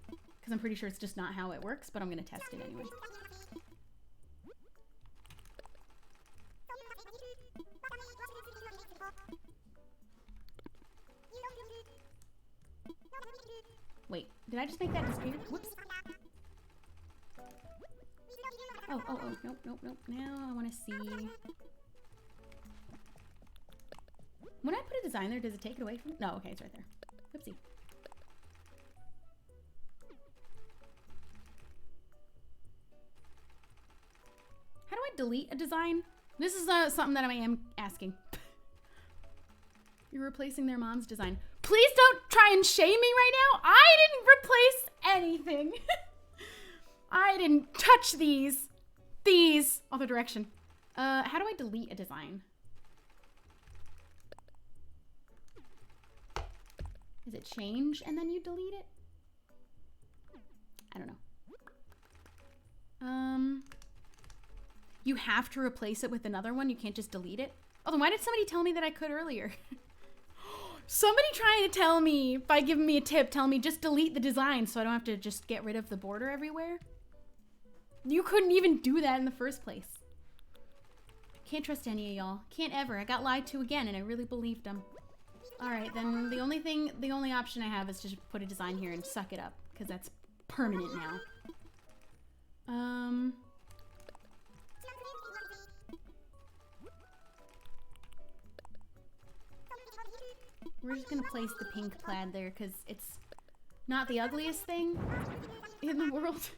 because I'm pretty sure it's just not how it works, but I'm gonna test it anyway. Wait, did I just make that disappear? Whoops. Oh, nope. Now I want to see. When I put a design there, does it take it away from it? No, okay, it's right there. Whoopsie. How do I delete a design? This is something that I am asking. You're replacing their mom's design. Please don't try and shame me right now. I didn't replace anything. I didn't touch these. Other direction. How do I delete a design? Is it change and then you delete it? I don't know. You have to replace it with another one. You can't just delete it. Oh, then why did somebody tell me that I could earlier? Somebody trying to tell me, by giving me a tip, tell me just delete the design so I don't have to just get rid of the border everywhere. You couldn't even do that in the first place. Can't trust any of y'all. Can't ever. I got lied to again and I really believed them. Alright, then the only option I have is to just put a design here and suck it up, because that's permanent now. We're just gonna place the pink plaid there because it's not the ugliest thing in the world.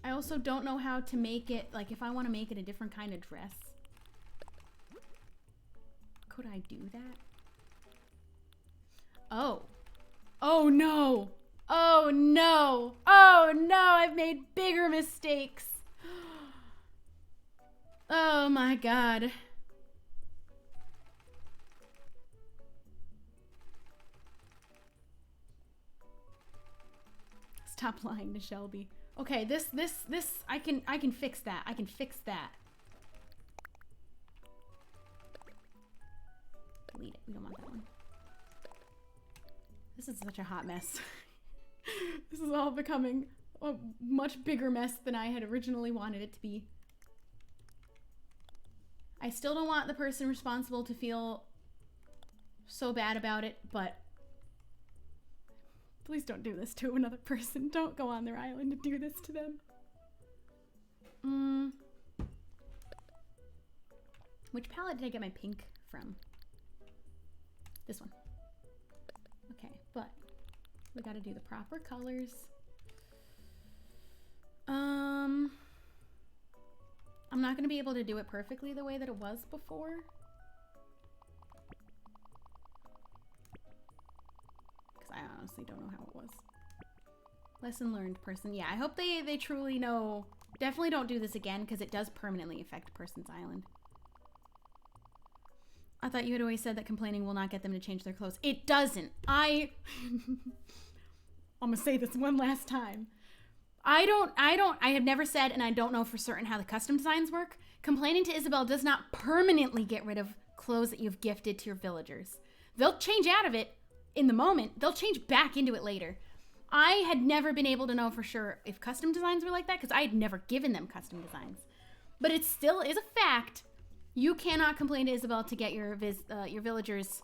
I also don't know how to make it, like if I want to make it a different kind of dress. Could I do that? Oh. Oh no. Oh no. Oh no, I've made bigger mistakes. Oh my god. Stop lying to Shelby. Okay, this I can fix that. I can fix that. Delete it. We don't want that one. This is such a hot mess. This is all becoming a much bigger mess than I had originally wanted it to be. I still don't want the person responsible to feel so bad about it, but please don't do this to another person. Don't go on their island and do this to them. Which palette did I get my pink from? This one. Okay, but we gotta do the proper colors. I'm not gonna be able to do it perfectly the way that it was before. Because I honestly don't know how it was. Lesson learned, person. Yeah, I hope they truly know. Definitely don't do this again because it does permanently affect a person's island. I thought you had always said that complaining will not get them to change their clothes. It doesn't. I'm gonna say this one last time. I have never said, and I don't know for certain how the custom designs work. Complaining to Isabel does not permanently get rid of clothes that you've gifted to your villagers. They'll change out of it in the moment. They'll change back into it later. I had never been able to know for sure if custom designs were like that because I had never given them custom designs. But it still is a fact. You cannot complain to Isabel to get your villagers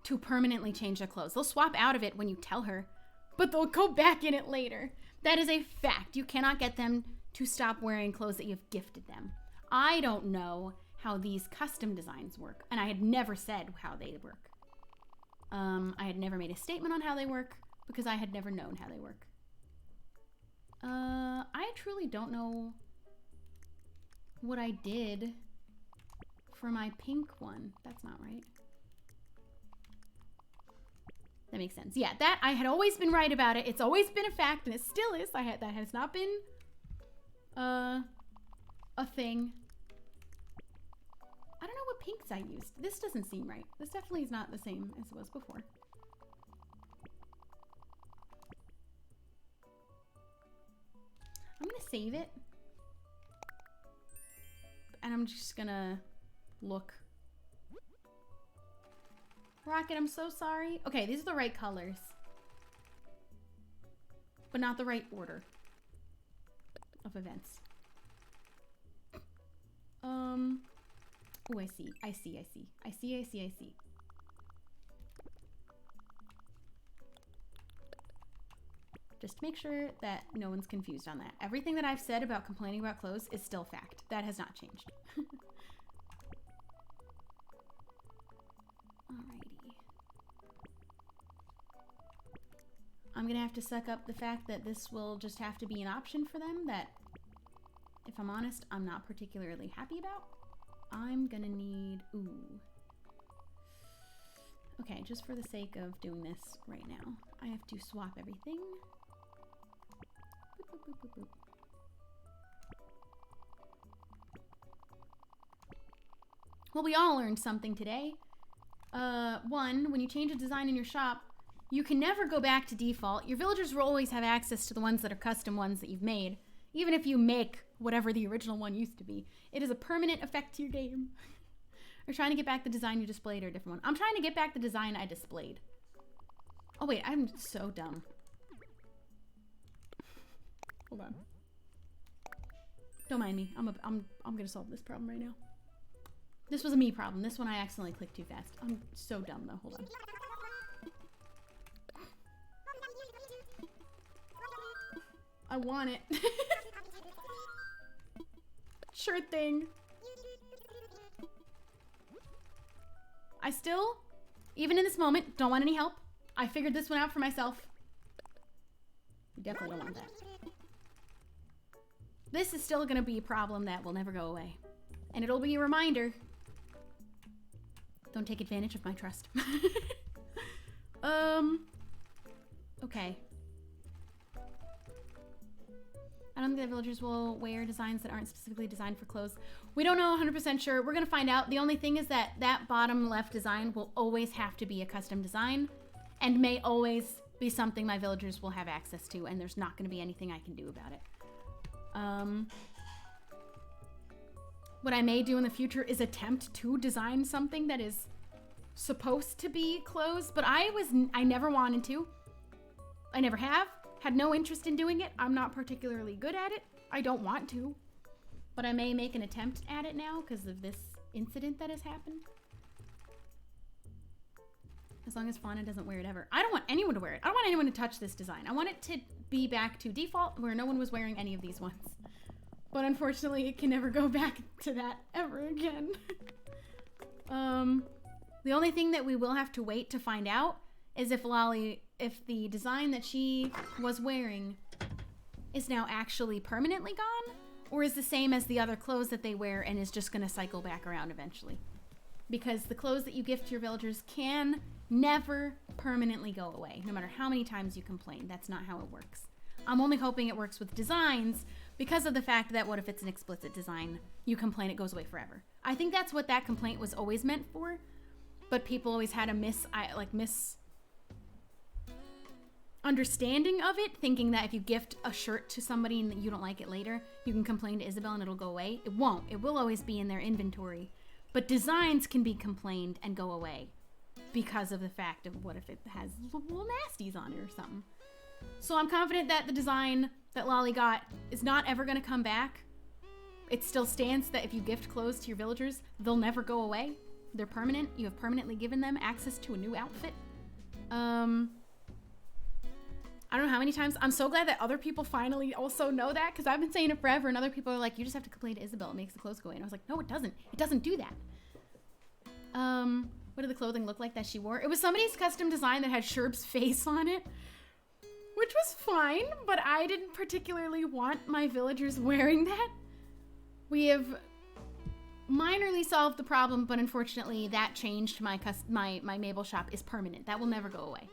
to permanently change their clothes. They'll swap out of it when you tell her, but they'll go back in it later. That is a fact. You cannot get them to stop wearing clothes that you've gifted them. I don't know how these custom designs work, and I had never said how they work. I had never made a statement on how they work because I had never known how they work. I truly don't know what I did for my pink one. That's not right. That makes sense. Yeah, that I had always been right about it. It's always been a fact, and it still is. That has not been a thing. I don't know what pinks I used. This doesn't seem right. This definitely is not the same as it was before. I'm gonna save it, and I'm just gonna look. Rocket, I'm so sorry. Okay, these are the right colors. But not the right order of events. Oh, I see. I see. Just to make sure that no one's confused on that. Everything that I've said about complaining about clothes is still fact. That has not changed. Alrighty. I'm gonna have to suck up the fact that this will just have to be an option for them that, if I'm honest, I'm not particularly happy about. I'm gonna need, okay, just for the sake of doing this right now, I have to swap everything. Boop, boop, boop, boop, boop. Well, we all learned something today. One, when you change a design in your shop, you can never go back to default. Your villagers will always have access to the ones that are custom ones that you've made. Even if you make whatever the original one used to be. It is a permanent effect to your game. Or trying to get back the design you displayed or a different one. I'm trying to get back the design I displayed. Oh wait, I'm so dumb. Hold on. Don't mind me. I'm gonna solve this problem right now. This was a me problem. This one I accidentally clicked too fast. I'm so dumb though. Hold on. I want it. Sure thing. I still, even in this moment, don't want any help. I figured this one out for myself. You definitely don't want that. This is still gonna be a problem that will never go away. And it'll be a reminder. Don't take advantage of my trust. Okay. I don't think that villagers will wear designs that aren't specifically designed for clothes. We don't know 100% sure. We're gonna find out. The only thing is that that bottom left design will always have to be a custom design and may always be something my villagers will have access to, and there's not gonna be anything I can do about it. What I may do in the future is attempt to design something that is supposed to be clothes, but I never wanted to. I never have. Had no interest in doing it. I'm not particularly good at it. I don't want to. But I may make an attempt at it now because of this incident that has happened. As long as Fauna doesn't wear it ever. I don't want anyone to wear it. I don't want anyone to touch this design. I want it to be back to default where no one was wearing any of these ones. But unfortunately, it can never go back to that ever again. The only thing that we will have to wait to find out is if the design that she was wearing is now actually permanently gone, or is the same as the other clothes that they wear and is just gonna cycle back around eventually. Because the clothes that you gift your villagers can never permanently go away, no matter how many times you complain. That's not how it works. I'm only hoping it works with designs because of the fact that what if it's an explicit design, you complain, it goes away forever. I think that's what that complaint was always meant for, but people always had a understanding of it, thinking that if you gift a shirt to somebody and you don't like it later, you can complain to Isabel and it'll go away. It won't. It will always be in their inventory. But designs can be complained and go away because of the fact of what if it has little nasties on it or something. So I'm confident that the design that Lolly got is not ever going to come back. It still stands that if you gift clothes to your villagers, they'll never go away. They're permanent. You have permanently given them access to a new outfit. I don't know how many times. I'm so glad that other people finally also know that, because I've been saying it forever and other people are like, you just have to complain to Isabel, it makes the clothes go away. And I was like, no, it doesn't. It doesn't do that. What did the clothing look like that she wore? It was somebody's custom design that had Sherb's face on it, which was fine, but I didn't particularly want my villagers wearing that. We have minorly solved the problem, but unfortunately that changed. My Mabel shop is permanent. That will never go away.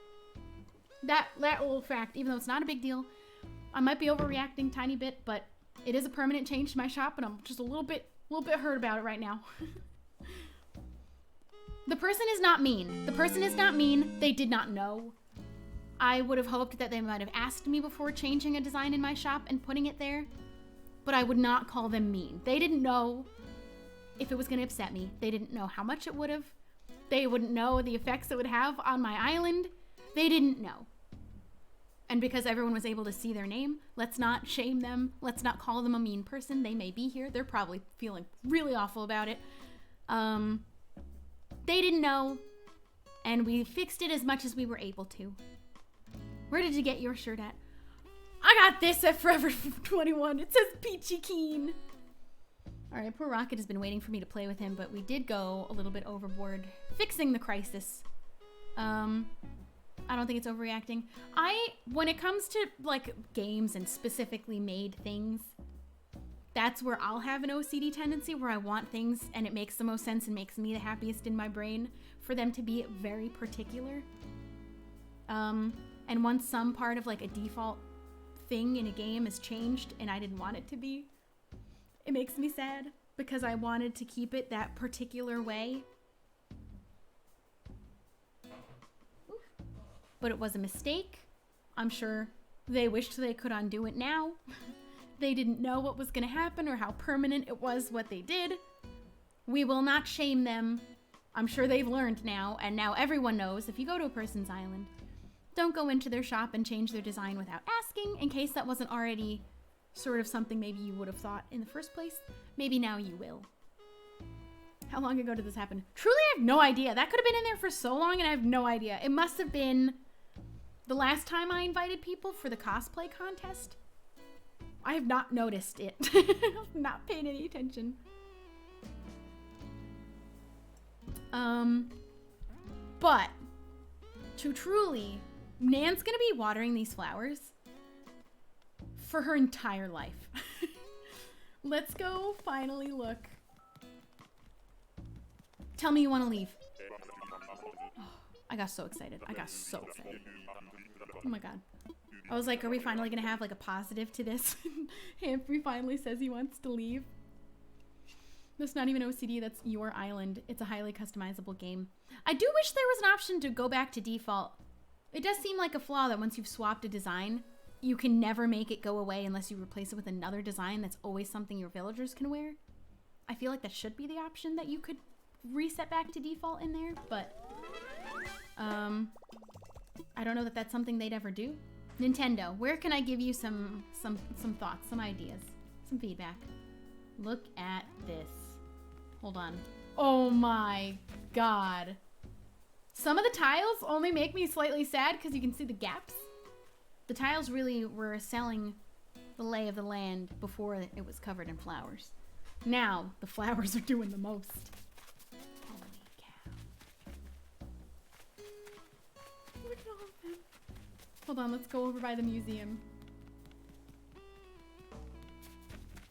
That little fact, even though it's not a big deal, I might be overreacting a tiny bit, but it is a permanent change to my shop, and I'm just a little bit hurt about it right now. The person is not mean. The person is not mean. They did not know. I would have hoped that they might have asked me before changing a design in my shop and putting it there, but I would not call them mean. They didn't know if it was going to upset me. They didn't know how much it would have. They wouldn't know the effects it would have on my island. They didn't know. And because everyone was able to see their name, let's not shame them. Let's not call them a mean person. They may be here. They're probably feeling really awful about it. They didn't know, and we fixed it as much as we were able to. Where did you get your shirt at? I got this at Forever 21. It says Peachy Keen. All right, poor Rocket has been waiting for me to play with him, but we did go a little bit overboard fixing the crisis. I don't think it's overreacting. When it comes to like games and specifically made things, that's where I'll have an OCD tendency, where I want things and it makes the most sense and makes me the happiest in my brain for them to be very particular. And once some part of like a default thing in a game is changed and I didn't want it to be, it makes me sad. because I wanted to keep it that particular way. But it was a mistake. I'm sure they wished they could undo it now. They didn't know what was going to happen or how permanent it was what they did. We will not shame them. I'm sure they've learned now, and now everyone knows if you go to a person's island, don't go into their shop and change their design without asking, in case that wasn't already sort of something maybe you would have thought in the first place. Maybe now you will. How long ago did this happen? Truly, I have no idea. That could have been in there for so long, and I have no idea. It must have been the last time I invited people for the cosplay contest. I have not noticed it. I've not paid any attention. But to truly, Nan's gonna be watering these flowers for her entire life. Let's go finally look. Tell me you want to leave. Oh, I got so excited. Oh my god. I was like, are we finally gonna have like a positive to this? Humphrey finally says he wants to leave. That's not even OCD, that's your island. It's a highly customizable game. I do wish there was an option to go back to default. It does seem like a flaw that once you've swapped a design, you can never make it go away unless you replace it with another design that's always something your villagers can wear. I feel like that should be the option that you could reset back to default in there, but I don't know that that's something they'd ever do. Nintendo, where can I give you some thoughts, some ideas, some feedback? Look at this. Hold on. Oh my god. Some of the tiles only make me slightly sad because you can see the gaps. The tiles really were selling the lay of the land before it was covered in flowers. Now, the flowers are doing the most. Holy cow. Look at all of them. Hold on, let's go over by the museum.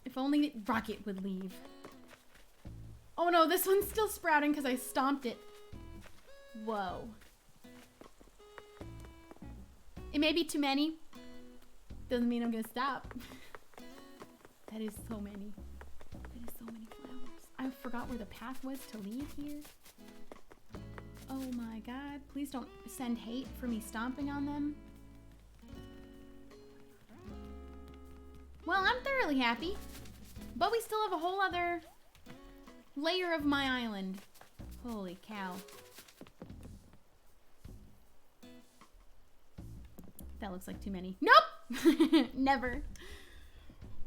If only Rocket would leave. Oh no, this one's still sprouting because I stomped it. Whoa. It may be too many. Doesn't mean I'm gonna stop. That is so many. That is so many flowers. I forgot where the path was to leave here. Oh my god. Please don't send hate for me stomping on them. Well, I'm thoroughly happy. But we still have a whole other layer of my island. Holy cow. That looks like too many. Nope! Never.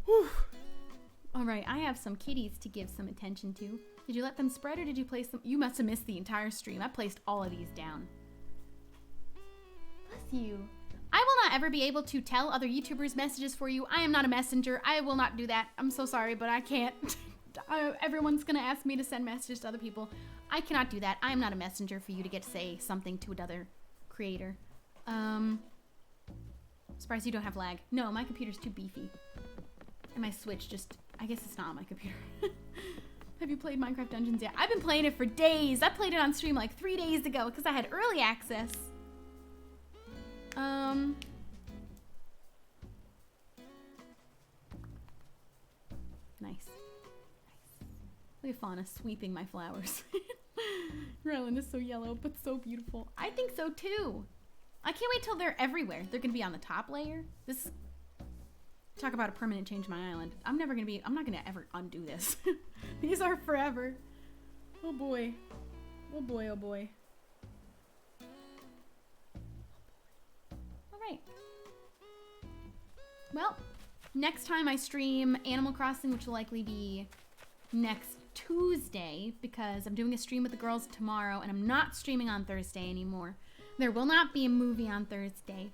Whew. Alright, I have some kitties to give some attention to. Did you let them spread or did you place them? You must have missed the entire stream. I placed all of these down. Bless you. I will not ever be able to tell other YouTubers messages for you. I am not a messenger. I will not do that. I'm so sorry, but I can't. Everyone's gonna ask me to send messages to other people. I cannot do that. I am not a messenger for you to get to say something to another creator. Surprised you don't have lag. No, my computer's too beefy. And my Switch just, I guess it's not on my computer. Have you played Minecraft Dungeons yet? I've been playing it for days. I played it on stream like 3 days ago because I had early access. Nice. Look at Fauna sweeping my flowers. Rylan is so yellow, but so beautiful. I think so too. I can't wait till they're everywhere. They're gonna be on the top layer. This, talk about a permanent change to my island. I'm not gonna ever undo this. These are forever. Oh boy. Oh boy, oh boy. Alright. Well, next time I stream Animal Crossing, which will likely be next Tuesday, because I'm doing a stream with the girls tomorrow, and I'm not streaming on Thursday anymore. There will not be a movie on Thursday.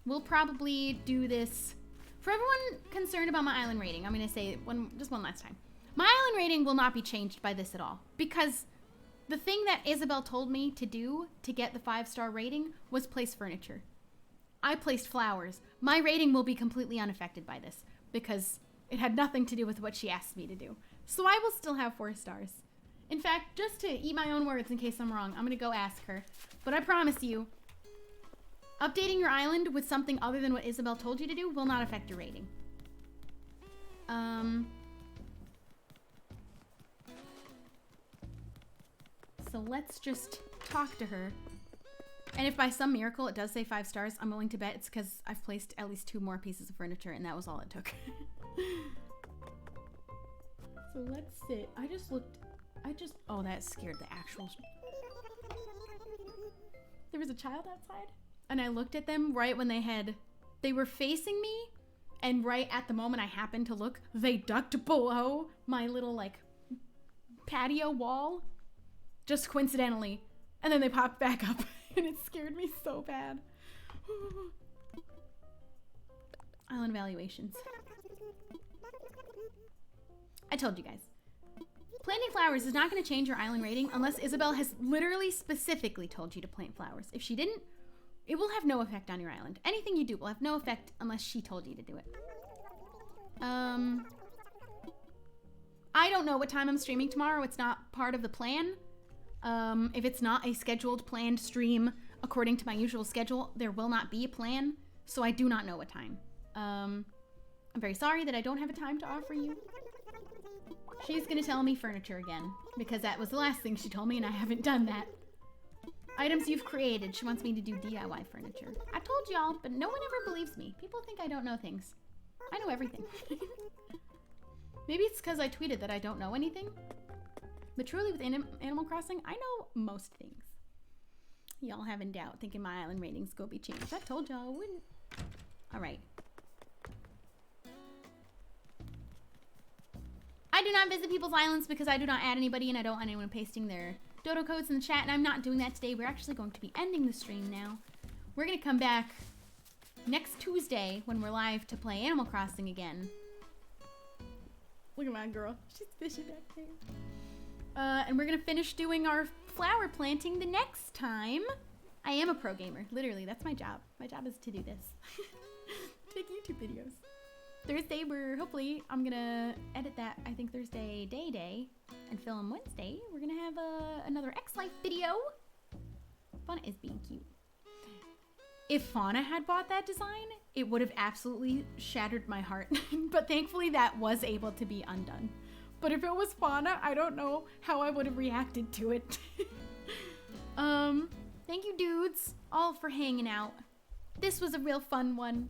We'll probably do this. For everyone concerned about my island rating, I'm going to say just one last time. My island rating will not be changed by this at all, because the thing that Isabel told me to do to get the 5-star rating was place furniture. I placed flowers. My rating will be completely unaffected by this, because it had nothing to do with what she asked me to do. So I will still have 4 stars. In fact, just to eat my own words in case I'm wrong, I'm going to go ask her. But I promise you, updating your island with something other than what Isabel told you to do will not affect your rating. So let's just talk to her. And if by some miracle it does say 5 stars, I'm willing to bet it's because I've placed at least 2 more pieces of furniture and that was all it took. So let's sit. Oh, that scared the actual... There was a child outside and I looked at them right when they were facing me, and right at the moment I happened to look, they ducked below my little like patio wall, just coincidentally, and then they popped back up and it scared me so bad. Island valuations. I told you guys. Planting flowers is not going to change your island rating unless Isabel has literally specifically told you to plant flowers. If she didn't, it will have no effect on your island. Anything you do will have no effect unless she told you to do it. I don't know what time I'm streaming tomorrow. It's not part of the plan. If it's not a scheduled, planned stream according to my usual schedule, there will not be a plan. So I do not know what time. I'm very sorry that I don't have a time to offer you. She's gonna tell me furniture again, because that was the last thing she told me and I haven't done that. Items you've created. She wants me to do DIY furniture. I told y'all, but no one ever believes me. People think I don't know things. I know everything. Maybe it's because I tweeted that I don't know anything. But truly with Animal Crossing, I know most things. Y'all have in doubt, thinking my island ratings go be changed. I told y'all I wouldn't. Alright. I do not visit people's islands because I do not add anybody and I don't want anyone pasting their dodo codes in the chat, and I'm not doing that today. We're actually going to be ending the stream now. We're going to come back next Tuesday when we're live to play Animal Crossing again. Look at my girl. She's fishing back there. And we're going to finish doing our flower planting the next time. I am a pro gamer. Literally, that's my job. My job is to do this. To make YouTube videos. Thursday, hopefully, I'm gonna edit that, I think Thursday day, and film Wednesday. We're gonna have another X-Life video. Fauna is being cute. If Fauna had bought that design, it would have absolutely shattered my heart. But thankfully, that was able to be undone. But if it was Fauna, I don't know how I would have reacted to it. Thank you, dudes, all for hanging out. This was a real fun one.